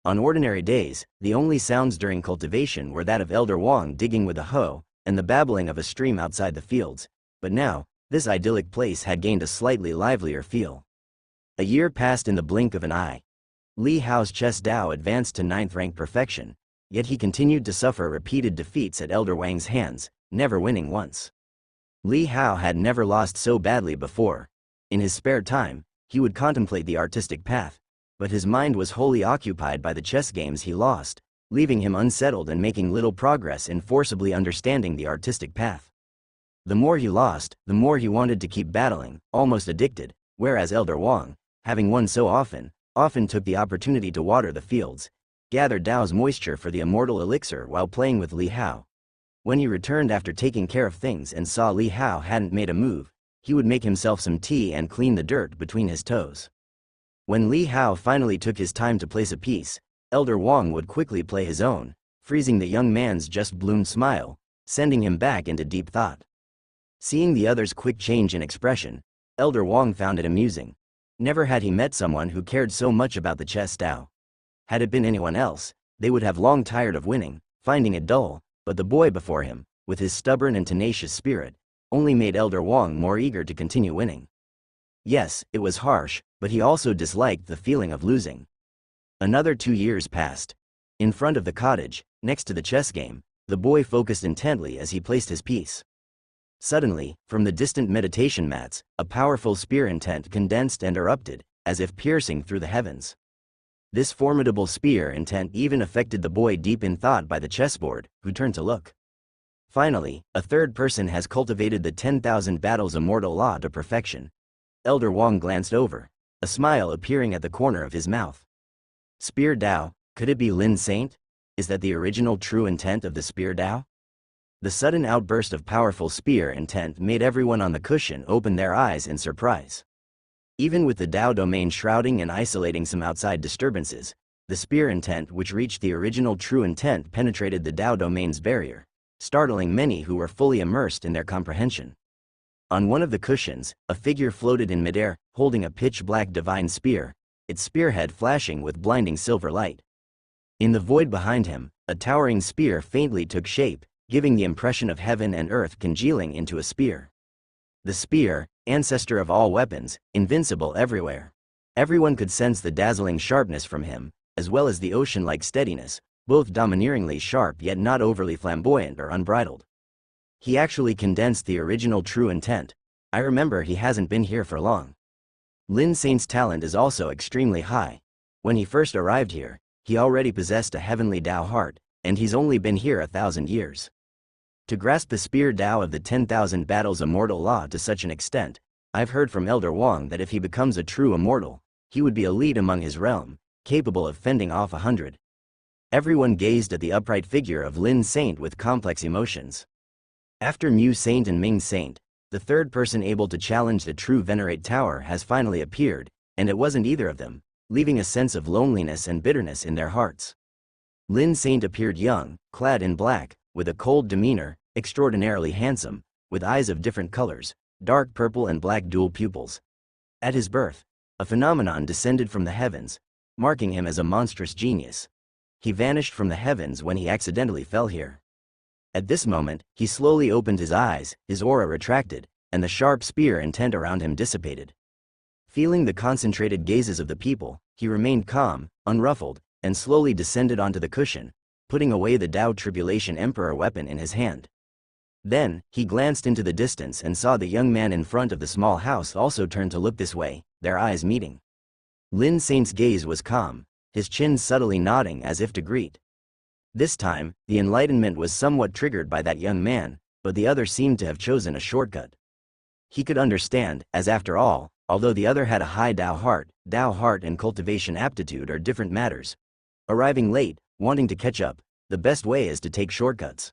On ordinary days, the only sounds during cultivation were that of Elder Wang digging with a hoe, and the babbling of a stream outside the fields, but now, this idyllic place had gained a slightly livelier feel. A year passed in the blink of an eye. Li Hao's chess Tao advanced to 9th rank perfection, yet he continued to suffer repeated defeats at Elder Wang's hands, never winning once. Li Hao had never lost so badly before. In his spare time, he would contemplate the artistic path, but his mind was wholly occupied by the chess games he lost, leaving him unsettled and making little progress in forcibly understanding the artistic path. The more he lost, the more he wanted to keep battling, almost addicted, whereas Elder Wang, having won so often took the opportunity to water the fields, gather Tao's moisture for the immortal elixir while playing with Li Hao. When he returned after taking care of things and saw Li Hao hadn't made a move, he would make himself some tea and clean the dirt between his toes. When Li Hao finally took his time to place a piece, Elder Wang would quickly play his own, freezing the young man's just-bloomed smile, sending him back into deep thought. Seeing the other's quick change in expression, Elder Wang found it amusing. Never had he met someone who cared so much about the chess Tao. Had it been anyone else, they would have long tired of winning, finding it dull, but the boy before him, with his stubborn and tenacious spirit, only made Elder Wang more eager to continue winning. Yes, it was harsh, but he also disliked the feeling of losing. Another 2 years passed. In front of the cottage, next to the chess game, the boy focused intently as he placed his piece. Suddenly, from the distant meditation mats, a powerful spear intent condensed and erupted, as if piercing through the heavens. This formidable spear intent even affected the boy deep in thought by the chessboard, who turned to look. Finally, a third person has cultivated the 10,000 battles immortal law to perfection. Elder Wang glanced over, a smile appearing at the corner of his mouth. Spear Dao, could it be Lin Saint? Is that the original true intent of the Spear Dao? The sudden outburst of powerful spear intent made everyone on the cushion open their eyes in surprise. Even with the Dao domain shrouding and isolating some outside disturbances, the spear intent which reached the original true intent penetrated the Dao domain's barrier, startling many who were fully immersed in their comprehension. On one of the cushions, a figure floated in midair, holding a pitch-black divine spear, its spearhead flashing with blinding silver light. In the void behind him, a towering spear faintly took shape, giving the impression of heaven and earth congealing into a spear. The spear, ancestor of all weapons, invincible everywhere. Everyone could sense the dazzling sharpness from him, as well as the ocean-like steadiness, both domineeringly sharp yet not overly flamboyant or unbridled. He actually condensed the original true intent. I remember he hasn't been here for long. Lin Saint's talent is also extremely high. When he first arrived here, he already possessed a heavenly Dao heart, and he's only been here 1,000 years. To grasp the Spear Dao of the 10,000 battles immortal law to such an extent, I've heard from Elder Wang that if he becomes a true immortal, he would be elite among his realm, capable of fending off 100. Everyone gazed at the upright figure of Lin Saint with complex emotions. After Mu Saint and Ming Saint, the third person able to challenge the true Venerate Tower has finally appeared, and it wasn't either of them, leaving a sense of loneliness and bitterness in their hearts. Lin Saint appeared young, clad in black, with a cold demeanor, extraordinarily handsome, with eyes of different colors, dark purple and black dual pupils. At his birth, a phenomenon descended from the heavens, marking him as a monstrous genius. He vanished from the heavens when he accidentally fell here. At this moment, he slowly opened his eyes, his aura retracted, and the sharp spear intent around him dissipated. Feeling the concentrated gazes of the people, he remained calm, unruffled, and slowly descended onto the cushion, putting away the Dao Tribulation Emperor weapon in his hand. Then, he glanced into the distance and saw the young man in front of the small house also turn to look this way, their eyes meeting. Lin Saint's gaze was calm, his chin subtly nodding as if to greet. This time, the enlightenment was somewhat triggered by that young man, but the other seemed to have chosen a shortcut. He could understand, as after all, although the other had a high Dao heart and cultivation aptitude are different matters. Arriving late, wanting to catch up, the best way is to take shortcuts.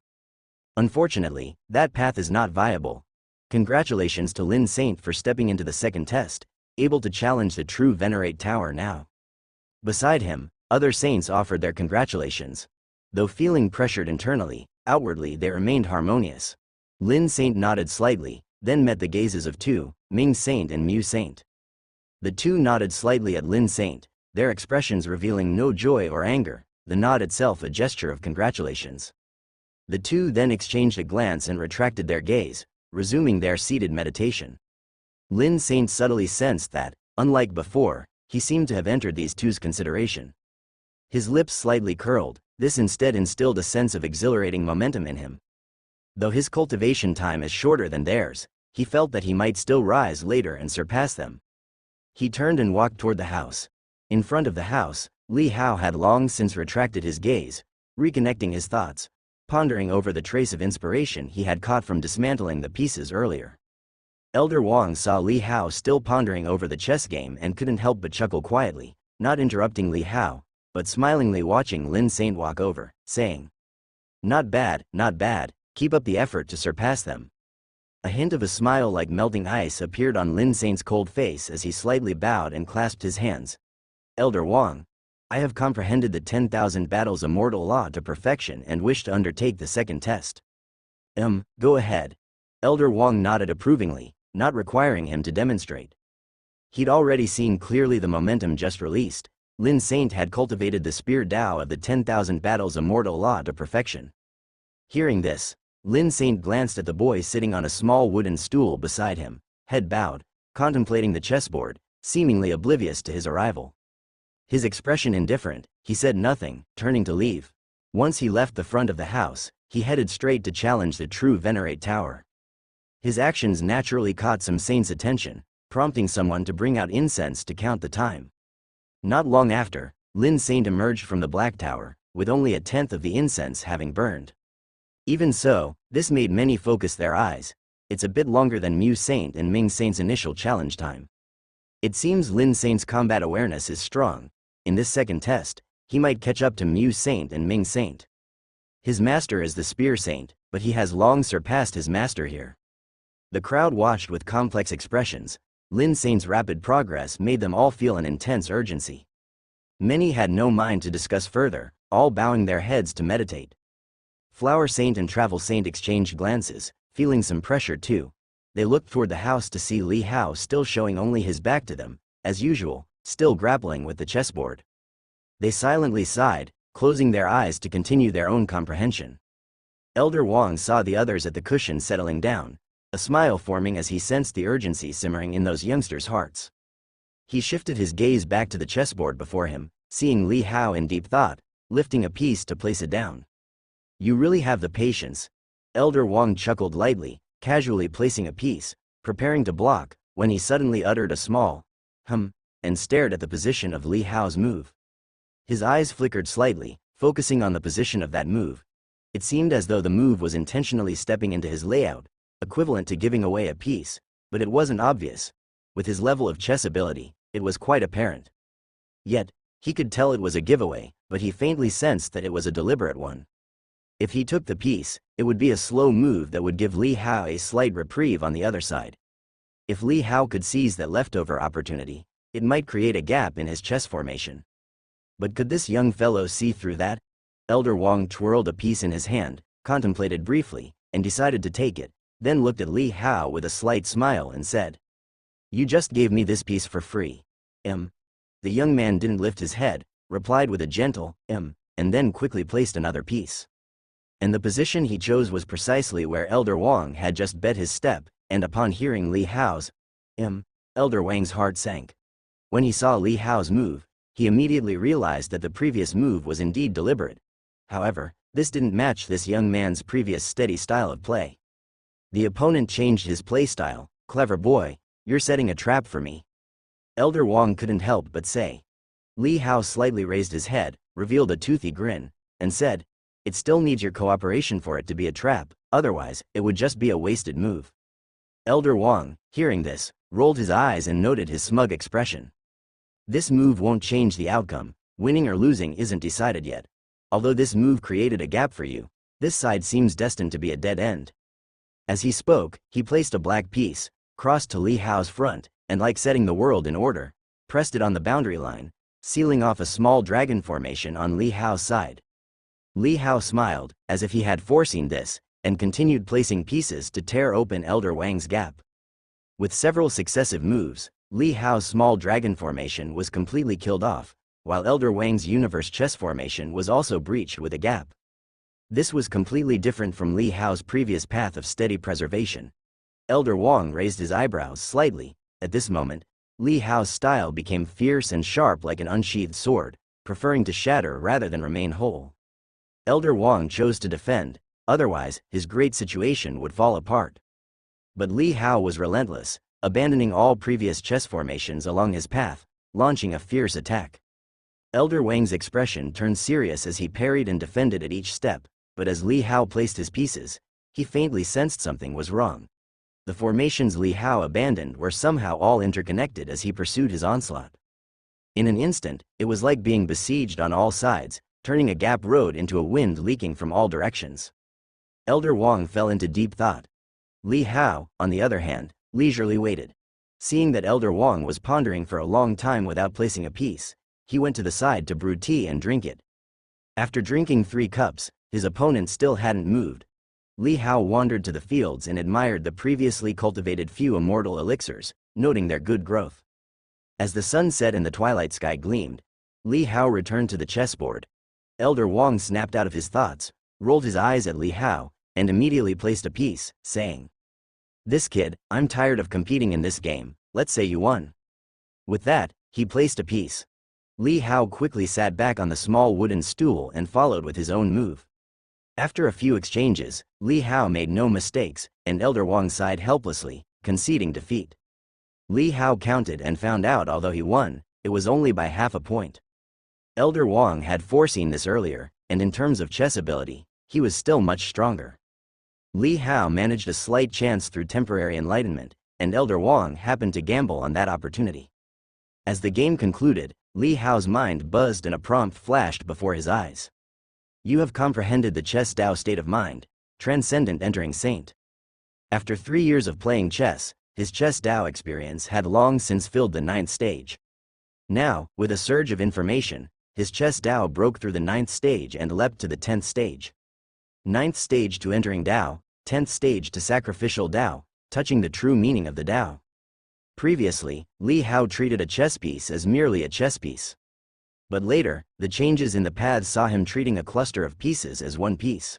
Unfortunately, that path is not viable. Congratulations to Lin Saint for stepping into the second test, able to challenge the true Venerate Tower now. Beside him, other saints offered their congratulations. Though feeling pressured internally, outwardly they remained harmonious. Lin Saint nodded slightly, then met the gazes of two, Ming Saint and Mu Saint. The two nodded slightly at Lin Saint, their expressions revealing no joy or anger, the nod itself a gesture of congratulations. The two then exchanged a glance and retracted their gaze, resuming their seated meditation. Lin Saint subtly sensed that, unlike before, he seemed to have entered these two's consideration. His lips slightly curled, this instead instilled a sense of exhilarating momentum in him. Though his cultivation time is shorter than theirs, he felt that he might still rise later and surpass them. He turned and walked toward the house. In front of the house, Li Hao had long since retracted his gaze, reconnecting his thoughts, pondering over the trace of inspiration he had caught from dismantling the pieces earlier. Elder Wang saw Li Hao still pondering over the chess game and couldn't help but chuckle quietly, not interrupting Li Hao, but smilingly watching Lin Saint walk over, saying, not bad, keep up the effort to surpass them." A hint of a smile like melting ice appeared on Lin Saint's cold face as he slightly bowed and clasped his hands. "Elder Wang, I have comprehended the 10,000 battles immortal law to perfection and wish to undertake the second test. Go ahead. Elder Wang nodded approvingly, not requiring him to demonstrate. He'd already seen clearly the momentum just released. Lin Saint had cultivated the spear Dao of the 10,000 battles immortal law to perfection. Hearing this, Lin Saint glanced at the boy sitting on a small wooden stool beside him, head bowed, contemplating the chessboard, seemingly oblivious to his arrival. His expression indifferent, he said nothing, turning to leave. Once he left the front of the house, he headed straight to challenge the true Venerate Tower. His actions naturally caught some saint's attention, prompting someone to bring out incense to count the time. Not long after, Lin Saint emerged from the Black Tower, with only 1/10 of the incense having burned. Even so, this made many focus their eyes. It's a bit longer than Mu Saint and Ming Saint's initial challenge time. It seems Lin Saint's combat awareness is strong. In this second test, he might catch up to Mu Saint and Ming Saint. His master is the Spear Saint, but he has long surpassed his master here. The crowd watched with complex expressions. Lin Saint's rapid progress made them all feel an intense urgency. Many had no mind to discuss further, all bowing their heads to meditate. Flower Saint and Travel Saint exchanged glances, feeling some pressure too. They looked toward the house to see Li Hao still showing only his back to them, as usual, still grappling with the chessboard. They silently sighed, closing their eyes to continue their own comprehension. Elder Wang saw the others at the cushion settling down, a smile forming as he sensed the urgency simmering in those youngsters' hearts. He shifted his gaze back to the chessboard before him, seeing Li Hao in deep thought, lifting a piece to place it down. You really have the patience. Elder Wang chuckled lightly, casually placing a piece, preparing to block, when he suddenly uttered a small and stared at the position of Li Hao's move. His eyes flickered slightly, focusing on the position of that move. It seemed as though the move was intentionally stepping into his layout, equivalent to giving away a piece, but it wasn't obvious. With his level of chess ability, it was quite apparent. Yet, he could tell it was a giveaway, but he faintly sensed that it was a deliberate one. If he took the piece, it would be a slow move that would give Li Hao a slight reprieve on the other side. If Li Hao could seize that leftover opportunity, it might create a gap in his chess formation. But could this young fellow see through that? Elder Wang twirled a piece in his hand, contemplated briefly, and decided to take it, then looked at Li Hao with a slight smile and said, "You just gave me this piece for free." The young man didn't lift his head, replied with a gentle, and then quickly placed another piece. And the position he chose was precisely where Elder Wang had just bet his step, and upon hearing Li Hao's Elder Wang's heart sank. When he saw Li Hao's move, he immediately realized that the previous move was indeed deliberate. However, this didn't match this young man's previous steady style of play. The opponent changed his play style. "Clever boy, you're setting a trap for me." Elder Wang couldn't help but say. Li Hao slightly raised his head, revealed a toothy grin, and said, "It still needs your cooperation for it to be a trap, otherwise, it would just be a wasted move." Elder Wang, hearing this, rolled his eyes and noted his smug expression. This move won't change the outcome. Winning or losing isn't decided yet. Although this move created a gap for you, this side seems destined to be a dead end. As he spoke, he placed a black piece, crossed to Li Hao's front, and like setting the world in order, pressed it on the boundary line, sealing off a small dragon formation on Li Hao's side. Li Hao smiled, as if he had foreseen this, and continued placing pieces to tear open Elder Wang's gap. With several successive moves, Li Hao's small dragon formation was completely killed off, while Elder Wang's universe chess formation was also breached with a gap. This was completely different from Li Hao's previous path of steady preservation. Elder Wang raised his eyebrows slightly. At this moment, Li Hao's style became fierce and sharp like an unsheathed sword, preferring to shatter rather than remain whole. Elder Wang chose to defend, otherwise, his great situation would fall apart. But Li Hao was relentless, abandoning all previous chess formations along his path, launching a fierce attack. Elder Wang's expression turned serious as he parried and defended at each step, but as Li Hao placed his pieces, he faintly sensed something was wrong. The formations Li Hao abandoned were somehow all interconnected as he pursued his onslaught. In an instant, it was like being besieged on all sides, turning a gap road into a wind leaking from all directions. Elder Wang fell into deep thought. Li Hao, on the other hand, leisurely waited. Seeing that Elder Wang was pondering for a long time without placing a piece, he went to the side to brew tea and drink it. After drinking 3 cups, his opponent still hadn't moved. Li Hao wandered to the fields and admired the previously cultivated few immortal elixirs, noting their good growth. As the sun set and the twilight sky gleamed, Li Hao returned to the chessboard. Elder Wang snapped out of his thoughts, rolled his eyes at Li Hao, and immediately placed a piece, saying, "This kid, I'm tired of competing in this game, let's say you won." With that, he placed a piece. Li Hao quickly sat back on the small wooden stool and followed with his own move. After a few exchanges, Li Hao made no mistakes, and Elder Wang sighed helplessly, conceding defeat. Li Hao counted and found out although he won, it was only by half a point. Elder Wang had foreseen this earlier, and in terms of chess ability, he was still much stronger. Li Hao managed a slight chance through temporary enlightenment, and Elder Wang happened to gamble on that opportunity. As the game concluded, Li Hao's mind buzzed and a prompt flashed before his eyes. "You have comprehended the chess Dao state of mind, transcendent entering saint." After 3 years of playing chess, his chess Dao experience had long since filled the 9th stage. Now, with a surge of information, his chess Dao broke through the 9th stage and leapt to the 10th stage. 9th stage to entering Dao, 10th stage to sacrificial Dao, touching the true meaning of the Dao. Previously, Li Hao treated a chess piece as merely a chess piece. But later, the changes in the paths saw him treating a cluster of pieces as one piece.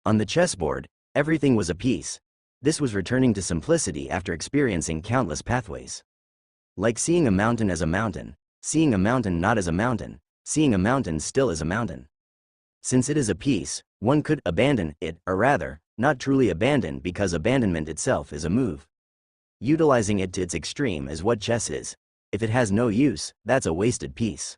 On the chessboard, everything was a piece. This was returning to simplicity after experiencing countless pathways. Like seeing a mountain as a mountain, seeing a mountain not as a mountain, seeing a mountain still as a mountain. Since it is a piece, one could abandon it, or rather, not truly abandon because abandonment itself is a move. Utilizing it to its extreme is what chess is. If it has no use, that's a wasted piece.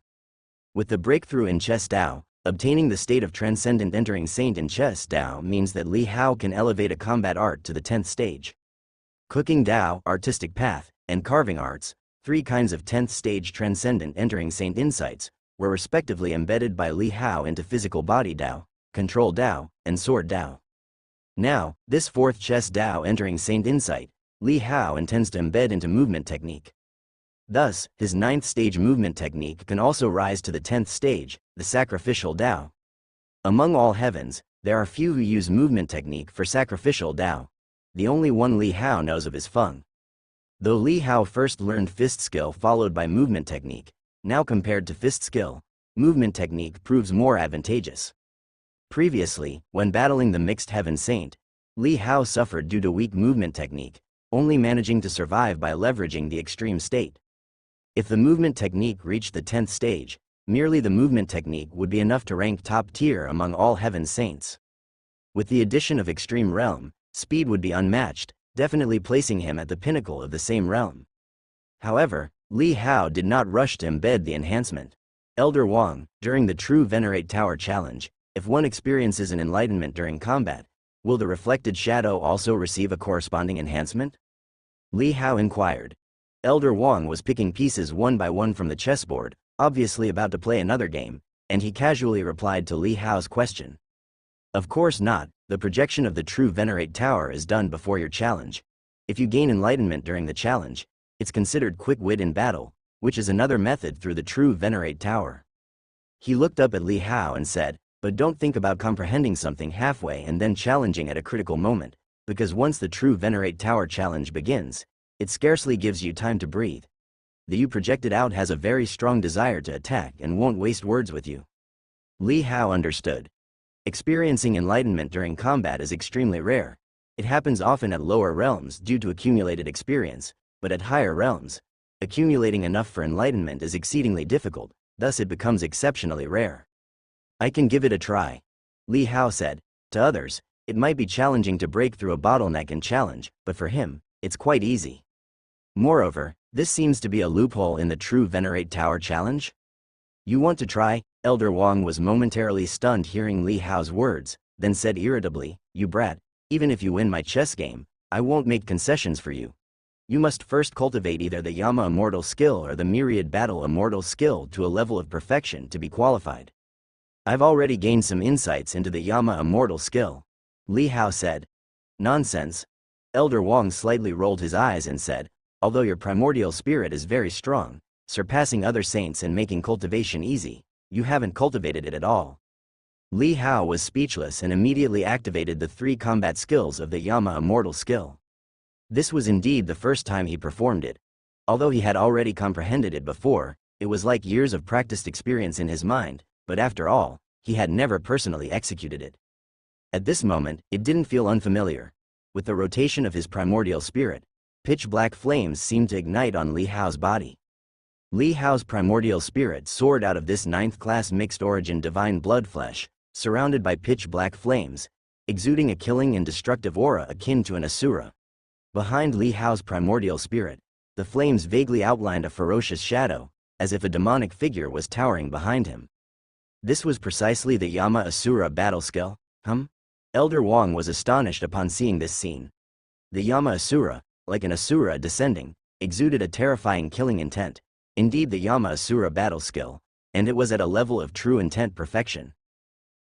With the breakthrough in chess Dao, obtaining the state of transcendent entering saint in chess Dao means that Li Hao can elevate a combat art to the 10th stage. Cooking Dao, artistic path, and carving arts, 3 kinds of 10th stage transcendent entering saint insights, were respectively embedded by Li Hao into physical body Dao, control Dao, and sword Dao. Now, this 4th chess Dao entering saint insight, Li Hao intends to embed into movement technique. Thus, his 9th stage movement technique can also rise to the 10th stage, the sacrificial Dao. Among all heavens, there are few who use movement technique for sacrificial Dao. The only one Li Hao knows of is Feng. Though Li Hao first learned fist skill followed by movement technique, now compared to fist skill, movement technique proves more advantageous. Previously, when battling the mixed heaven saint, Li Hao suffered due to weak movement technique, only managing to survive by leveraging the extreme state. If the movement technique reached the 10th stage, merely the movement technique would be enough to rank top tier among all heaven saints. With the addition of extreme realm, speed would be unmatched, definitely placing him at the pinnacle of the same realm. However, Li Hao did not rush to embed the enhancement. Elder Wang, during the True Venerate Tower challenge, if one experiences an enlightenment during combat, will the reflected shadow also receive a corresponding enhancement? Li Hao inquired. Elder Wang was picking pieces one by one from the chessboard, obviously about to play another game, and he casually replied to Li Hao's question. "Of course not, the projection of the True Venerate Tower is done before your challenge. If you gain enlightenment during the challenge, it's considered quick wit in battle, which is another method through the True Venerate Tower." He looked up at Li Hao and said, "But don't think about comprehending something halfway and then challenging at a critical moment, because once the True Venerate Tower challenge begins, it scarcely gives you time to breathe. The you projected out has a very strong desire to attack and won't waste words with you." Li Hao understood. Experiencing enlightenment during combat is extremely rare. It happens often at lower realms due to accumulated experience, but at higher realms, accumulating enough for enlightenment is exceedingly difficult, thus it becomes exceptionally rare. "I can give it a try," Li Hao said. To others, it might be challenging to break through a bottleneck in challenge, but for him, it's quite easy. Moreover, this seems to be a loophole in the True Venerate Tower challenge. "You want to try?" Elder Wang was momentarily stunned hearing Li Hao's words, then said irritably, "You brat, even if you win my chess game, I won't make concessions for you. You must first cultivate either the Yama Immortal skill or the Myriad Battle Immortal skill to a level of perfection to be qualified." "I've already gained some insights into the Yama Immortal skill," Li Hao said. "Nonsense." Elder Wang slightly rolled his eyes and said, "Although your primordial spirit is very strong, surpassing other saints and making cultivation easy. You haven't cultivated it at all. Li Hao was speechless and immediately activated the 3 combat skills of the Yama Immortal skill. This was indeed the first time he performed it. Although he had already comprehended it before, it was like years of practiced experience in his mind, but after all, he had never personally executed it. At this moment, it didn't feel unfamiliar. With the rotation of his primordial spirit, pitch-black flames seemed to ignite on Li Hao's body. Li Hao's primordial spirit soared out of this 9th-class mixed-origin divine blood flesh, surrounded by pitch-black flames, exuding a killing and destructive aura akin to an asura. Behind Li Hao's primordial spirit, the flames vaguely outlined a ferocious shadow, as if a demonic figure was towering behind him. This was precisely the Yama Asura battle skill. Elder Wang was astonished upon seeing this scene. The Yama Asura, like an asura descending, exuded a terrifying killing intent. Indeed, the Yama Asura battle skill, and it was at a level of true intent perfection.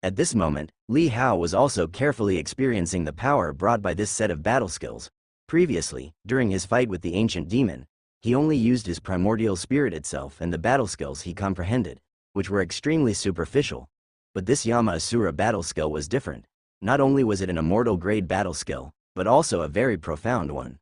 At this moment, Li Hao was also carefully experiencing the power brought by this set of battle skills. Previously, during his fight with the ancient demon, he only used his primordial spirit itself and the battle skills he comprehended, which were extremely superficial. But this Yama Asura battle skill was different. Not only was it an immortal grade battle skill, but also a very profound one.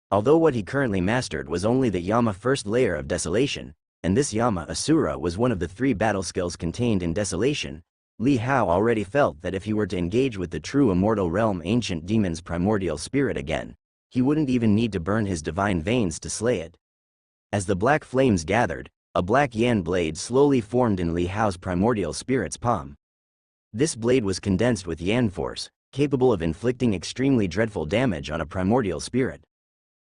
Although what he currently mastered was only the Yama first layer of Desolation, and this Yama Asura was one of the 3 battle skills contained in Desolation, Li Hao already felt that if he were to engage with the true immortal realm ancient demon's primordial spirit again, he wouldn't even need to burn his divine veins to slay it. As the black flames gathered, a black yan blade slowly formed in Li Hao's primordial spirit's palm. This blade was condensed with yan force, capable of inflicting extremely dreadful damage on a primordial spirit.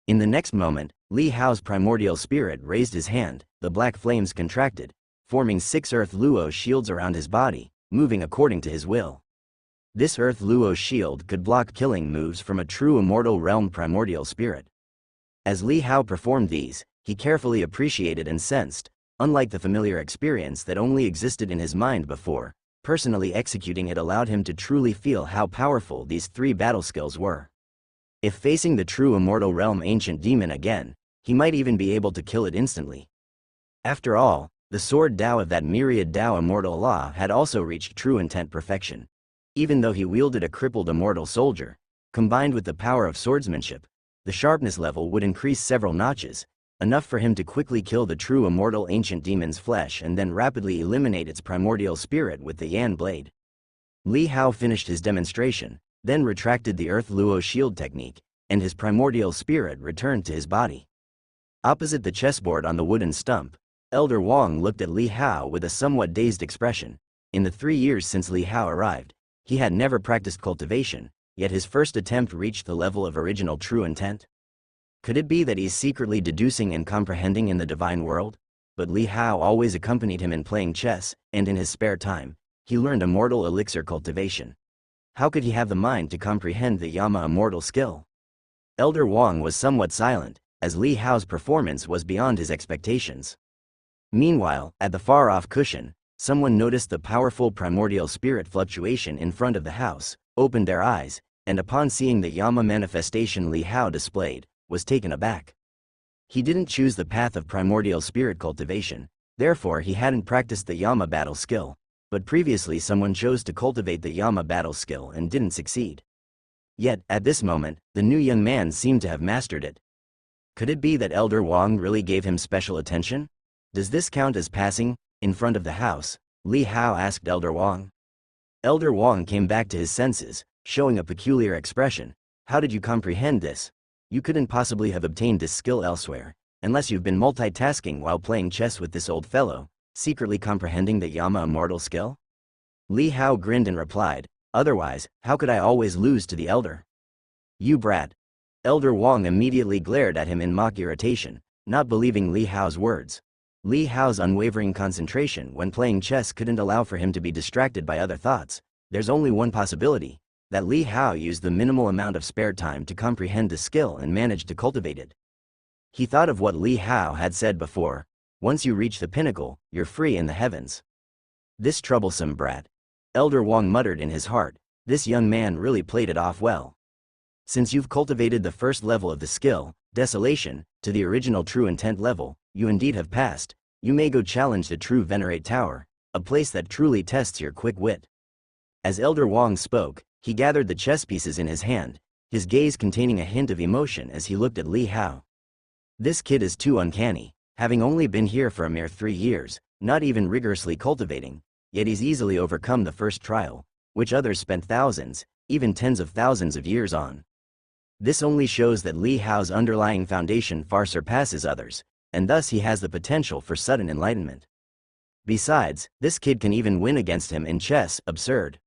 In the next moment, Li Hao's primordial spirit raised his hand, the black flames contracted, forming 6 Earth Luo shields around his body, moving according to his will. This Earth Luo shield could block killing moves from a true immortal realm primordial spirit. As Li Hao performed these, he carefully appreciated and sensed, unlike the familiar experience that only existed in his mind before, personally executing it allowed him to truly feel how powerful these 3 battle skills were. If facing the true immortal realm ancient demon again, he might even be able to kill it instantly. After all, the sword Dao of that myriad Dao immortal law had also reached true intent perfection. Even though he wielded a crippled immortal soldier, combined with the power of swordsmanship, the sharpness level would increase several notches, enough for him to quickly kill the true immortal ancient demon's flesh and then rapidly eliminate its primordial spirit with the Yan blade. Li Hao finished his demonstration, then retracted the Earth Luo shield technique, and his primordial spirit returned to his body. Opposite the chessboard on the wooden stump, Elder Wang looked at Li Hao with a somewhat dazed expression. In the 3 years since Li Hao arrived, he had never practiced cultivation, yet his first attempt reached the level of original true intent. Could it be that he's secretly deducing and comprehending in the divine world? But Li Hao always accompanied him in playing chess, and in his spare time, he learned immortal elixir cultivation. How could he have the mind to comprehend the Yama immortal skill? Elder Wang was somewhat silent, as Li Hao's performance was beyond his expectations. Meanwhile, at the far-off cushion, someone noticed the powerful primordial spirit fluctuation in front of the house, opened their eyes, and upon seeing the Yama manifestation Li Hao displayed, was taken aback. He didn't choose the path of primordial spirit cultivation, therefore he hadn't practiced the Yama battle skill, but previously someone chose to cultivate the Yama battle skill and didn't succeed. Yet, at this moment, the new young man seemed to have mastered it. Could it be that Elder Wang really gave him special attention? Does this count as passing in front of the house? Li Hao asked Elder Wang. Elder Wang came back to his senses, showing a peculiar expression. How did you comprehend this? You couldn't possibly have obtained this skill elsewhere, unless you've been multitasking while playing chess with this old fellow, secretly comprehending the Yama immortal skill? Li Hao grinned and replied, otherwise, how could I always lose to the elder? You brat. Elder Wang immediately glared at him in mock irritation, not believing Li Hao's words. Li Hao's unwavering concentration when playing chess couldn't allow for him to be distracted by other thoughts. There's only one possibility, that Li Hao used the minimal amount of spare time to comprehend the skill and managed to cultivate it. He thought of what Li Hao had said before, once you reach the pinnacle, you're free in the heavens. This troublesome brat. Elder Wang muttered in his heart, this young man really played it off well. Since you've cultivated the first level of the skill, Desolation, to the original true intent level, you indeed have passed. You may go challenge the true Venerate Tower, a place that truly tests your quick wit. As Elder Wang spoke, he gathered the chess pieces in his hand, his gaze containing a hint of emotion as he looked at Li Hao. This kid is too uncanny, having only been here for a mere 3 years, not even rigorously cultivating, yet he's easily overcome the first trial, which others spent thousands, even tens of thousands of years on. This only shows that Li Hao's underlying foundation far surpasses others, and thus he has the potential for sudden enlightenment. Besides, this kid can even win against him in chess. Absurd.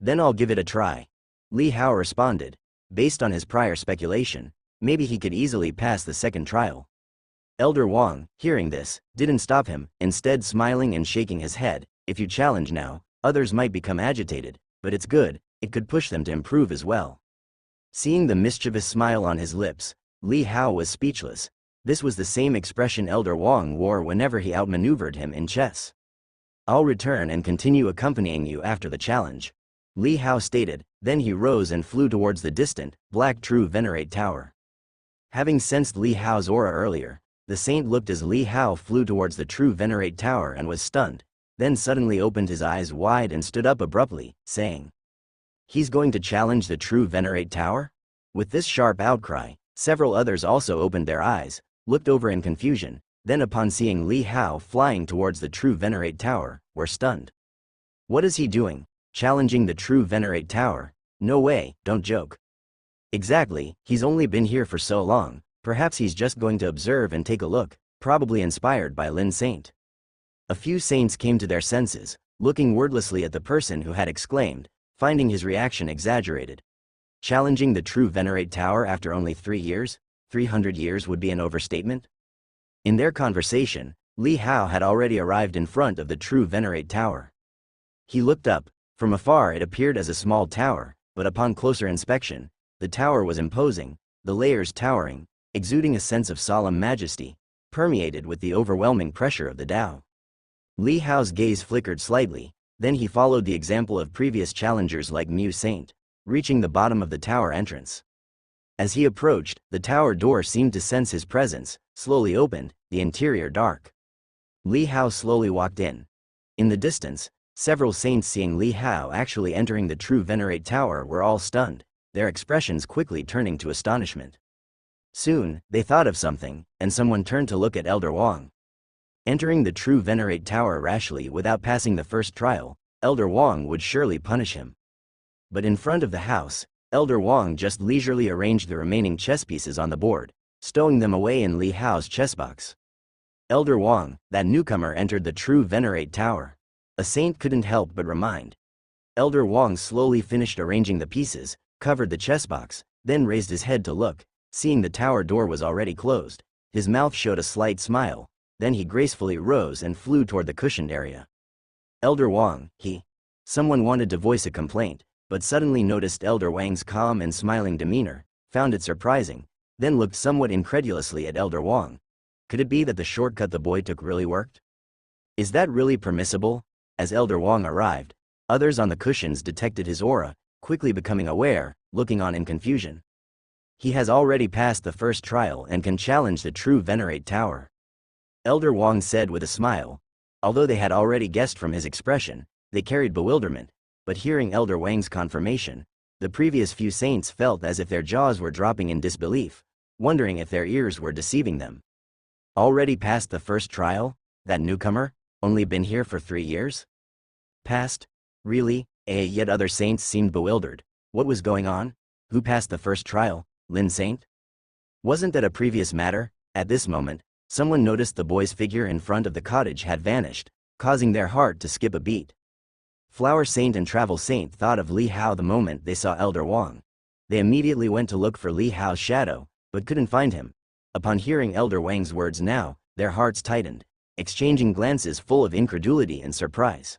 Then I'll give it a try. Li Hao responded. Based on his prior speculation, maybe he could easily pass the second trial. Elder Wang, hearing this, didn't stop him, instead smiling and shaking his head. If you challenge now, others might become agitated, but it's good, it could push them to improve as well. Seeing the mischievous smile on his lips, Li Hao was speechless. This was the same expression Elder Wang wore whenever he outmaneuvered him in chess. I'll return and continue accompanying you after the challenge, Li Hao stated. Then he rose and flew towards the distant, black True Venerate Tower. Having sensed Li Hao's aura earlier, the saint looked as Li Hao flew towards the True Venerate Tower and was stunned, then suddenly opened his eyes wide and stood up abruptly, saying, "He's going to challenge the True Venerate Tower?" With this sharp outcry, several others also opened their eyes, looked over in confusion, then upon seeing Li Hao flying towards the True Venerate Tower, were stunned. What is he doing? Challenging the True Venerate Tower? No way, don't joke. Exactly, he's only been here for so long, perhaps he's just going to observe and take a look, probably inspired by Lin Saint. A few saints came to their senses, looking wordlessly at the person who had exclaimed, finding his reaction exaggerated. Challenging the True Venerate Tower after only 3 years? 300 years would be an overstatement. In their conversation, Li Hao had already arrived in front of the True Venerate Tower. He looked up. From afar it appeared as a small tower, but upon closer inspection, the tower was imposing, the layers towering, exuding a sense of solemn majesty, permeated with the overwhelming pressure of the Tao. Li Hao's gaze flickered slightly, then he followed the example of previous challengers like Mu Saint, reaching the bottom of the tower entrance. As he approached, the tower door seemed to sense his presence, slowly opened, the interior dark. Li Hao slowly walked in. In the distance, several saints seeing Li Hao actually entering the True Venerate Tower were all stunned, their expressions quickly turning to astonishment. Soon, they thought of something, and someone turned to look at Elder Wang. Entering the True Venerate Tower rashly without passing the first trial, Elder Wang would surely punish him. But in front of the house, Elder Wang just leisurely arranged the remaining chess pieces on the board, stowing them away in Li Hao's chess box. Elder Wang, that newcomer, entered the True Venerate Tower. A saint couldn't help but remind. Elder Wang slowly finished arranging the pieces, covered the chess box, then raised his head to look. Seeing the tower door was already closed, his mouth showed a slight smile, then he gracefully rose and flew toward the cushioned area. Elder Wang, Someone wanted to voice a complaint, but suddenly noticed Elder Wang's calm and smiling demeanor, found it surprising, then looked somewhat incredulously at Elder Wang. Could it be that the shortcut the boy took really worked? Is that really permissible? As Elder Wang arrived, others on the cushions detected his aura, quickly becoming aware, looking on in confusion. He has already passed the first trial and can challenge the True Venerate Tower, Elder Wang said with a smile. Although they had already guessed from his expression, they carried bewilderment, but hearing Elder Wang's confirmation, the previous few saints felt as if their jaws were dropping in disbelief, wondering if their ears were deceiving them. Already passed the first trial? That newcomer? Only been here for 3 years? Passed? Really? Yet other saints seemed bewildered. What was going on? Who passed the first trial? Lin Saint? Wasn't that a previous matter? At this moment, someone noticed the boy's figure in front of the cottage had vanished, causing their heart to skip a beat. Flower Saint and Travel Saint thought of Li Hao the moment they saw Elder Wang. They immediately went to look for Li Hao's shadow, but couldn't find him. Upon hearing Elder Wang's words now, their hearts tightened, exchanging glances full of incredulity and surprise.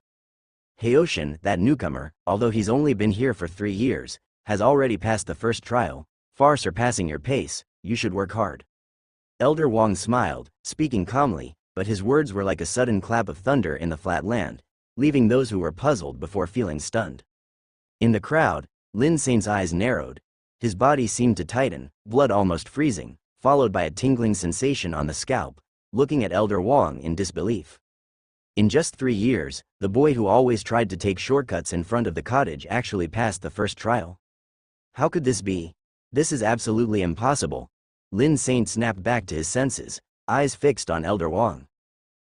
Haoshan, that newcomer, although he's only been here for 3 years, has already passed the first trial, far surpassing your pace. You should work hard. Elder Wang smiled, speaking calmly, but his words were like a sudden clap of thunder in the flat land, leaving those who were puzzled before feeling stunned. In the crowd, Lin Saint's eyes narrowed. His body seemed to tighten, blood almost freezing, followed by a tingling sensation on the scalp, looking at Elder Wang in disbelief. In just 3 years, the boy who always tried to take shortcuts in front of the cottage actually passed the first trial. How could this be? This is absolutely impossible. Lin Saint snapped back to his senses, eyes fixed on Elder Wang.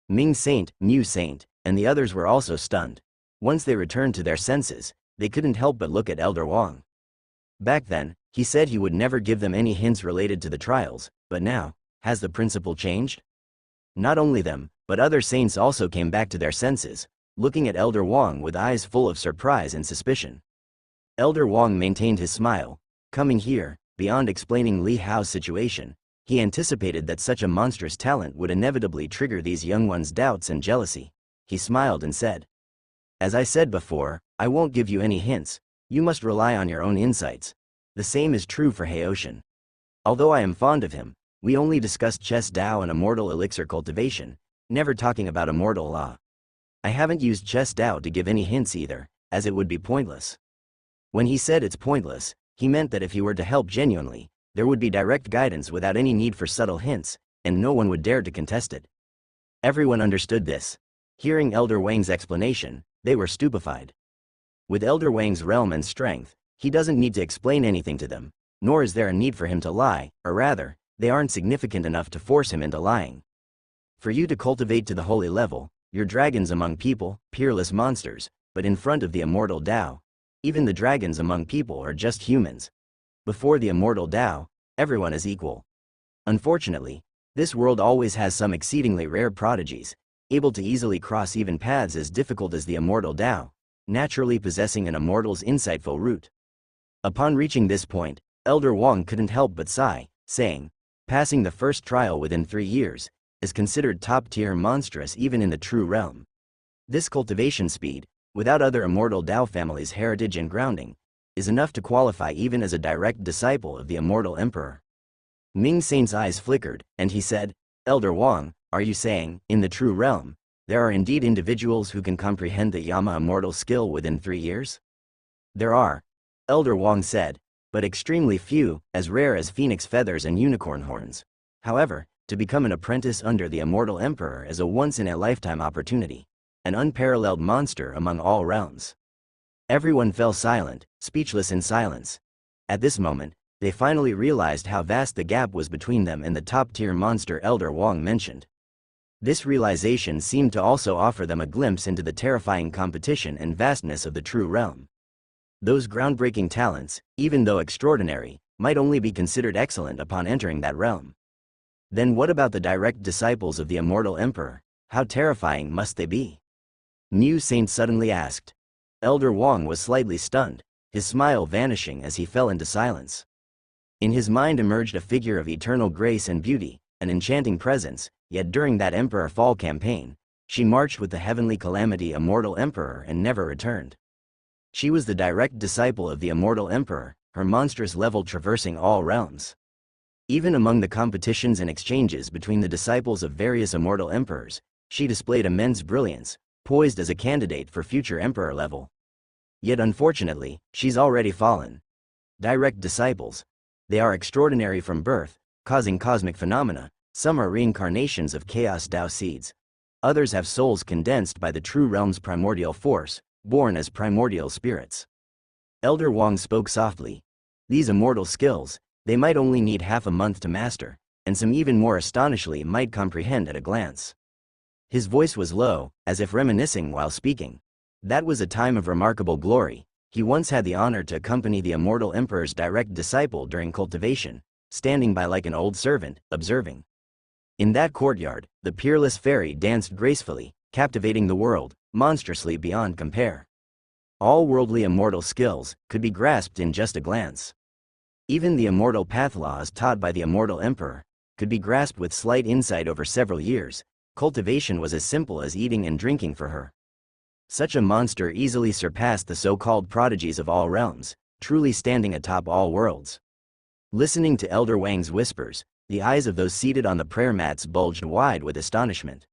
Ming Saint, Mu Saint, and the others were also stunned. Once they returned to their senses, they couldn't help but look at Elder Wang. Back then, he said he would never give them any hints related to the trials, but now, has the principle changed? Not only them, but other saints also came back to their senses, looking at Elder Wang with eyes full of surprise and suspicion. Elder Wang maintained his smile. Coming here, beyond explaining Li Hao's situation, he anticipated that such a monstrous talent would inevitably trigger these young ones' doubts and jealousy. He smiled and said, "As I said before, I won't give you any hints. You must rely on your own insights. The same is true for Haoshan. Although I am fond of him, we only discussed chess Dao and immortal elixir cultivation, never talking about immortal law. I haven't used chess Dao to give any hints either, as it would be pointless." When he said it's pointless, he meant that if he were to help genuinely, there would be direct guidance without any need for subtle hints, and no one would dare to contest it. Everyone understood this. Hearing Elder Wang's explanation, they were stupefied. With Elder Wang's realm and strength, he doesn't need to explain anything to them, nor is there a need for him to lie, or rather, they aren't significant enough to force him into lying. For you to cultivate to the holy level, you're dragons among people, peerless monsters, but in front of the immortal Tao, even the dragons among people are just humans. Before the immortal Tao, everyone is equal. Unfortunately, this world always has some exceedingly rare prodigies, able to easily cross even paths as difficult as the immortal Tao, naturally possessing an immortal's insightful root. Upon reaching this point, Elder Wang couldn't help but sigh, saying, "Passing the first trial within 3 years is considered top-tier monstrous even in the true realm. This cultivation speed, without other immortal Tao families' heritage and grounding, is enough to qualify even as a direct disciple of the immortal emperor." Ming Saint's eyes flickered, and he said, "Elder Wang, are you saying, in the true realm, there are indeed individuals who can comprehend the Yama immortal skill within 3 years?" "There are," Elder Wang said, "but extremely few, as rare as phoenix feathers and unicorn horns. However, to become an apprentice under the immortal emperor is a once-in-a-lifetime opportunity, an unparalleled monster among all realms." Everyone fell silent, speechless in silence. At this moment, they finally realized how vast the gap was between them and the top-tier monster Elder Wang mentioned. This realization seemed to also offer them a glimpse into the terrifying competition and vastness of the true realm. Those groundbreaking talents, even though extraordinary, might only be considered excellent upon entering that realm. Then what about the direct disciples of the immortal emperor? How terrifying must they be? Mu Saint suddenly asked. Elder Wang was slightly stunned, his smile vanishing as he fell into silence. In his mind emerged a figure of eternal grace and beauty, an enchanting presence, yet during that Emperor Fall campaign, she marched with the heavenly calamity immortal emperor and never returned. She was the direct disciple of the immortal emperor, her monstrous level traversing all realms. Even among the competitions and exchanges between the disciples of various immortal emperors, she displayed immense brilliance, poised as a candidate for future emperor level. Yet unfortunately, she's already fallen. Direct disciples. They are extraordinary from birth, causing cosmic phenomena. Some are reincarnations of chaos Dao seeds. Others have souls condensed by the true realm's primordial force, born as primordial spirits. Elder Wang spoke softly. These immortal skills, they might only need half a month to master, and some even more astonishingly might comprehend at a glance. His voice was low, as if reminiscing while speaking. That was a time of remarkable glory. He once had the honor to accompany the immortal emperor's direct disciple during cultivation, standing by like an old servant, observing. In that courtyard, the peerless fairy danced gracefully, captivating the world, monstrously beyond compare. All worldly immortal skills could be grasped in just a glance. Even the immortal path laws taught by the immortal emperor could be grasped with slight insight over several years. Cultivation was as simple as eating and drinking for her. Such a monster easily surpassed the so-called prodigies of all realms, truly standing atop all worlds. Listening to Elder Wang's whispers, the eyes of those seated on the prayer mats bulged wide with astonishment.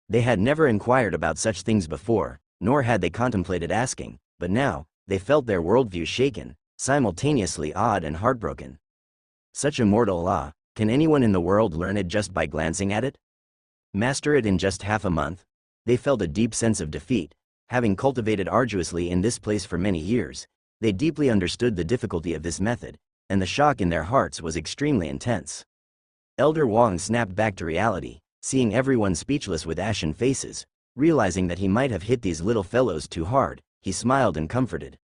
They had never inquired about such things before, nor had they contemplated asking, but now, they felt their worldview shaken, simultaneously awed and heartbroken. Such immortal law, can anyone in the world learn it just by glancing at it? Master it in just half a month? They felt a deep sense of defeat. Having cultivated arduously in this place for many years, they deeply understood the difficulty of this method, and the shock in their hearts was extremely intense. Elder Wang snapped back to reality, seeing everyone speechless with ashen faces. Realizing that he might have hit these little fellows too hard, he smiled and comforted.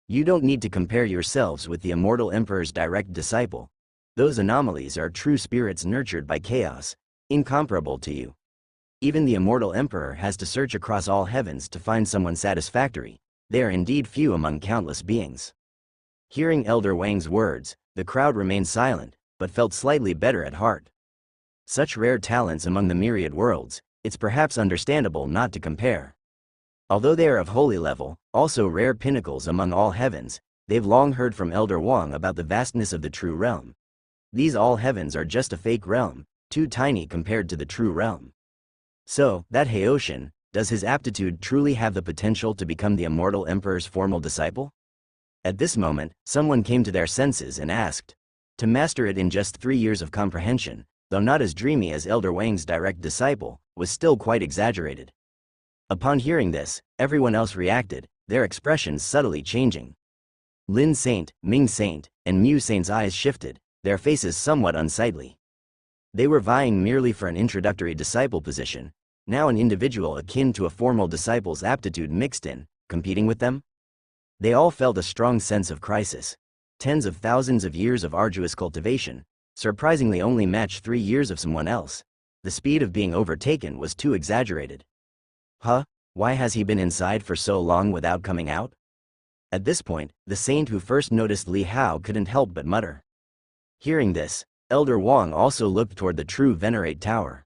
You don't need to compare yourselves with the immortal emperor's direct disciple. Those anomalies are true spirits nurtured by chaos, incomparable to you. Even the immortal emperor has to search across all heavens to find someone satisfactory. They are indeed few among countless beings. Hearing Elder Wang's words, the crowd remained silent, but felt slightly better at heart. Such rare talents among the myriad worlds, it's perhaps understandable not to compare. Although they are of holy level, also rare pinnacles among all heavens, they've long heard from Elder Wang about the vastness of the true realm. These all heavens are just a fake realm, too tiny compared to the true realm. So, that Haoshin, does his aptitude truly have the potential to become the immortal emperor's formal disciple? At this moment, someone came to their senses and asked. To master it in just 3 years of comprehension, though not as dreamy as Elder Wang's direct disciple, was still quite exaggerated. Upon hearing this, everyone else reacted, their expressions subtly changing. Lin Saint, Ming Saint, and Mu Saint's eyes shifted, their faces somewhat unsightly. They were vying merely for an introductory disciple position, now an individual akin to a formal disciple's aptitude mixed in, competing with them? They all felt a strong sense of crisis. Tens of thousands of years of arduous cultivation, surprisingly only matched 3 years of someone else. The speed of being overtaken was too exaggerated. Huh? Why has he been inside for so long without coming out? At this point, the saint who first noticed Li Hao couldn't help but mutter. Hearing this, Elder Wang also looked toward the True Venerate Tower.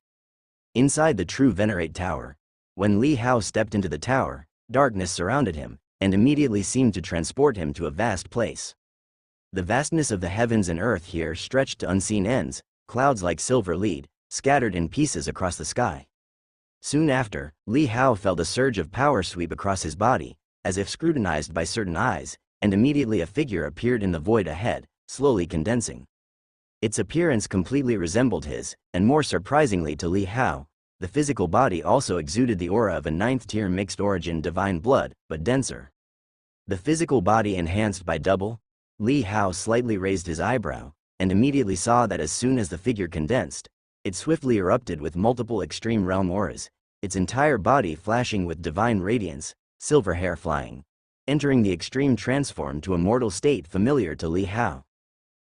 Inside the True Venerate Tower, when Li Hao stepped into the tower, darkness surrounded him, and immediately seemed to transport him to a vast place. The vastness of the heavens and earth here stretched to unseen ends, clouds like silver lead, scattered in pieces across the sky. Soon after, Li Hao felt a surge of power sweep across his body, as if scrutinized by certain eyes, and immediately a figure appeared in the void ahead, slowly condensing. Its appearance completely resembled his, and more surprisingly to Li Hao, the physical body also exuded the aura of a 9th-tier mixed-origin divine blood, but denser. The physical body enhanced by double? Li Hao slightly raised his eyebrow, and immediately saw that as soon as the figure condensed, it swiftly erupted with multiple extreme realm auras, its entire body flashing with divine radiance, silver hair flying, entering the extreme transform to a mortal state familiar to Li Hao.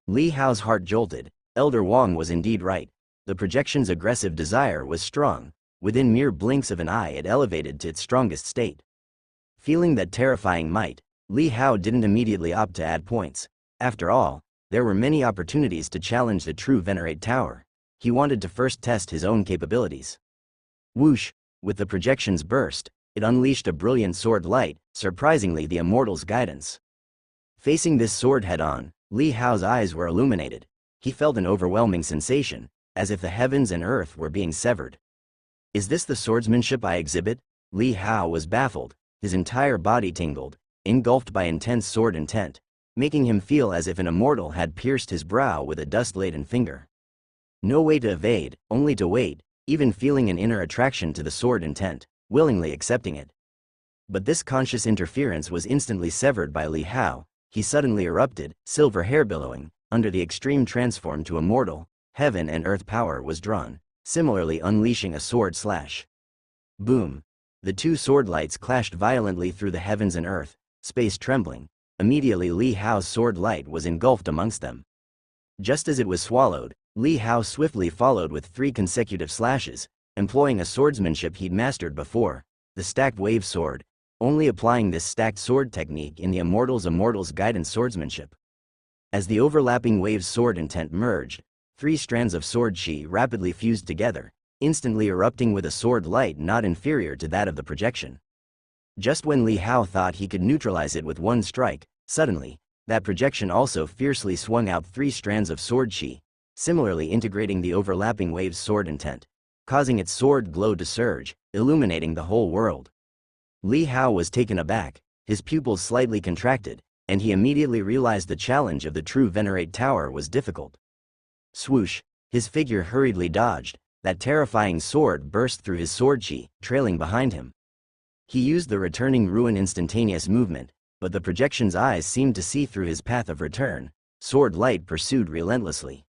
Li Hao's heart jolted. Elder Wang was indeed right. The projection's aggressive desire was strong. Within mere blinks of an eye it elevated to its strongest state. Feeling that terrifying might, Li Hao didn't immediately opt to add points. After all, there were many opportunities to challenge the True Venerate Tower. He wanted to first test his own capabilities. Whoosh! With the projection's burst, it unleashed a brilliant sword light, surprisingly the immortal's guidance. Facing this sword head-on, Li Hao's eyes were illuminated. He felt an overwhelming sensation, as if the heavens and earth were being severed. Is this the swordsmanship I exhibit? Li Hao was baffled, his entire body tingled, engulfed by intense sword intent, making him feel as if an immortal had pierced his brow with a dust-laden finger. No way to evade, only to wait, even feeling an inner attraction to the sword intent, willingly accepting it. But this conscious interference was instantly severed by Li Hao. He suddenly erupted, silver hair billowing, under the extreme transform to immortal, heaven and earth power was drawn, similarly unleashing a sword slash. Boom! The two sword lights clashed violently through the heavens and earth, space trembling. Immediately Li Hao's sword light was engulfed amongst them. Just as it was swallowed, Li Hao swiftly followed with 3 consecutive slashes, employing a swordsmanship he'd mastered before, the stacked wave sword, only applying this stacked sword technique in the immortal's guidance swordsmanship. As the overlapping wave's sword intent merged, 3 strands of sword chi rapidly fused together, instantly erupting with a sword light not inferior to that of the projection. Just when Li Hao thought he could neutralize it with one strike, suddenly, that projection also fiercely swung out 3 strands of sword chi, similarly integrating the overlapping wave's sword intent, causing its sword glow to surge, illuminating the whole world. Li Hao was taken aback, his pupils slightly contracted, and he immediately realized the challenge of the True Venerate Tower was difficult. Swoosh! His figure hurriedly dodged, that terrifying sword burst through his sword chi, trailing behind him. He used the returning ruin instantaneous movement, but the projection's eyes seemed to see through his path of return. Sword light pursued relentlessly.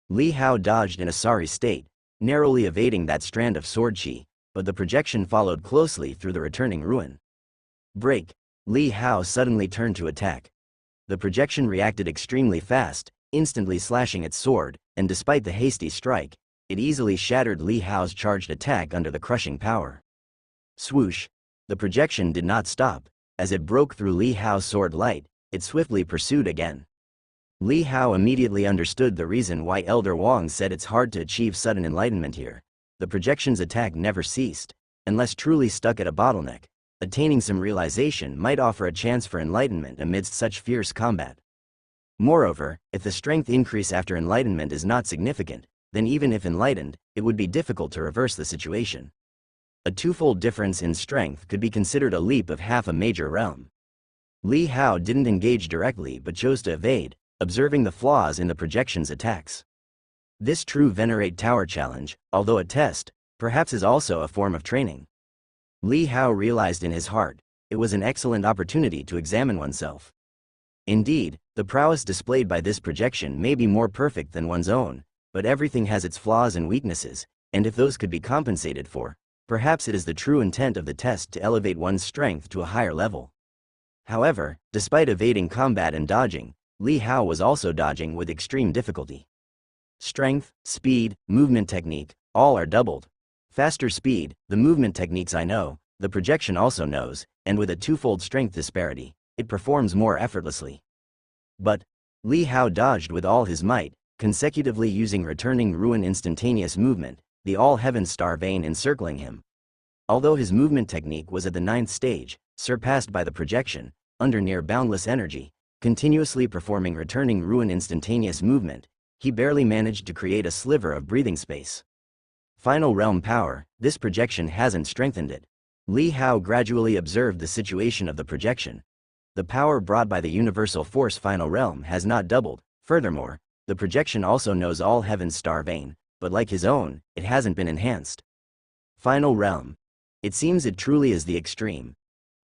Li Hao dodged in a sorry state, narrowly evading that strand of sword chi, but the projection followed closely through the returning ruin. Break! Li Hao suddenly turned to attack. The projection reacted extremely fast, instantly slashing its sword, and despite the hasty strike, it easily shattered Li Hao's charged attack under the crushing power. Swoosh! The projection did not stop. As it broke through Li Hao's sword light, it swiftly pursued again. Li Hao immediately understood the reason why Elder Wang said it's hard to achieve sudden enlightenment here. The projection's attack never ceased, unless truly stuck at a bottleneck. Attaining some realization might offer a chance for enlightenment amidst such fierce combat. Moreover, if the strength increase after enlightenment is not significant, then even if enlightened, it would be difficult to reverse the situation. A twofold difference in strength could be considered a leap of half a major realm. Li Hao didn't engage directly but chose to evade, observing the flaws in the projection's attacks. This true Venerate Tower challenge, although a test, perhaps is also a form of training. Li Hao realized in his heart, it was an excellent opportunity to examine oneself. Indeed, the prowess displayed by this projection may be more perfect than one's own, but everything has its flaws and weaknesses, and if those could be compensated for, perhaps it is the true intent of the test to elevate one's strength to a higher level. However, despite evading combat and dodging, Li Hao was also dodging with extreme difficulty. Strength, speed, movement technique, all are doubled. Faster speed, the movement techniques I know, the projection also knows, and with a twofold strength disparity, it performs more effortlessly. But Li Hao dodged with all his might, consecutively using returning ruin instantaneous movement, the all-heaven star vein encircling him. Although his movement technique was at the 9th stage, surpassed by the projection, under near boundless energy, continuously performing returning ruin instantaneous movement, he barely managed to create a sliver of breathing space. Final realm power, this projection hasn't strengthened it. Li Hao gradually observed the situation of the projection. The power brought by the universal force final realm has not doubled. Furthermore, the projection also knows all heaven's star vein, but like his own, it hasn't been enhanced. Final realm. It seems it truly is the extreme.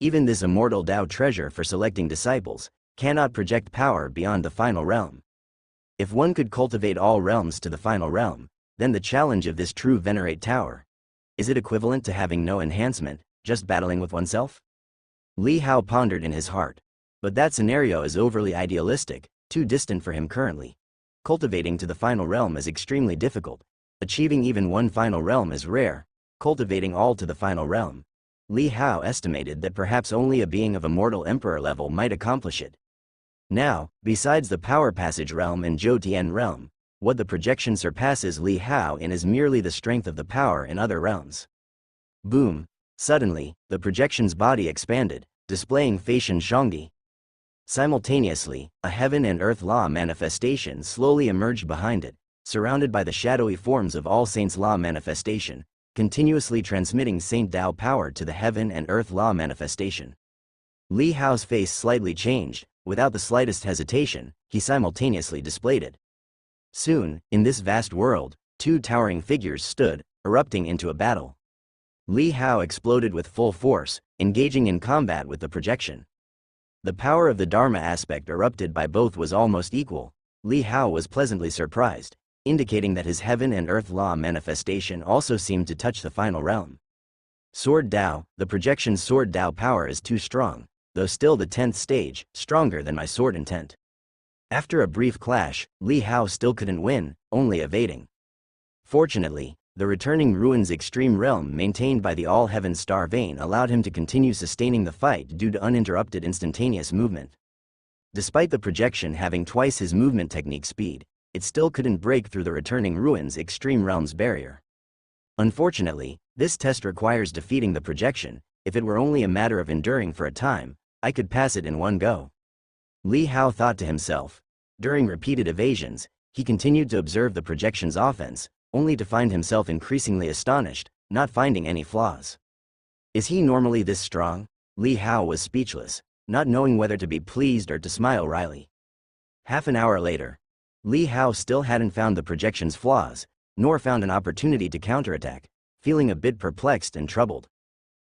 Even this immortal Tao treasure for selecting disciples cannot project power beyond the final realm. If one could cultivate all realms to the final realm, then the challenge of this true Venerate Tower, is it equivalent to having no enhancement, just battling with oneself? Li Hao pondered in his heart. But that scenario is overly idealistic, too distant for him currently. Cultivating to the final realm is extremely difficult. Achieving even one final realm is rare. Cultivating all to the final realm. Li Hao estimated that perhaps only a being of immortal emperor level might accomplish it. Now, besides the power passage realm and Zhou Tian realm, what the projection surpasses Li Hao in is merely the strength of the power in other realms. Boom! Suddenly, the projection's body expanded, displaying Feishan Shangdi. Simultaneously, a heaven and earth law manifestation slowly emerged behind it, surrounded by the shadowy forms of all saints' law manifestation, continuously transmitting Saint Tao power to the heaven and earth law manifestation. Li Hao's face slightly changed. Without the slightest hesitation, he simultaneously displayed it. Soon, in this vast world, two towering figures stood, erupting into a battle. Li Hao exploded with full force, engaging in combat with the projection. The power of the Dharma aspect erupted by both was almost equal. Li Hao was pleasantly surprised, indicating that his heaven and earth law manifestation also seemed to touch the final realm. Sword Tao, the projection's Sword Tao power is too strong, though still the 10th stage, stronger than my sword intent. After a brief clash, Li Hao still couldn't win, only evading. Fortunately, the returning ruins extreme realm maintained by the all-heaven star vein allowed him to continue sustaining the fight due to uninterrupted instantaneous movement. Despite the projection having twice his movement technique speed, it still couldn't break through the returning ruins extreme realm's barrier. Unfortunately, this test requires defeating the projection. If it were only a matter of enduring for a time, I could pass it in one go. Li Hao thought to himself. During repeated evasions, he continued to observe the projection's offense, only to find himself increasingly astonished, not finding any flaws. Is he normally this strong? Li Hao was speechless, not knowing whether to be pleased or to smile wryly. Half an hour later, Li Hao still hadn't found the projection's flaws, nor found an opportunity to counterattack, feeling a bit perplexed and troubled.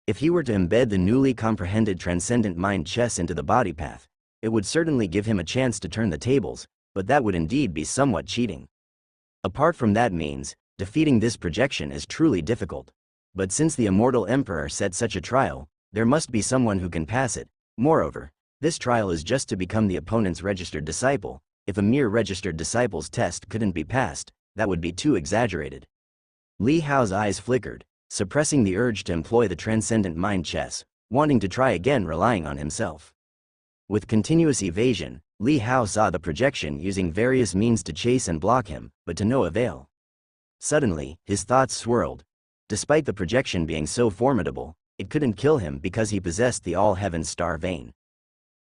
If he were to embed the newly comprehended transcendent mind chess into the body path, it would certainly give him a chance to turn the tables, but that would indeed be somewhat cheating. Apart from that means, defeating this projection is truly difficult. But since the immortal emperor set such a trial, there must be someone who can pass it. Moreover, this trial is just to become the opponent's registered disciple. If a mere registered disciple's test couldn't be passed, that would be too exaggerated. Li Hao's eyes flickered, suppressing the urge to employ the transcendent mind chess, wanting to try again relying on himself. With continuous evasion, Li Hao saw the projection using various means to chase and block him, but to no avail. Suddenly, his thoughts swirled. Despite the projection being so formidable, it couldn't kill him because he possessed the all-heaven star vein.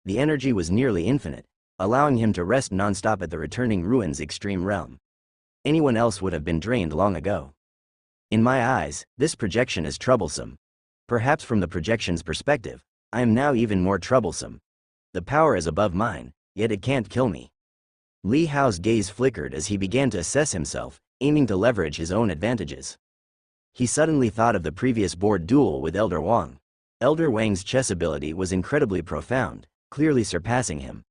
The energy was nearly infinite, allowing him to rest non-stop at the returning ruins extreme realm. Anyone else would have been drained long ago. In my eyes, this projection is troublesome. Perhaps from the projection's perspective, I am now even more troublesome. The power is above mine, yet it can't kill me. Li Hao's gaze flickered as he began to assess himself, aiming to leverage his own advantages. He suddenly thought of the previous board duel with Elder Wang. Elder Wang's chess ability was incredibly profound, clearly surpassing him.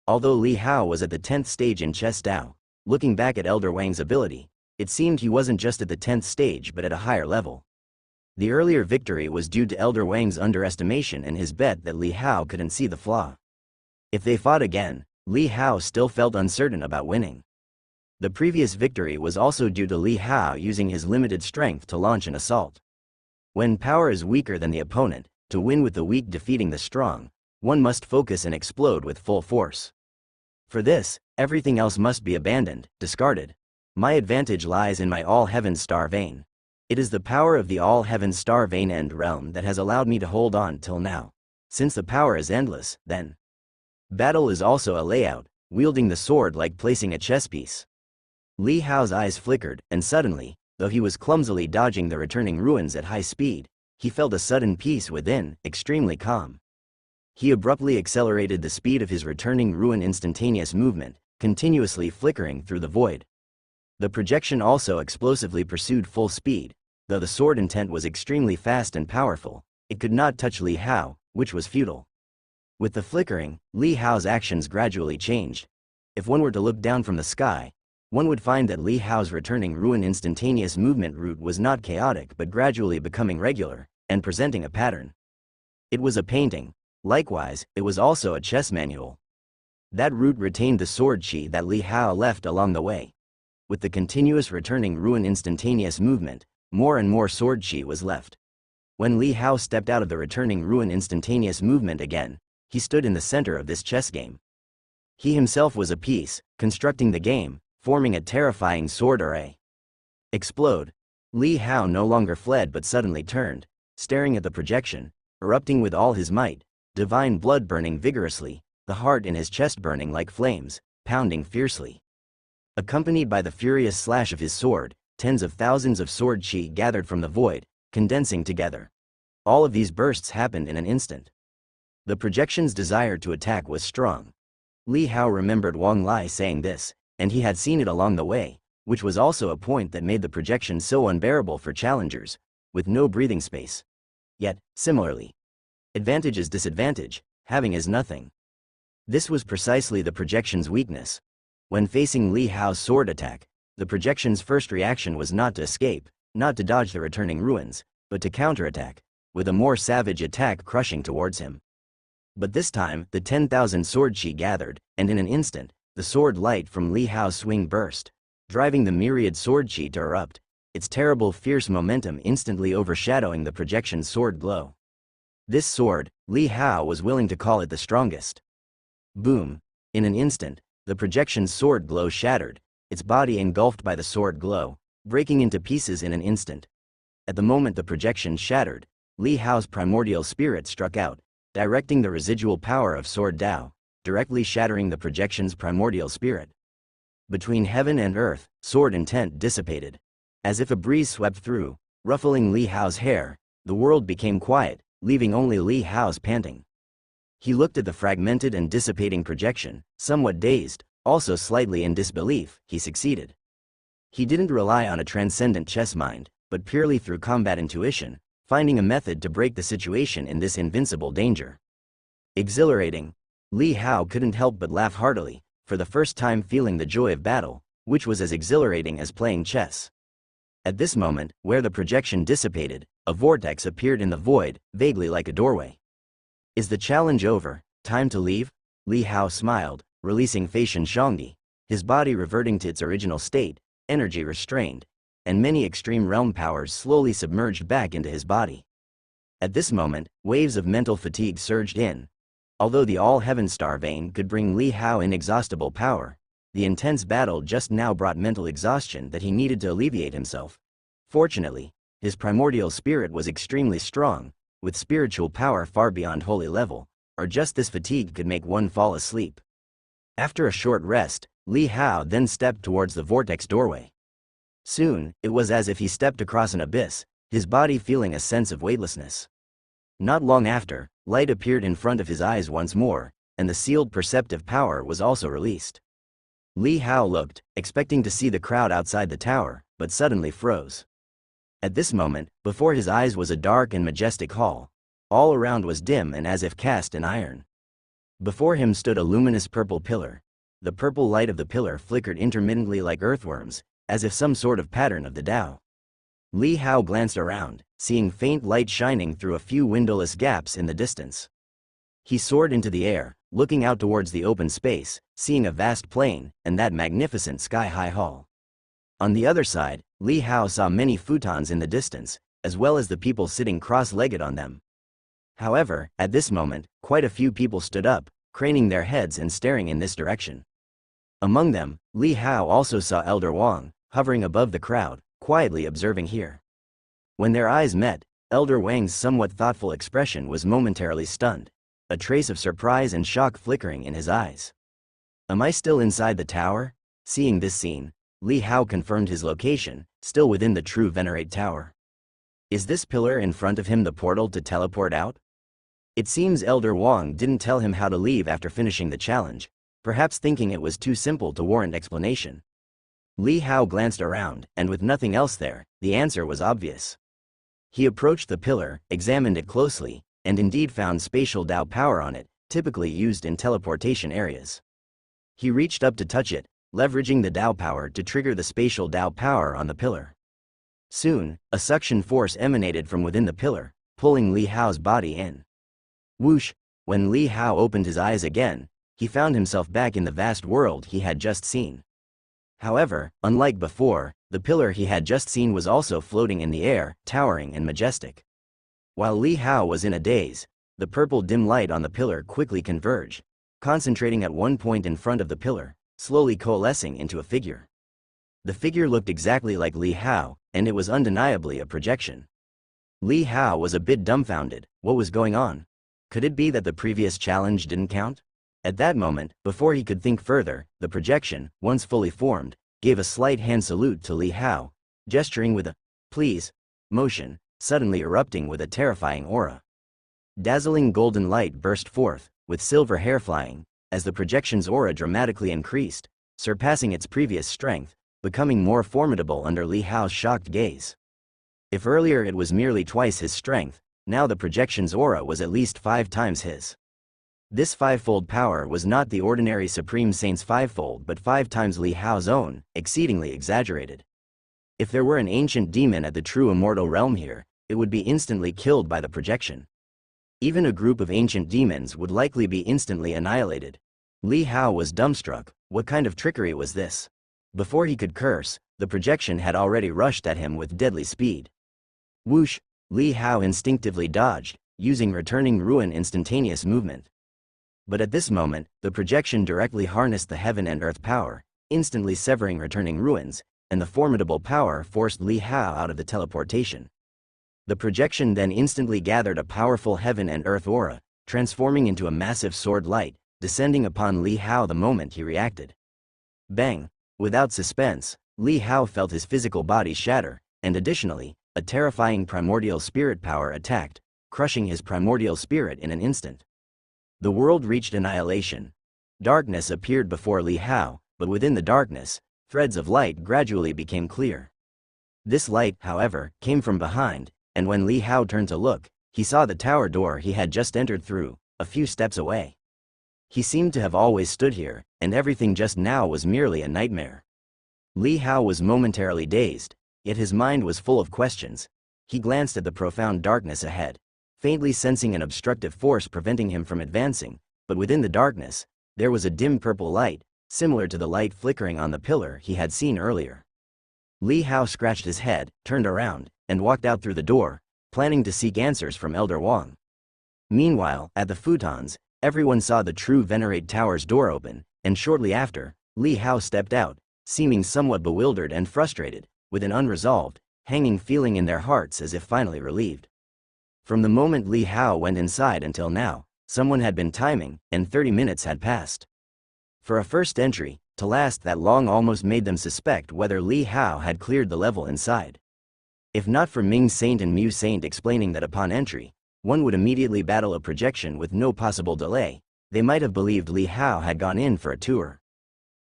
Although Li Hao was at the 10th stage in chess Dao, looking back at Elder Wang's ability, it seemed he wasn't just at the 10th stage but at a higher level. The earlier victory was due to Elder Wang's underestimation and his bet that Li Hao couldn't see the flaw. If they fought again, Li Hao still felt uncertain about winning. The previous victory was also due to Li Hao using his limited strength to launch an assault. When power is weaker than the opponent, to win with the weak defeating the strong, one must focus and explode with full force. For this, everything else must be abandoned, discarded. My advantage lies in my all-heaven star vein. It is the power of the all-heaven star vein end realm that has allowed me to hold on till now. Since the power is endless, then battle is also a layout, wielding the sword like placing a chess piece. Li Hao's eyes flickered, and suddenly, though he was clumsily dodging the returning ruins at high speed, he felt a sudden peace within, extremely calm. He abruptly accelerated the speed of his returning ruin instantaneous movement, continuously flickering through the void. The projection also explosively pursued full speed. Though the sword intent was extremely fast and powerful, it could not touch Li Hao, which was futile. With the flickering, Li Hao's actions gradually changed. If one were to look down from the sky, one would find that Li Hao's returning ruin instantaneous movement route was not chaotic but gradually becoming regular, and presenting a pattern. It was a painting. Likewise, it was also a chess manual. That route retained the sword chi that Li Hao left along the way. With the continuous returning ruin instantaneous movement, more and more sword chi was left. When Li Hao stepped out of the returning ruin instantaneous movement again, he stood in the center of this chess game. He himself was a piece, constructing the game, forming a terrifying sword array. Explode. Li Hao no longer fled but suddenly turned, staring at the projection, erupting with all his might, divine blood burning vigorously, the heart in his chest burning like flames, pounding fiercely. Accompanied by the furious slash of his sword, tens of thousands of sword chi gathered from the void, condensing together. All of these bursts happened in an instant. The projection's desire to attack was strong. Li Hao remembered Wang Lai saying this, and he had seen it along the way, which was also a point that made the projection so unbearable for challengers, with no breathing space. Yet, similarly, advantage is disadvantage, having is nothing. This was precisely the projection's weakness. When facing Li Hao's sword attack, the projection's first reaction was not to escape, not to dodge the returning ruins, but to counterattack, with a more savage attack crushing towards him. But this time, the 10,000 sword chi gathered, and in an instant, the sword light from Li Hao's swing burst, driving the myriad sword chi to erupt, its terrible fierce momentum instantly overshadowing the projection's sword glow. This sword, Li Hao was willing to call it the strongest. Boom! In an instant, the projection's sword glow shattered, its body engulfed by the sword glow, breaking into pieces in an instant. At the moment the projection shattered, Li Hao's primordial spirit struck out, directing the residual power of Sword Dao, directly shattering the projection's primordial spirit. Between heaven and earth, sword intent dissipated. As if a breeze swept through, ruffling Li Hao's hair, the world became quiet, leaving only Li Hao's panting. He looked at the fragmented and dissipating projection, somewhat dazed, also slightly in disbelief. He succeeded. He didn't rely on a transcendent chess mind, but purely through combat intuition, finding a method to break the situation in this invincible danger. Exhilarating. Li Hao couldn't help but laugh heartily, for the first time feeling the joy of battle, which was as exhilarating as playing chess. At this moment, where the projection dissipated, a vortex appeared in the void, vaguely like a doorway. Is the challenge over? Time to leave? Li Hao smiled, releasing Feishan Shangdi, his body reverting to its original state, energy restrained, and many extreme realm powers slowly submerged back into his body. At this moment, waves of mental fatigue surged in. Although the All-Heaven Star Vein could bring Li Hao inexhaustible power, the intense battle just now brought mental exhaustion that he needed to alleviate himself. Fortunately, his primordial spirit was extremely strong, with spiritual power far beyond holy level, or just this fatigue could make one fall asleep. After a short rest, Li Hao then stepped towards the vortex doorway. Soon, it was as if he stepped across an abyss, his body feeling a sense of weightlessness. Not long after, light appeared in front of his eyes once more, and the sealed perceptive power was also released. Li Hao looked, expecting to see the crowd outside the tower, but suddenly froze. At this moment, before his eyes was a dark and majestic hall. All around was dim and as if cast in iron. Before him stood a luminous purple pillar. The purple light of the pillar flickered intermittently like earthworms, as if some sort of pattern of the Tao. Li Hao glanced around, seeing faint light shining through a few windowless gaps in the distance. He soared into the air, looking out towards the open space, seeing a vast plain, and that magnificent sky-high hall. On the other side, Li Hao saw many futons in the distance, as well as the people sitting cross-legged on them. However, at this moment, quite a few people stood up, craning their heads and staring in this direction. Among them, Li Hao also saw Elder Wang, hovering above the crowd, quietly observing here. When their eyes met, Elder Wang's somewhat thoughtful expression was momentarily stunned, a trace of surprise and shock flickering in his eyes. Am I still inside the tower? Seeing this scene, Li Hao confirmed his location, still within the true Venerate Tower. Is this pillar in front of him the portal to teleport out? It seems Elder Wang didn't tell him how to leave after finishing the challenge, perhaps thinking it was too simple to warrant explanation. Li Hao glanced around, and with nothing else there, the answer was obvious. He approached the pillar, examined it closely, and indeed found spatial Tao power on it, typically used in teleportation areas. He reached up to touch it, leveraging the Tao power to trigger the spatial Tao power on the pillar. Soon, a suction force emanated from within the pillar, pulling Li Hao's body in. Whoosh! When Li Hao opened his eyes again, he found himself back in the vast world he had just seen. However, unlike before, the pillar he had just seen was also floating in the air, towering and majestic. While Li Hao was in a daze, the purple dim light on the pillar quickly converged, concentrating at one point in front of the pillar, slowly coalescing into a figure. The figure looked exactly like Li Hao, and it was undeniably a projection. Li Hao was a bit dumbfounded. What was going on? Could it be that the previous challenge didn't count? At that moment, before he could think further, the projection, once fully formed, gave a slight hand salute to Li Hao, gesturing with a "please" motion, suddenly erupting with a terrifying aura. Dazzling golden light burst forth, with silver hair flying, as the projection's aura dramatically increased, surpassing its previous strength, becoming more formidable under Li Hao's shocked gaze. If earlier it was merely twice his strength, now the projection's aura was at least 5 times his. This fivefold power was not the ordinary Supreme Saint's fivefold but 5 times Li Hao's own, exceedingly exaggerated. If there were an ancient demon at the true immortal realm here, it would be instantly killed by the projection. Even a group of ancient demons would likely be instantly annihilated. Li Hao was dumbstruck. What kind of trickery was this? Before he could curse, the projection had already rushed at him with deadly speed. Whoosh! Li Hao instinctively dodged, using returning ruin instantaneous movement. But at this moment, the projection directly harnessed the heaven and earth power, instantly severing returning ruins, and the formidable power forced Li Hao out of the teleportation. The projection then instantly gathered a powerful heaven and earth aura, transforming into a massive sword light, descending upon Li Hao the moment he reacted. Bang! Without suspense, Li Hao felt his physical body shatter, and additionally, a terrifying primordial spirit power attacked, crushing his primordial spirit in an instant. The world reached annihilation. Darkness appeared before Li Hao, but within the darkness, threads of light gradually became clear. This light, however, came from behind, and when Li Hao turned to look, he saw the tower door he had just entered through, a few steps away. He seemed to have always stood here, and everything just now was merely a nightmare. Li Hao was momentarily dazed, yet his mind was full of questions. He glanced at the profound darkness ahead, faintly sensing an obstructive force preventing him from advancing, but within the darkness, there was a dim purple light, similar to the light flickering on the pillar he had seen earlier. Li Hao scratched his head, turned around, and walked out through the door, planning to seek answers from Elder Wang. Meanwhile, at the futons, everyone saw the true Venerate Tower's door open, and shortly after, Li Hao stepped out, seeming somewhat bewildered and frustrated, with an unresolved, hanging feeling in their hearts as if finally relieved. From the moment Li Hao went inside until now, someone had been timing, and 30 minutes had passed. For a first entry, to last that long almost made them suspect whether Li Hao had cleared the level inside. If not for Ming Saint and Mu Saint explaining that upon entry, one would immediately battle a projection with no possible delay, they might have believed Li Hao had gone in for a tour.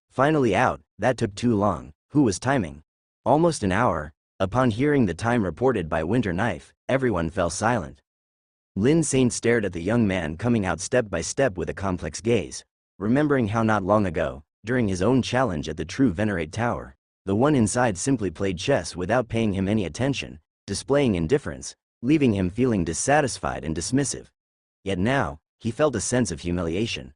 Finally out, that took too long. Who was timing? Almost an hour. Upon hearing the time reported by Winter Knife, everyone fell silent. Lin Saint stared at the young man coming out step by step with a complex gaze, remembering how not long ago, during his own challenge at the true Venerate Tower, the one inside simply played chess without paying him any attention, displaying indifference, leaving him feeling dissatisfied and dismissive. Yet now, he felt a sense of humiliation.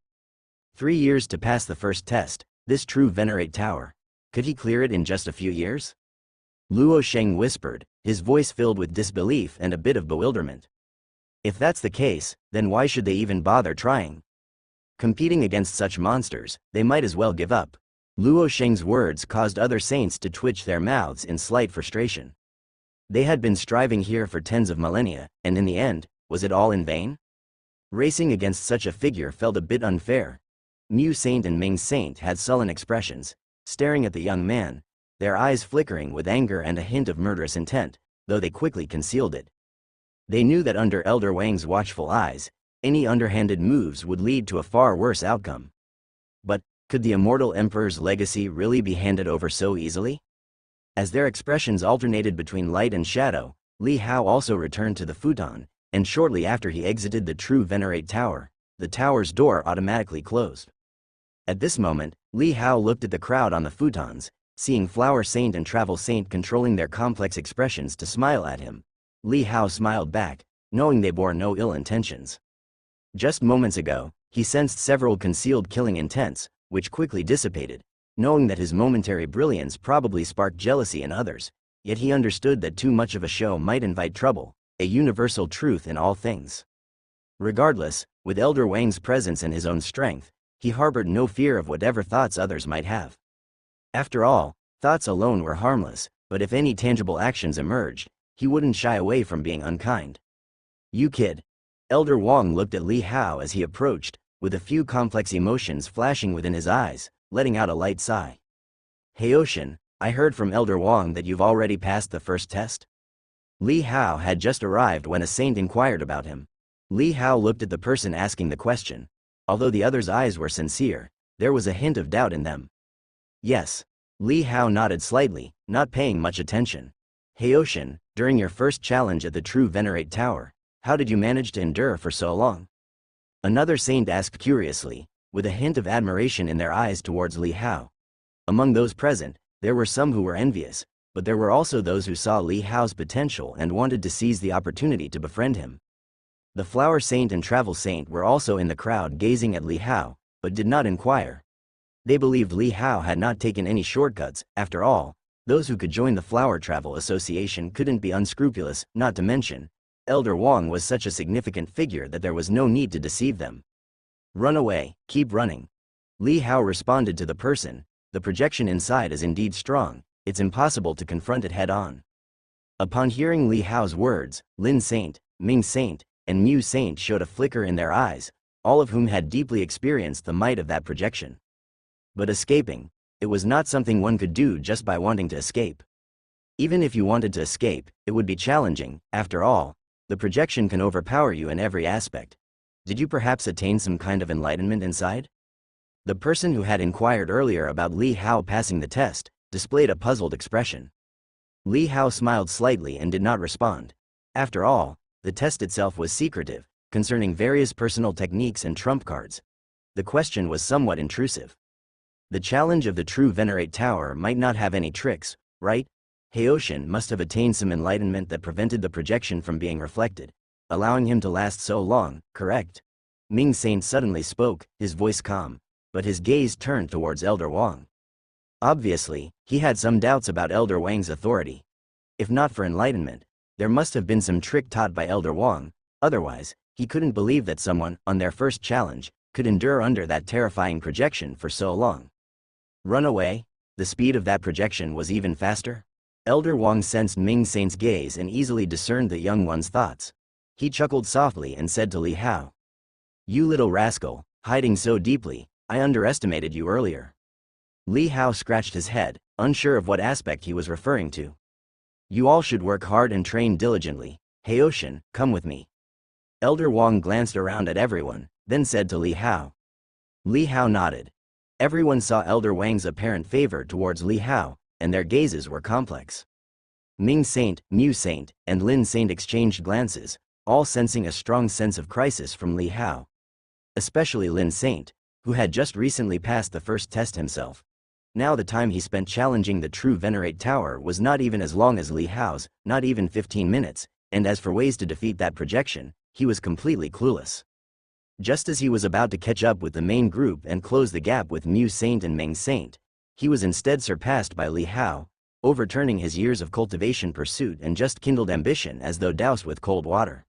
3 years to pass the first test, this true Venerate Tower. Could he clear it in just a few years? Luo Sheng whispered, his voice filled with disbelief and a bit of bewilderment. If that's the case, then why should they even bother trying? Competing against such monsters, they might as well give up. Luo Sheng's words caused other saints to twitch their mouths in slight frustration. They had been striving here for tens of millennia, and in the end, was it all in vain? Racing against such a figure felt a bit unfair. Mu Saint and Ming Saint had sullen expressions, staring at the young man, their eyes flickering with anger and a hint of murderous intent, though they quickly concealed it. They knew that under Elder Wang's watchful eyes, any underhanded moves would lead to a far worse outcome. But, could the immortal emperor's legacy really be handed over so easily? As their expressions alternated between light and shadow, Li Hao also returned to the futon, and shortly after he exited the true Venerate Tower, the tower's door automatically closed. At this moment, Li Hao looked at the crowd on the futons, seeing Flower Saint and Travel Saint controlling their complex expressions to smile at him. Li Hao smiled back, knowing they bore no ill intentions. Just moments ago, he sensed several concealed killing intents, which quickly dissipated, knowing that his momentary brilliance probably sparked jealousy in others, yet he understood that too much of a show might invite trouble, a universal truth in all things. Regardless, with Elder Wang's presence and his own strength, he harbored no fear of whatever thoughts others might have. After all, thoughts alone were harmless, but if any tangible actions emerged, he wouldn't shy away from being unkind. "You kid." Elder Wang looked at Li Hao as he approached, with a few complex emotions flashing within his eyes, letting out a light sigh. "Hey Ocean, I heard from Elder Wang that you've already passed the first test?" Li Hao had just arrived when a saint inquired about him. Li Hao looked at the person asking the question. Although the other's eyes were sincere, there was a hint of doubt in them. "Yes." Li Hao nodded slightly, not paying much attention. "Hey Ocean, during your first challenge at the true Venerate Tower, how did you manage to endure for so long?" Another saint asked curiously, with a hint of admiration in their eyes towards Li Hao. Among those present, there were some who were envious, but there were also those who saw Li Hao's potential and wanted to seize the opportunity to befriend him. The Flower Saint and Travel Saint were also in the crowd gazing at Li Hao, but did not inquire. They believed Li Hao had not taken any shortcuts. After all, those who could join the Flower Travel Association couldn't be unscrupulous, not to mention, Elder Wang was such a significant figure that there was no need to deceive them. "Run away, keep running." Li Hao responded to the person, "The projection inside is indeed strong, it's impossible to confront it head-on." Upon hearing Li Hao's words, Lin Saint, Ming Saint, and Mu Saint showed a flicker in their eyes, all of whom had deeply experienced the might of that projection. But escaping, it was not something one could do just by wanting to escape. Even if you wanted to escape, it would be challenging. After all, the projection can overpower you in every aspect. Did you perhaps attain some kind of enlightenment inside? The person who had inquired earlier about Li Hao passing the test displayed a puzzled expression. Li Hao smiled slightly and did not respond. After all, the test itself was secretive, concerning various personal techniques and trump cards. The question was somewhat intrusive. The challenge of the true Venerate Tower might not have any tricks, right? Heoshin must have attained some enlightenment that prevented the projection from being reflected, allowing him to last so long, correct? Ming Saint suddenly spoke, his voice calm, but his gaze turned towards Elder Wang. Obviously, he had some doubts about Elder Wang's authority. If not for enlightenment, there must have been some trick taught by Elder Wang, otherwise, he couldn't believe that someone, on their first challenge, could endure under that terrifying projection for so long. Run away? The speed of that projection was even faster? Elder Wang sensed Ming Saint's gaze and easily discerned the young one's thoughts. He chuckled softly and said to Li Hao, "You little rascal, hiding so deeply, I underestimated you earlier." Li Hao scratched his head, unsure of what aspect he was referring to. "You all should work hard and train diligently. Heoshin, come with me." Elder Wang glanced around at everyone, then said to Li Hao. Li Hao nodded. Everyone saw Elder Wang's apparent favor towards Li Hao, and their gazes were complex. Ming Saint, Mu Saint, and Lin Saint exchanged glances, all sensing a strong sense of crisis from Li Hao. Especially Lin Saint, who had just recently passed the first test himself. Now the time he spent challenging the true Venerate Tower was not even as long as Li Hao's, not even 15 minutes, and as for ways to defeat that projection, he was completely clueless. Just as he was about to catch up with the main group and close the gap with Mu Saint and Ming Saint, he was instead surpassed by Li Hao, overturning his years of cultivation pursuit and just kindled ambition as though doused with cold water.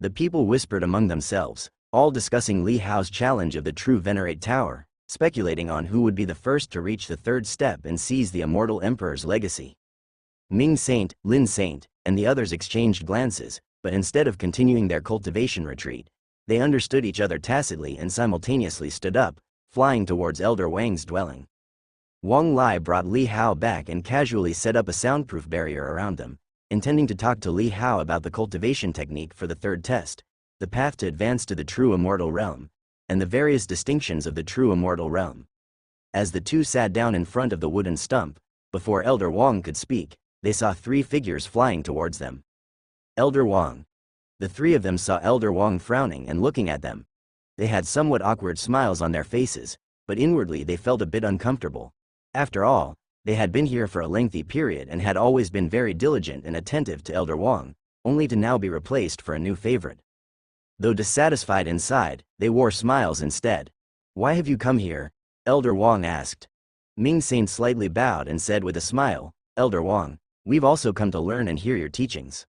The people whispered among themselves, all discussing Li Hao's challenge of the true Venerate Tower, speculating on who would be the first to reach the third step and seize the immortal emperor's legacy. Ming Saint, Lin Saint, and the others exchanged glances, but instead of continuing their cultivation retreat, they understood each other tacitly and simultaneously stood up, flying towards Elder Wang's dwelling. Wang Lai brought Li Hao back and casually set up a soundproof barrier around them, intending to talk to Li Hao about the cultivation technique for the third test, the path to advance to the true immortal realm, and the various distinctions of the true immortal realm. As the two sat down in front of the wooden stump, before Elder Wang could speak, they saw three figures flying towards them. Elder Wang. The three of them saw Elder Wang frowning and looking at them. They had somewhat awkward smiles on their faces, but inwardly they felt a bit uncomfortable. After all, they had been here for a lengthy period and had always been very diligent and attentive to Elder Wang, only to now be replaced for a new favorite. Though dissatisfied inside, they wore smiles instead. "Why have you come here?" Elder Wang asked. Ming Saint slightly bowed and said with a smile, "Elder Wang, we've also come to learn and hear your teachings."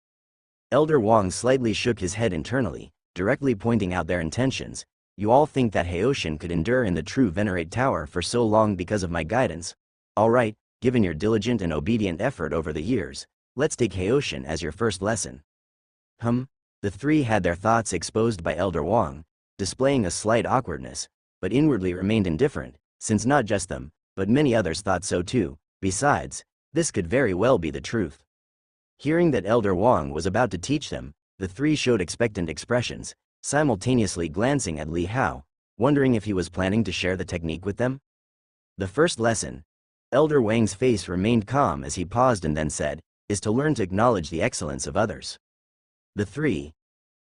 Elder Wang slightly shook his head internally, directly pointing out their intentions. "You all think that Heoshin could endure in the true Venerate Tower for so long because of my guidance? All right, given your diligent and obedient effort over the years, let's take Heoshin as your first lesson." The three had their thoughts exposed by Elder Wang, displaying a slight awkwardness, but inwardly remained indifferent, since not just them, but many others thought so too. Besides, this could very well be the truth. Hearing that Elder Wang was about to teach them, the three showed expectant expressions, simultaneously glancing at Li Hao, wondering if he was planning to share the technique with them. The first lesson, Elder Wang's face remained calm as he paused and then said, is to learn to acknowledge the excellence of others. The three,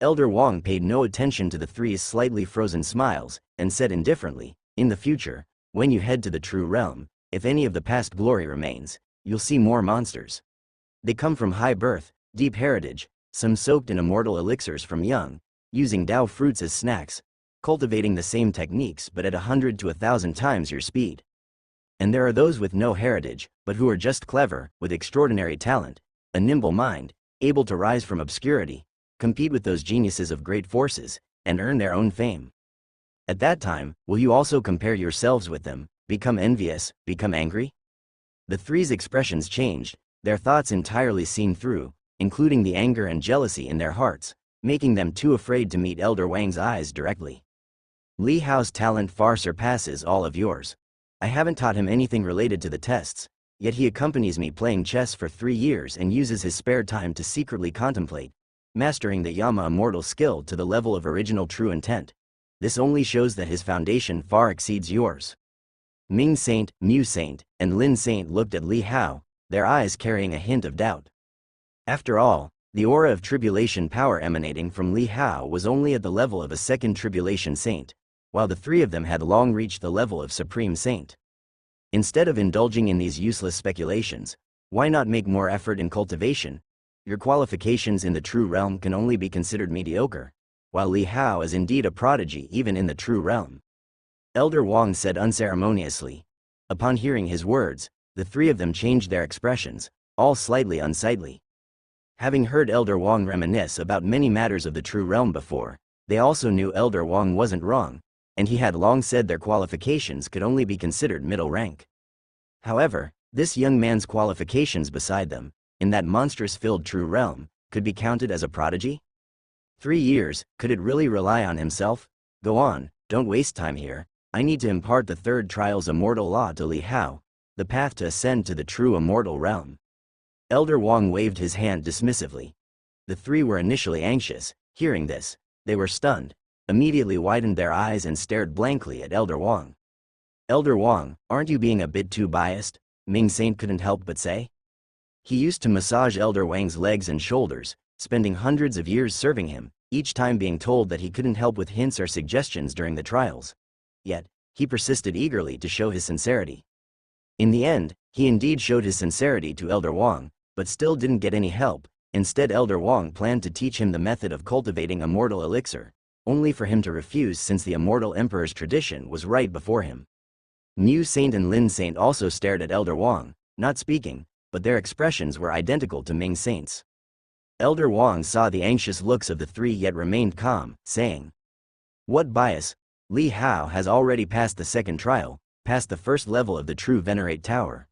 Elder Wang paid no attention to the three's slightly frozen smiles, and said indifferently, "In the future, when you head to the true realm, if any of the past glory remains, you'll see more monsters. They come from high birth, deep heritage, some soaked in immortal elixirs from young, using Dao fruits as snacks, cultivating the same techniques but at 100 to 1,000 times your speed. And there are those with no heritage, but who are just clever, with extraordinary talent, a nimble mind, able to rise from obscurity, compete with those geniuses of great forces, and earn their own fame. At that time, will you also compare yourselves with them, become envious, become angry?" The three's expressions changed, their thoughts entirely seen through, including the anger and jealousy in their hearts, making them too afraid to meet Elder Wang's eyes directly. "Li Hao's talent far surpasses all of yours. I haven't taught him anything related to the tests, yet he accompanies me playing chess for 3 years and uses his spare time to secretly contemplate, mastering the Yama immortal skill to the level of original true intent. This only shows that his foundation far exceeds yours." Ming Saint, Mu Saint, and Lin Saint looked at Li Hao, their eyes carrying a hint of doubt. After all, the aura of tribulation power emanating from Li Hao was only at the level of a second tribulation saint, while the three of them had long reached the level of supreme saint. Instead of indulging in these useless speculations, why not make more effort in cultivation? Your qualifications in the true realm can only be considered mediocre, while Li Hao is indeed a prodigy even in the true realm. Elder Wang said unceremoniously. Upon hearing his words, the three of them changed their expressions, all slightly unsightly. Having heard Elder Wang reminisce about many matters of the true realm before, they also knew Elder Wang wasn't wrong, and he had long said their qualifications could only be considered middle rank. However, this young man's qualifications beside them, in that monstrous-filled true realm, could be counted as a prodigy? 3 years, could it really rely on himself? Go on, don't waste time here. I need to impart the third trial's immortal law to Li Hao, the path to ascend to the true immortal realm. Elder Wang waved his hand dismissively. The three were initially anxious. Hearing this, they were stunned, immediately widened their eyes and stared blankly at Elder Wang. Elder Wang, aren't you being a bit too biased? Ming Saint couldn't help but say. He used to massage Elder Wang's legs and shoulders, spending hundreds of years serving him, each time being told that he couldn't help with hints or suggestions during the trials. Yet, he persisted eagerly to show his sincerity. In the end, he indeed showed his sincerity to Elder Wang, but still didn't get any help. Instead, Elder Wang planned to teach him the method of cultivating immortal elixir, only for him to refuse since the immortal emperor's tradition was right before him. Mu Saint and Lin Saint also stared at Elder Wang, not speaking, but their expressions were identical to Ming Saint's. Elder Wang saw the anxious looks of the three yet remained calm, saying, "What bias? Li Hao has already passed the second trial, passed the first level of the true Venerate Tower.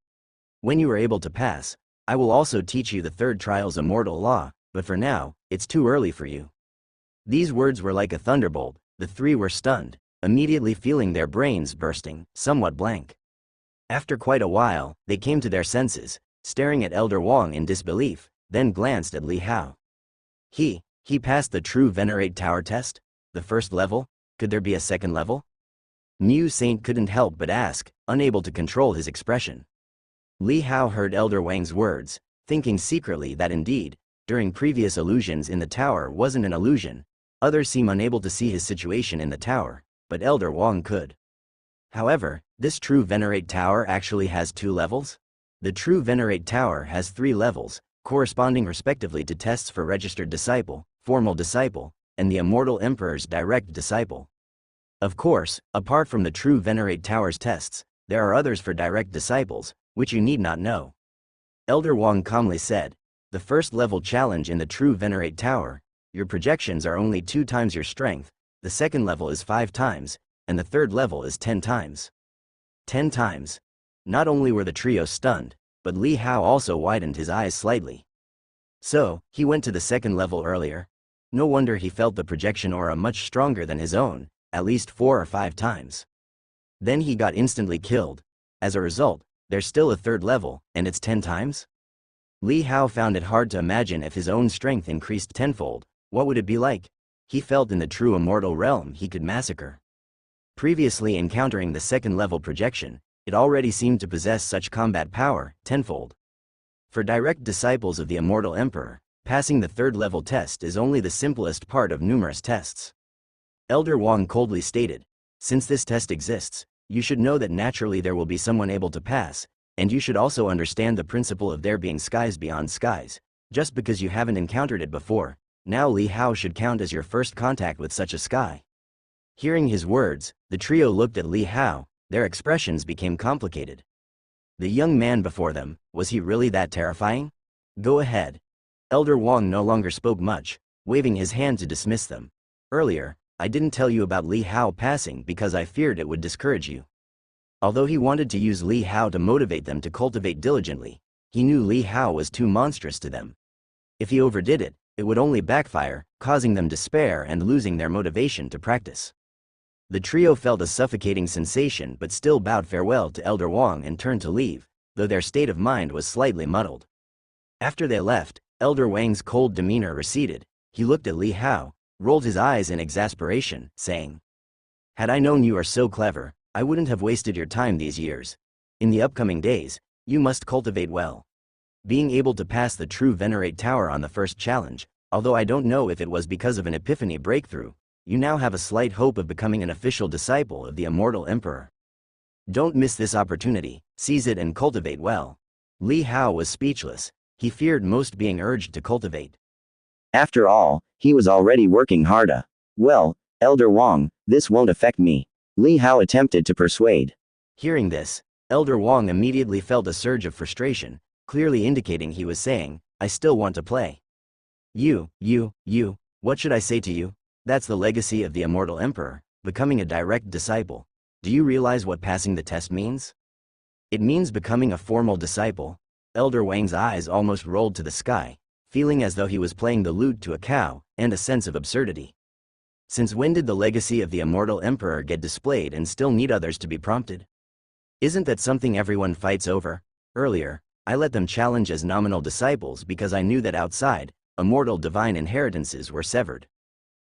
When you are able to pass, I will also teach you the third trial's immortal law, but for now, it's too early for you." These words were like a thunderbolt. The three were stunned, immediately feeling their brains bursting, somewhat blank. After quite a while, they came to their senses, staring at Elder Wang in disbelief, then glanced at Li Hao. He passed the true Venerate Tower test? The first level? Could there be a second level? Mu Saint couldn't help but ask, unable to control his expression. Li Hao heard Elder Wang's words, thinking secretly that indeed, during previous illusions in the tower wasn't an illusion. Others seem unable to see his situation in the tower, but Elder Wang could. However, this true Venerate Tower actually has 2 levels? The true Venerate Tower has 3 levels, corresponding respectively to tests for registered disciple, formal disciple, and the immortal emperor's direct disciple. Of course, apart from the true Venerate Tower's tests, there are others for direct disciples, which you need not know. Elder Wang calmly said, "The first level challenge in the true Venerate Tower, your projections are only 2 times your strength, the second level is 5 times, and the third level is 10 times. 10 times. Not only were the trio stunned, but Li Hao also widened his eyes slightly. So, he went to the second level earlier? No wonder he felt the projection aura much stronger than his own, at least 4 or 5 times. Then he got instantly killed. As a result, there's still a third level, and it's 10 times? Li Hao found it hard to imagine if his own strength increased tenfold, what would it be like? He felt in the true immortal realm he could massacre. Previously encountering the second level projection, it already seemed to possess such combat power, tenfold. For direct disciples of the immortal emperor, passing the third level test is only the simplest part of numerous tests. Elder Wang coldly stated, "Since this test exists, you should know that naturally there will be someone able to pass, and you should also understand the principle of there being skies beyond skies. Just because you haven't encountered it before, now Li Hao should count as your first contact with such a sky." Hearing his words, the trio looked at Li Hao, their expressions became complicated. The young man before them, was he really that terrifying? Go ahead. Elder Wang no longer spoke much, waving his hand to dismiss them. Earlier, I didn't tell you about Li Hao passing because I feared it would discourage you. Although he wanted to use Li Hao to motivate them to cultivate diligently, he knew Li Hao was too monstrous to them. If he overdid it, it would only backfire, causing them despair and losing their motivation to practice. The trio felt a suffocating sensation but still bowed farewell to Elder Wang and turned to leave, though their state of mind was slightly muddled. After they left, Elder Wang's cold demeanor receded. He looked at Li Hao, rolled his eyes in exasperation, saying, "Had I known you are so clever, I wouldn't have wasted your time these years. In the upcoming days, you must cultivate well. Being able to pass the true Venerate Tower on the first challenge, although I don't know if it was because of an epiphany breakthrough, you now have a slight hope of becoming an official disciple of the immortal emperor. Don't miss this opportunity, seize it and cultivate well. Li Hao was speechless. He feared most being urged to cultivate. After all, he was already working harder. Well, Elder Wang, this won't affect me. Li Hao attempted to persuade. Hearing this, Elder Wang immediately felt a surge of frustration, clearly indicating he was saying, I still want to play. You, what should I say to you? That's the legacy of the immortal emperor, becoming a direct disciple. Do you realize what passing the test means? It means becoming a formal disciple. Elder Wang's eyes almost rolled to the sky, feeling as though he was playing the lute to a cow, and a sense of absurdity. Since when did the legacy of the immortal emperor get displayed and still need others to be prompted? Isn't that something everyone fights over? Earlier, I let them challenge as nominal disciples because I knew that outside, immortal divine inheritances were severed.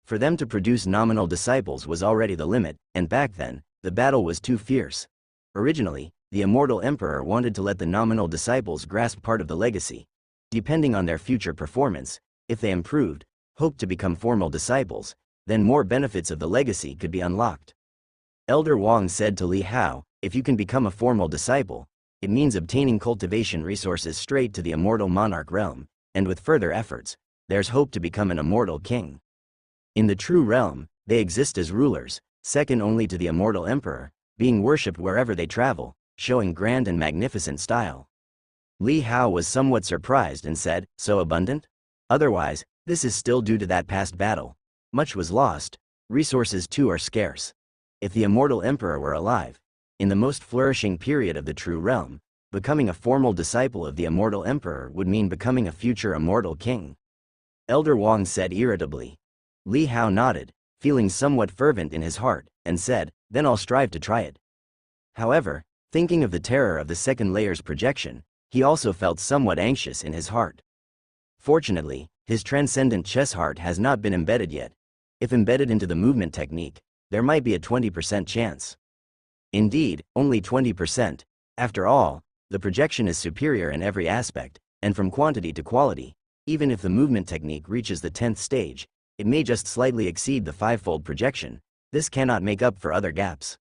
For them to produce nominal disciples was already the limit, and back then, the battle was too fierce. Originally, the immortal emperor wanted to let the nominal disciples grasp part of the legacy. Depending on their future performance, if they improved, hoped to become formal disciples, then more benefits of the legacy could be unlocked. Elder Wang said to Li Hao, if you can become a formal disciple, it means obtaining cultivation resources straight to the immortal monarch realm, and with further efforts, there's hope to become an immortal king. In the true realm, they exist as rulers, second only to the immortal emperor, being worshipped wherever they travel, showing grand and magnificent style. Li Hao was somewhat surprised and said, so abundant? Otherwise, this is still due to that past battle. Much was lost, resources too are scarce. If the immortal emperor were alive, in the most flourishing period of the true realm, becoming a formal disciple of the immortal emperor would mean becoming a future immortal king. Elder Wang said irritably. Li Hao nodded, feeling somewhat fervent in his heart, and said, then I'll strive to try it. However, thinking of the terror of the second layer's projection, he also felt somewhat anxious in his heart. Fortunately, his transcendent chess heart has not been embedded yet. If embedded into the movement technique, there might be a 20% chance. Indeed, only 20%. After all, the projection is superior in every aspect, and from quantity to quality. Even if the movement technique reaches the 10th stage, it may just slightly exceed the 5-fold projection. This cannot make up for other gaps.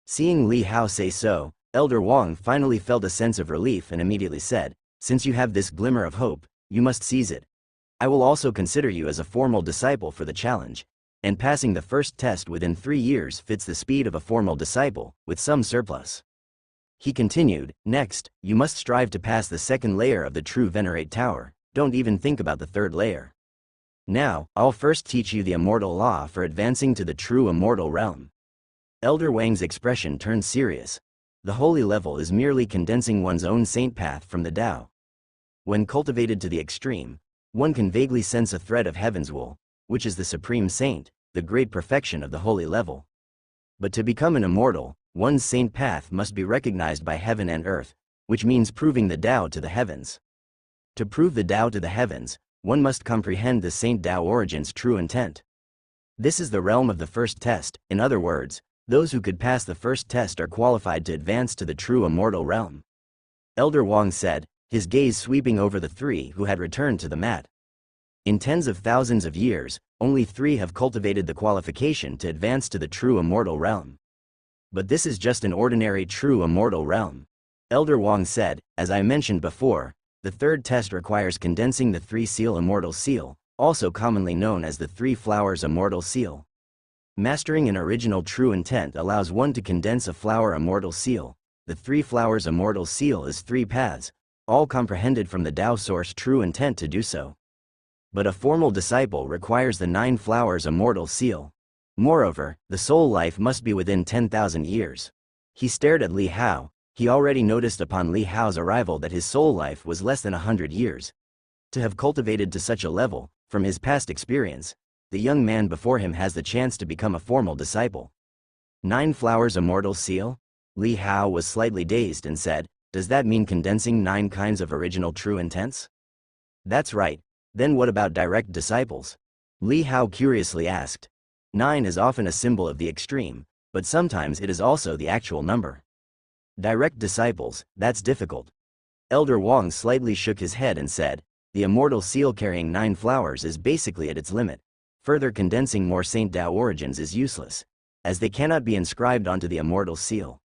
Seeing Li Hao say so, Elder Wang finally felt a sense of relief and immediately said, since you have this glimmer of hope, you must seize it. I will also consider you as a formal disciple for the challenge, and passing the first test within 3 years fits the speed of a formal disciple, with some surplus. He continued, next, you must strive to pass the second layer of the true Venerate Tower, don't even think about the third layer. Now, I'll first teach you the immortal law for advancing to the true immortal realm. Elder Wang's expression turned serious. The holy level is merely condensing one's own saint path from the Tao. When cultivated to the extreme, one can vaguely sense a thread of heaven's wool, which is the supreme saint, the great perfection of the holy level. But to become an immortal, one's saint path must be recognized by heaven and earth, which means proving the Tao to the heavens. To prove the Tao to the heavens, one must comprehend the Saint Tao origin's true intent. This is the realm of the first test. In other words, those who could pass the first test are qualified to advance to the true immortal realm. Elder Wang said, his gaze sweeping over the 3 who had returned to the mat. In tens of thousands of years, only 3 have cultivated the qualification to advance to the true immortal realm. But this is just an ordinary true immortal realm. Elder Wang said, as I mentioned before, the third test requires condensing the 3-seal immortal seal, also commonly known as the 3 flowers immortal seal. Mastering an original true intent allows one to condense a flower immortal seal. The 3 flowers immortal seal is 3 paths, all comprehended from the Tao source true intent to do so. But a formal disciple requires the 9 flowers immortal seal. Moreover, the soul life must be within 10,000 years. He stared at Li Hao. He already noticed upon Li Hao's arrival that his soul life was less than 100 years. To have cultivated to such a level, from his past experience, the young man before him has the chance to become a formal disciple. 9 flowers immortal seal? Li Hao was slightly dazed and said, does that mean condensing 9 kinds of original true intents? That's right. Then what about direct disciples? Li Hao curiously asked. 9 is often a symbol of the extreme, but sometimes it is also the actual number. Direct disciples, that's difficult. Elder Wang slightly shook his head and said, the immortal seal carrying 9 flowers is basically at its limit. Further condensing more Saint Tao origins is useless, as they cannot be inscribed onto the immortal seal.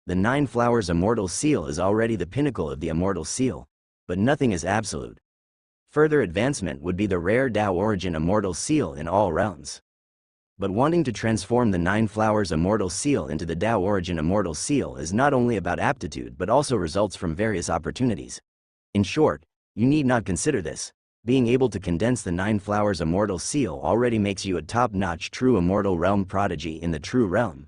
The 9 flowers immortal seal is already the pinnacle of the immortal seal, but nothing is absolute. Further advancement would be the rare Tao origin immortal seal in all realms. But wanting to transform the 9 flowers immortal seal into the Tao origin immortal seal is not only about aptitude but also results from various opportunities. In short, you need not consider this. Being able to condense the 9 flowers immortal seal already makes you a top-notch true immortal realm prodigy in the true realm.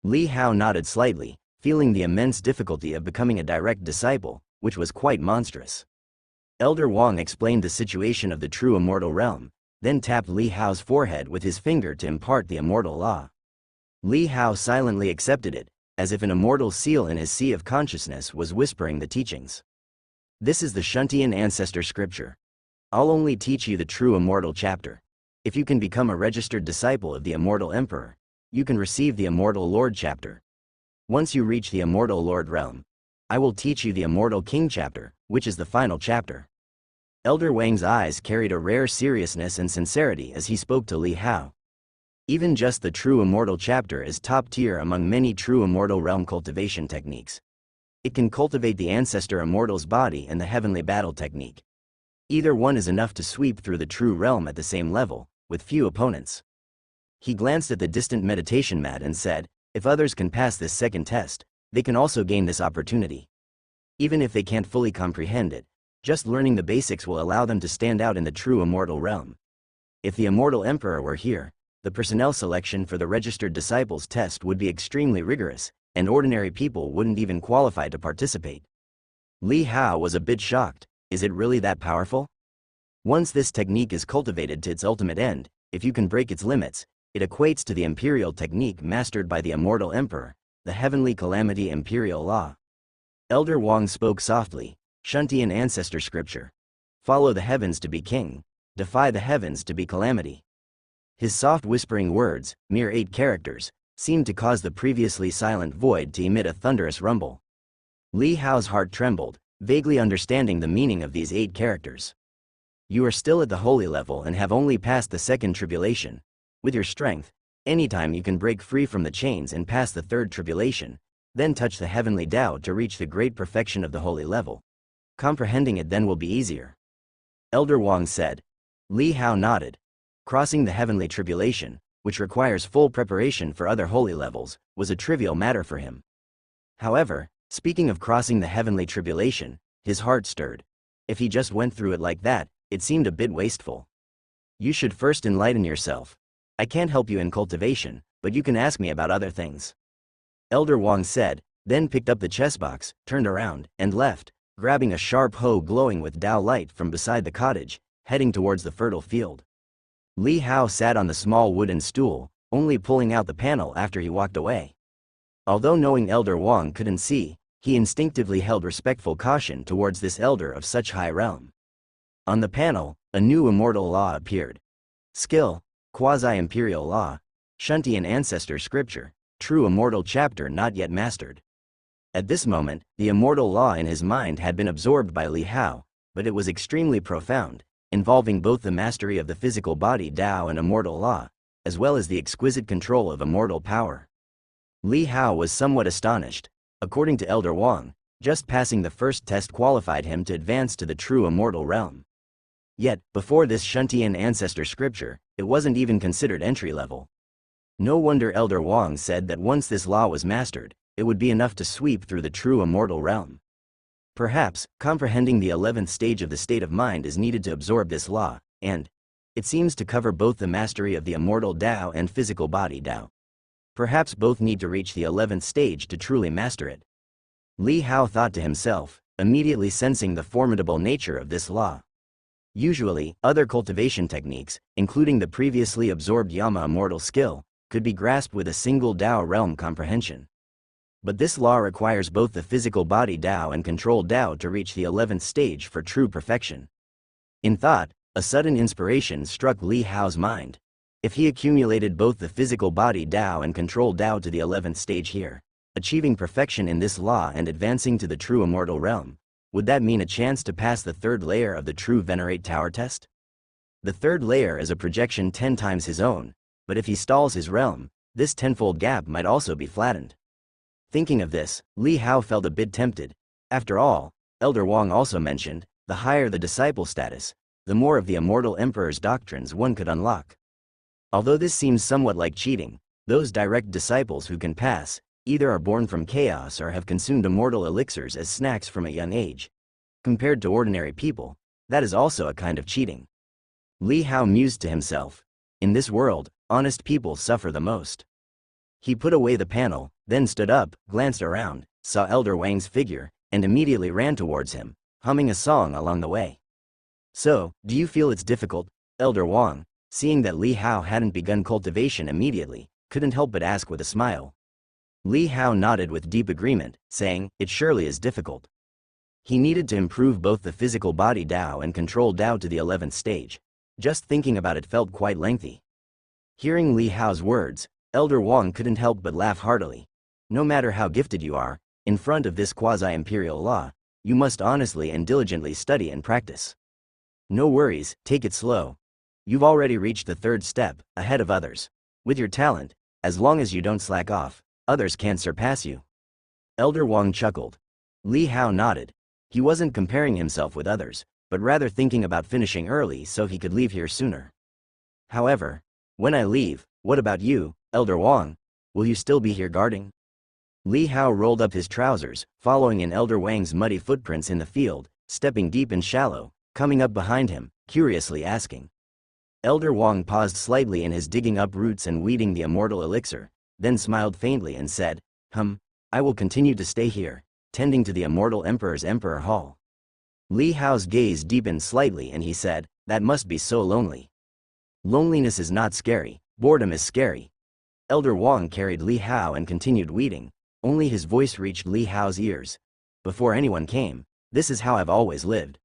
Li Hao nodded slightly, feeling the immense difficulty of becoming a direct disciple, which was quite monstrous. Elder Wang explained the situation of the true immortal realm, then tapped Li Hao's forehead with his finger to impart the immortal law. Li Hao silently accepted it, as if an immortal seal in his sea of consciousness was whispering the teachings. This is the Shuntian ancestor scripture. I'll only teach you the true immortal chapter. If you can become a registered disciple of the immortal emperor, you can receive the immortal lord chapter. Once you reach the immortal lord realm, I will teach you the immortal king chapter, which is the final chapter. Elder Wang's eyes carried a rare seriousness and sincerity as he spoke to Li Hao. Even just the true immortal chapter is top tier among many true immortal realm cultivation techniques. It can cultivate the ancestor immortal's body and the heavenly battle technique. Either one is enough to sweep through the true realm at the same level, with few opponents. He glanced at the distant meditation mat and said, if others can pass this second test, they can also gain this opportunity. Even if they can't fully comprehend it, just learning the basics will allow them to stand out in the true immortal realm. If the immortal emperor were here, the personnel selection for the registered disciples test would be extremely rigorous, and ordinary people wouldn't even qualify to participate. Li Hao was a bit shocked. Is it really that powerful? Once this technique is cultivated to its ultimate end, if you can break its limits, it equates to the imperial technique mastered by the immortal emperor, the heavenly calamity imperial law. Elder Wang spoke softly, Shuntian ancestor scripture. Follow the heavens to be king, defy the heavens to be calamity. His soft whispering words, mere 8 characters, seemed to cause the previously silent void to emit a thunderous rumble. Li Hao's heart trembled, vaguely understanding the meaning of these 8 characters. You are still at the holy level and have only passed the second tribulation. With your strength, anytime you can break free from the chains and pass the third tribulation, then touch the heavenly Tao to reach the great perfection of the holy level. Comprehending it then will be easier. Elder Wang said. Li Hao nodded. Crossing the heavenly tribulation, which requires full preparation for other holy levels, was a trivial matter for him. However, speaking of crossing the heavenly tribulation, his heart stirred. If he just went through it like that, it seemed a bit wasteful. You should first enlighten yourself. I can't help you in cultivation, but you can ask me about other things. Elder Wang said, then picked up the chess box, turned around, and left, grabbing a sharp hoe glowing with Tao light from beside the cottage, heading towards the fertile field. Li Hao sat on the small wooden stool, only pulling out the panel after he walked away. Although knowing Elder Wang couldn't see, he instinctively held respectful caution towards this elder of such high realm. On the panel, a new immortal law appeared. Skill, quasi-imperial law, Shuntian ancestor scripture, true immortal chapter not yet mastered. At this moment, the immortal law in his mind had been absorbed by Li Hao, but it was extremely profound, involving both the mastery of the physical body Tao and immortal law, as well as the exquisite control of immortal power. Li Hao was somewhat astonished. According to Elder Wang, just passing the first test qualified him to advance to the true immortal realm. Yet, before this Shuntian ancestor scripture, it wasn't even considered entry level. No wonder Elder Wang said that once this law was mastered, it would be enough to sweep through the true immortal realm. Perhaps, comprehending the 11th stage of the state of mind is needed to absorb this law, and it seems to cover both the mastery of the immortal Tao and physical body Tao. Perhaps both need to reach the 11th stage to truly master it. Li Hao thought to himself, immediately sensing the formidable nature of this law. Usually, other cultivation techniques, including the previously absorbed Yama immortal skill, could be grasped with a single Tao realm comprehension. But this law requires both the physical body Tao and controlled Tao to reach the 11th stage for true perfection. In thought, a sudden inspiration struck Li Hao's mind. If he accumulated both the physical body Tao and control Tao to the 11th stage here, achieving perfection in this law and advancing to the true immortal realm, would that mean a chance to pass the third layer of the true Venerate Tower test? The third layer is a projection 10 times his own, but if he stalls his realm, this tenfold gap might also be flattened. Thinking of this, Li Hao felt a bit tempted. After all, Elder Wang also mentioned, the higher the disciple status, the more of the immortal emperor's doctrines one could unlock. Although this seems somewhat like cheating, those direct disciples who can pass, either are born from chaos or have consumed immortal elixirs as snacks from a young age. Compared to ordinary people, that is also a kind of cheating. Li Hao mused to himself, in this world, honest people suffer the most. He put away the panel, then stood up, glanced around, saw Elder Wang's figure, and immediately ran towards him, humming a song along the way. So, do you feel it's difficult, Elder Wang? Seeing that Li Hao hadn't begun cultivation immediately, couldn't help but ask with a smile. Li Hao nodded with deep agreement, saying, it surely is difficult. He needed to improve both the physical body Tao and control Tao to the 11th stage. Just thinking about it felt quite lengthy. Hearing Li Hao's words, Elder Wang couldn't help but laugh heartily. No matter how gifted you are, in front of this quasi-imperial law, you must honestly and diligently study and practice. No worries, take it slow. You've already reached the third step, ahead of others. With your talent, as long as you don't slack off, others can't surpass you. Elder Wang chuckled. Li Hao nodded. He wasn't comparing himself with others, but rather thinking about finishing early so he could leave here sooner. However, when I leave, what about you, Elder Wang? Will you still be here guarding? Li Hao rolled up his trousers, following in Elder Wang's muddy footprints in the field, stepping deep and shallow, coming up behind him, curiously asking. Elder Wang paused slightly in his digging up roots and weeding the immortal elixir, then smiled faintly and said, I will continue to stay here, tending to the immortal emperor's Emperor Hall. Li Hao's gaze deepened slightly and he said, that must be so lonely. Loneliness is not scary, boredom is scary. Elder Wang carried Li Hao and continued weeding, only his voice reached Li Hao's ears. Before anyone came, this is how I've always lived.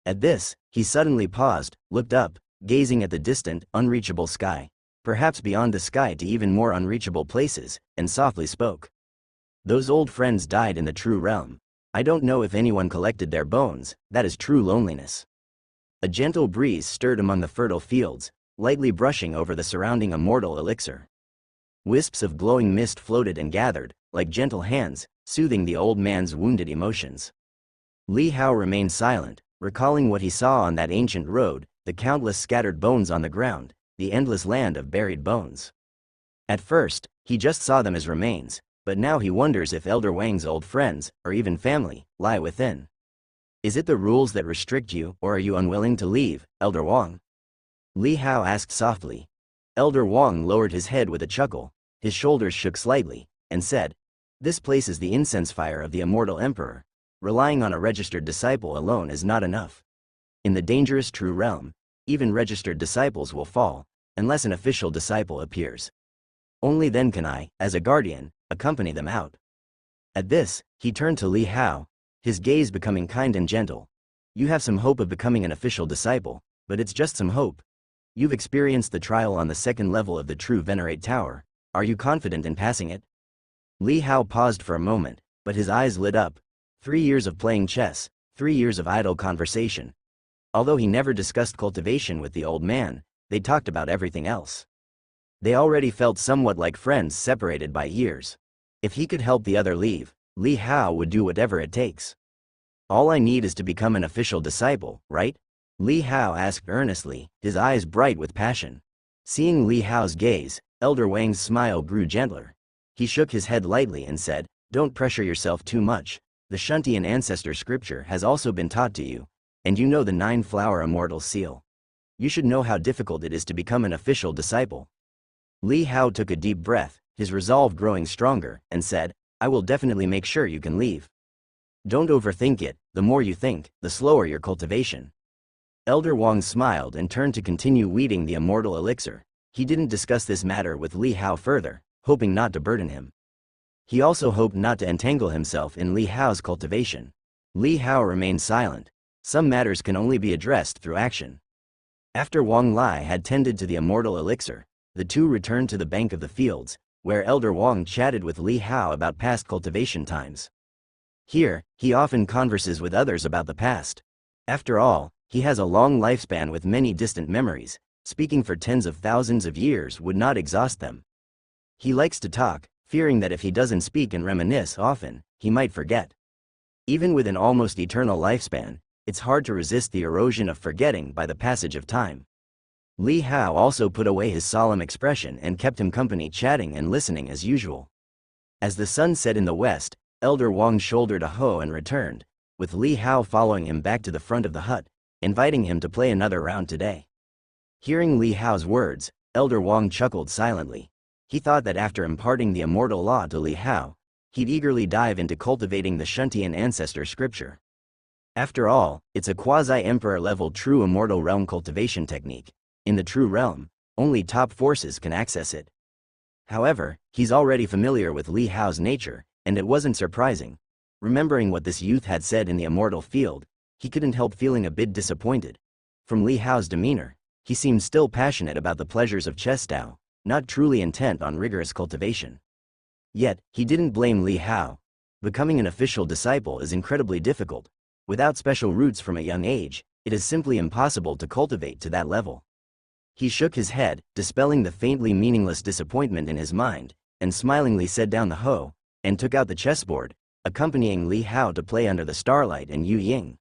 At this, he suddenly paused, looked up, gazing at the distant, unreachable sky, perhaps beyond the sky to even more unreachable places, and softly spoke. Those old friends died in the true realm. I don't know if anyone collected their bones, that is true loneliness. A gentle breeze stirred among the fertile fields, lightly brushing over the surrounding immortal elixir. Wisps of glowing mist floated and gathered, like gentle hands, soothing the old man's wounded emotions. Li Hao remained silent, recalling what he saw on that ancient road, the countless scattered bones on the ground, the endless land of buried bones. At first, he just saw them as remains, but now he wonders if Elder Wang's old friends, or even family, lie within. Is it the rules that restrict you, or are you unwilling to leave, Elder Wang? Li Hao asked softly. Elder Wang lowered his head with a chuckle, his shoulders shook slightly, and said, this place is the incense fire of the immortal emperor. Relying on a registered disciple alone is not enough. In the dangerous true realm, even registered disciples will fall, unless an official disciple appears. Only then can I, as a guardian, accompany them out. At this, he turned to Li Hao, his gaze becoming kind and gentle. You have some hope of becoming an official disciple, but it's just some hope. You've experienced the trial on the second level of the true Venerate Tower. Are you confident in passing it? Li Hao paused for a moment, but his eyes lit up. 3 years of playing chess, 3 years of idle conversation. Although he never discussed cultivation with the old man, they talked about everything else. They already felt somewhat like friends separated by years. If he could help the other leave, Li Hao would do whatever it takes. All I need is to become an official disciple, right? Li Hao asked earnestly, his eyes bright with passion. Seeing Li Hao's gaze, Elder Wang's smile grew gentler. He shook his head lightly and said, don't pressure yourself too much. The Shuntian ancestor scripture has also been taught to you, and you know the 9-flower immortal seal. You should know how difficult it is to become an official disciple. Li Hao took a deep breath, his resolve growing stronger, and said, I will definitely make sure you can leave. Don't overthink it, the more you think, the slower your cultivation. Elder Wang smiled and turned to continue weeding the immortal elixir. He didn't discuss this matter with Li Hao further, hoping not to burden him. He also hoped not to entangle himself in Li Hao's cultivation. Li Hao remained silent. Some matters can only be addressed through action. After Wang Lai had tended to the immortal elixir, the two returned to the bank of the fields, where Elder Wang chatted with Li Hao about past cultivation times. Here, he often converses with others about the past. After all, he has a long lifespan with many distant memories. Speaking for tens of thousands of years would not exhaust them. He likes to talk, fearing that if he doesn't speak and reminisce often, he might forget. Even with an almost eternal lifespan, it's hard to resist the erosion of forgetting by the passage of time. Li Hao also put away his solemn expression and kept him company, chatting and listening as usual. As the sun set in the west, Elder Wang shouldered a hoe and returned, with Li Hao following him back to the front of the hut, inviting him to play another round today. Hearing Li Hao's words, Elder Wang chuckled silently. He thought that after imparting the immortal law to Li Hao, he'd eagerly dive into cultivating the Shuntian ancestor scripture. After all, it's a quasi-emperor level true immortal realm cultivation technique. In the true realm, only top forces can access it. However, he's already familiar with Li Hao's nature, and it wasn't surprising. Remembering what this youth had said in the immortal field, he couldn't help feeling a bit disappointed. From Li Hao's demeanor, he seemed still passionate about the pleasures of chess Tao, not truly intent on rigorous cultivation. Yet, he didn't blame Li Hao. Becoming an official disciple is incredibly difficult. Without special roots from a young age, it is simply impossible to cultivate to that level. He shook his head, dispelling the faintly meaningless disappointment in his mind, and smilingly set down the hoe, and took out the chessboard, accompanying Li Hao to play under the starlight and Yu Ying.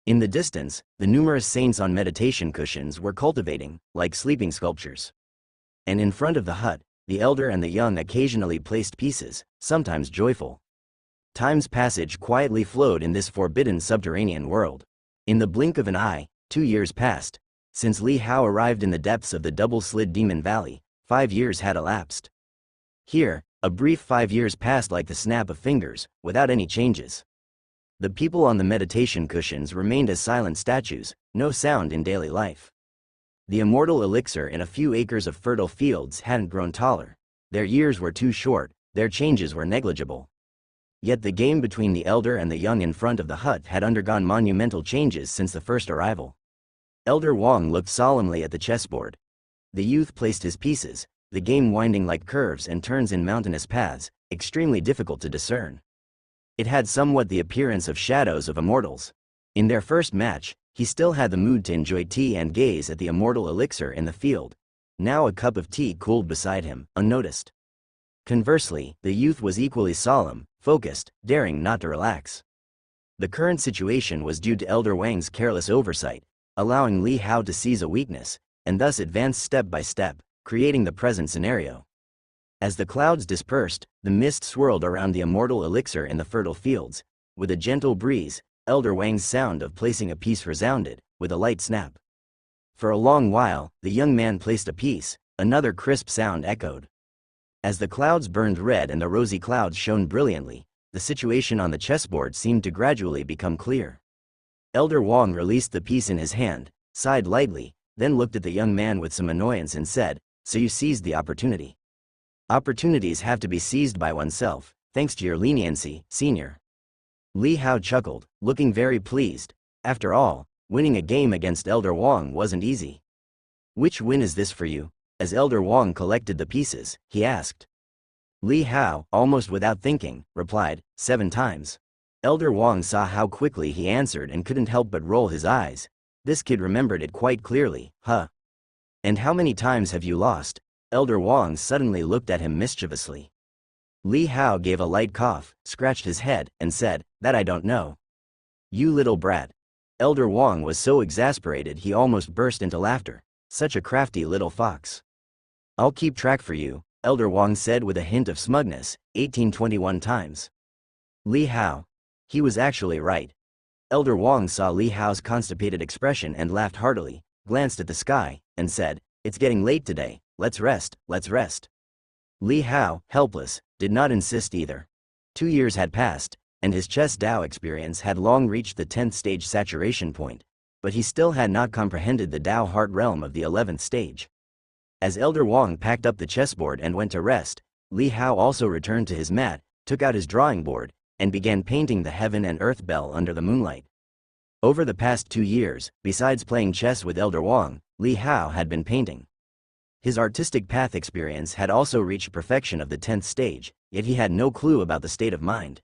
In the distance, the numerous saints on meditation cushions were cultivating, like sleeping sculptures. And in front of the hut, the elder and the young occasionally placed pieces, sometimes joyful. Time's passage quietly flowed in this forbidden subterranean world. In the blink of an eye, 2 years passed. Since Li Hao arrived in the depths of the double-slid Demon Valley, 5 years had elapsed. Here, a brief 5 years passed like the snap of fingers, without any changes. The people on the meditation cushions remained as silent statues, no sound in daily life. The immortal elixir in a few acres of fertile fields hadn't grown taller. Their years were too short, their changes were negligible. Yet the game between the elder and the young in front of the hut had undergone monumental changes since the first arrival. Elder Wang looked solemnly at the chessboard. The youth placed his pieces, the game winding like curves and turns in mountainous paths, extremely difficult to discern. It had somewhat the appearance of shadows of immortals. In their first match, he still had the mood to enjoy tea and gaze at the immortal elixir in the field. Now a cup of tea cooled beside him, unnoticed. Conversely, the youth was equally solemn, focused, daring not to relax. The current situation was due to Elder Wang's careless oversight, allowing Li Hao to seize a weakness, and thus advance step by step, creating the present scenario. As the clouds dispersed, the mist swirled around the immortal elixir in the fertile fields. With a gentle breeze, Elder Wang's sound of placing a piece resounded, with a light snap. For a long while, the young man placed a piece, another crisp sound echoed. As the clouds burned red and the rosy clouds shone brilliantly, the situation on the chessboard seemed to gradually become clear. Elder Wang released the piece in his hand, sighed lightly, then looked at the young man with some annoyance and said, "So you seized the opportunity. Opportunities have to be seized by oneself, thanks to your leniency, senior." Li Hao chuckled, looking very pleased. After all, winning a game against Elder Wang wasn't easy. "Which win is this for you?" As Elder Wang collected the pieces, he asked. Li Hao, almost without thinking, replied, 7 times. Elder Wang saw how quickly he answered and couldn't help but roll his eyes. This kid remembered it quite clearly, huh? "And how many times have you lost?" Elder Wang suddenly looked at him mischievously. Li Hao gave a light cough, scratched his head, and said, "That I don't know." "You little brat." Elder Wang was so exasperated he almost burst into laughter. Such a crafty little fox. "I'll keep track for you," Elder Wang said with a hint of smugness, 1821 times. Li Hao. He was actually right. Elder Wang saw Li Hao's constipated expression and laughed heartily, glanced at the sky, and said, "It's getting late today, let's rest, let's rest." Li Hao, helpless, did not insist either. 2 years had passed, and his chess Dao experience had long reached the 10th stage saturation point, but he still had not comprehended the Dao heart realm of the 11th stage. As Elder Wang packed up the chessboard and went to rest, Li Hao also returned to his mat, took out his drawing board, and began painting the heaven and earth bell under the moonlight. Over the past 2 years, besides playing chess with Elder Wang, Li Hao had been painting. His artistic path experience had also reached perfection of the 10th stage, yet he had no clue about the state of mind.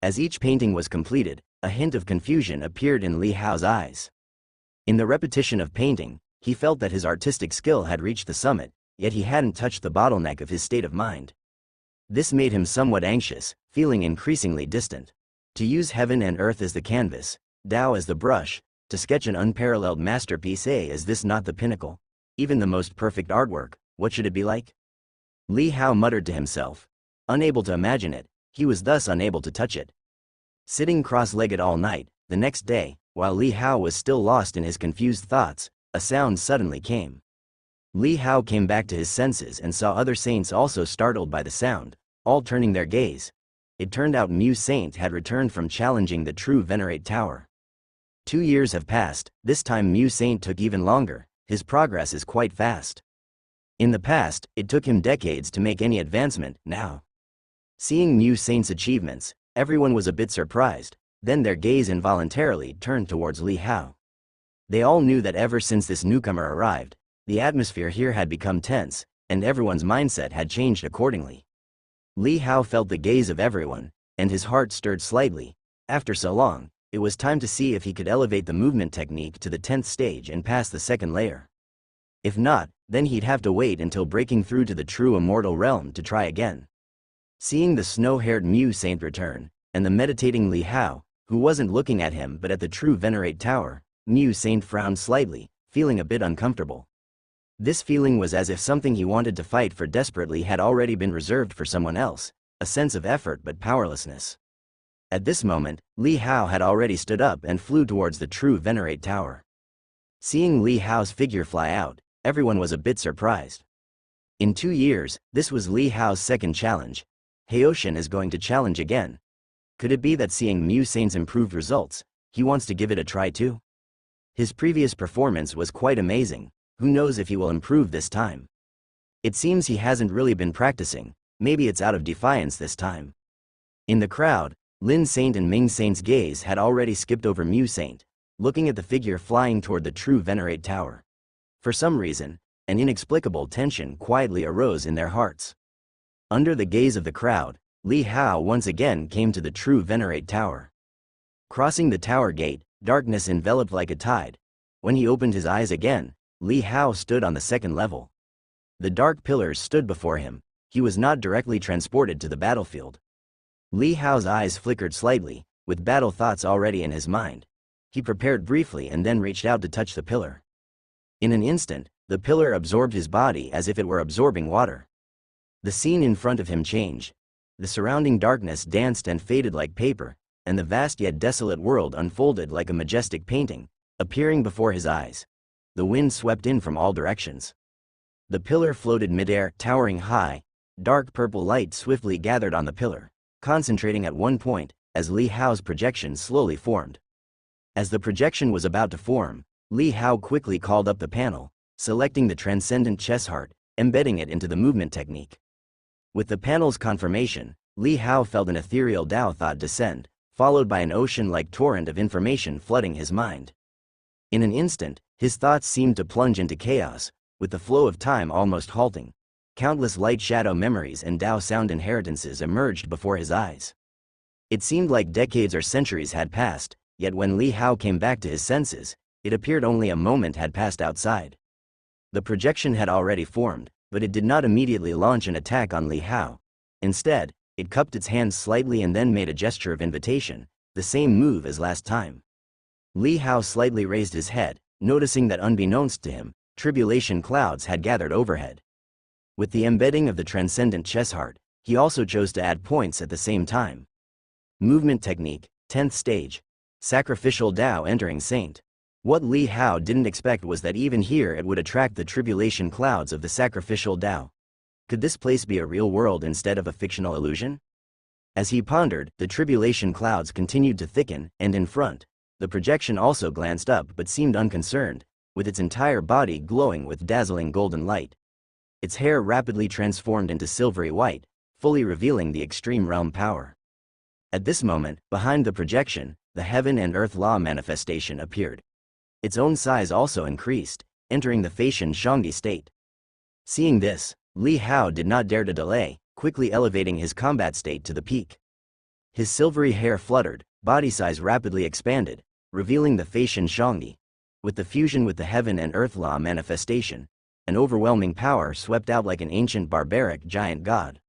As each painting was completed, a hint of confusion appeared in Li Hao's eyes. In the repetition of painting, he felt that his artistic skill had reached the summit, yet he hadn't touched the bottleneck of his state of mind. This made him somewhat anxious, feeling increasingly distant. To use heaven and earth as the canvas, Tao as the brush, to sketch an unparalleled masterpiece, is this not the pinnacle? Even the most perfect artwork, what should it be like? Li Hao muttered to himself. Unable to imagine it, he was thus unable to touch it. Sitting cross-legged all night, the next day, while Li Hao was still lost in his confused thoughts, a sound suddenly came. Li Hao came back to his senses and saw other saints also startled by the sound, all turning their gaze. It turned out Mu Saint had returned from challenging the true Venerate Tower. 2 years have passed, this time Mu Saint took even longer, his progress is quite fast. In the past, it took him decades to make any advancement, now. Seeing Mu Saint's achievements, everyone was a bit surprised, then their gaze involuntarily turned towards Li Hao. They all knew that ever since this newcomer arrived, the atmosphere here had become tense, and everyone's mindset had changed accordingly. Li Hao felt the gaze of everyone, and his heart stirred slightly. After so long, it was time to see if he could elevate the movement technique to the 10th stage and pass the second layer. If not, then he'd have to wait until breaking through to the true immortal realm to try again. Seeing the snow-haired Mu Saint return, and the meditating Li Hao, who wasn't looking at him but at the true Venerate Tower, Mu Saint frowned slightly, feeling a bit uncomfortable. This feeling was as if something he wanted to fight for desperately had already been reserved for someone else, a sense of effort but powerlessness. At this moment, Li Hao had already stood up and flew towards the true Venerate Tower. Seeing Li Hao's figure fly out, everyone was a bit surprised. In 2 years, this was Li Hao's second challenge. Haoshan is going to challenge again. Could it be that seeing Mu Saint's improved results, he wants to give it a try too? His previous performance was quite amazing. Who knows if he will improve this time? It seems he hasn't really been practicing, maybe it's out of defiance this time. In the crowd, Lin Saint and Ming Saint's gaze had already skipped over Mu Saint, looking at the figure flying toward the true Venerate Tower. For some reason, an inexplicable tension quietly arose in their hearts. Under the gaze of the crowd, Li Hao once again came to the true Venerate Tower. Crossing the tower gate, darkness enveloped like a tide. When he opened his eyes again, Li Hao stood on the second level. The dark pillars stood before him. He was not directly transported to the battlefield. Li Hao's eyes flickered slightly, with battle thoughts already in his mind. He prepared briefly and then reached out to touch the pillar. In an instant, the pillar absorbed his body as if it were absorbing water. The scene in front of him changed. The surrounding darkness danced and faded like paper, and the vast yet desolate world unfolded like a majestic painting, appearing before his eyes. The wind swept in from all directions. The pillar floated midair, towering high. Dark purple light swiftly gathered on the pillar, concentrating at one point, as Li Hao's projection slowly formed. As the projection was about to form, Li Hao quickly called up the panel, selecting the transcendent chess heart, embedding it into the movement technique. With the panel's confirmation, Li Hao felt an ethereal Tao thought descend, followed by an ocean-like torrent of information flooding his mind. In an instant, his thoughts seemed to plunge into chaos, with the flow of time almost halting. Countless light-shadow memories and Tao sound inheritances emerged before his eyes. It seemed like decades or centuries had passed, yet when Li Hao came back to his senses, it appeared only a moment had passed outside. The projection had already formed, but it did not immediately launch an attack on Li Hao. Instead, it cupped its hands slightly and then made a gesture of invitation, the same move as last time. Li Hao slightly raised his head, noticing that unbeknownst to him, tribulation clouds had gathered overhead. With the embedding of the transcendent chess heart, he also chose to add points at the same time. Movement technique, 10th stage. Sacrificial Tao entering Saint. What Li Hao didn't expect was that even here it would attract the tribulation clouds of the sacrificial Tao. Could this place be a real world instead of a fictional illusion? As he pondered, the tribulation clouds continued to thicken, and in front, the projection also glanced up but seemed unconcerned, with its entire body glowing with dazzling golden light. Its hair rapidly transformed into silvery white, fully revealing the extreme realm power. At this moment, behind the projection, the heaven and earth law manifestation appeared. Its own size also increased, entering the Feishan Shangdi state. Seeing this, Li Hao did not dare to delay, quickly elevating his combat state to the peak. His silvery hair fluttered, body size rapidly expanded, revealing the Feishan Shangdi. With the fusion with the heaven and earth law manifestation, an overwhelming power swept out like an ancient barbaric giant god.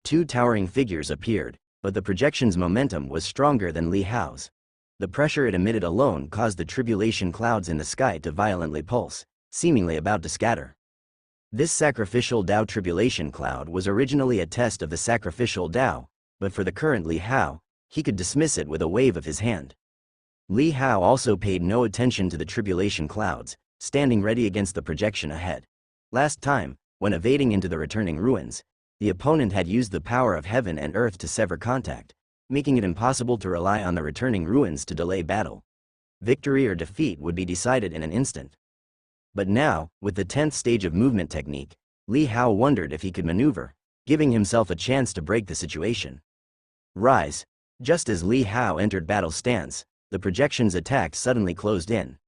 Two towering figures appeared, but the projection's momentum was stronger than Li Hao's. The pressure it emitted alone caused the tribulation clouds in the sky to violently pulse, seemingly about to scatter. This sacrificial Tao tribulation cloud was originally a test of the sacrificial Tao, but for the current Li Hao, he could dismiss it with a wave of his hand. Li Hao also paid no attention to the tribulation clouds, standing ready against the projection ahead. Last time, when evading into the returning ruins, the opponent had used the power of heaven and earth to sever contact, making it impossible to rely on the returning ruins to delay battle. Victory or defeat would be decided in an instant. But now, with the 10th stage of movement technique, Li Hao wondered if he could maneuver, giving himself a chance to break the situation. Rise. Just as Li Hao entered battle stance, the projection's attack suddenly closed in.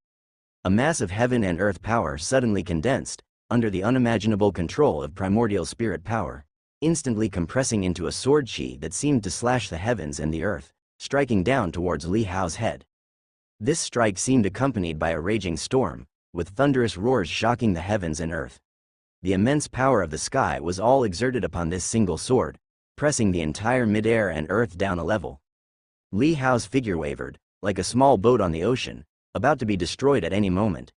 A mass of heaven and earth power suddenly condensed, under the unimaginable control of primordial spirit power, instantly compressing into a sword chi that seemed to slash the heavens and the earth, striking down towards Li Hao's head. This strike seemed accompanied by a raging storm, with thunderous roars shocking the heavens and earth. The immense power of the sky was all exerted upon this single sword, pressing the entire midair and earth down a level. Li Hao's figure wavered, like a small boat on the ocean, about to be destroyed at any moment.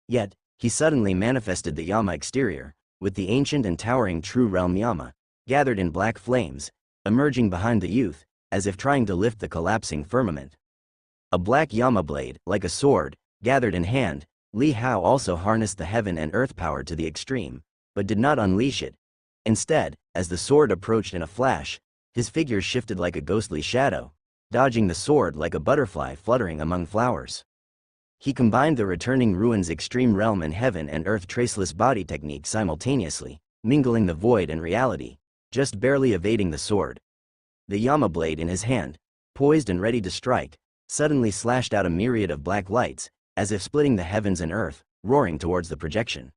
Yet, he suddenly manifested the Yama exterior, with the ancient and towering true realm Yama, gathered in black flames, emerging behind the youth, as if trying to lift the collapsing firmament. A black Yama blade, like a sword, gathered in hand, Li Hao also harnessed the heaven and earth power to the extreme, but did not unleash it. Instead, as the sword approached in a flash, his figure shifted like a ghostly shadow, dodging the sword like a butterfly fluttering among flowers. He combined the returning ruins extreme realm and heaven and earth traceless body technique simultaneously, mingling the void and reality, just barely evading the sword. The Yama blade in his hand, poised and ready to strike, suddenly slashed out a myriad of black lights, as if splitting the heavens and earth, roaring towards the projection.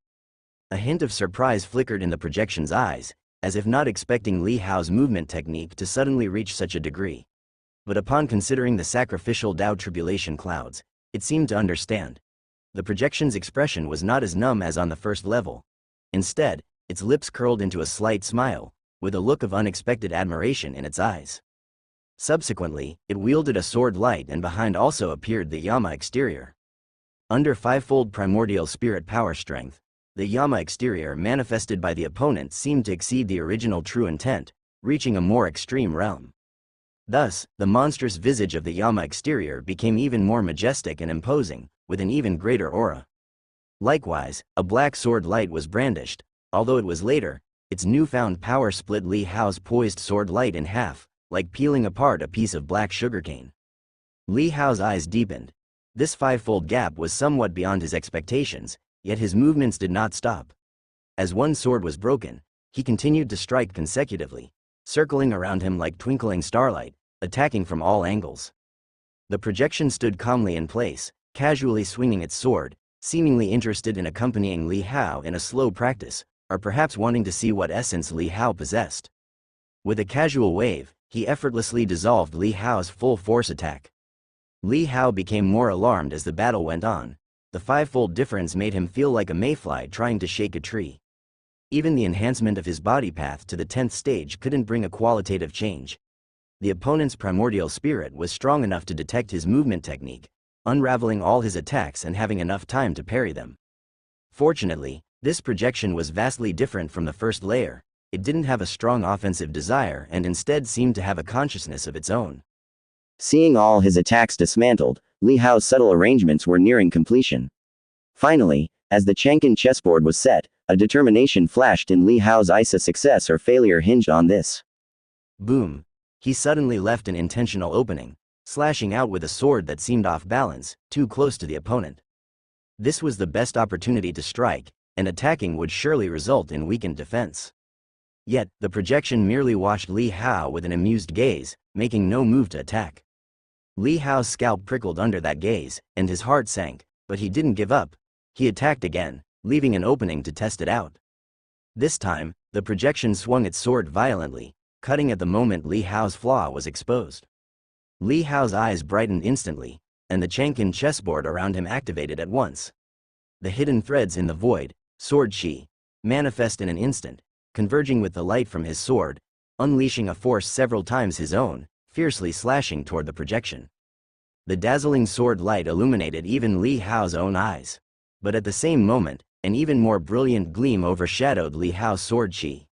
A hint of surprise flickered in the projection's eyes, as if not expecting Li Hao's movement technique to suddenly reach such a degree. But upon considering the sacrificial Tao tribulation clouds, it seemed to understand. The projection's expression was not as numb as on the first level. Instead, its lips curled into a slight smile, with a look of unexpected admiration in its eyes. Subsequently, it wielded a sword light and behind also appeared the Yama exterior. Under fivefold primordial spirit power strength, the Yama exterior manifested by the opponent seemed to exceed the original true intent, reaching a more extreme realm. Thus, the monstrous visage of the Yama exterior became even more majestic and imposing, with an even greater aura. Likewise, a black sword light was brandished, although it was later, its newfound power split Li Hao's poised sword light in half, like peeling apart a piece of black sugarcane. Li Hao's eyes deepened. This fivefold gap was somewhat beyond his expectations, yet his movements did not stop. As one sword was broken, he continued to strike consecutively, circling around him like twinkling starlight, attacking from all angles. The projection stood calmly in place, casually swinging its sword, seemingly interested in accompanying Li Hao in a slow practice, or perhaps wanting to see what essence Li Hao possessed. With a casual wave, he effortlessly dissolved Li Hao's full force attack. Li Hao became more alarmed as the battle went on. The fivefold difference made him feel like a mayfly trying to shake a tree. Even the enhancement of his body path to the 10th stage couldn't bring a qualitative change. The opponent's primordial spirit was strong enough to detect his movement technique, unraveling all his attacks and having enough time to parry them. Fortunately, this projection was vastly different from the first layer. It didn't have a strong offensive desire and instead seemed to have a consciousness of its own. Seeing all his attacks dismantled, Li Hao's subtle arrangements were nearing completion. Finally, as the Chang'an chessboard was set, a determination flashed in Li Hao's eyes. A success or failure hinged on this. Boom! He suddenly left an intentional opening, slashing out with a sword that seemed off balance, too close to the opponent. This was the best opportunity to strike, and attacking would surely result in weakened defense. Yet, the projection merely watched Li Hao with an amused gaze, making no move to attack. Li Hao's scalp prickled under that gaze, and his heart sank, but he didn't give up. He attacked again, leaving an opening to test it out. This time, the projection swung its sword violently, cutting at the moment Li Hao's flaw was exposed. Li Hao's eyes brightened instantly, and the Chang'an chessboard around him activated at once. The hidden threads in the void, sword chi, manifest in an instant, converging with the light from his sword, unleashing a force several times his own, fiercely slashing toward the projection. The dazzling sword light illuminated even Li Hao's own eyes. But at the same moment, an even more brilliant gleam overshadowed Li Hao's sword chi.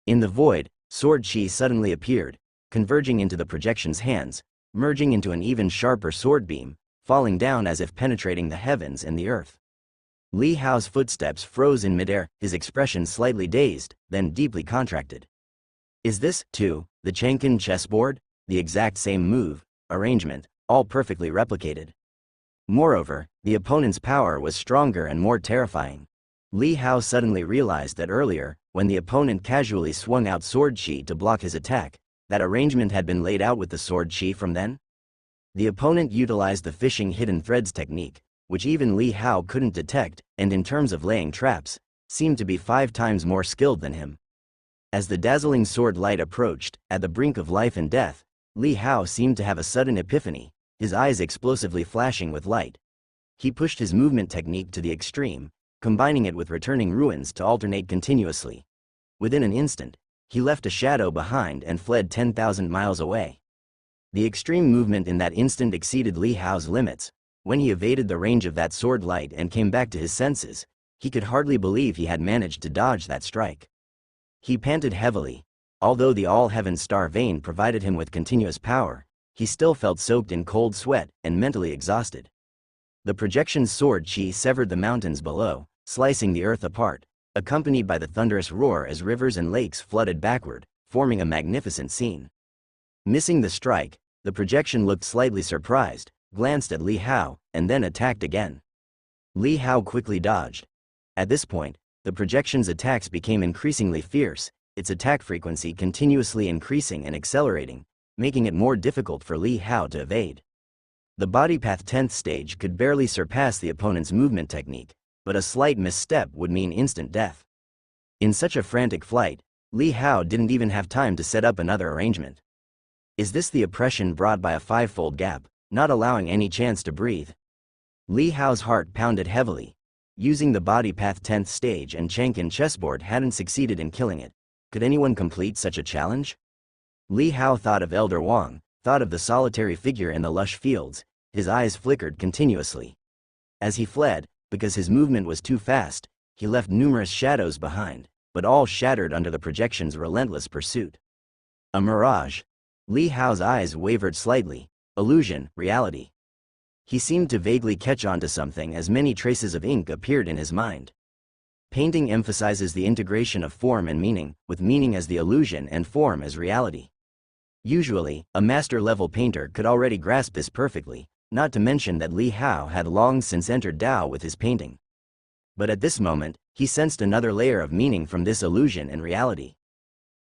In the void, sword chi suddenly appeared, converging into the projection's hands, merging into an even sharper sword beam, falling down as if penetrating the heavens and the earth. Li Hao's footsteps froze in midair, his expression slightly dazed, then deeply contracted. Is this, too, the Chang'an chessboard? The exact same move, arrangement, all perfectly replicated. Moreover, the opponent's power was stronger and more terrifying. Li Hao suddenly realized that earlier, when the opponent casually swung out sword chi to block his attack, that arrangement had been laid out with the sword chi from then. The opponent utilized the fishing hidden threads technique, which even Li Hao couldn't detect, and in terms of laying traps, seemed to be 5 times more skilled than him. As the dazzling sword light approached, at the brink of life and death, Li Hao seemed to have a sudden epiphany, his eyes explosively flashing with light. He pushed his movement technique to the extreme, combining it with returning ruins to alternate continuously. Within an instant, he left a shadow behind and fled 10,000 miles away. The extreme movement in that instant exceeded Li Hao's limits. When he evaded the range of that sword light and came back to his senses, he could hardly believe he had managed to dodge that strike. He panted heavily. Although the all-heaven star vein provided him with continuous power, he still felt soaked in cold sweat and mentally exhausted. The projection's sword chi severed the mountains below, slicing the earth apart, accompanied by the thunderous roar as rivers and lakes flooded backward, forming a magnificent scene. Missing the strike, the projection looked slightly surprised, glanced at Li Hao, and then attacked again. Li Hao quickly dodged. At this point, the projection's attacks became increasingly fierce, its attack frequency continuously increasing and accelerating, making it more difficult for Li Hao to evade. The body path 10th stage could barely surpass the opponent's movement technique, but a slight misstep would mean instant death. In such a frantic flight, Li Hao didn't even have time to set up another arrangement. Is this the oppression brought by a 5-fold gap, not allowing any chance to breathe? Li Hao's heart pounded heavily. Using the body path 10th stage and Chang'an chessboard hadn't succeeded in killing it. Could anyone complete such a challenge? Li Hao thought of Elder Wang, thought of the solitary figure in the lush fields, his eyes flickered continuously. As he fled, because his movement was too fast, he left numerous shadows behind, but all shattered under the projection's relentless pursuit. A mirage. Li Hao's eyes wavered slightly. Illusion, reality. He seemed to vaguely catch on to something as many traces of ink appeared in his mind. Painting emphasizes the integration of form and meaning, with meaning as the illusion and form as reality. Usually, a master-level painter could already grasp this perfectly, not to mention that Li Hao had long since entered Tao with his painting. But at this moment, he sensed another layer of meaning from this illusion and reality.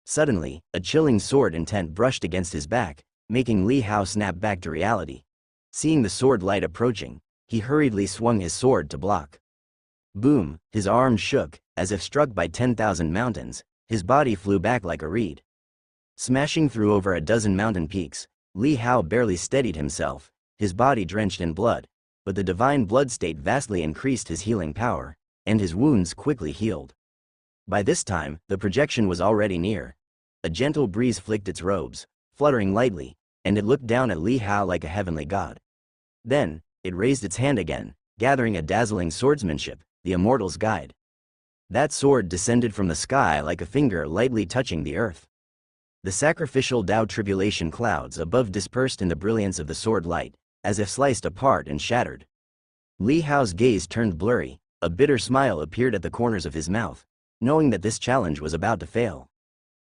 Suddenly, a chilling sword intent brushed against his back, making Li Hao snap back to reality. Seeing the sword light approaching, he hurriedly swung his sword to block. Boom, his arm shook, as if struck by 10,000 mountains, his body flew back like a reed. Smashing through over a dozen mountain peaks, Li Hao barely steadied himself, his body drenched in blood, but the divine blood state vastly increased his healing power, and his wounds quickly healed. By this time, the projection was already near. A gentle breeze flicked its robes, fluttering lightly, and it looked down at Li Hao like a heavenly god. Then, it raised its hand again, gathering a dazzling swordsmanship, the immortal's guide. That sword descended from the sky like a finger lightly touching the earth. The sacrificial Tao tribulation clouds above dispersed in the brilliance of the sword light, as if sliced apart and shattered. Li Hao's gaze turned blurry, a bitter smile appeared at the corners of his mouth, knowing that this challenge was about to fail.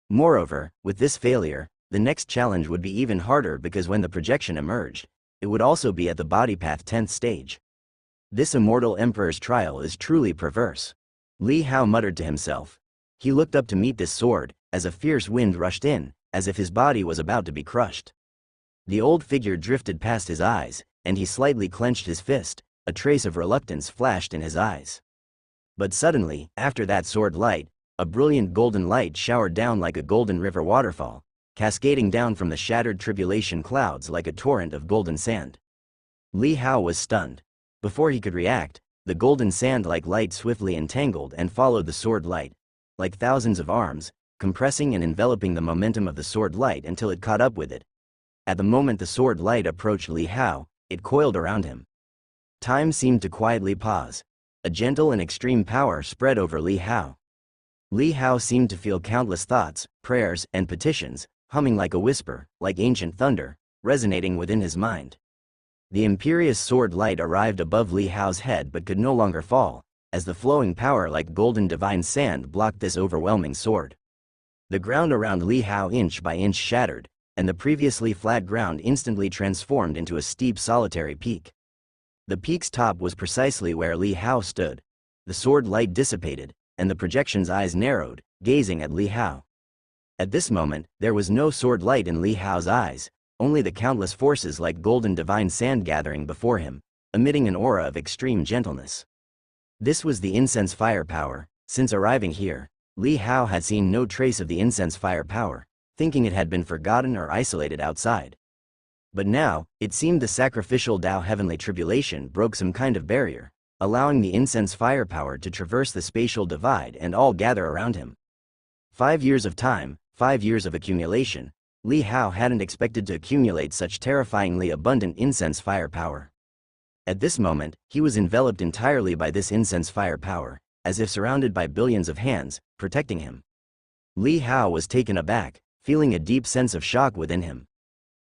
Moreover, with this failure, the next challenge would be even harder because when the projection emerged, it would also be at the body path 10th stage. This immortal emperor's trial is truly perverse. Li Hao muttered to himself. He looked up to meet this sword, as a fierce wind rushed in, as if his body was about to be crushed. The old figure drifted past his eyes, and he slightly clenched his fist, a trace of reluctance flashed in his eyes. But suddenly, after that sword light, a brilliant golden light showered down like a golden river waterfall, cascading down from the shattered tribulation clouds like a torrent of golden sand. Li Hao was stunned. Before he could react, the golden sand-like light swiftly entangled and followed the sword light, like thousands of arms, compressing and enveloping the momentum of the sword light until it caught up with it. At the moment the sword light approached Li Hao, it coiled around him. Time seemed to quietly pause. A gentle and extreme power spread over Li Hao. Li Hao seemed to feel countless thoughts, prayers, and petitions, humming like a whisper, like ancient thunder, resonating within his mind. The imperious sword light arrived above Li Hao's head but could no longer fall, as the flowing power like golden divine sand blocked this overwhelming sword. The ground around Li Hao inch by inch shattered, and the previously flat ground instantly transformed into a steep solitary peak. The peak's top was precisely where Li Hao stood. The sword light dissipated, and the projection's eyes narrowed, gazing at Li Hao. At this moment, there was no sword light in Li Hao's eyes, only the countless forces like golden divine sand gathering before him, emitting an aura of extreme gentleness. This was the incense fire power. Since arriving here, Li Hao had seen no trace of the incense fire power, thinking it had been forgotten or isolated outside. But now, it seemed the sacrificial Tao heavenly tribulation broke some kind of barrier, allowing the incense fire power to traverse the spatial divide and all gather around him. 5 years of time, 5 years of accumulation. Li Hao hadn't expected to accumulate such terrifyingly abundant incense fire power. At this moment, he was enveloped entirely by this incense fire power, as if surrounded by billions of hands, protecting him. Li Hao was taken aback, feeling a deep sense of shock within him.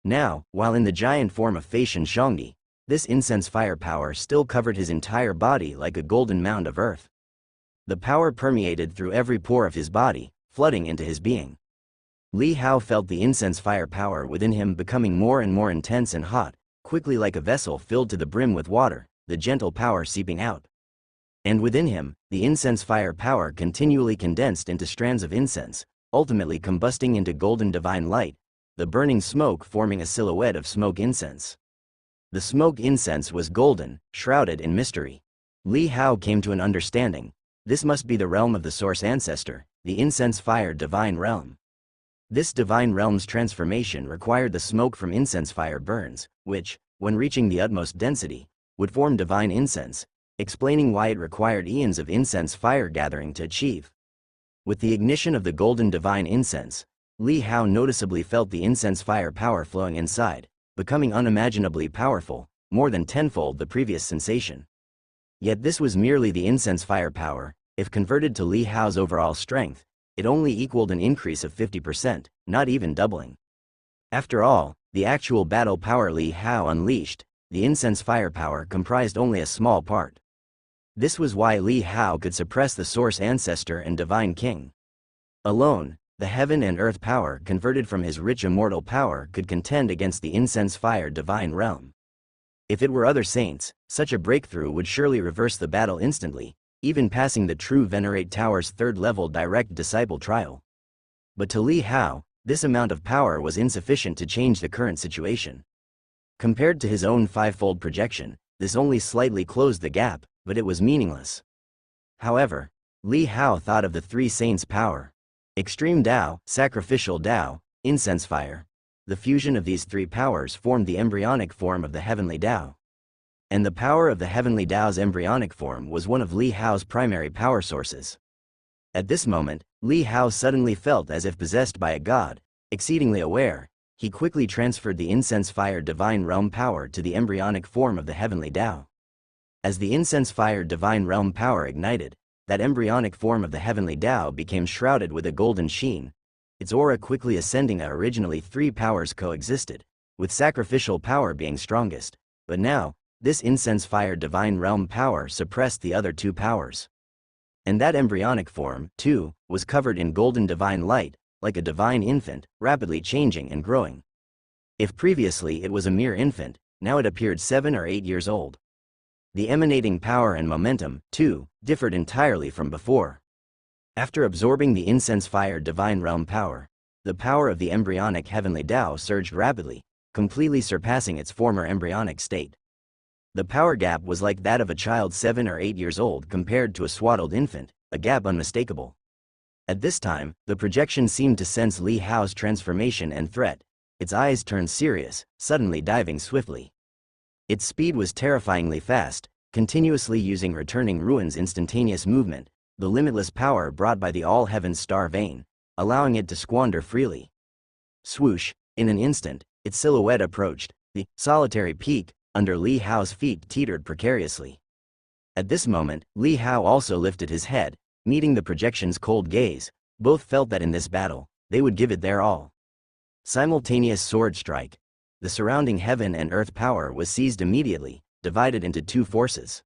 Now, while in the giant form of Feishan Shangdi, this incense fire power still covered his entire body like a golden mound of earth. The power permeated through every pore of his body, flooding into his being. Li Hao felt the incense fire power within him becoming more and more intense and hot, quickly like a vessel filled to the brim with water, the gentle power seeping out. And within him, the incense fire power continually condensed into strands of incense, ultimately combusting into golden divine light, the burning smoke forming a silhouette of smoke incense. The smoke incense was golden, shrouded in mystery. Li Hao came to an understanding. This must be the realm of the source ancestor, the incense fire divine realm. This divine realm's transformation required the smoke from incense fire burns, which, when reaching the utmost density, would form divine incense, explaining why it required eons of incense fire gathering to achieve. With the ignition of the golden divine incense, Li Hao noticeably felt the incense fire power flowing inside, becoming unimaginably powerful, more than tenfold the previous sensation. Yet this was merely the incense fire power. If converted to Li Hao's overall strength, it only equaled an increase of 50%, not even doubling. After all, the actual battle power Li Hao unleashed, the incense fire power comprised only a small part. This was why Li Hao could suppress the source ancestor and divine king. Alone, the heaven and earth power converted from his rich immortal power could contend against the incense fire divine realm. If it were other saints, such a breakthrough would surely reverse the battle instantly, even passing the true Venerate Tower's third-level direct disciple trial. But to Li Hao, this amount of power was insufficient to change the current situation. Compared to his own fivefold projection, this only slightly closed the gap, but it was meaningless. However, Li Hao thought of the three saints' power. Extreme Tao, Sacrificial Tao, Incense Fire. The fusion of these three powers formed the embryonic form of the Heavenly Tao. And the power of the Heavenly Tao's embryonic form was one of Li Hao's primary power sources. At this moment, Li Hao suddenly felt as if possessed by a god. Exceedingly aware, he quickly transferred the incense fire divine realm power to the embryonic form of the Heavenly Tao. As the incense fire divine realm power ignited, that embryonic form of the Heavenly Tao became shrouded with a golden sheen, its aura quickly ascending. Originally 3 powers coexisted, with sacrificial power being strongest, but now, this incense fire divine realm power suppressed the other 2 powers. And that embryonic form, too, was covered in golden divine light, like a divine infant, rapidly changing and growing. If previously it was a mere infant, now it appeared 7 or 8 years old. The emanating power and momentum, too, differed entirely from before. After absorbing the incense fire divine realm power, the power of the embryonic Heavenly Tao surged rapidly, completely surpassing its former embryonic state. The power gap was like that of a child 7 or 8 years old compared to a swaddled infant, a gap unmistakable. At this time, the projection seemed to sense Li Hao's transformation and threat. Its eyes turned serious, suddenly diving swiftly. Its speed was terrifyingly fast, continuously using returning ruins' instantaneous movement, the limitless power brought by the all-heavens star vein, allowing it to squander freely. Swoosh, in an instant, its silhouette approached. The solitary peak under Li Hao's feet teetered precariously. At this moment, Li Hao also lifted his head, meeting the projection's cold gaze. Both felt that in this battle, they would give it their all. Simultaneous sword strike. The surrounding heaven and earth power was seized immediately, divided into two forces.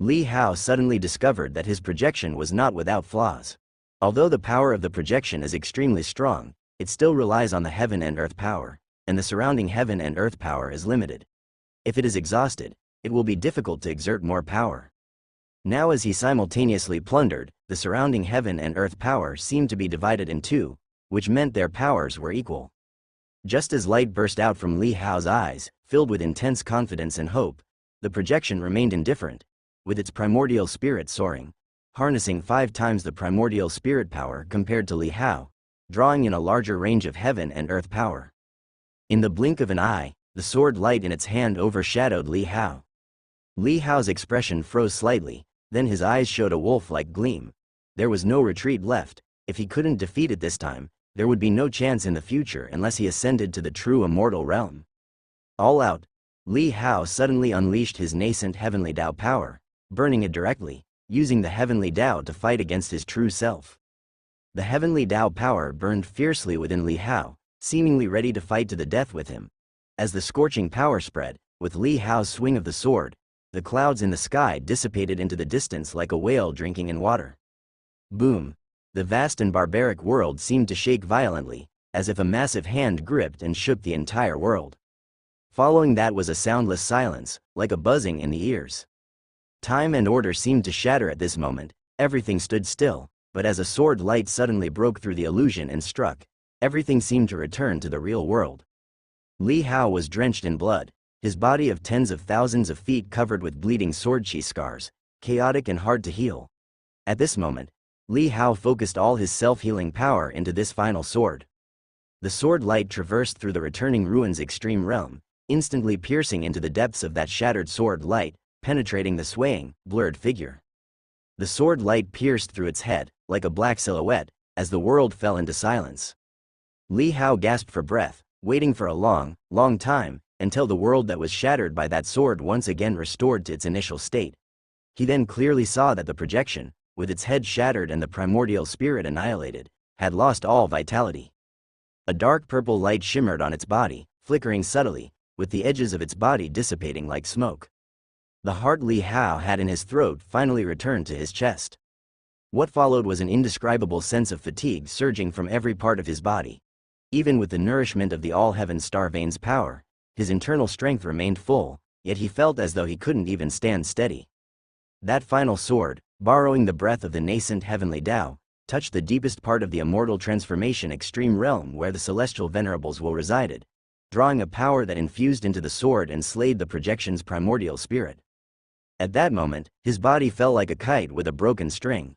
Li Hao suddenly discovered that his projection was not without flaws. Although the power of the projection is extremely strong, it still relies on the heaven and earth power, and the surrounding heaven and earth power is limited. If it is exhausted, it will be difficult to exert more power. Now as he simultaneously plundered, the surrounding heaven and earth power seemed to be divided in two, which meant their powers were equal. Just as light burst out from Li Hao's eyes, filled with intense confidence and hope, the projection remained indifferent, with its primordial spirit soaring, harnessing 5 times the primordial spirit power compared to Li Hao, drawing in a larger range of heaven and earth power. In the blink of an eye, the sword light in its hand overshadowed Li Hao. Li Hao's expression froze slightly, then his eyes showed a wolf-like gleam. There was no retreat left. If he couldn't defeat it this time, there would be no chance in the future unless he ascended to the true immortal realm. All out, Li Hao suddenly unleashed his nascent heavenly Tao power, burning it directly, using the heavenly Tao to fight against his true self. The heavenly Tao power burned fiercely within Li Hao, seemingly ready to fight to the death with him. As the scorching power spread, with Li Hao's swing of the sword, the clouds in the sky dissipated into the distance like a whale drinking in water. Boom! The vast and barbaric world seemed to shake violently, as if a massive hand gripped and shook the entire world. Following that was a soundless silence, like a buzzing in the ears. Time and order seemed to shatter at this moment. Everything stood still, but as a sword light suddenly broke through the illusion and struck, everything seemed to return to the real world. Li Hao was drenched in blood, his body of tens of thousands of feet covered with bleeding sword-sheath scars, chaotic and hard to heal. At this moment, Li Hao focused all his self-healing power into this final sword. The sword light traversed through the returning ruins' extreme realm, instantly piercing into the depths of that shattered sword light, penetrating the swaying, blurred figure. The sword light pierced through its head, like a black silhouette, as the world fell into silence. Li Hao gasped for breath, waiting for a long, long time, until the world that was shattered by that sword once again restored to its initial state. He then clearly saw that the projection, with its head shattered and the primordial spirit annihilated, had lost all vitality. A dark purple light shimmered on its body, flickering subtly, with the edges of its body dissipating like smoke. The heart Li Hao had in his throat finally returned to his chest. What followed was an indescribable sense of fatigue surging from every part of his body. Even with the nourishment of the all-heaven star vein's power, his internal strength remained full, yet he felt as though he couldn't even stand steady. That final sword, borrowing the breath of the nascent heavenly Tao, touched the deepest part of the immortal transformation extreme realm where the celestial venerables will resided, drawing a power that infused into the sword and slayed the projection's primordial spirit. At that moment, his body fell like a kite with a broken string.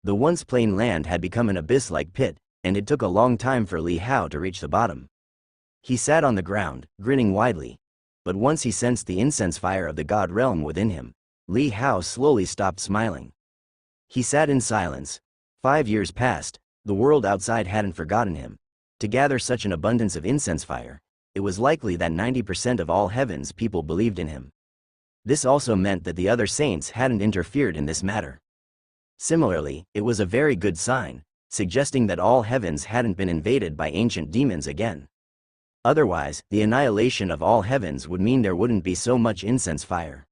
The once plain land had become an abyss-like pit, and it took a long time for Li Hao to reach the bottom. He sat on the ground, grinning widely. But once he sensed the incense fire of the god realm within him, Li Hao slowly stopped smiling. He sat in silence. 5 years passed, the world outside hadn't forgotten him. To gather such an abundance of incense fire, it was likely that 90% of all heaven's people believed in him. This also meant that the other saints hadn't interfered in this matter. Similarly, it was a very good sign, suggesting that all heavens hadn't been invaded by ancient demons again. Otherwise, the annihilation of all heavens would mean there wouldn't be so much incense fire.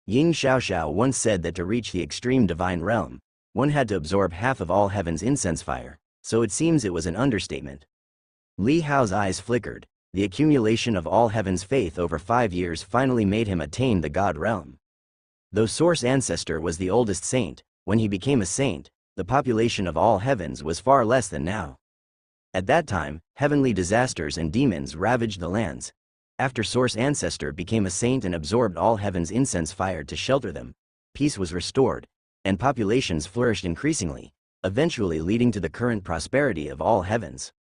Ying Xiaoxiao once said that to reach the extreme divine realm, one had to absorb half of all heaven's incense fire, so it seems it was an understatement. Li Hao's eyes flickered. The accumulation of all heaven's faith over 5 years finally made him attain the god realm. Though Source Ancestor was the oldest saint, when he became a saint, the population of all heavens was far less than now. At that time, heavenly disasters and demons ravaged the lands. After Source Ancestor became a saint and absorbed all heaven's incense fire to shelter them, peace was restored, and populations flourished increasingly, eventually leading to the current prosperity of all heavens.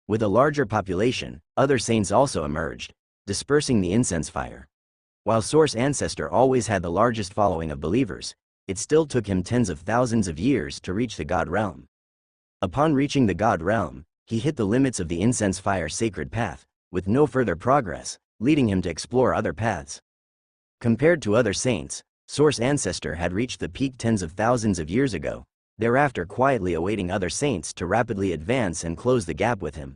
With a larger population, other saints also emerged, dispersing the incense fire. While Source Ancestor always had the largest following of believers, it still took him tens of thousands of years to reach the God realm. Upon reaching the God realm, he hit the limits of the incense fire sacred path, with no further progress, leading him to explore other paths. Compared to other saints, Source Ancestor had reached the peak tens of thousands of years ago, thereafter quietly awaiting other saints to rapidly advance and close the gap with him.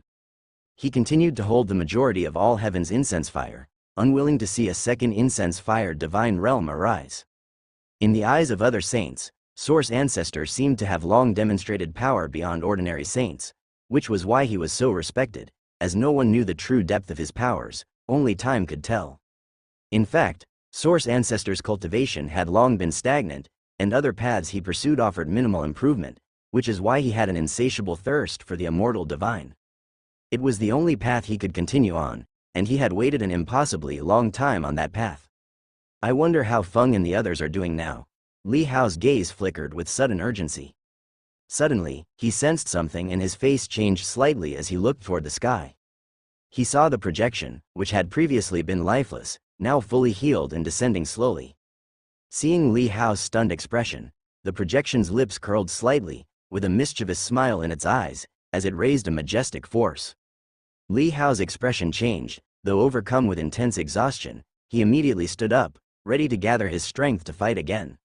He continued to hold the majority of all heaven's incense fire, unwilling to see a second incense fire divine realm arise. In the eyes of other saints, Source Ancestor seemed to have long demonstrated power beyond ordinary saints, which was why he was so respected, as no one knew the true depth of his powers, only time could tell. In fact, Source Ancestor's cultivation had long been stagnant, and other paths he pursued offered minimal improvement, which is why he had an insatiable thirst for the immortal divine. It was the only path he could continue on, and he had waited an impossibly long time on that path. I wonder how Feng and the others are doing now. Li Hao's gaze flickered with sudden urgency. Suddenly, he sensed something and his face changed slightly as he looked toward the sky. He saw the projection, which had previously been lifeless, now fully healed and descending slowly. Seeing Li Hao's stunned expression, the projection's lips curled slightly, with a mischievous smile in its eyes, as it raised a majestic force. Li Hao's expression changed, though overcome with intense exhaustion, he immediately stood up, ready to gather his strength to fight again.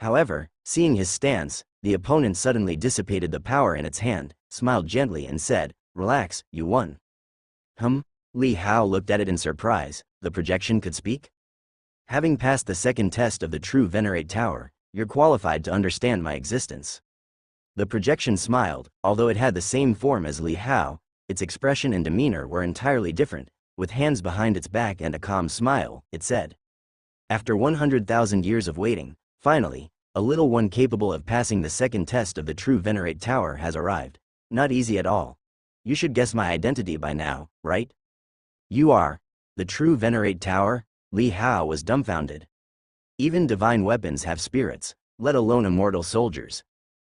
However, seeing his stance, the opponent suddenly dissipated the power in its hand, smiled gently and said, "Relax, you won." Li Hao looked at it in surprise. The projection could speak? "Having passed the second test of the true Venerate Tower, you're qualified to understand my existence." The projection smiled, although it had the same form as Li Hao, its expression and demeanor were entirely different. With hands behind its back and a calm smile, it said, "After 100,000 years of waiting, finally, a little one capable of passing the second test of the true Venerate Tower has arrived. Not easy at all. You should guess my identity by now, right?" "You are the true Venerate Tower?" Li Hao was dumbfounded. "Even divine weapons have spirits, let alone immortal soldiers.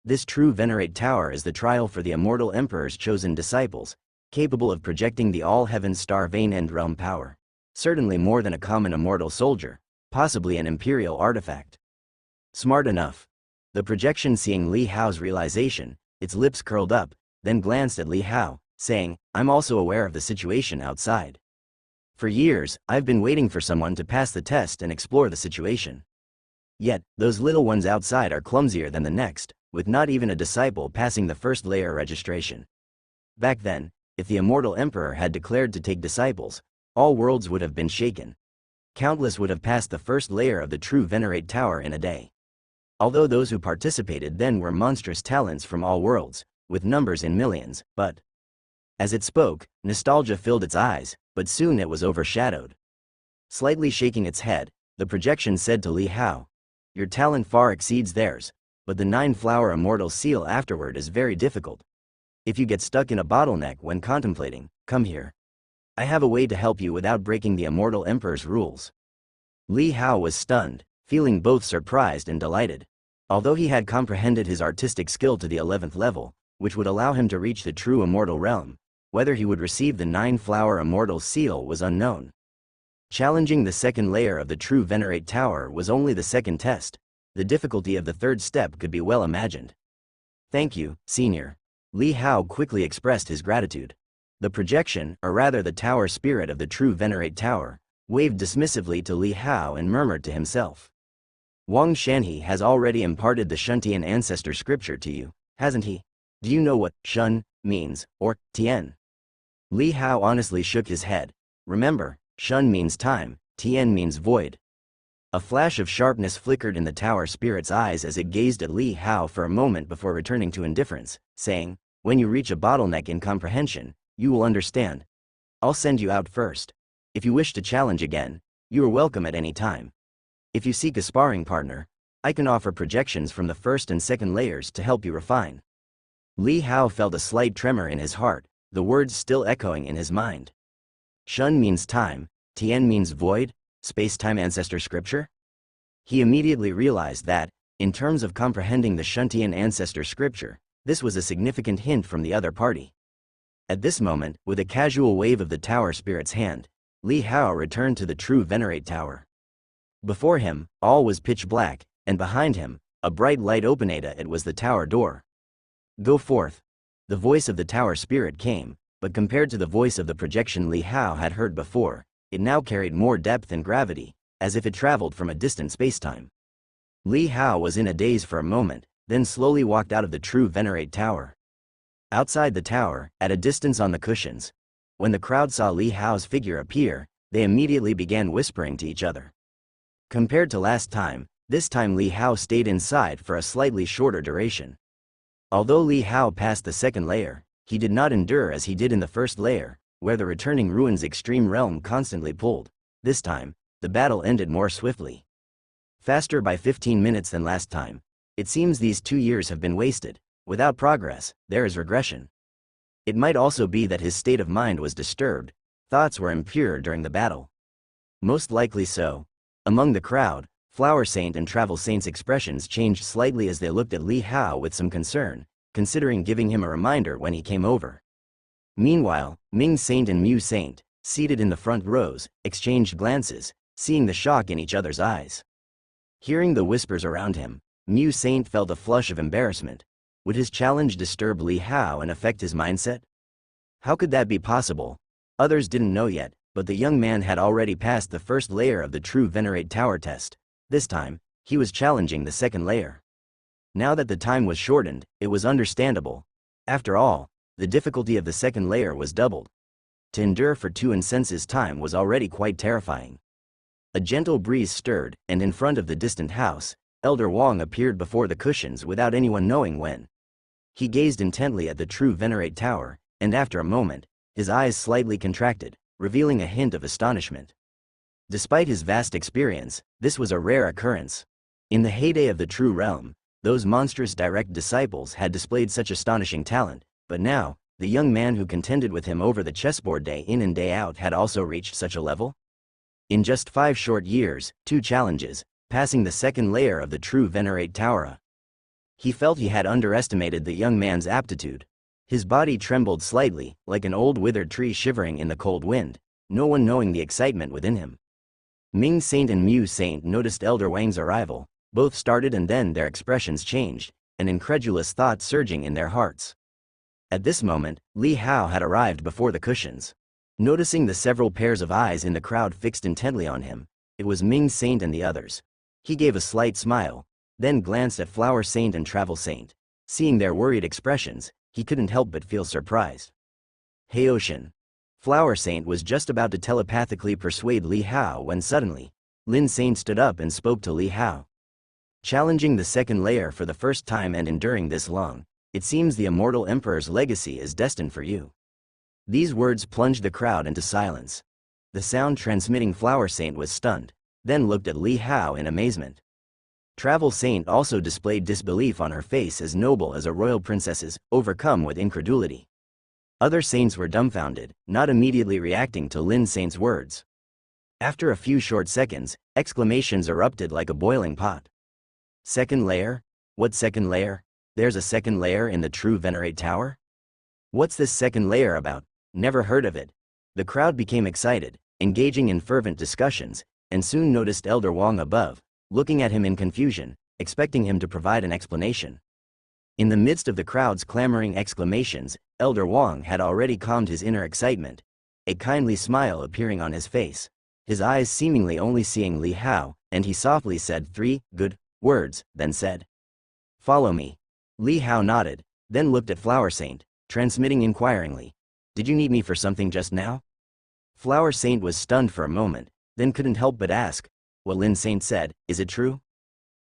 This true Venerate Tower is the trial for the immortal emperor's chosen disciples, capable of projecting the all-heaven star vein end realm power. Certainly more than a common immortal soldier, possibly an imperial artifact." "Smart enough." The projection, seeing Li Hao's realization, its lips curled up, then glanced at Li Hao, saying, "I'm also aware of the situation outside. For years, I've been waiting for someone to pass the test and explore the situation. Yet, those little ones outside are clumsier than the next, with not even a disciple passing the first layer registration. Back then, if the immortal emperor had declared to take disciples, all worlds would have been shaken. Countless would have passed the first layer of the true Venerate Tower in a day. Although those who participated then were monstrous talents from all worlds, with numbers in millions, but..." As it spoke, nostalgia filled its eyes, but soon it was overshadowed. Slightly shaking its head, the projection said to Li Hao, "Your talent far exceeds theirs, but the 9-flower immortal seal afterward is very difficult. If you get stuck in a bottleneck when contemplating, come here. I have a way to help you without breaking the immortal emperor's rules." Li Hao was stunned, feeling both surprised and delighted. Although he had comprehended his artistic skill to the 11th level, which would allow him to reach the true immortal realm, whether he would receive the 9-flower immortal seal was unknown. Challenging the second layer of the true Venerate Tower was only the second test. The difficulty of the third step could be well imagined. "Thank you, Senior." Li Hao quickly expressed his gratitude. The projection, or rather the tower spirit of the true Venerate Tower, waved dismissively to Li Hao and murmured to himself, "Wang Shanhe has already imparted the Shuntian ancestor scripture to you, hasn't he? Do you know what Shun means, or Tian?" Li Hao honestly shook his head. Remember, Shun means time, Tian means void. A flash of sharpness flickered in the tower spirit's eyes as it gazed at Li Hao for a moment before returning to indifference, saying, "When you reach a bottleneck in comprehension, you will understand. I'll send you out first. If you wish to challenge again, you are welcome at any time. If you seek a sparring partner, I can offer projections from the first and second layers to help you refine." Li Hao felt a slight tremor in his heart, the words still echoing in his mind. Shun means time, Tian means void, space-time ancestor scripture? He immediately realized that, in terms of comprehending the Shuntian ancestor scripture, this was a significant hint from the other party. At this moment, with a casual wave of the tower spirit's hand, Li Hao returned to the true Venerate Tower. Before him, all was pitch black, and behind him, a bright light opened. It was the tower door. Go forth. The voice of the tower spirit came, but compared to the voice of the projection Li Hao had heard before, it now carried more depth and gravity, as if it traveled from a distant spacetime. Li Hao was in a daze for a moment, then slowly walked out of the true Venerate Tower. Outside the tower, at a distance on the cushions, when the crowd saw Li Hao's figure appear, they immediately began whispering to each other. Compared to last time, this time Li Hao stayed inside for a slightly shorter duration. Although Li Hao passed the second layer, he did not endure as he did in the first layer, where the returning ruins extreme realm constantly pulled. This time, the battle ended more swiftly. Faster by 15 minutes than last time. It seems these 2 years have been wasted. Without progress, there is regression. It might also be that his state of mind was disturbed, thoughts were impure during the battle. Most likely so. Among the crowd, Flower Saint and Travel Saint's expressions changed slightly as they looked at Li Hao with some concern, considering giving him a reminder when he came over. Meanwhile, Ming Saint and Mu Saint, seated in the front rows, exchanged glances, seeing the shock in each other's eyes. Hearing the whispers around him, Mu Saint felt a flush of embarrassment. Would his challenge disturb Li Hao and affect his mindset? How could that be possible? Others didn't know yet, but the young man had already passed the first layer of the true Venerate Tower test. This time, he was challenging the second layer. Now that the time was shortened, it was understandable. After all, the difficulty of the second layer was doubled. To endure for 2 incenses time was already quite terrifying. A gentle breeze stirred, and in front of the distant house, Elder Wang appeared before the cushions without anyone knowing when. He gazed intently at the true Venerate Tower, and after a moment, his eyes slightly contracted, revealing a hint of astonishment. Despite his vast experience, this was a rare occurrence. In the heyday of the true realm, those monstrous direct disciples had displayed such astonishing talent, but now, the young man who contended with him over the chessboard day in and day out had also reached such a level? In just 5 short years, 2 challenges, passing the second layer of the true Venerate Tower. He felt he had underestimated the young man's aptitude. His body trembled slightly, like an old withered tree shivering in the cold wind, no one knowing the excitement within him. Ming Saint and Mu Saint noticed Elder Wang's arrival, both started and then their expressions changed, an incredulous thought surging in their hearts. At this moment, Li Hao had arrived before the cushions. Noticing the several pairs of eyes in the crowd fixed intently on him, it was Ming Saint and the others. He gave a slight smile, then glanced at Flower Saint and Travel Saint. Seeing their worried expressions, he couldn't help but feel surprised. Hey Ocean. Flower Saint was just about to telepathically persuade Li Hao when suddenly, Lin Saint stood up and spoke to Li Hao. Challenging the second layer for the first time and enduring this long, it seems the immortal emperor's legacy is destined for you. These words plunged the crowd into silence. The sound transmitting Flower Saint was stunned, then looked at Li Hao in amazement. Travel Saint also displayed disbelief on her face as noble as a royal princess's, overcome with incredulity. Other saints were dumbfounded, not immediately reacting to Lin Saint's words. After a few short seconds, exclamations erupted like a boiling pot. Second layer? What second layer? There's a second layer in the true Venerate Tower? What's this second layer about? Never heard of it. The crowd became excited, engaging in fervent discussions, and soon noticed Elder Wang above, looking at him in confusion, expecting him to provide an explanation. In the midst of the crowd's clamoring exclamations, Elder Wang had already calmed his inner excitement, a kindly smile appearing on his face, his eyes seemingly only seeing Li Hao, and he softly said 3 good words, then said, "Follow me." Li Hao nodded, then looked at Flower Saint, transmitting inquiringly, "Did you need me for something just now?" Flower Saint was stunned for a moment, then couldn't help but ask, "What Lin Saint said, is it true?"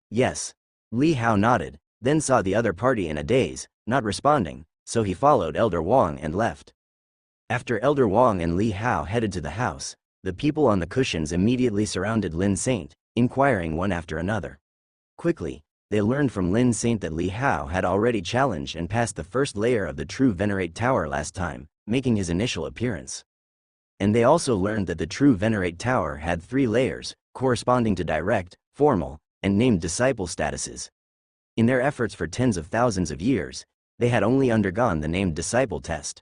"Yes." Li Hao nodded, then saw the other party in a daze, not responding, so he followed Elder Wang and left. After Elder Wang and Li Hao headed to the house, the people on the cushions immediately surrounded Lin Saint, inquiring one after another. Quickly, they learned from Lin Saint that Li Hao had already challenged and passed the first layer of the true Venerate Tower last time, making his initial appearance. And they also learned that the true Venerate Tower had 3 layers, corresponding to direct, formal, and named disciple statuses. In their efforts for tens of thousands of years, they had only undergone the named disciple test.